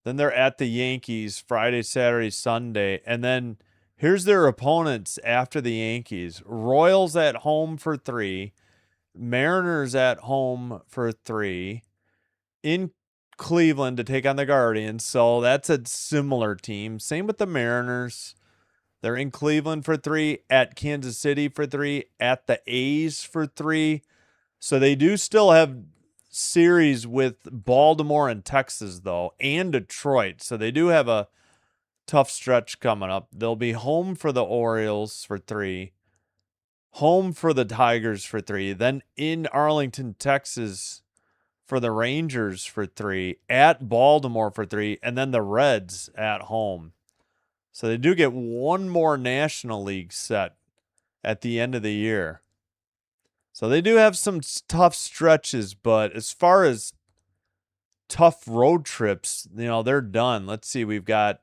A: Then they're at the Yankees Friday, Saturday, Sunday. And then here's their opponents after the Yankees. Royals at home for 3. Mariners at home for 3. In Cleveland to take on the Guardians. So that's a similar team. Same with the Mariners. They're in Cleveland for 3, at Kansas City for 3, at the A's for 3. So they do still have series with Baltimore and Texas, though, and Detroit. So they do have a tough stretch coming up. They'll be home for the Orioles for 3, home for the Tigers for 3, then in Arlington, Texas for the Rangers for 3, at Baltimore for 3, and then the Reds at home. So they do get one more National League set at the end of the year. So they do have some tough stretches, but as far as tough road trips, they're done. Let's see, we've got,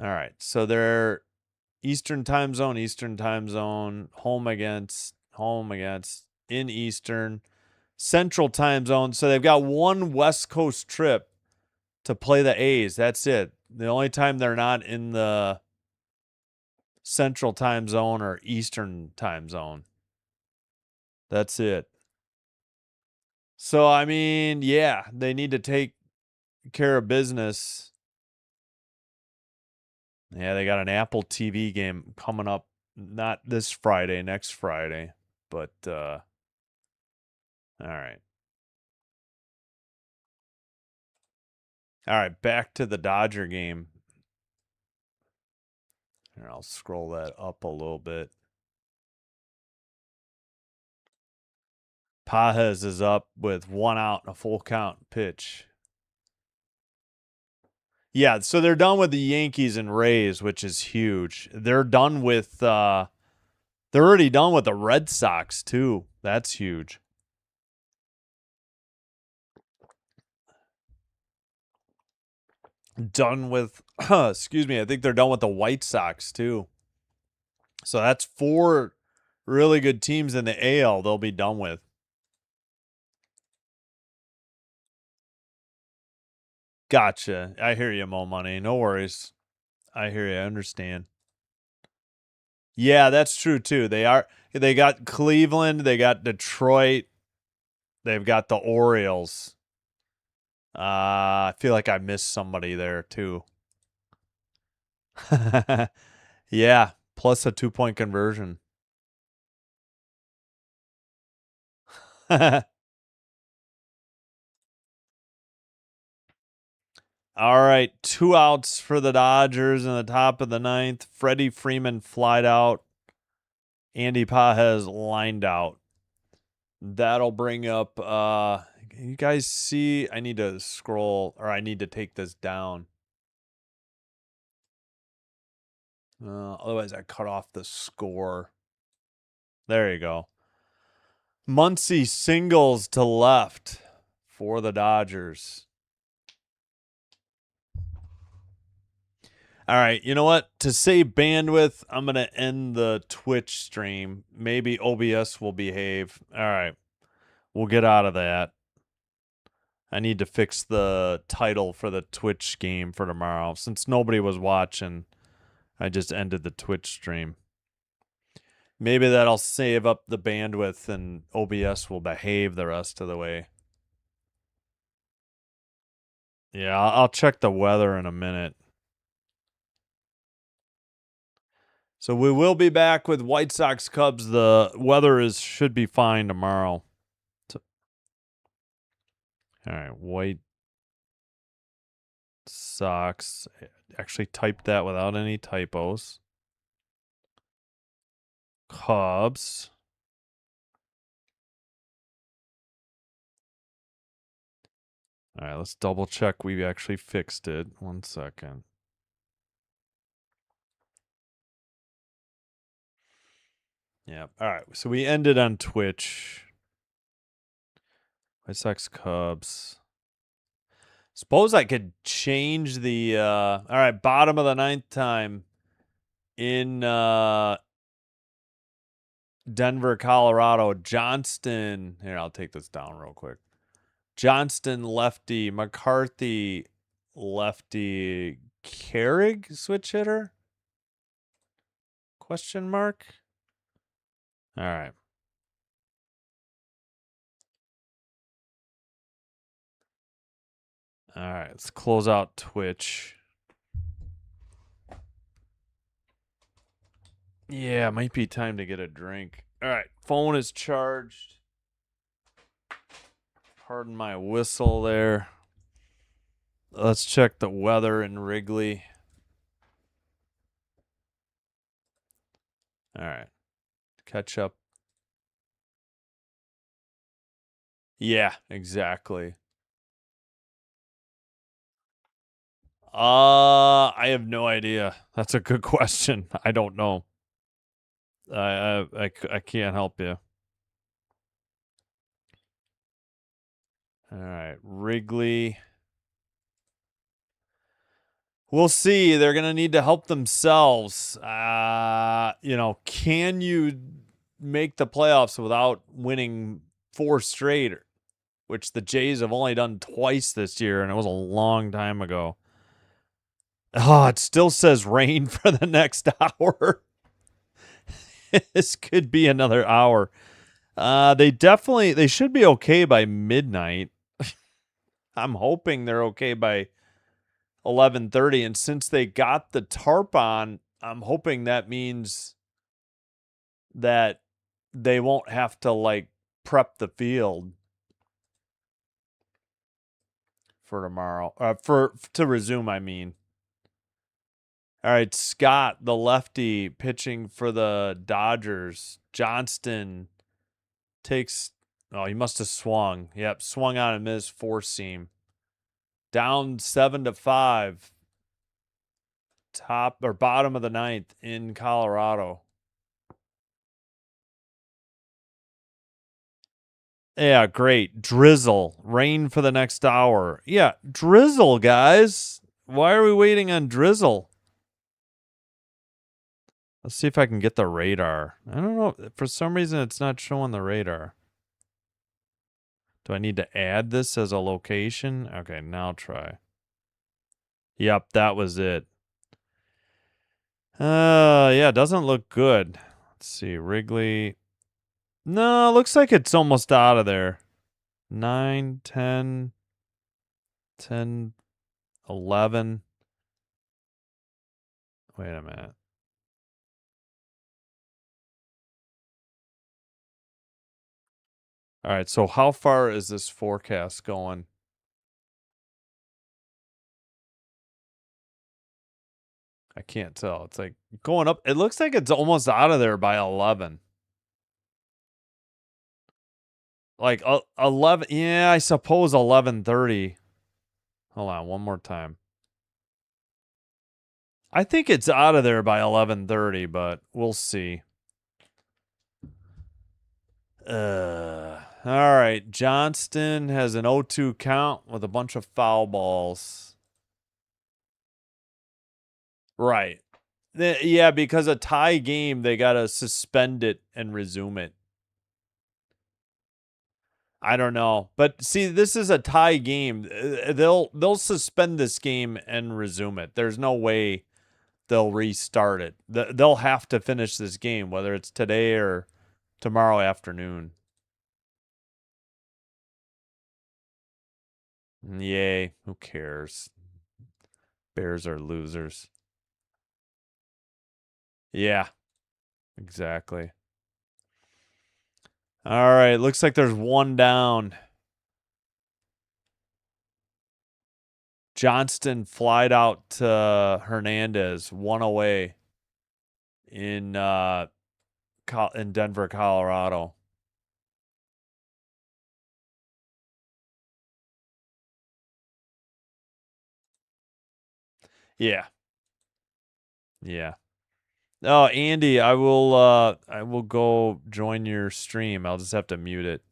A: all right, so they're Eastern time zone, home against, in Eastern, Central time zone. So they've got one West Coast trip to play the A's. That's it. The only time they're not in the Central time zone or Eastern time zone. That's it. So, I mean, yeah, they need to take care of business. Yeah, they got an Apple TV game coming up, not this Friday, next Friday. But, all right. All right, back to the Dodger game. Here, I'll scroll that up a little bit. Pajes is up with 1 out and a full count pitch. Yeah, so they're done with the Yankees and Rays, which is huge. They're done with they're already done with the Red Sox too. That's huge. Done with excuse me, I think they're done with the White Sox too. So that's 4 really good teams in the AL they'll be done with. Gotcha. I hear you, Mo Money. No worries. I hear you. I understand. Yeah, that's true too. They got Cleveland, they got Detroit, they've got the Orioles. I feel like I missed somebody there too. Yeah, plus a 2-point conversion. All right, 2 outs for the Dodgers in the top of the 9th. Freddie Freeman flied out. Andy Pajes lined out. That'll bring up you guys see, I need to scroll, or I need to take this down. Otherwise I cut off the score. There you go. Muncy singles to left for the Dodgers. All right, you know what? To save bandwidth, I'm going to end the Twitch stream. Maybe OBS will behave. All right, we'll get out of that. I need to fix the title for the Twitch game for tomorrow. Since nobody was watching, I just ended the Twitch stream. Maybe that'll save up the bandwidth and OBS will behave the rest of the way. Yeah, I'll check the weather in a minute. So we will be back with White Sox-Cubs. The weather should be fine tomorrow. All right, White Sox. Actually typed that without any typos. Cubs. All right, let's double check we actually fixed it. 1 second. Yeah. All right. So we ended on Twitch. White Sox Cubs. Suppose I could change the all right, bottom of the 9th time in Denver, Colorado. Johnston. Here, I'll take this down real quick. Johnston lefty, McCarthy lefty, Carrig switch hitter? Question mark? All right. All right, let's close out Twitch. Yeah, it might be time to get a drink. All right, phone is charged. Pardon my whistle there. Let's check the weather in Wrigley. All right, catch up. Yeah, exactly. I have no idea. That's a good question. I don't know. I can't help you. All right, Wrigley. We'll see. They're going to need to help themselves. Can you make the playoffs without winning 4 straight, which the Jays have only done twice this year, and it was a long time ago. Oh, it still says rain for the next hour. This could be another hour. They should be okay by midnight. I'm hoping they're okay by 11:30, and since they got the tarp on, I'm hoping that means that they won't have to like prep the field for tomorrow. For to resume, I mean. All right, Scott, the lefty pitching for the Dodgers. Johnston takes. Oh, he must have swung. Yep, swung on and missed, 4-seam. Down 7-5. Top or bottom of the 9th in Colorado. Yeah, great. Drizzle. Rain for the next hour. Yeah, drizzle, guys. Why are we waiting on drizzle? Let's see if I can get the radar. I don't know. For some reason, it's not showing the radar. Do I need to add this as a location? Okay, now try. Yep, that was it. Yeah, it doesn't look good. Let's see. Wrigley. No, looks like it's almost out of there. 9, 10, 10, 11. Wait a minute. All right, so how far is this forecast going? I can't tell. It's like going up. It looks like it's almost out of there by 11. Like 11. Yeah, I suppose 11:30. Hold on, one more time. I think it's out of there by 11:30, but we'll see. All right. Johnston has an 0-2 count with a bunch of foul balls. Right. Yeah, because a tie game, they got to suspend it and resume it. I don't know. But see, this is a tie game. They'll suspend this game and resume it. There's no way they'll restart it. They'll have to finish this game, whether it's today or tomorrow afternoon. Yay. Who cares? Bears are losers. Yeah, exactly. All right. Looks like there's one down. Johnston flied out to Hernandez, one away in Denver, Colorado. Yeah. Yeah. Oh, Andy, I will go join your stream. I'll just have to mute it.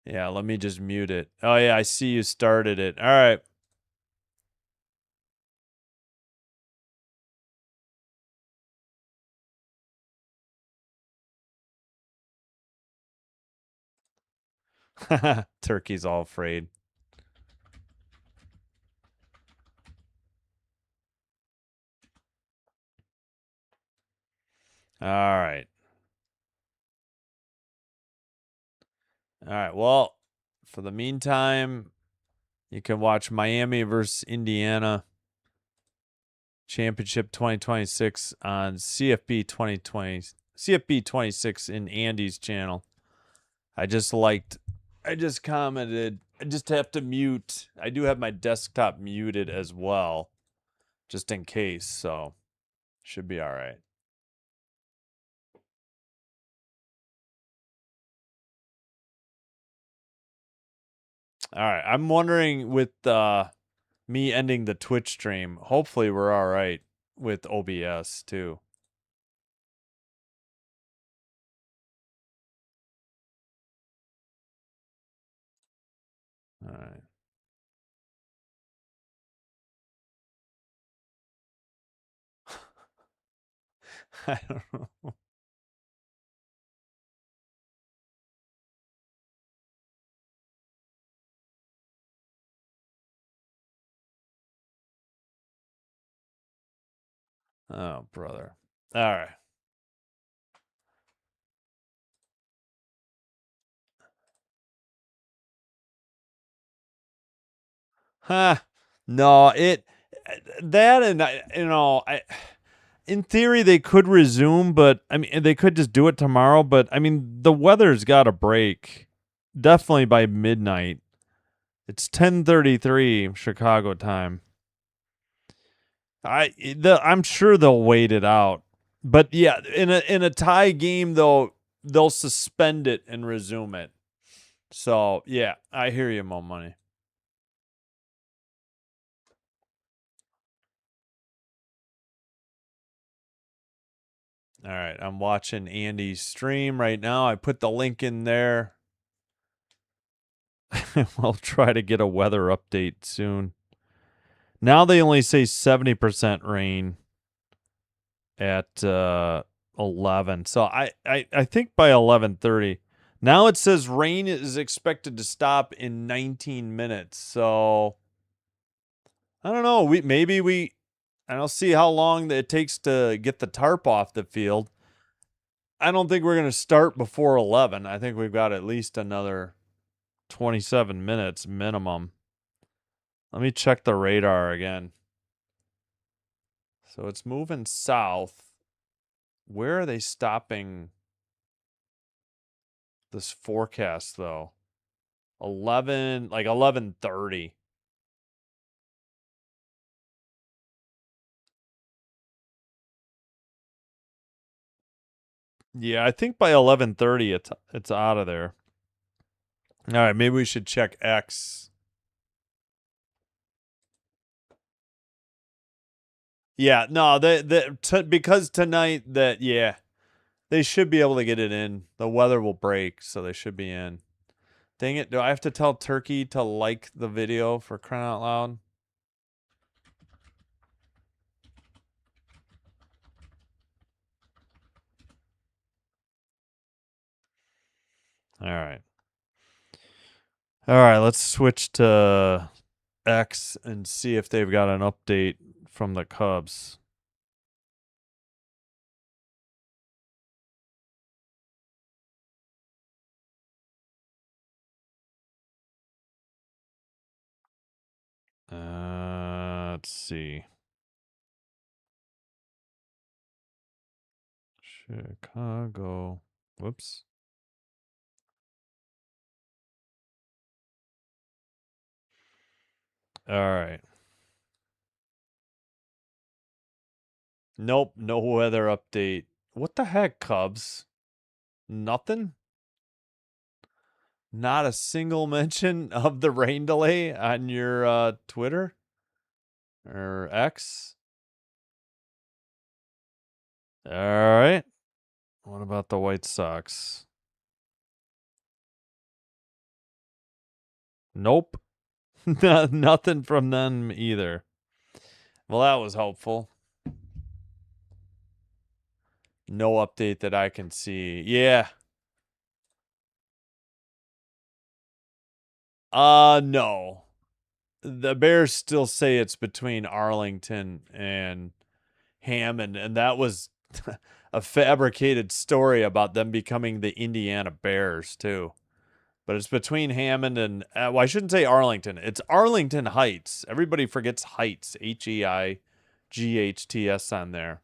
A: Yeah, let me just mute it. Oh yeah, I see you started it. All right. Turkey's all afraid. All right. All right. Well, for the meantime, you can watch Miami versus Indiana Championship 2026 on CFB 2020, CFB 26 in Andy's channel. I just commented. I just have to mute. I do have my desktop muted as well, just in case. So should be all right. All right. I'm wondering with me ending the Twitch stream, hopefully we're all right with OBS too. All right. I don't know. Oh, brother. All right. Huh. No, that and I in theory they could resume, but I mean they could just do it tomorrow, but I mean the weather's got to break definitely by midnight. It's 10:33 Chicago time. I'm sure they'll wait it out. But yeah, in a tie game though, they'll suspend it and resume it. So, yeah, I hear you, Mo Money. All right, I'm watching Andy's stream right now. I put the link in there. We'll try to get a weather update soon. Now they only say 70% rain at 11. So I think by 11:30. Now it says rain is expected to stop in 19 minutes. So I don't know. I don't see how long it takes to get the tarp off the field. I don't think we're going to start before 11. I think we've got at least another 27 minutes minimum. Let me check the radar again. So it's moving south. Where are they stopping this forecast though? 11:30. Yeah, I think by 11:30 it's out of there. All right, maybe we should check X. Yeah, no, because tonight they should be able to get it in. The weather will break, so they should be in. Dang it, do I have to tell Turkey to like the video for crying out loud? All right. All right, let's switch to X and see if they've got an update from the Cubs. Let's see. Chicago. Whoops. All right. Nope, no weather update. What the heck, Cubs? Nothing? Not a single mention of the rain delay on your Twitter or X? All right. What about the White Sox? Nope. Nothing from them either. Well, that was helpful. No update that I can see. Yeah. No. The Bears still say it's between Arlington and Hammond, and that was a fabricated story about them becoming the Indiana Bears too. But it's between Hammond and, well, I shouldn't say Arlington. It's Arlington Heights. Everybody forgets Heights, Heights on there.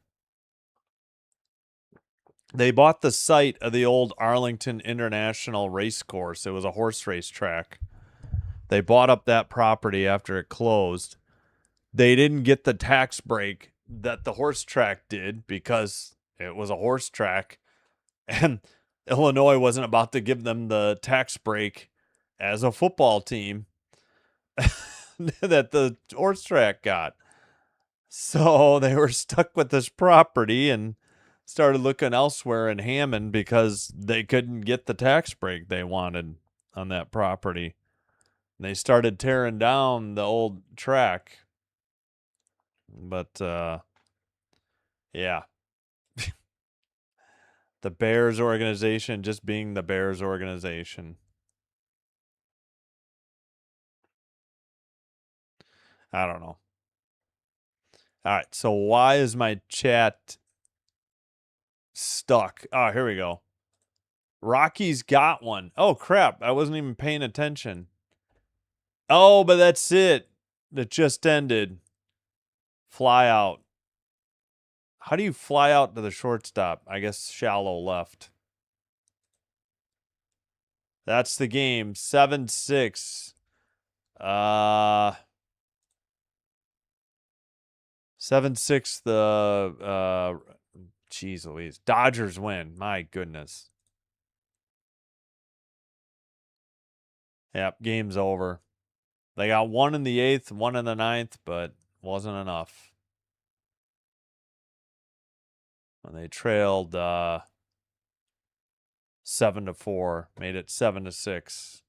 A: They bought the site of the old Arlington International Race Course. It was a horse race track. They bought up that property after it closed. They didn't get the tax break that the horse track did because it was a horse track, and Illinois wasn't about to give them the tax break as a football team that the horse track got. So they were stuck with this property and started looking elsewhere in Hammond because they couldn't get the tax break they wanted on that property. They started tearing down the old track. But yeah. The Bears organization just being the Bears organization. I don't know. All right, so why is my chat stuck? Oh, here we go. Rocky's got one. Oh, crap. I wasn't even paying attention. Oh, but that's it. It just ended. Fly out. How do you fly out to the shortstop? I guess shallow left. That's the game. 7-6. 7-6 the geez Louise. Dodgers win. My goodness. Yep, game's over. They got one in the 8th, one in the 9th, but wasn't enough. When they trailed 7-4, made it 7-6.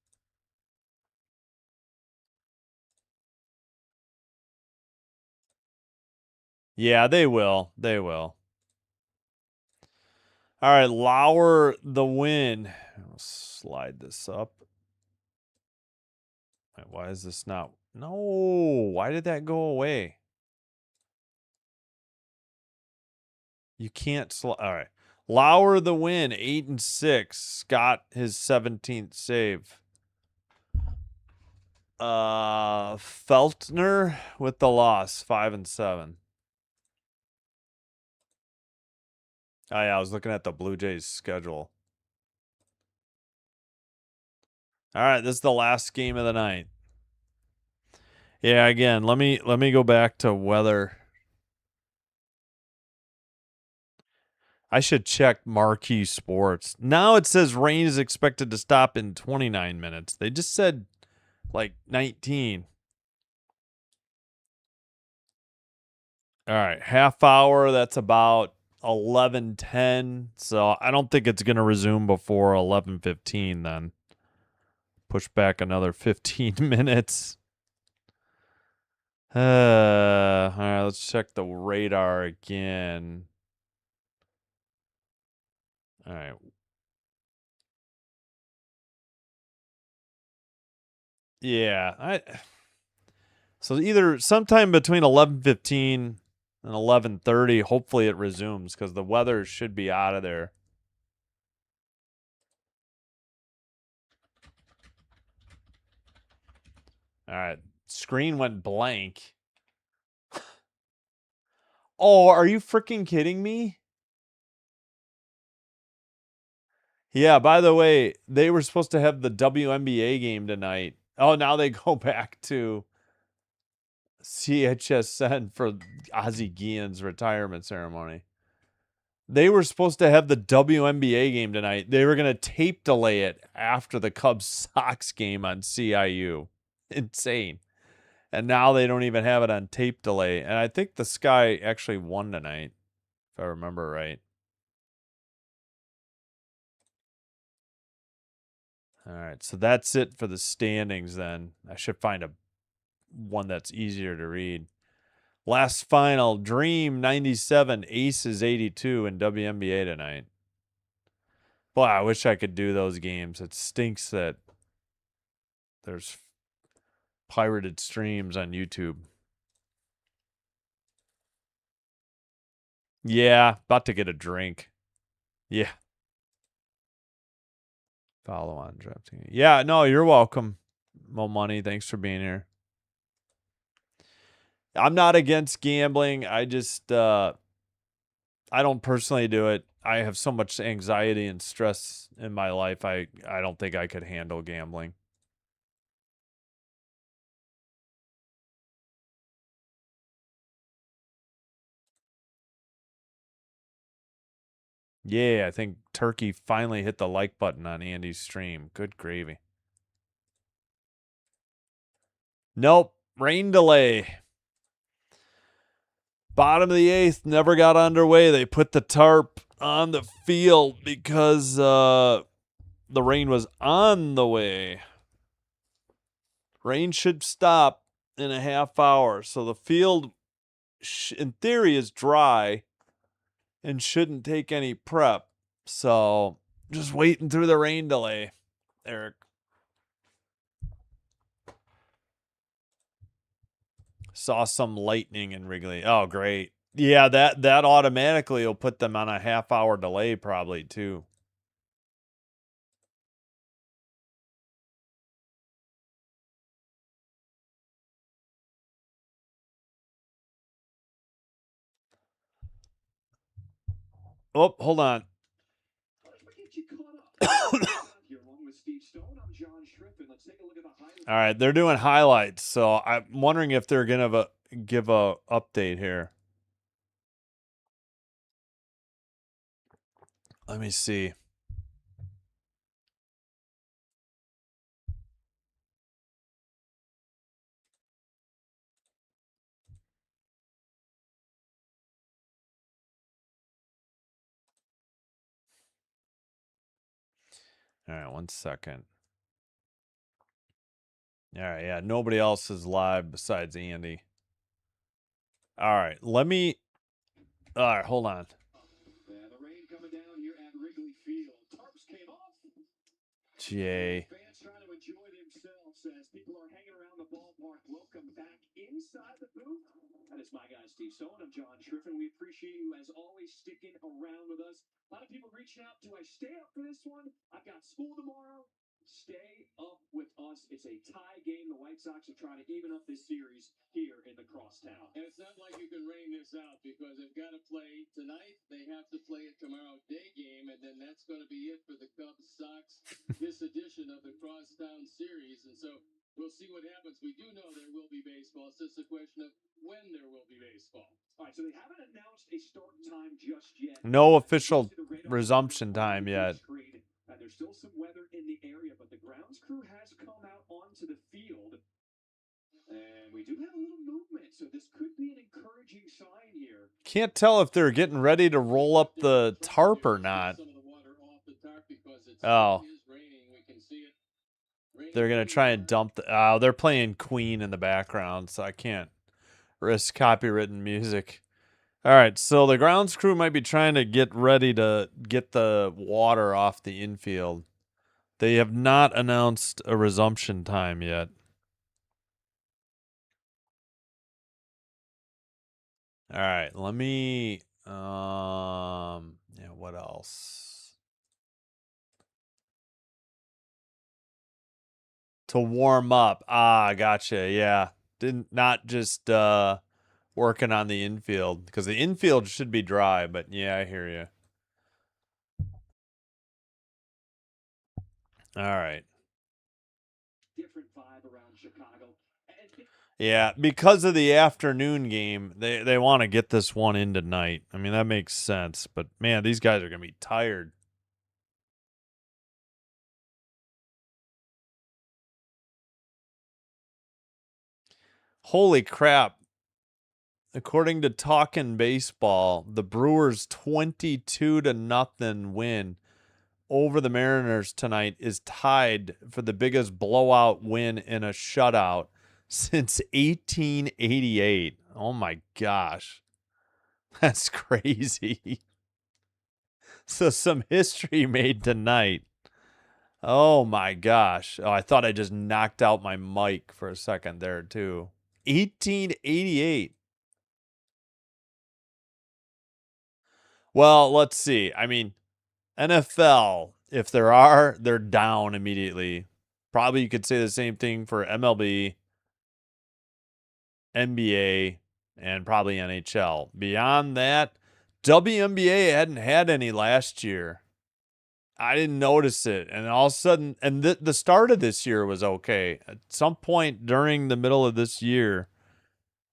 A: Yeah, they will. They will. All right, Lauer the win. I'll slide this up. Wait, why is this not? No, why did that go away? You can't all right. Lauer the win, 8-6. Scott his 17th save. Feltner with the loss, 5-7. Oh yeah, I was looking at the Blue Jays schedule. All right, this is the last game of the night. Yeah, again, let me go back to weather. I should check Marquee Sports. Now it says rain is expected to stop in 29 minutes. They just said like 19. All right, half hour, that's about 11:10. So I don't think it's going to resume before 11:15 then. Push back another 15 minutes. All right, let's check the radar again. All right. Yeah, so either sometime between 11:15 and 11:30, hopefully it resumes because the weather should be out of there. All right, screen went blank. Oh, are you freaking kidding me? Yeah, by the way, they were supposed to have the WNBA game tonight. Oh, now they go back to CHSN for Ozzie Guillen's retirement ceremony. They were supposed to have the WNBA game tonight. They were going to tape delay it after the Cubs Sox game on CIU. Insane. And now they don't even have it on tape delay. And I think the Sky actually won tonight, if I remember right. All right, so that's it for the standings then. I should find one that's easier to read. Last final, Dream 97, Aces 82 in WNBA tonight. Boy, I wish I could do those games. It stinks that there's pirated streams on YouTube. Yeah, about to get a drink. Yeah. Follow on drafting. Yeah, no, you're welcome. Mo Money, thanks for being here. I'm not against gambling. I just I don't personally do it. I have so much anxiety and stress in my life. I don't think I could handle gambling. Yeah, I think Turkey finally hit the like button on Andy's stream. Good gravy. Nope. Rain delay. Bottom of the eighth, never got underway. They put the tarp on the field because the rain was on the way. Rain should stop in a half hour. So the field, in theory, is dry and shouldn't take any prep. So just waiting through the rain delay, Eric. Saw some lightning in Wrigley. Oh, great. Yeah, that automatically will put them on a half hour delay probably too. Oh, hold on. All right, they're doing highlights, so I'm wondering if they're gonna give a update here. Let me see. All right, 1 second. All right, yeah, nobody else is live besides Andy. All right, let me. All right, hold on.
B: Yeah, the rain coming down here at Wrigley Field. Tarps came off.
A: Jay.
B: Fans trying to enjoy themselves as people are hanging around the ballpark. Welcome back inside the booth. That is my guy, Steve Stone. I'm John Triffin. We appreciate you, as always, sticking around with us. A lot of people reaching out. Do I stay up for this one? I've got school tomorrow. Stay up with us. It's a tie game. The White Sox are trying to even up this series here in the crosstown.
C: And it's not like you can rain this out because they've got to play tonight. They have to play a tomorrow day game, and then that's going to be it for the Cubs Sox this edition of the crosstown series. And so we'll see what happens. We do know there will be baseball. It's just a question of when there will be baseball.
B: All right, so they haven't announced a start time just yet.
A: No official resumption time yet.
B: There's still some weather in the area, but the grounds crew has come out onto the field. And we do have a little movement, so this could be an encouraging sign here.
A: Can't tell if they're getting ready to roll up the tarp or not. Oh. They're going to try and dump oh, they're playing Queen in the background, so I can't risk copywritten music. All right, so the grounds crew might be trying to get ready to get the water off the infield. They have not announced a resumption time yet. All right, let me yeah, what else? To warm up. Ah, gotcha. Yeah. Not just working on the infield because the infield should be dry, but yeah, I hear you. All right.
B: Different vibe around Chicago.
A: Yeah, because of the afternoon game, they want to get this one in tonight. I mean, that makes sense, but man, these guys are going to be tired. Holy crap. According to Talkin' Baseball, the Brewers 22-0 win over the Mariners tonight is tied for the biggest blowout win in a shutout since 1888. Oh my gosh. That's crazy. So some history made tonight. Oh my gosh. Oh, I thought I just knocked out my mic for a second there too. 1888. Well, let's see. I mean, NFL, If there are, they're down immediately. Probably you could say the same thing for MLB, NBA, and probably NHL. Beyond that, WNBA hadn't had any last year. I didn't notice it. And all of a sudden, and the start of this year was okay. At some point during the middle of this year,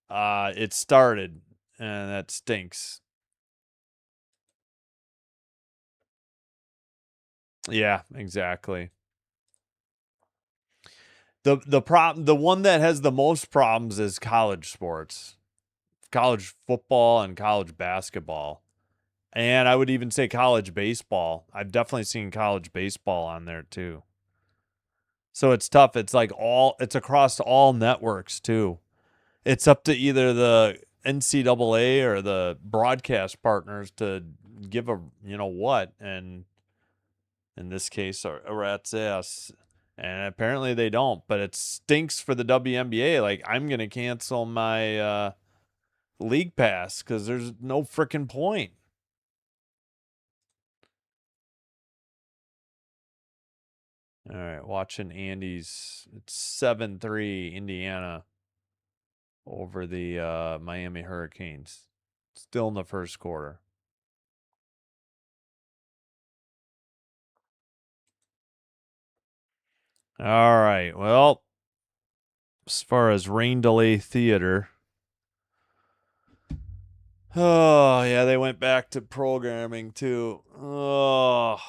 A: it started, and that stinks. Yeah, exactly. The one that has the most problems is college sports, college football and college basketball. And I would even say college baseball. I've definitely seen college baseball on there too. So it's tough. It's like it's across all networks too. It's up to either the NCAA or the broadcast partners to give a, what, and in this case, a rat's ass. And apparently they don't, but it stinks for the WNBA. Like, I'm going to cancel my league pass because there's no freaking point. All right, watching Andy's. It's 7-3 Indiana over the Miami Hurricanes. Still in the first quarter. All right. Well, as far as rain delay theater. Oh, yeah, they went back to programming too. Oh.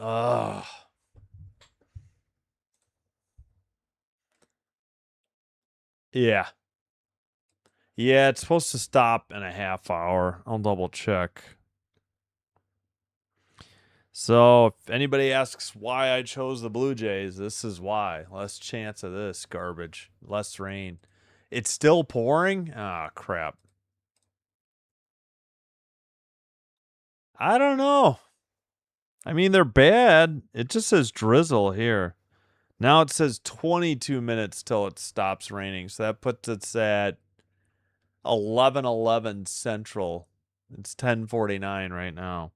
A: Ugh. Yeah. Yeah, it's supposed to stop in a half hour. I'll double check. So, if anybody asks why I chose the Blue Jays, this is why. Less chance of this garbage. Less rain. It's still pouring? Ah, crap. I don't know. I mean, they're bad. It just says drizzle here. Now it says 22 minutes till it stops raining. So that puts us at 11:11 Central. It's 10:49 right now.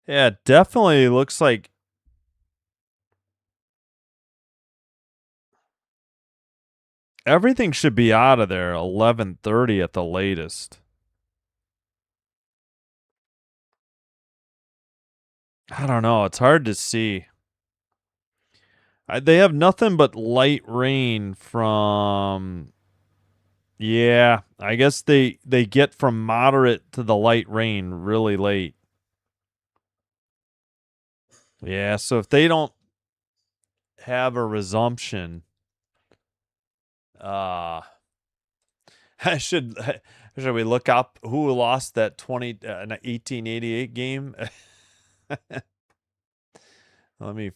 A: Yeah, it definitely looks like everything should be out of there 11:30 at the latest. I don't know. It's hard to see. They have nothing but light rain from. Yeah, I guess they get from moderate to the light rain really late. Yeah, so if they don't have a resumption, uh I should we look up who lost that 1888 game? let me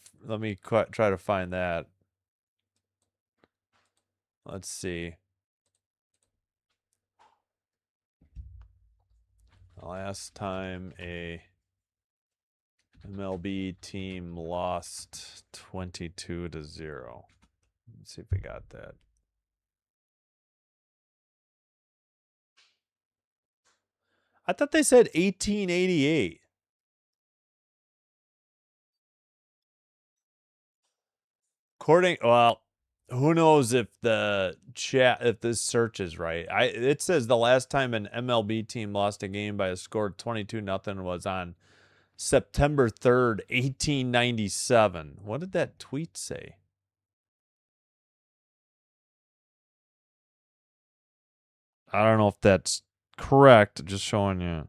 A: try to find that. Let's see. Last time a MLB team lost 22-0. Let's see if we got that. I thought they said 1888. Well, who knows if if this search is right. It says the last time an MLB team lost a game by a score of 22-0 was on September 3rd, 1897. What did that tweet say? I don't know if that's correct, just showing you.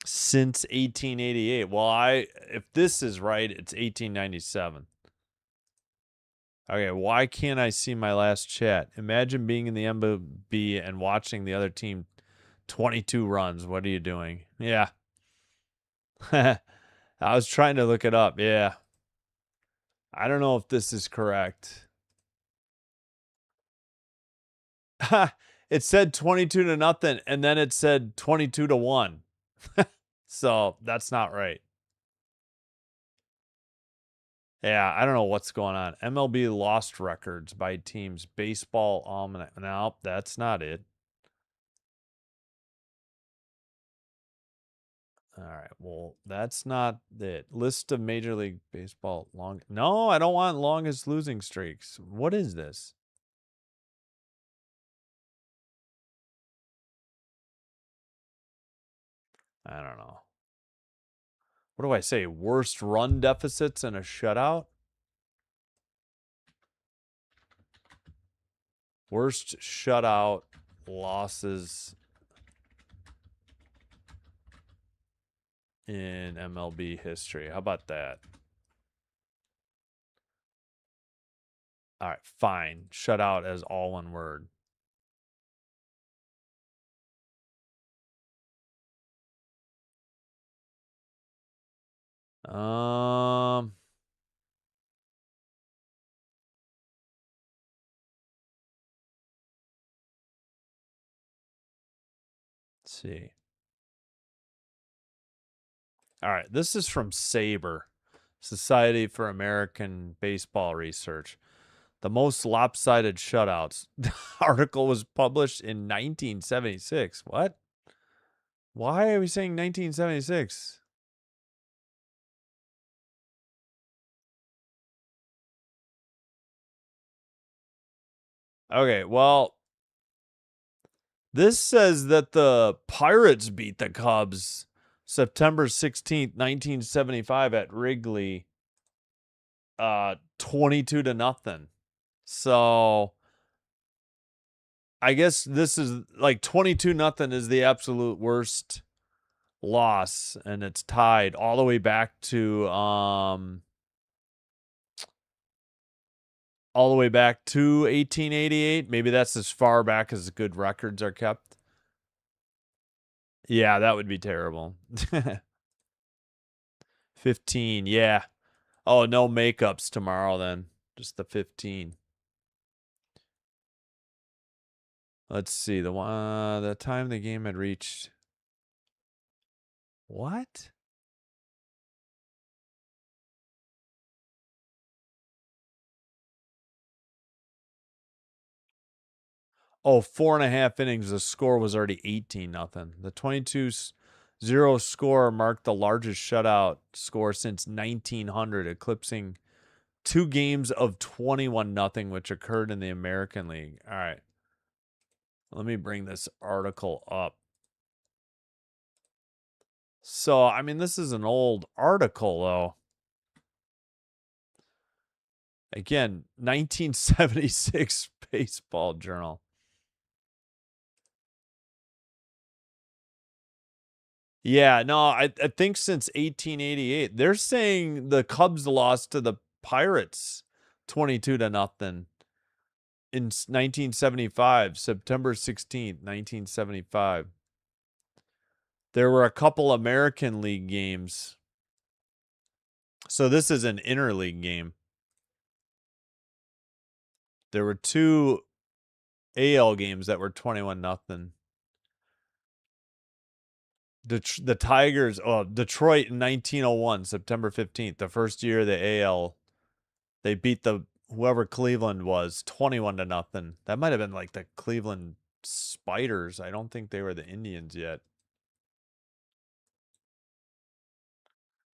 A: Since 1888. Well, if this is right, it's 1897. Okay, why can't I see my last chat? Imagine being in the MLB and watching the other team 22 runs. What are you doing? Yeah. I was trying to look it up. Yeah. I don't know if this is correct. It said 22 to nothing, and then it said 22 to 1. So that's not right. Yeah, I don't know what's going on. MLB lost records by teams. Baseball almanac. No, that's not it. All right. Well, that's not it. List of Major League Baseball long. No, I don't want longest losing streaks. What is this? I don't know. What do I say? Worst run deficits in a shutout? Worst shutout losses in MLB history. How about that? All right, fine. Shutout as all one word. Um, let's see. All right, this is from SABR, Society for American Baseball Research. The most lopsided shutouts. The article was published in 1976. What? Why are we saying 1976? Okay, well, this says that the Pirates beat the Cubs September 16th, 1975 at Wrigley 22 to nothing. So I guess this is like 22 nothing is the absolute worst loss, and it's tied all the way back to 1888. Maybe that's as far back as good records are kept. Yeah, that would be terrible. 15, yeah. Oh, no makeups tomorrow then. Just the 15. Let's see. The time the game had reached. What? Oh, 4.5 innings. The score was already 18 nothing. The 22-0 score marked the largest shutout score since 1900, eclipsing 2 games of 21 nothing, which occurred in the American League. All right. Let me bring this article up. So, I mean, this is an old article, though. Again, 1976 Baseball Journal. Yeah, no, I think since 1888. They're saying the Cubs lost to the Pirates 22 to nothing in 1975, September 16th, 1975. There were a couple American League games. So this is an interleague game. There were 2 AL games that were 21 nothing. The Tigers, Detroit in 1901, September 15th, the first year of the AL, they beat whoever Cleveland was 21 to nothing. That might have been like the Cleveland Spiders. I don't think they were the Indians yet.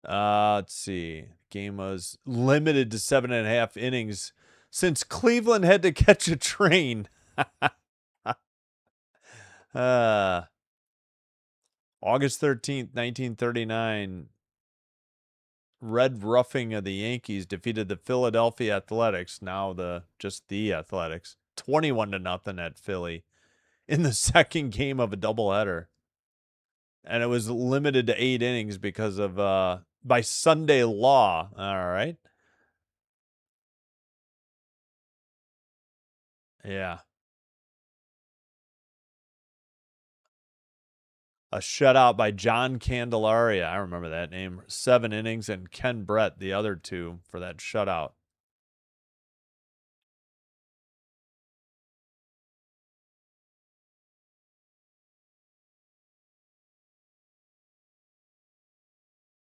A: Let's see. Game was limited to 7.5 innings since Cleveland had to catch a train. August 13th, 1939, Red Roughing of the Yankees defeated the Philadelphia Athletics, now just the Athletics, 21 to nothing at Philly in the second game of a doubleheader. And it was limited to 8 innings because of by Sunday law. All right. Yeah. A shutout by John Candelaria. I remember that name. 7 innings, and Ken Brett, the other 2 for that shutout.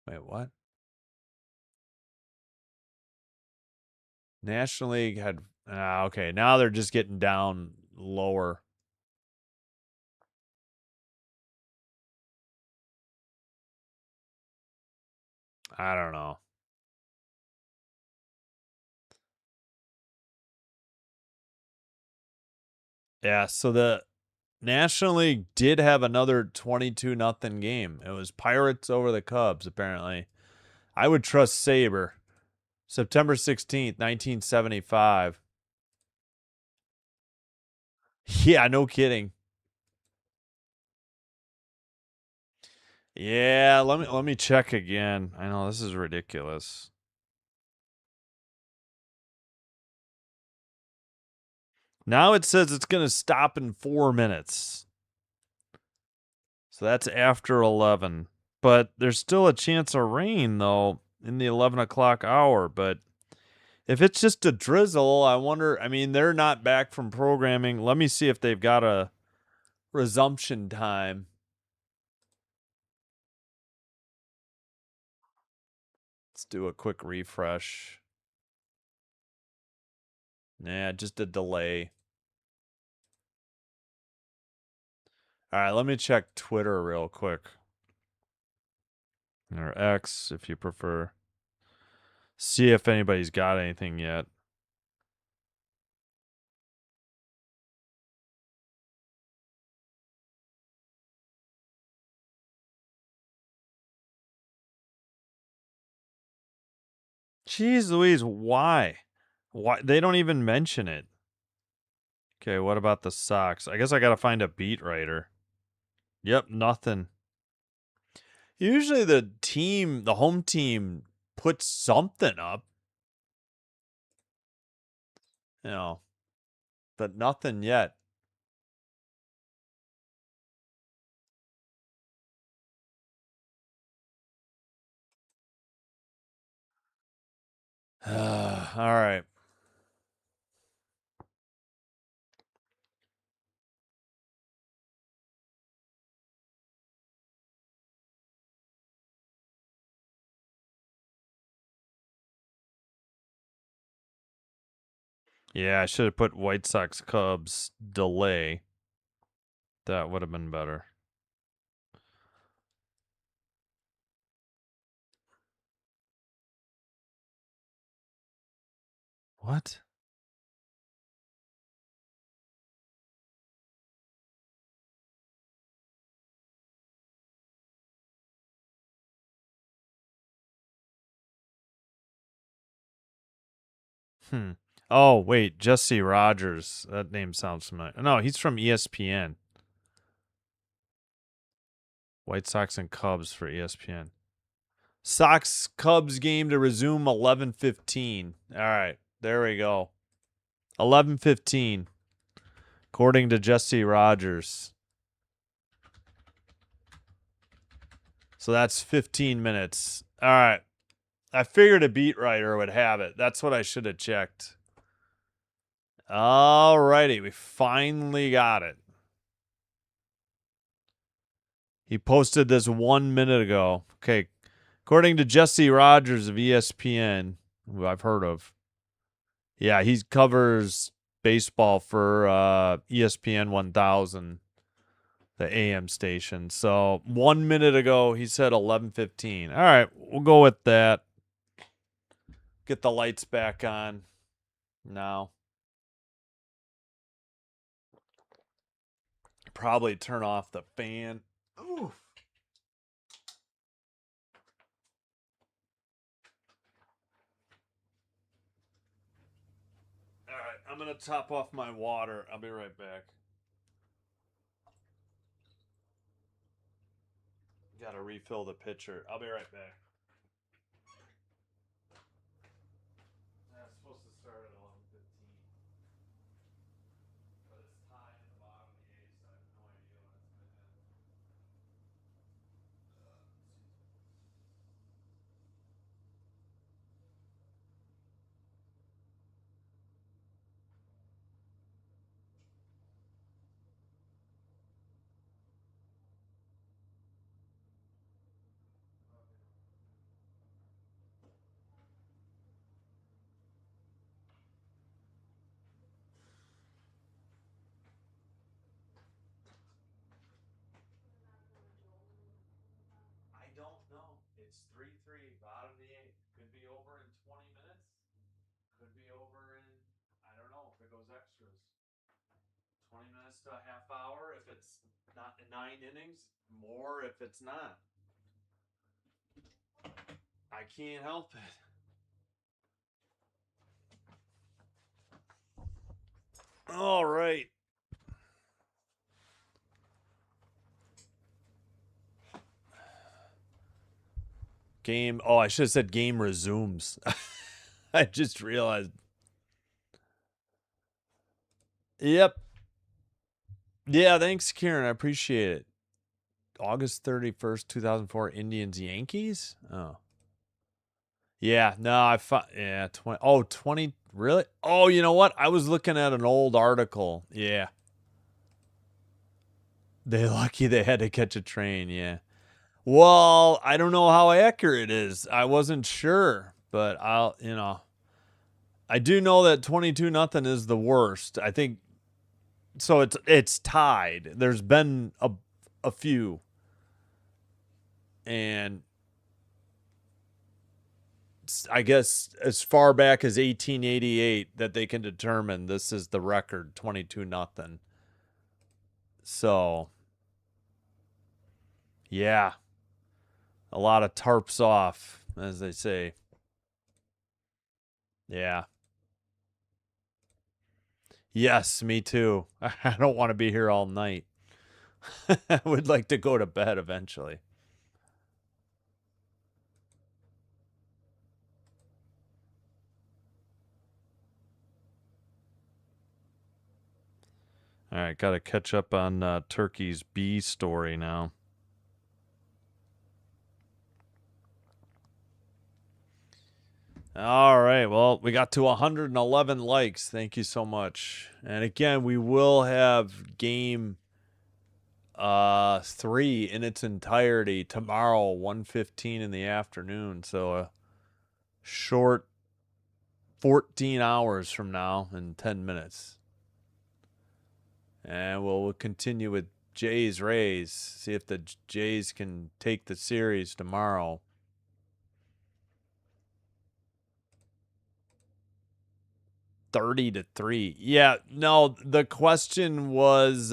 A: Wait, what? National League had okay, now they're just getting down lower. I don't know. Yeah, so the National League did have another 22-0 game. It was Pirates over the Cubs, apparently. I would trust Saber. September 16th, 1975. Yeah, no kidding. Yeah, let me check again. I know this is ridiculous. Now it says it's going to stop in 4 minutes. So that's after 11. But there's still a chance of rain, though, in the 11 o'clock hour. But if it's just a drizzle, I wonder. I mean, they're not back from programming. Let me see if they've got a resumption time. Let's do a quick refresh. Yeah, just a delay. All right, let me check Twitter real quick. Or X, if you prefer. See if anybody's got anything yet. Jeez Louise, why? Why they don't even mention it? Okay, what about the Sox? I guess I gotta find a beat writer. Yep, nothing. Usually the home team, puts something up. You know, but nothing yet. All right. Yeah, I should have put White Sox-Cubs delay. That would have been better. What? Oh, wait, Jesse Rogers. That name sounds familiar. No, he's from ESPN. White Sox and Cubs for ESPN. Sox Cubs game to resume 11:15. All right, there we go. 11:15, according to Jesse Rogers. So that's 15 minutes. All right. I figured a beat writer would have it. That's what I should have checked. All righty, we finally got it. He posted this 1 minute ago. Okay, according to Jesse Rogers of ESPN, who I've heard of. Yeah, he covers baseball for ESPN 1000, the AM station. So 1 minute ago, he said 11:15. All right, we'll go with that. Get the lights back on now. Probably turn off the fan. Oof. All right, I'm going to top off my water. I'll be right back. Gotta refill the pitcher. I'll be right back. That's supposed to start at 11:15. But it's tied in the bottom of the eighth, so I have no idea when it's gonna end. I don't know. It's 3-3, bottom of the eighth. Could be over in 20 minutes. Could be over in, I don't know if it goes extras. 20 minutes to a half hour if it's not 9 innings. More if it's not. I can't help it. All right. Game. Oh, I should have said game resumes. I just realized. Yep. Yeah, thanks, Kieran. I appreciate it. August 31st, 2004, Indians Yankees? Oh. Yeah, no, yeah, 20. Oh, 20. Really? Oh, you know what? I was looking at an old article. Yeah. They lucky they had to catch a train, yeah. Well, I don't know how accurate it is. I wasn't sure, but I do know that 22-0 is the worst. I think so it's tied. There's been a few. And I guess as far back as 1888 that they can determine this is the record, 22-0. So, yeah. A lot of tarps off, as they say. Yeah. Yes, me too. I don't want to be here all night. I would like to go to bed eventually. All right, got to catch up on Turkey's B story now. All right, well, we got to 111 likes. Thank you so much. And again, we will have game 3 in its entirety tomorrow, 1:15 in the afternoon. So a short 14 hours from now and 10 minutes. And we'll continue with Jays Rays. See if the Jays can take the series tomorrow. 30-3. Yeah, no, the question was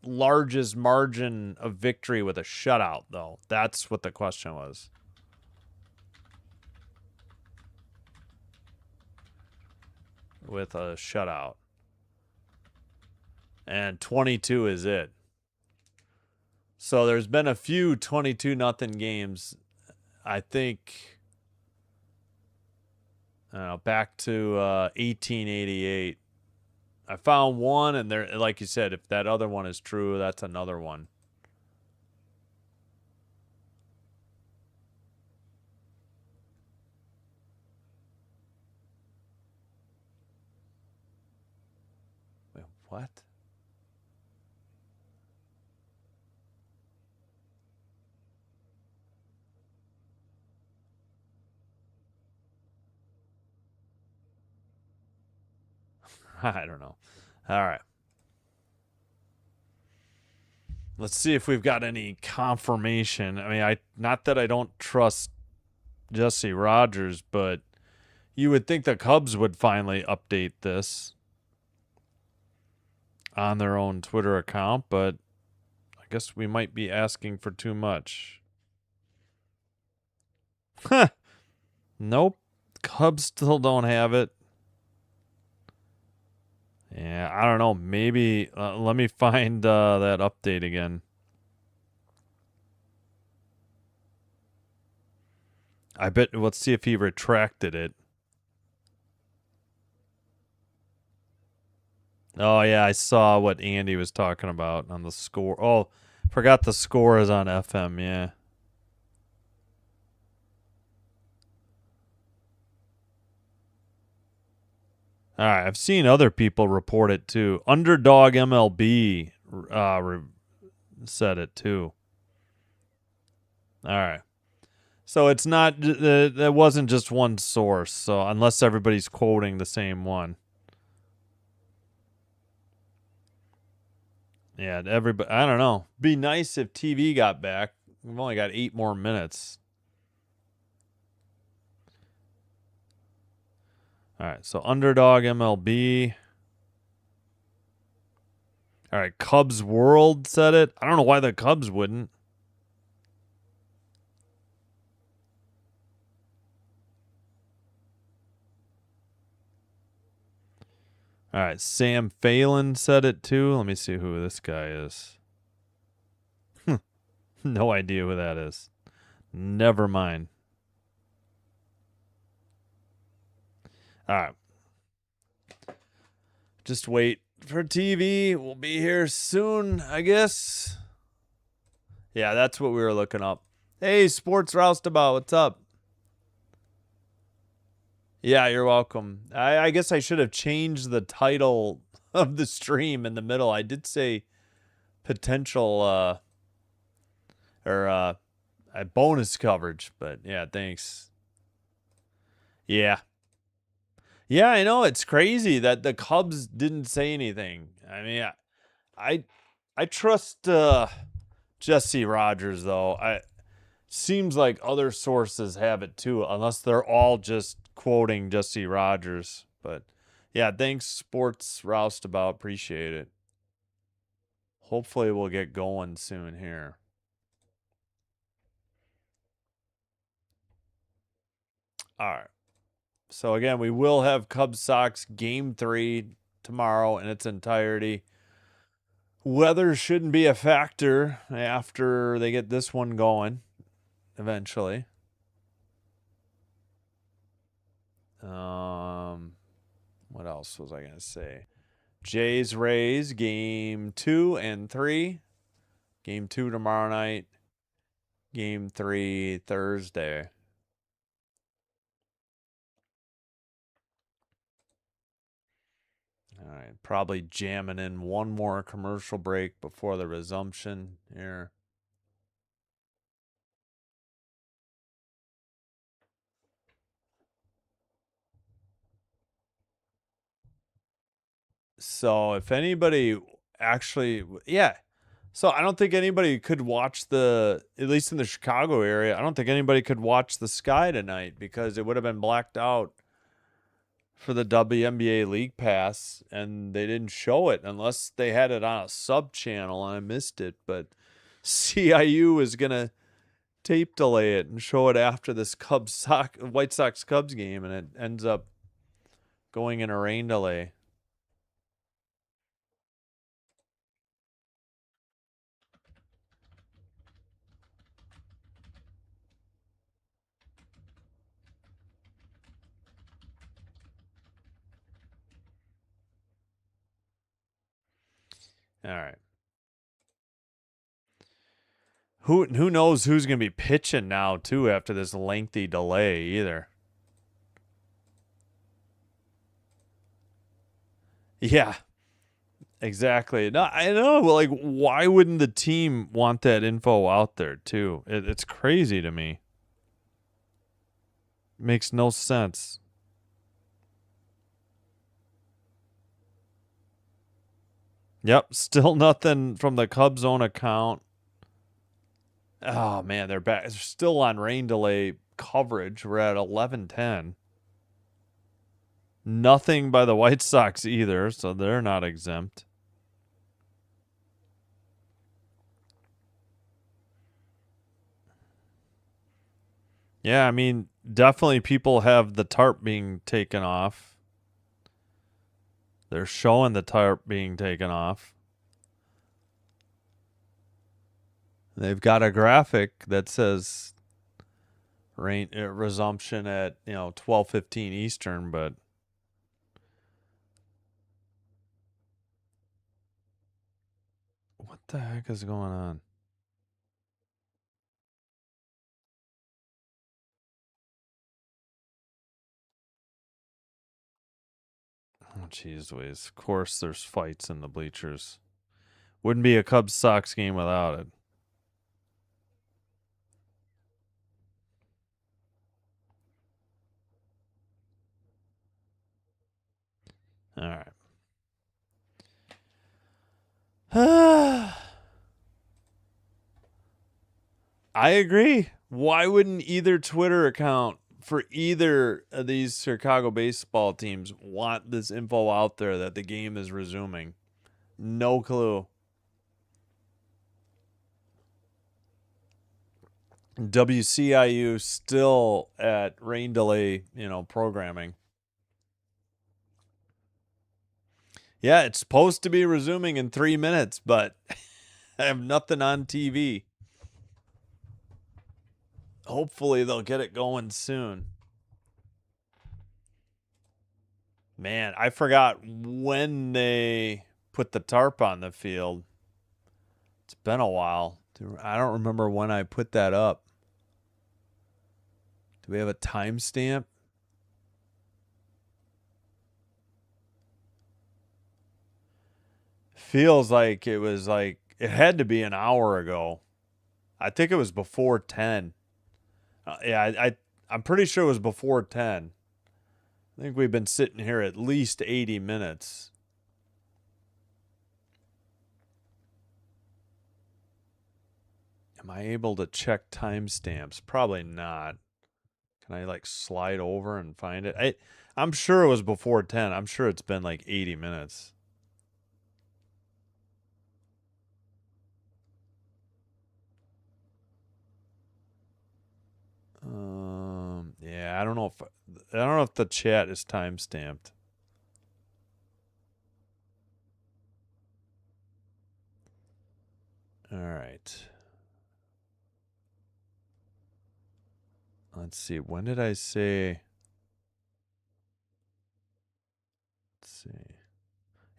A: largest margin of victory with a shutout, though. That's what the question was. With a shutout. And 22 is it. So there's been a few 22-0 games. I think back to 1888. I found one, and there, like you said, if that other one is true, that's another one. Wait, what? I don't know. All right. Let's see if we've got any confirmation. I mean, not that I don't trust Jesse Rogers, but you would think the Cubs would finally update this on their own Twitter account, but I guess we might be asking for too much. Nope. Cubs still don't have it. Yeah, I don't know. Maybe let me find that update again. I bet. Let's see if he retracted it. Oh yeah, I saw what Andy was talking about on the score. Oh, forgot the score is on FM. Yeah. All right, I've seen other people report it too. Underdog MLB said it too. All right. So it's not. That wasn't just one source. So unless everybody's quoting the same one. Yeah, everybody. I don't know. Be nice if TV got back. We've only got 8 more minutes. All right. So underdog MLB. All right. Cubs World said it. I don't know why the Cubs wouldn't. All right. Sam Phelan said it too. Let me see who this guy is. No idea who that is. Never mind. All right. Just wait for TV. We'll be here soon, I guess. Yeah, that's what we were looking up. Hey, Sports Roustabout, what's up? Yeah, you're welcome. I guess I should have changed the title of the stream in the middle. I did say potential bonus coverage, but yeah, thanks. Yeah. Yeah, I know it's crazy that the Cubs didn't say anything. I mean, I trust Jesse Rogers though. Seems like other sources have it too, unless they're all just quoting Jesse Rogers. But yeah, thanks, Sports Roustabout. Appreciate it. Hopefully we'll get going soon here. All right. So again, we will have Cubs Sox Game 3 tomorrow in its entirety. Weather shouldn't be a factor after they get this one going eventually. What else was I going to say? Jays Rays Game 2 and 3. Game 2 tomorrow night. Game 3 Thursday. All right, probably jamming in one more commercial break before the resumption here. So if anybody actually, yeah. So I don't think anybody could watch at least in the Chicago area, I don't think anybody could watch the Sky tonight because it would have been blacked out for the WNBA League Pass, and they didn't show it unless they had it on a sub channel and I missed it. But CIU is gonna tape delay it and show it after this White Sox Cubs game, and it ends up going in a rain delay. All right. Who knows who's going to be pitching now too after this lengthy delay either. Yeah. Exactly. No, I know. Like, why wouldn't the team want that info out there too? It's crazy to me. Makes no sense. Yep, still nothing from the Cubs' own account. Oh man, they're back. They're still on rain delay coverage. We're at 11:10. Nothing by the White Sox either, so they're not exempt. Yeah, I mean, definitely people have the tarp being taken off. They're showing the tarp being taken off. They've got a graphic that says resumption at 12:15 Eastern, but what the heck is going on? Oh, geez, Louise. Of course, there's fights in the bleachers. Wouldn't be a Cubs Sox game without it. All right. I agree. Why wouldn't either Twitter account for either of these Chicago baseball teams want this info out there that the game is resuming? No clue. WCIU still at rain delay, programming. Yeah, it's supposed to be resuming in 3 minutes, but I have nothing on TV. Hopefully they'll get it going soon. Man, I forgot when they put the tarp on the field. It's been a while. I don't remember when I put that up. Do we have a timestamp? Feels like it was it had to be an hour ago. I think it was before 10. I'm pretty sure it was before 10. I think we've been sitting here at least 80 minutes. Am I able to check timestamps? Probably not. Can I slide over and find it? I'm sure it was before 10. I'm sure it's been 80 minutes. Yeah, I don't know if the chat is time stamped. All right. Let's see. When did I say? Let's see.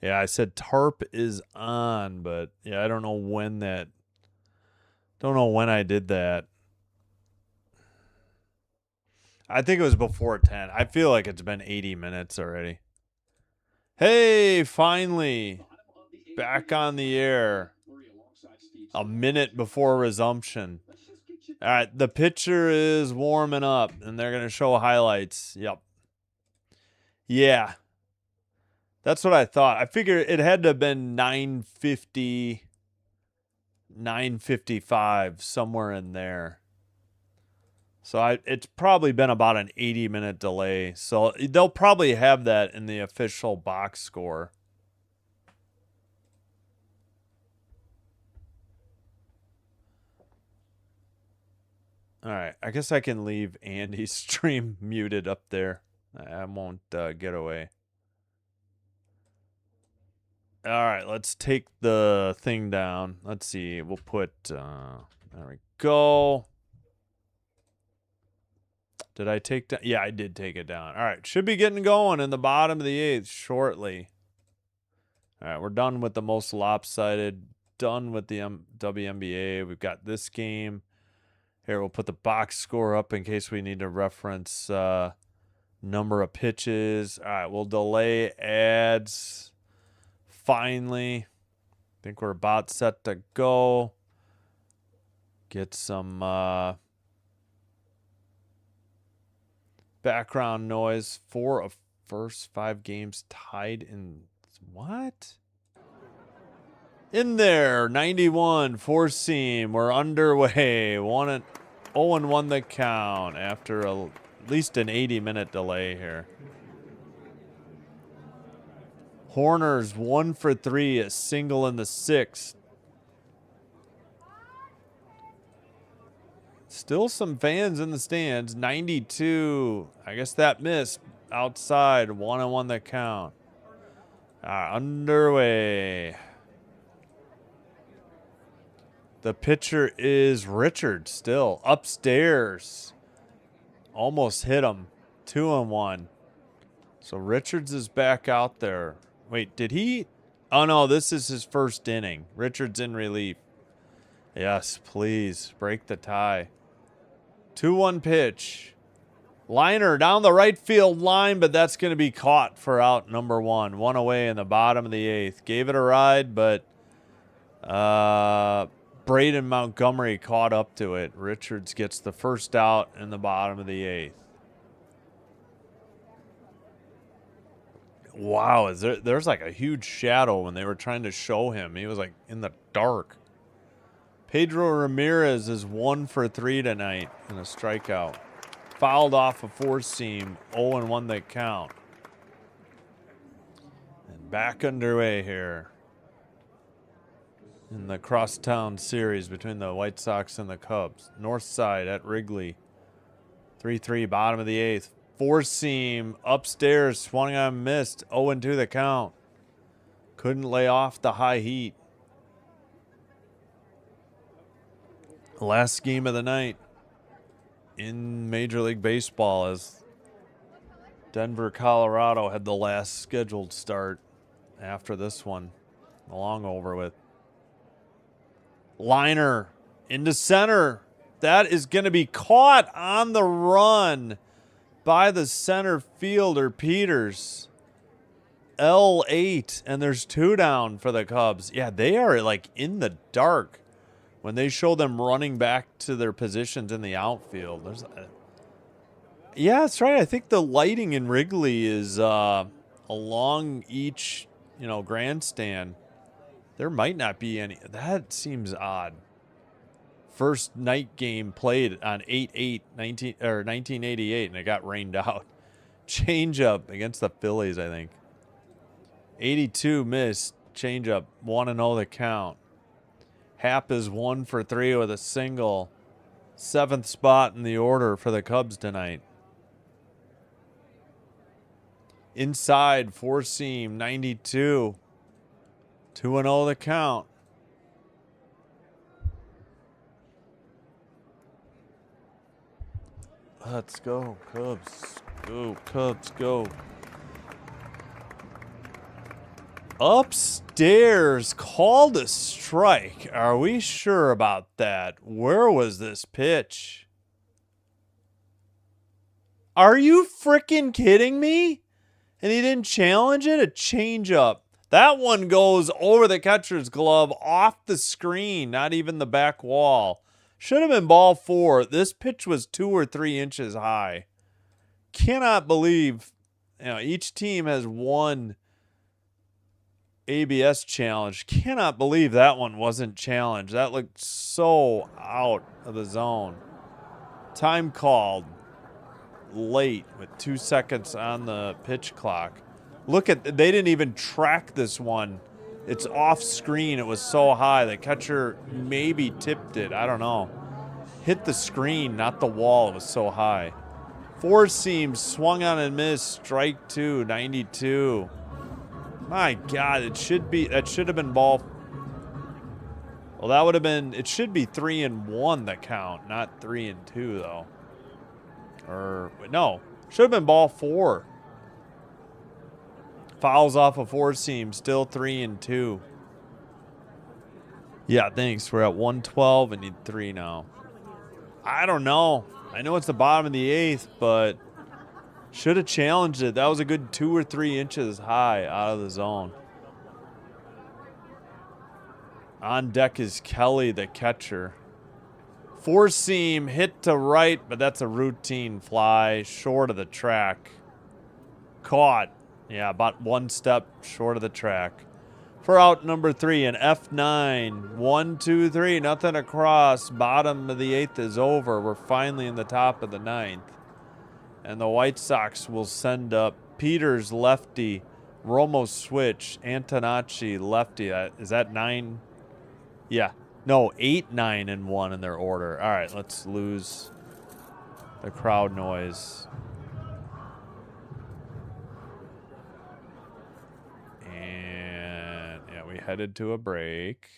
A: Yeah, I said tarp is on, but yeah, I don't know when that. Don't know when I did that. I think it was before 10. I feel like it's been 80 minutes already. Hey, finally. Back on the air. A minute before resumption. All right, the pitcher is warming up, and they're going to show highlights. Yep. Yeah. That's what I thought. I figured it had to have been 9:50, 9:55, somewhere in there. So it's probably been about an 80-minute delay. So they'll probably have that in the official box score. All right. I guess I can leave Andy's stream muted up there. I won't get away. All right. Let's take the thing down. Let's see. We'll put... there we go. Did I take down? Yeah, I did take it down. All right. Should be getting going in the bottom of the 8th shortly. All right. We're done with the most lopsided. Done with the WNBA. We've got this game. Here, we'll put the box score up in case we need to reference number of pitches. All right. We'll delay ads. Finally. I think we're about set to go. Get some background noise. 4 of first 5 games tied in what? In there, 91, 4-seam. We're underway. 0-1 the count after at least an 80-minute delay here. Horner's 1 for 3, a single in the 6th. Still some fans in the stands. 92. I guess that missed. Outside. 1-1 the count. Underway. The pitcher is Richard still. Upstairs. Almost hit him. 2-1. So Richards is back out there. Wait, did he? Oh, no, this is his first inning. Richards in relief. Yes, please. Break the tie. 2-1 pitch. Liner down the right field line, but that's going to be caught for out number 1. 1 away in the bottom of the 8th. Gave it a ride, but Braden Montgomery caught up to it. Richards gets the first out in the bottom of the 8th. Wow, there's like a huge shadow when they were trying to show him. He was like in the dark. Pedro Ramirez is 1 for 3 tonight in a strikeout. Fouled off a 4-seam, 0-1 the count. And back underway here in the crosstown series between the White Sox and the Cubs. North side at Wrigley. 3-3, bottom of the 8th. 4-seam upstairs, swung on, missed. 0-2 the count. Couldn't lay off the high heat. Last game of the night in Major League Baseball as Denver, Colorado had the last scheduled start after this one. Long over with. Liner into center. That is going to be caught on the run by the center fielder, Peters. L8, and there's 2 down for the Cubs. Yeah, they are like in the dark when they show them running back to their positions in the outfield. Yeah, that's right. I think the lighting in Wrigley is along each, grandstand. There might not be any. That seems odd. First night game played on 1988, and it got rained out. Changeup against the Phillies, I think. 82 missed. Changeup, 1-0 the count. Happ is 1 for 3 with a single. 7th spot in the order for the Cubs tonight. Inside, 4-seam, 92. 2-0 the count. Let's go, Cubs. Go, Cubs, go. Upstairs, called a strike. Are we sure about that? Where was this pitch? Are you freaking kidding me? And he didn't challenge it? A changeup. That one goes over the catcher's glove, off the screen, not even the back wall. Should have been ball 4. This pitch was 2 or 3 inches high. Cannot believe, each team has one ABS challenge. Cannot believe that one wasn't challenged. That looked so out of the zone. Time called late with 2 seconds on the pitch clock. They didn't even track this one. It's off screen. It was so high. The catcher maybe tipped it. I don't know. Hit the screen, not the wall. It was so high. 4-seam, swung on and missed. Strike 2, 92. My God, that should have been ball. Well, that would have been, it should be 3-1 the count, not 3-2 though. Or, no, should have been ball 4. Fouls off a 4-seam, still 3-2. Yeah, thanks. We're at 112 and need 3 now. I don't know. I know it's the bottom of the 8th, but should have challenged it. That was a good 2 or 3 inches high out of the zone. On deck is Kelly, the catcher. 4-seam, hit to right, but that's a routine fly, short of the track. Caught. Yeah, about 1 step short of the track. For out number 3, an F9. 1, 2, 3, nothing across. Bottom of the 8th is over. We're finally in the top of the 9th. And the White Sox will send up Peters, lefty. Romo switch. Antonacci, lefty. Is that 9? Yeah. No, 8, 9, and 1 in their order. All right, let's lose the crowd noise. And yeah, we headed to a break.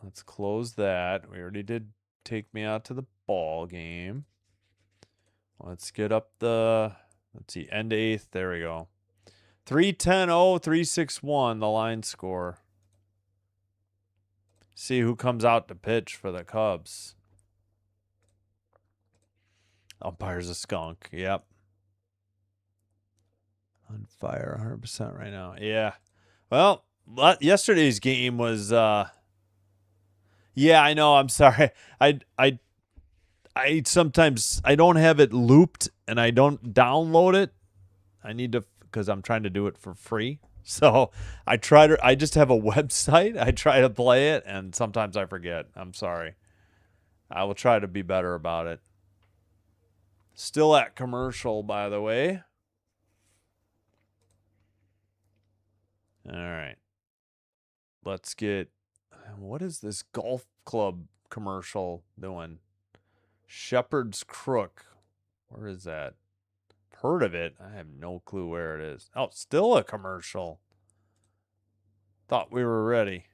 A: Let's close that. We already did take me out to the ball game. Let's get up the, let's see, end 8th. There we go. 3-10-0, 3-6-1, the line score. See who comes out to pitch for the Cubs. Umpire's a skunk. Yep. On fire 100% right now. Yeah. Well, yesterday's game was yeah, I know. I'm sorry. I sometimes I don't have it looped and I don't download it. I need to, because I'm trying to do it for free. So I just have a website. I try to play it and sometimes I forget. I'm sorry. I will try to be better about it. Still at commercial, by the way. All right. Let's get, what is this golf club commercial doing? Shepherd's Crook. Where is that? Heard of it. I have no clue where it is. Oh, still a commercial. Thought we were ready.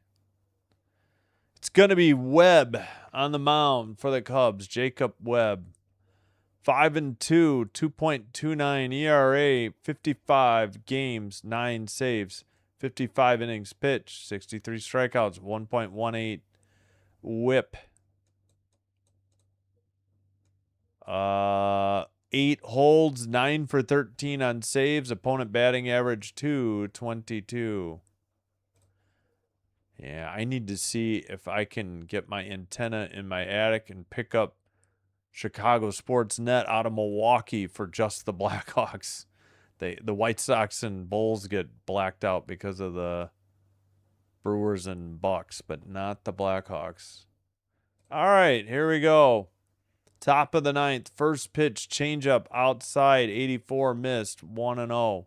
A: It's going to be Webb on the mound for the Cubs. Jacob Webb. 5-2, 2.29 ERA, 55 games, 9 saves, 55 innings pitched, 63 strikeouts, 1.18 whip. 8 holds, 9 for 13 on saves. Opponent batting average 222. Yeah, I need to see if I can get my antenna in my attic and pick up Chicago Sports Net out of Milwaukee for just the Blackhawks. The White Sox and Bulls get blacked out because of the Brewers and Bucks, but not the Blackhawks. All right, here we go. Top of the 9th, first pitch, changeup outside, 84 missed, 1-0.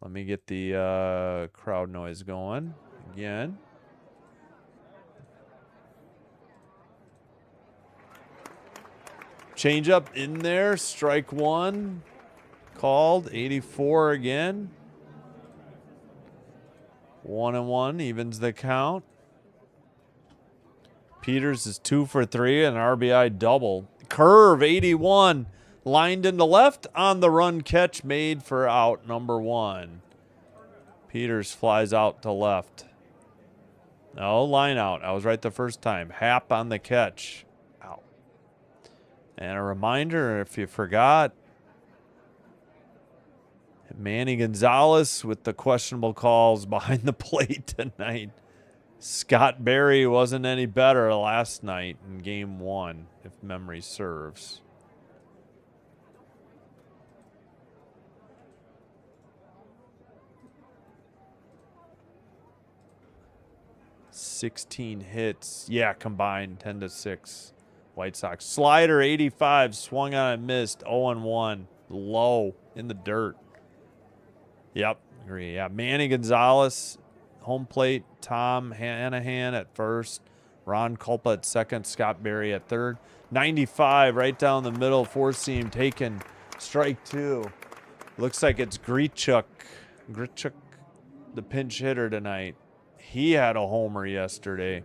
A: Let me get the crowd noise going again. Changeup in there, strike 1, called, 84 again. 1-1, evens the count. Peters is 2 for 3, an RBI double. Curve, 81, lined into left on the run catch made for out number 1. Peters flies out to left. No, line out. I was right the first time. Happ on the catch. Out. And a reminder, if you forgot, Manny Gonzalez with the questionable calls behind the plate tonight. Scott Berry wasn't any better last night in game 1, if memory serves. $16 hits. Yeah, combined 10-6. White Sox. Slider 85, swung on and missed. 0-1. Low in the dirt. Yep, agree. Yeah, Manny Gonzalez, home plate. Tom Hanahan at first. Ron Kulpa at second. Scott Berry at third. 95 right down the middle. Four seam taken. Strike 2. Looks like it's Grichuk, the pinch hitter tonight. He had a homer yesterday.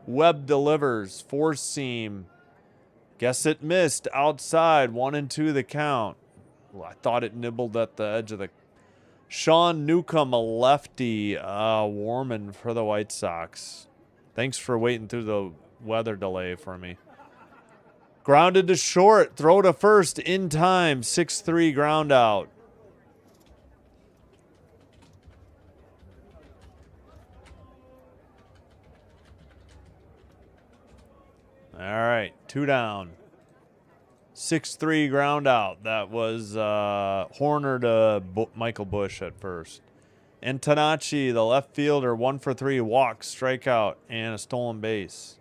A: Webb delivers. Four seam. Guess it missed outside. 1-2 the count. Well, I thought it nibbled at the edge of the. Sean Newcomb, a lefty, Warman for the White Sox. Thanks for waiting through the weather delay for me. Grounded to short. Throw to first in time. 6-3 ground out. All right, 2 down. 6-3 ground out. That was Horner to Michael Bush at first. Antonacci, the left fielder, 1 for 3, walk, strikeout, and a stolen base.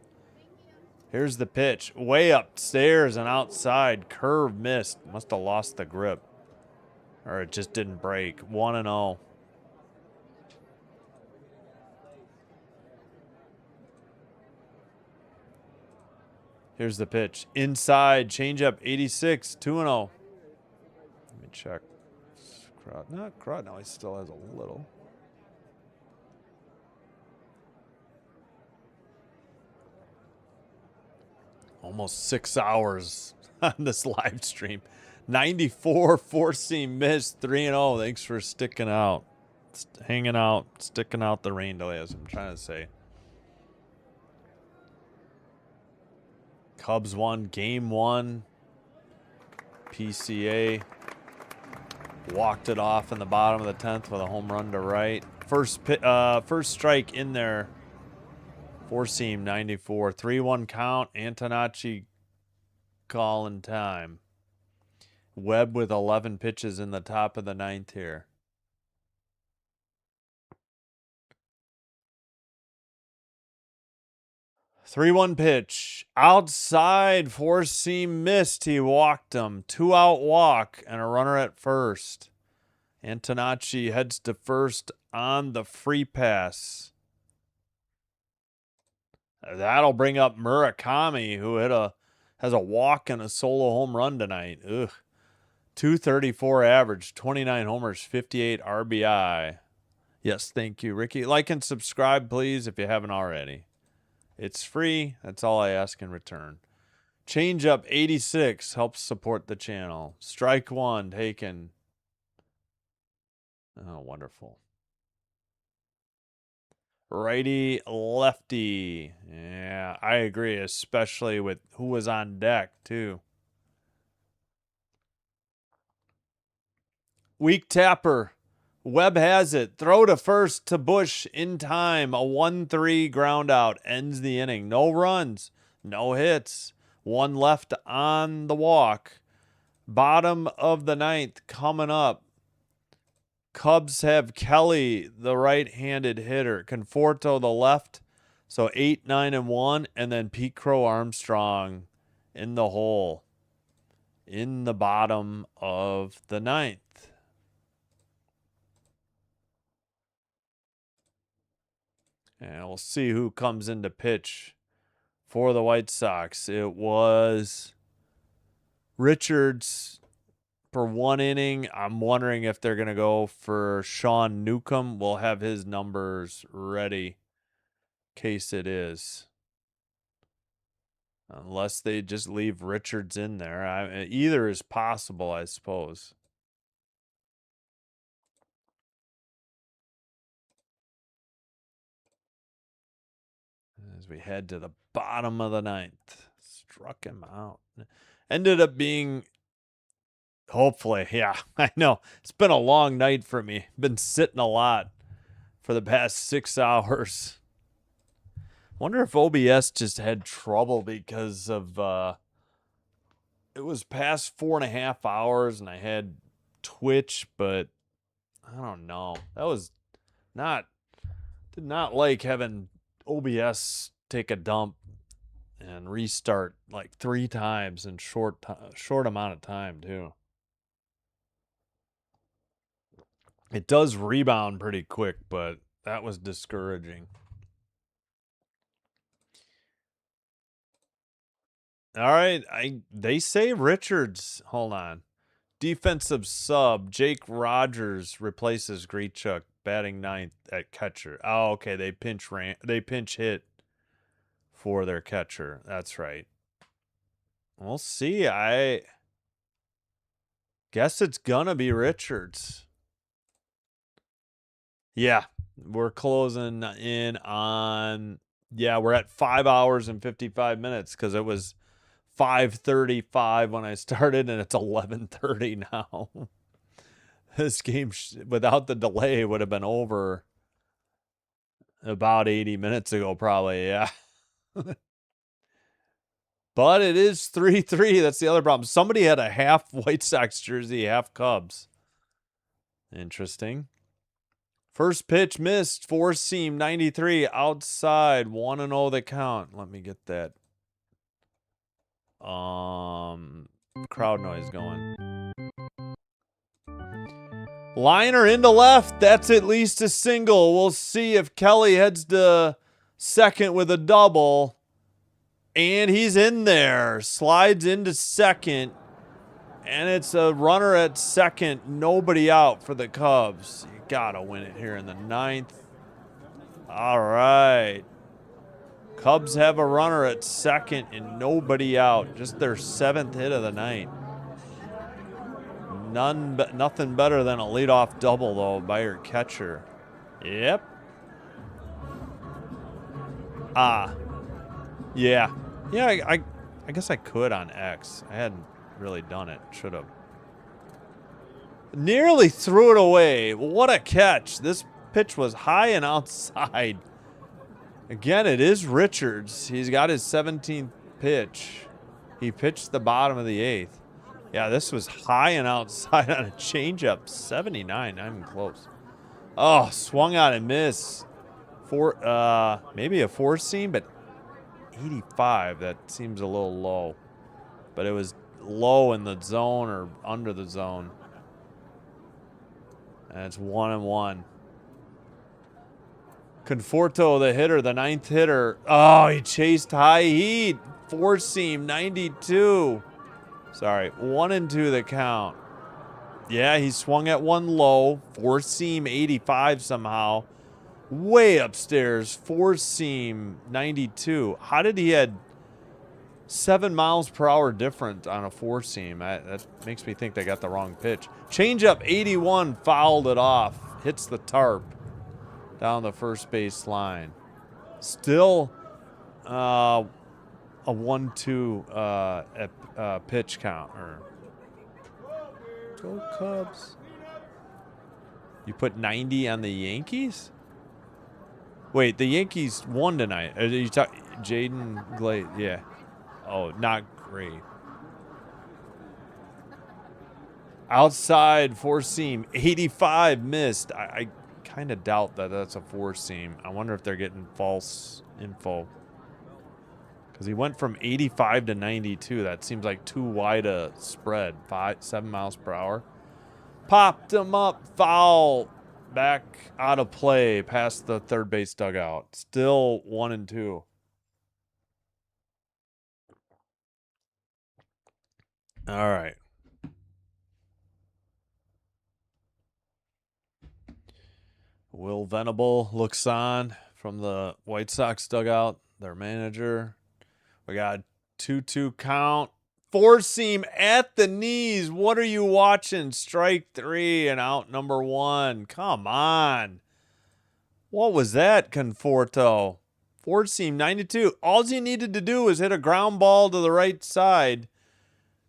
A: Here's the pitch. Way upstairs and outside. Curve missed. Must have lost the grip. Or it just didn't break. 1-0. Here's the pitch. Inside, changeup, 86, 2-0. Let me check. Crowd now he still has a little. Almost 6 hours on this live stream. 94 four-seam miss, 3-0. Thanks for sticking out. Hanging out, sticking out the rain delay, as I'm trying to say. Cubs won Game 1. PCA walked it off in the bottom of the 10th with a home run to right. First strike in there. Four-seam, 94. 3-1 count. Antonacci calling time. Webb with 11 pitches in the top of the 9th here. Three-one pitch. Outside, four-seam missed. He walked him. 2-out walk and a runner at first. Antonacci heads to first on the free pass. That'll bring up Murakami, who has a walk and a solo home run tonight. Ugh. 234 average, 29 homers, 58 RBI. Yes, thank you, Ricky. Like and subscribe, please, if you haven't already. It's free. That's all I ask in return. Change up 86 helps support the channel. Strike one taken. Oh, wonderful. Righty, lefty. Yeah, I agree, especially with who was on deck, too. Weak tapper. Webb has it. Throw to first to Bush in time. A 1-3 ground out ends the inning. No runs, no hits. One left on the walk. Bottom of the 9th coming up. Cubs have Kelly, the right-handed hitter. Conforto, the left. So 8, 9, and 1. And then Pete Crow Armstrong in the hole. In the bottom of the 9th. And we'll see who comes into pitch for the White Sox. It was Richards for one inning. I'm wondering if they're going to go for Sean Newcomb. We'll have his numbers ready in case it is. Unless they just leave Richards in there. Either is possible, I suppose. As we head to the bottom of the 9th. Struck him out. Ended up being, hopefully, yeah, I know. It's been a long night for me. Been sitting a lot for the past 6 hours. Wonder if OBS just had trouble because of, it was past 4.5 hours and I had Twitch, but I don't know. That was did not like having OBS take a dump and restart like 3 times in short amount of time too. It does rebound pretty quick, but that was discouraging. All right, they say Richards. Hold on. Defensive sub Jake Rogers replaces Grichuk, batting 9th at catcher. Oh, okay. They pinch hit for their catcher. That's right. We'll see. I guess it's gonna be Richards. Yeah, we're closing in on. Yeah, we're at 5 hours and 55 minutes because it was 5:35 when I started, and it's 11:30 now. This game, without the delay, would have been over about 80 minutes ago, probably, yeah. But it is 3-3. That's the other problem. Somebody had a half White Sox jersey, half Cubs. Interesting. First pitch missed. Four-seam, 93. Outside, 1-0 the count. Let me get that crowd noise going. Liner into left. That's at least a single. We'll see if Kelly heads to second with a double. And he's in there. Slides into second. And it's a runner at second. Nobody out for the Cubs. You got to win it here in the 9th. All right. Cubs have a runner at second and nobody out. Just their 7th hit of the night. Nothing better than a leadoff double, though, by your catcher. Yep. Yeah. Yeah, I guess I could on X. I hadn't really done it. Should have. Nearly threw it away. What a catch. This pitch was high and outside. Again, it is Richards. He's got his 17th pitch. He pitched the bottom of the 8th. Yeah, this was high and outside on a changeup. 79, not even close. Oh, swung out and missed. Maybe a 4-seam, but 85. That seems a little low. But it was low in the zone or under the zone. And it's 1-1. Conforto, the hitter, the 9th hitter. Oh, he chased high heat. 4-seam, 92. Sorry, 1-2 the count. Yeah, he swung at one low. 4-seam, 85 somehow. Way upstairs, 4-seam, 92. How did he had 7 miles per hour difference on a 4-seam? That makes me think they got the wrong pitch. Changeup, 81, fouled it off. Hits the tarp down the first base line. Still a 1-2 pitch count. Go Cubs. You put 90 on the Yankees? Wait, the Yankees won tonight. Are you talking Jaden Glade? Yeah. Oh, not great. Outside 4-seam, 85 missed. I kind of doubt that that's a 4-seam. I wonder if they're getting false info. Because he went from 85 to 92. That seems like too wide a spread. 7 miles per hour. Popped him up. Foul. Back out of play past the third base dugout. Still 1-2. All right. Will Venable looks on from the White Sox dugout. Their manager. We got 2-2 count. 4-seam at the knees. What are you watching? Strike 3 and out number 1. Come on. What was that, Conforto? 4-seam, 92. All he needed to do was hit a ground ball to the right side.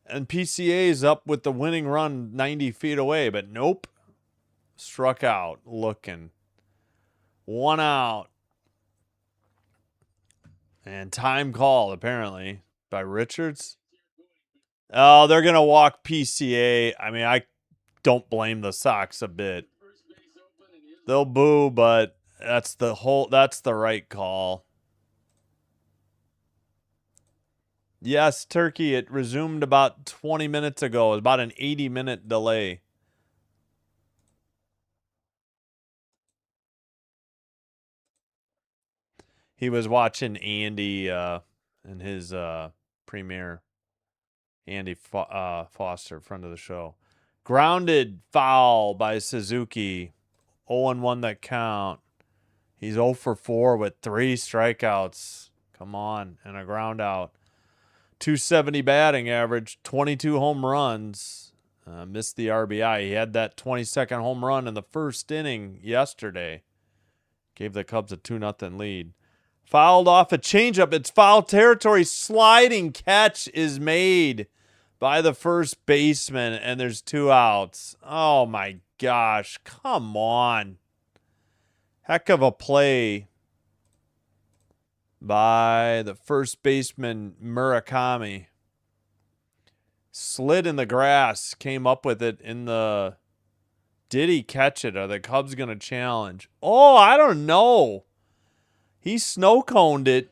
A: And PCA's up with the winning run 90 feet away. But nope. Struck out. Looking. 1 out. And time call, apparently, by Richards. Oh, they're going to walk PCA. I mean, I don't blame the Sox a bit. They'll boo, but that's the right call. Yes, Turkey, it resumed about 20 minutes ago. It was about an 80-minute delay. He was watching Andy in his premiere. Andy Foster, friend of the show. Grounded foul by Suzuki. 0-1 that count. He's 0 for 4 with 3 strikeouts. Come on. And a ground out. 270 batting average. 22 home runs. Missed the RBI. He had that 22nd home run in the first inning yesterday. Gave the Cubs a 2-0 lead. Fouled off a changeup. It's foul territory. Sliding catch is made by the first baseman, and there's 2 outs. Oh, my gosh. Come on. Heck of a play by the first baseman, Murakami. Slid in the grass. Came up with it in the... Did he catch it? Are the Cubs going to challenge? Oh, I don't know. He snow-coned it.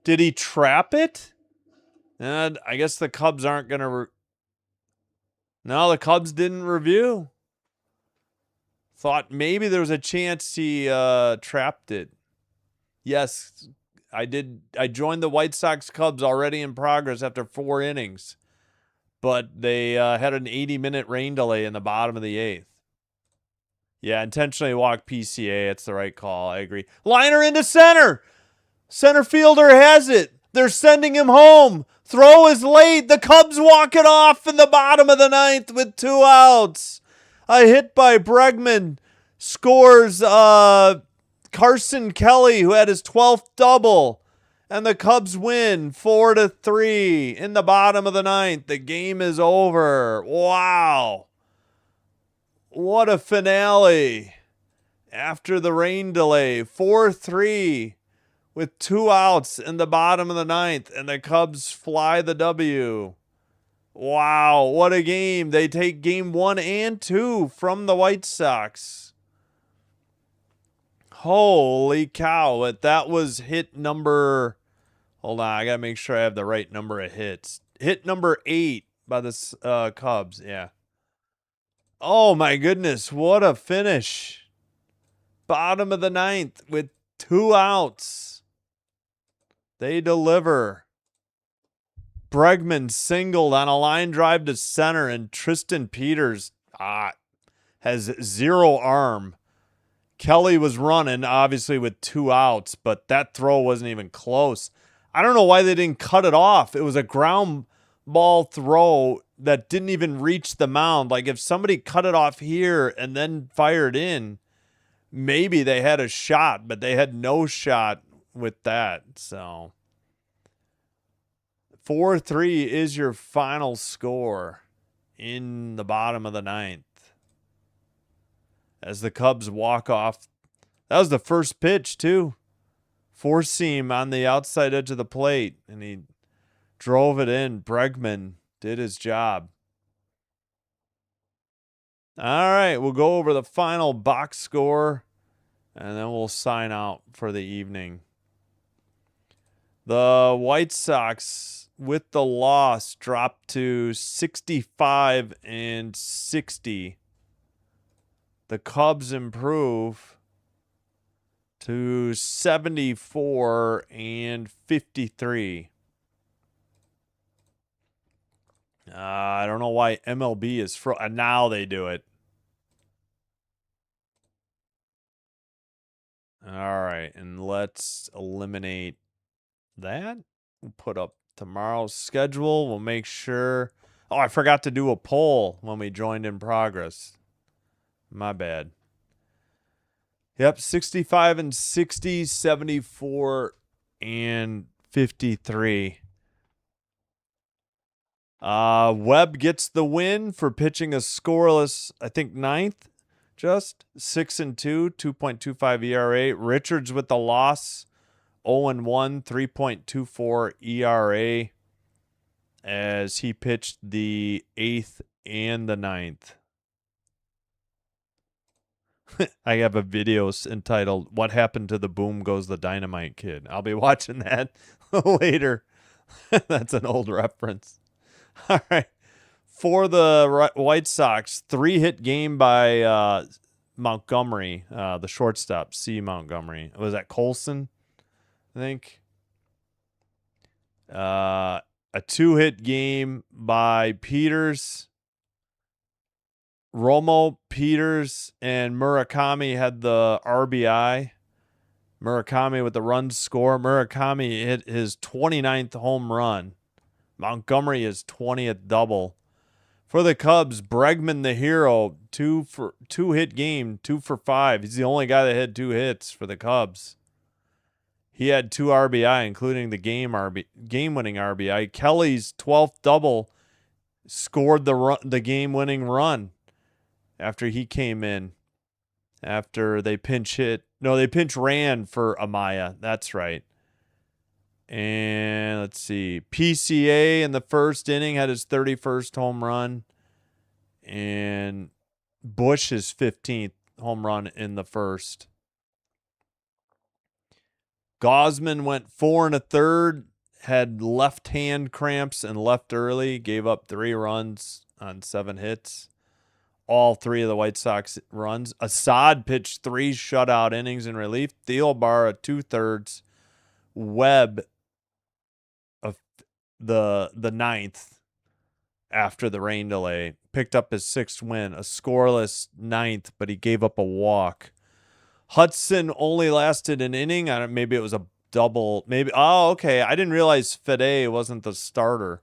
A: Did he trap it? And I guess the Cubs aren't going to... No, the Cubs didn't review. Thought maybe there was a chance he trapped it. Yes, I did. I joined the White Sox-Cubs already in progress after 4 innings. But they had an 80-minute rain delay in the bottom of the 8th. Yeah, intentionally walk PCA. It's the right call. I agree. Liner into center. Center fielder has it. They're sending him home. Throw is late. The Cubs walk it off in the bottom of the ninth with 2 outs. A hit by Bregman scores Carson Kelly, who had his 12th double. And the Cubs win 4-3 in the bottom of the ninth. The game is over. Wow. What a finale. After the rain delay, 4-3 with 2 outs in the bottom of the ninth, and the Cubs fly the W. Wow, what a game. They take game 1 and 2 from the White Sox. Holy cow. That was hit number... Hold on, I got to make sure I have the right number of hits. Hit number 8 by the Cubs, yeah. Oh my goodness, what a finish. Bottom of the ninth with 2 outs. They deliver. Bregman singled on a line drive to center, and Tristan Peters has 0 arm. Kelly was running, obviously, with 2 outs, but that throw wasn't even close. I don't know why they didn't cut it off. It was a ground ball throw that didn't even reach the mound. Like, if somebody cut it off here and then fired in, maybe they had a shot, but they had no shot with that. So 4-3 is your final score in the bottom of the ninth. As the Cubs walk off. That was the first pitch, too. 4-seam on the outside edge of the plate, and he drove it in. Bregman did his job. All right, we'll go over the final box score, and then we'll sign out for the evening. The White Sox, with the loss, dropped to 65-60. The Cubs improve to 74-53. I don't know why MLB is now they do it. All right, and let's eliminate that. We'll put up tomorrow's schedule. We'll make sure. Oh, I forgot to do a poll when we joined in progress. My bad. Yep, 65-60, 74-53. Webb gets the win for pitching a scoreless, I think, ninth. Just 6-2, 2.25 ERA. Richards with the loss, 0-1, 3.24 ERA, as he pitched the 8th and the 9th. I have a video entitled "What Happened to the Boom Goes the Dynamite Kid." I'll be watching that later. That's an old reference. All right. For the White Sox, 3-hit game by Montgomery, the shortstop, C. Montgomery. Was that Colson, I think? A 2-hit game by Peters. Romo, Peters, and Murakami had the RBI. Murakami with the run score. Murakami hit his 29th home run. Montgomery his 20th double. For the Cubs, Bregman the hero, 2-hit game, 2 for 5. He's the only guy that had 2 hits for the Cubs. He had 2 RBI, including the game-winning RBI. Kelly's 12th double scored the game-winning run after he came in. After they pinch ran for Amaya. That's right. And let's see. PCA in the first inning had his 31st home run. And Bush his 15th home run in the first. Gosman went 4 1/3, had left hand cramps and left early, gave up 3 runs on 7 hits. All 3 of the White Sox runs. Assad pitched 3 shutout innings in relief. Thielbar 2/3. Webb of the 9th after the rain delay picked up his 6th win. A scoreless 9th, but he gave up a walk. Hudson only lasted an inning. Maybe it was a double. Maybe. Oh, okay. I didn't realize Fede wasn't the starter.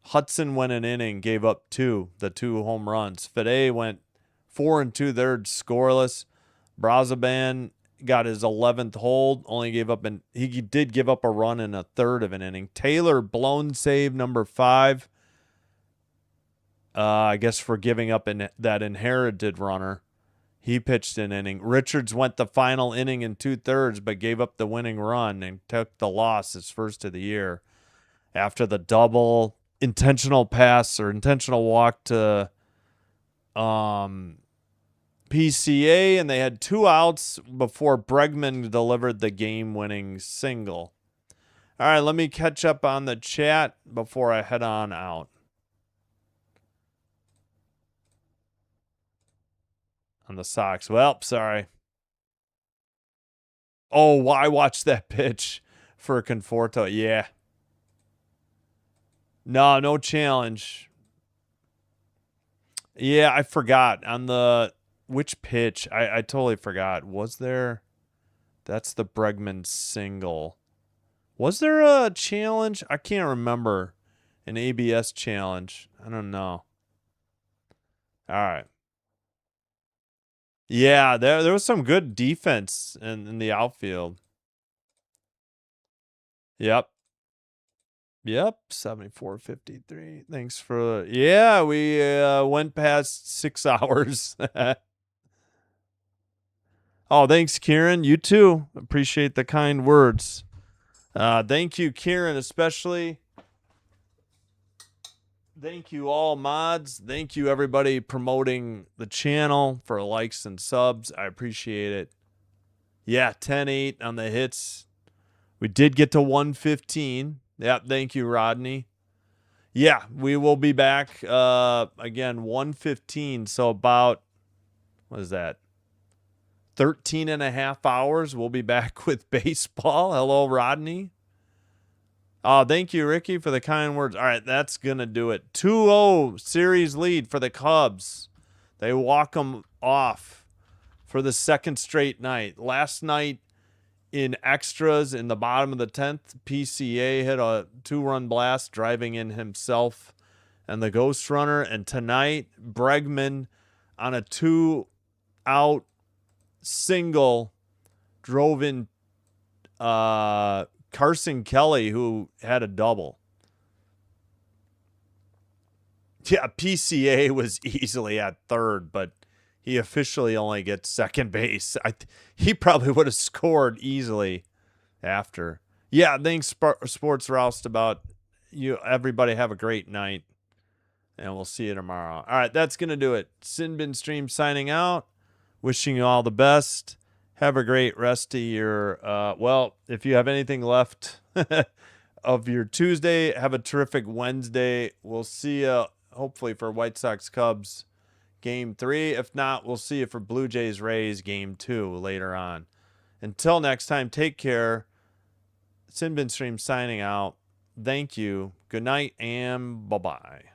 A: Hudson went an inning, gave up the two home runs. Fede went 4 2/3 scoreless. Brazaban got his 11th hold, only gave up he did give up a run in a third of an inning. Taylor blown save number 5. I guess for giving up that inherited runner. He pitched an inning. Richards went the final inning in 2/3, but gave up the winning run and took the loss, his first of the year, after the double intentional pass or intentional walk to PCA, and they had 2 outs before Bregman delivered the game-winning single. All right, let me catch up on the chat before I head on out. On the Sox. Well, sorry. Oh, I watched that pitch for Conforto. Yeah. No challenge. Yeah, I forgot. On the which pitch? I totally forgot. Was there? That's the Bregman single. Was there a challenge? I can't remember. An ABS challenge. I don't know. All right. Yeah, there was some good defense in the outfield. Yep. 74:53. Thanks for yeah, we went past 6 hours. Oh, thanks, Kieran. You too. Appreciate the kind words. Thank you, Kieran, especially. Thank you, all mods. Thank you, everybody promoting the channel for likes and subs. I appreciate it. Yeah, 10-8 on the hits. We did get to 115. Yep, thank you, Rodney. Yeah, we will be back again, 115. So about, what is that? 13 and a half hours. We'll be back with baseball. Hello, Rodney. Oh, thank you, Ricky, for the kind words. All right, that's going to do it. 2-0 series lead for the Cubs. They walk them off for the second straight night. Last night in extras in the bottom of the 10th, PCA hit a 2-run blast, driving in himself and the ghost runner. And tonight, Bregman on a 2-out single drove in Carson Kelly, who had a double. Yeah, PCA was easily at third, but he officially only gets second base. He probably would have scored easily after. Yeah, thanks, Sports Roustabout. You everybody have a great night, and we'll see you tomorrow. All right, that's going to do it. Sinbin Stream signing out. Wishing you all the best. Have a great rest of your, well, if you have anything left of your Tuesday, have a terrific Wednesday. We'll see you hopefully for White Sox-Cubs Game 3. If not, we'll see you for Blue Jays-Rays Game 2 later on. Until next time, take care. Sinbin Stream signing out. Thank you. Good night and bye-bye.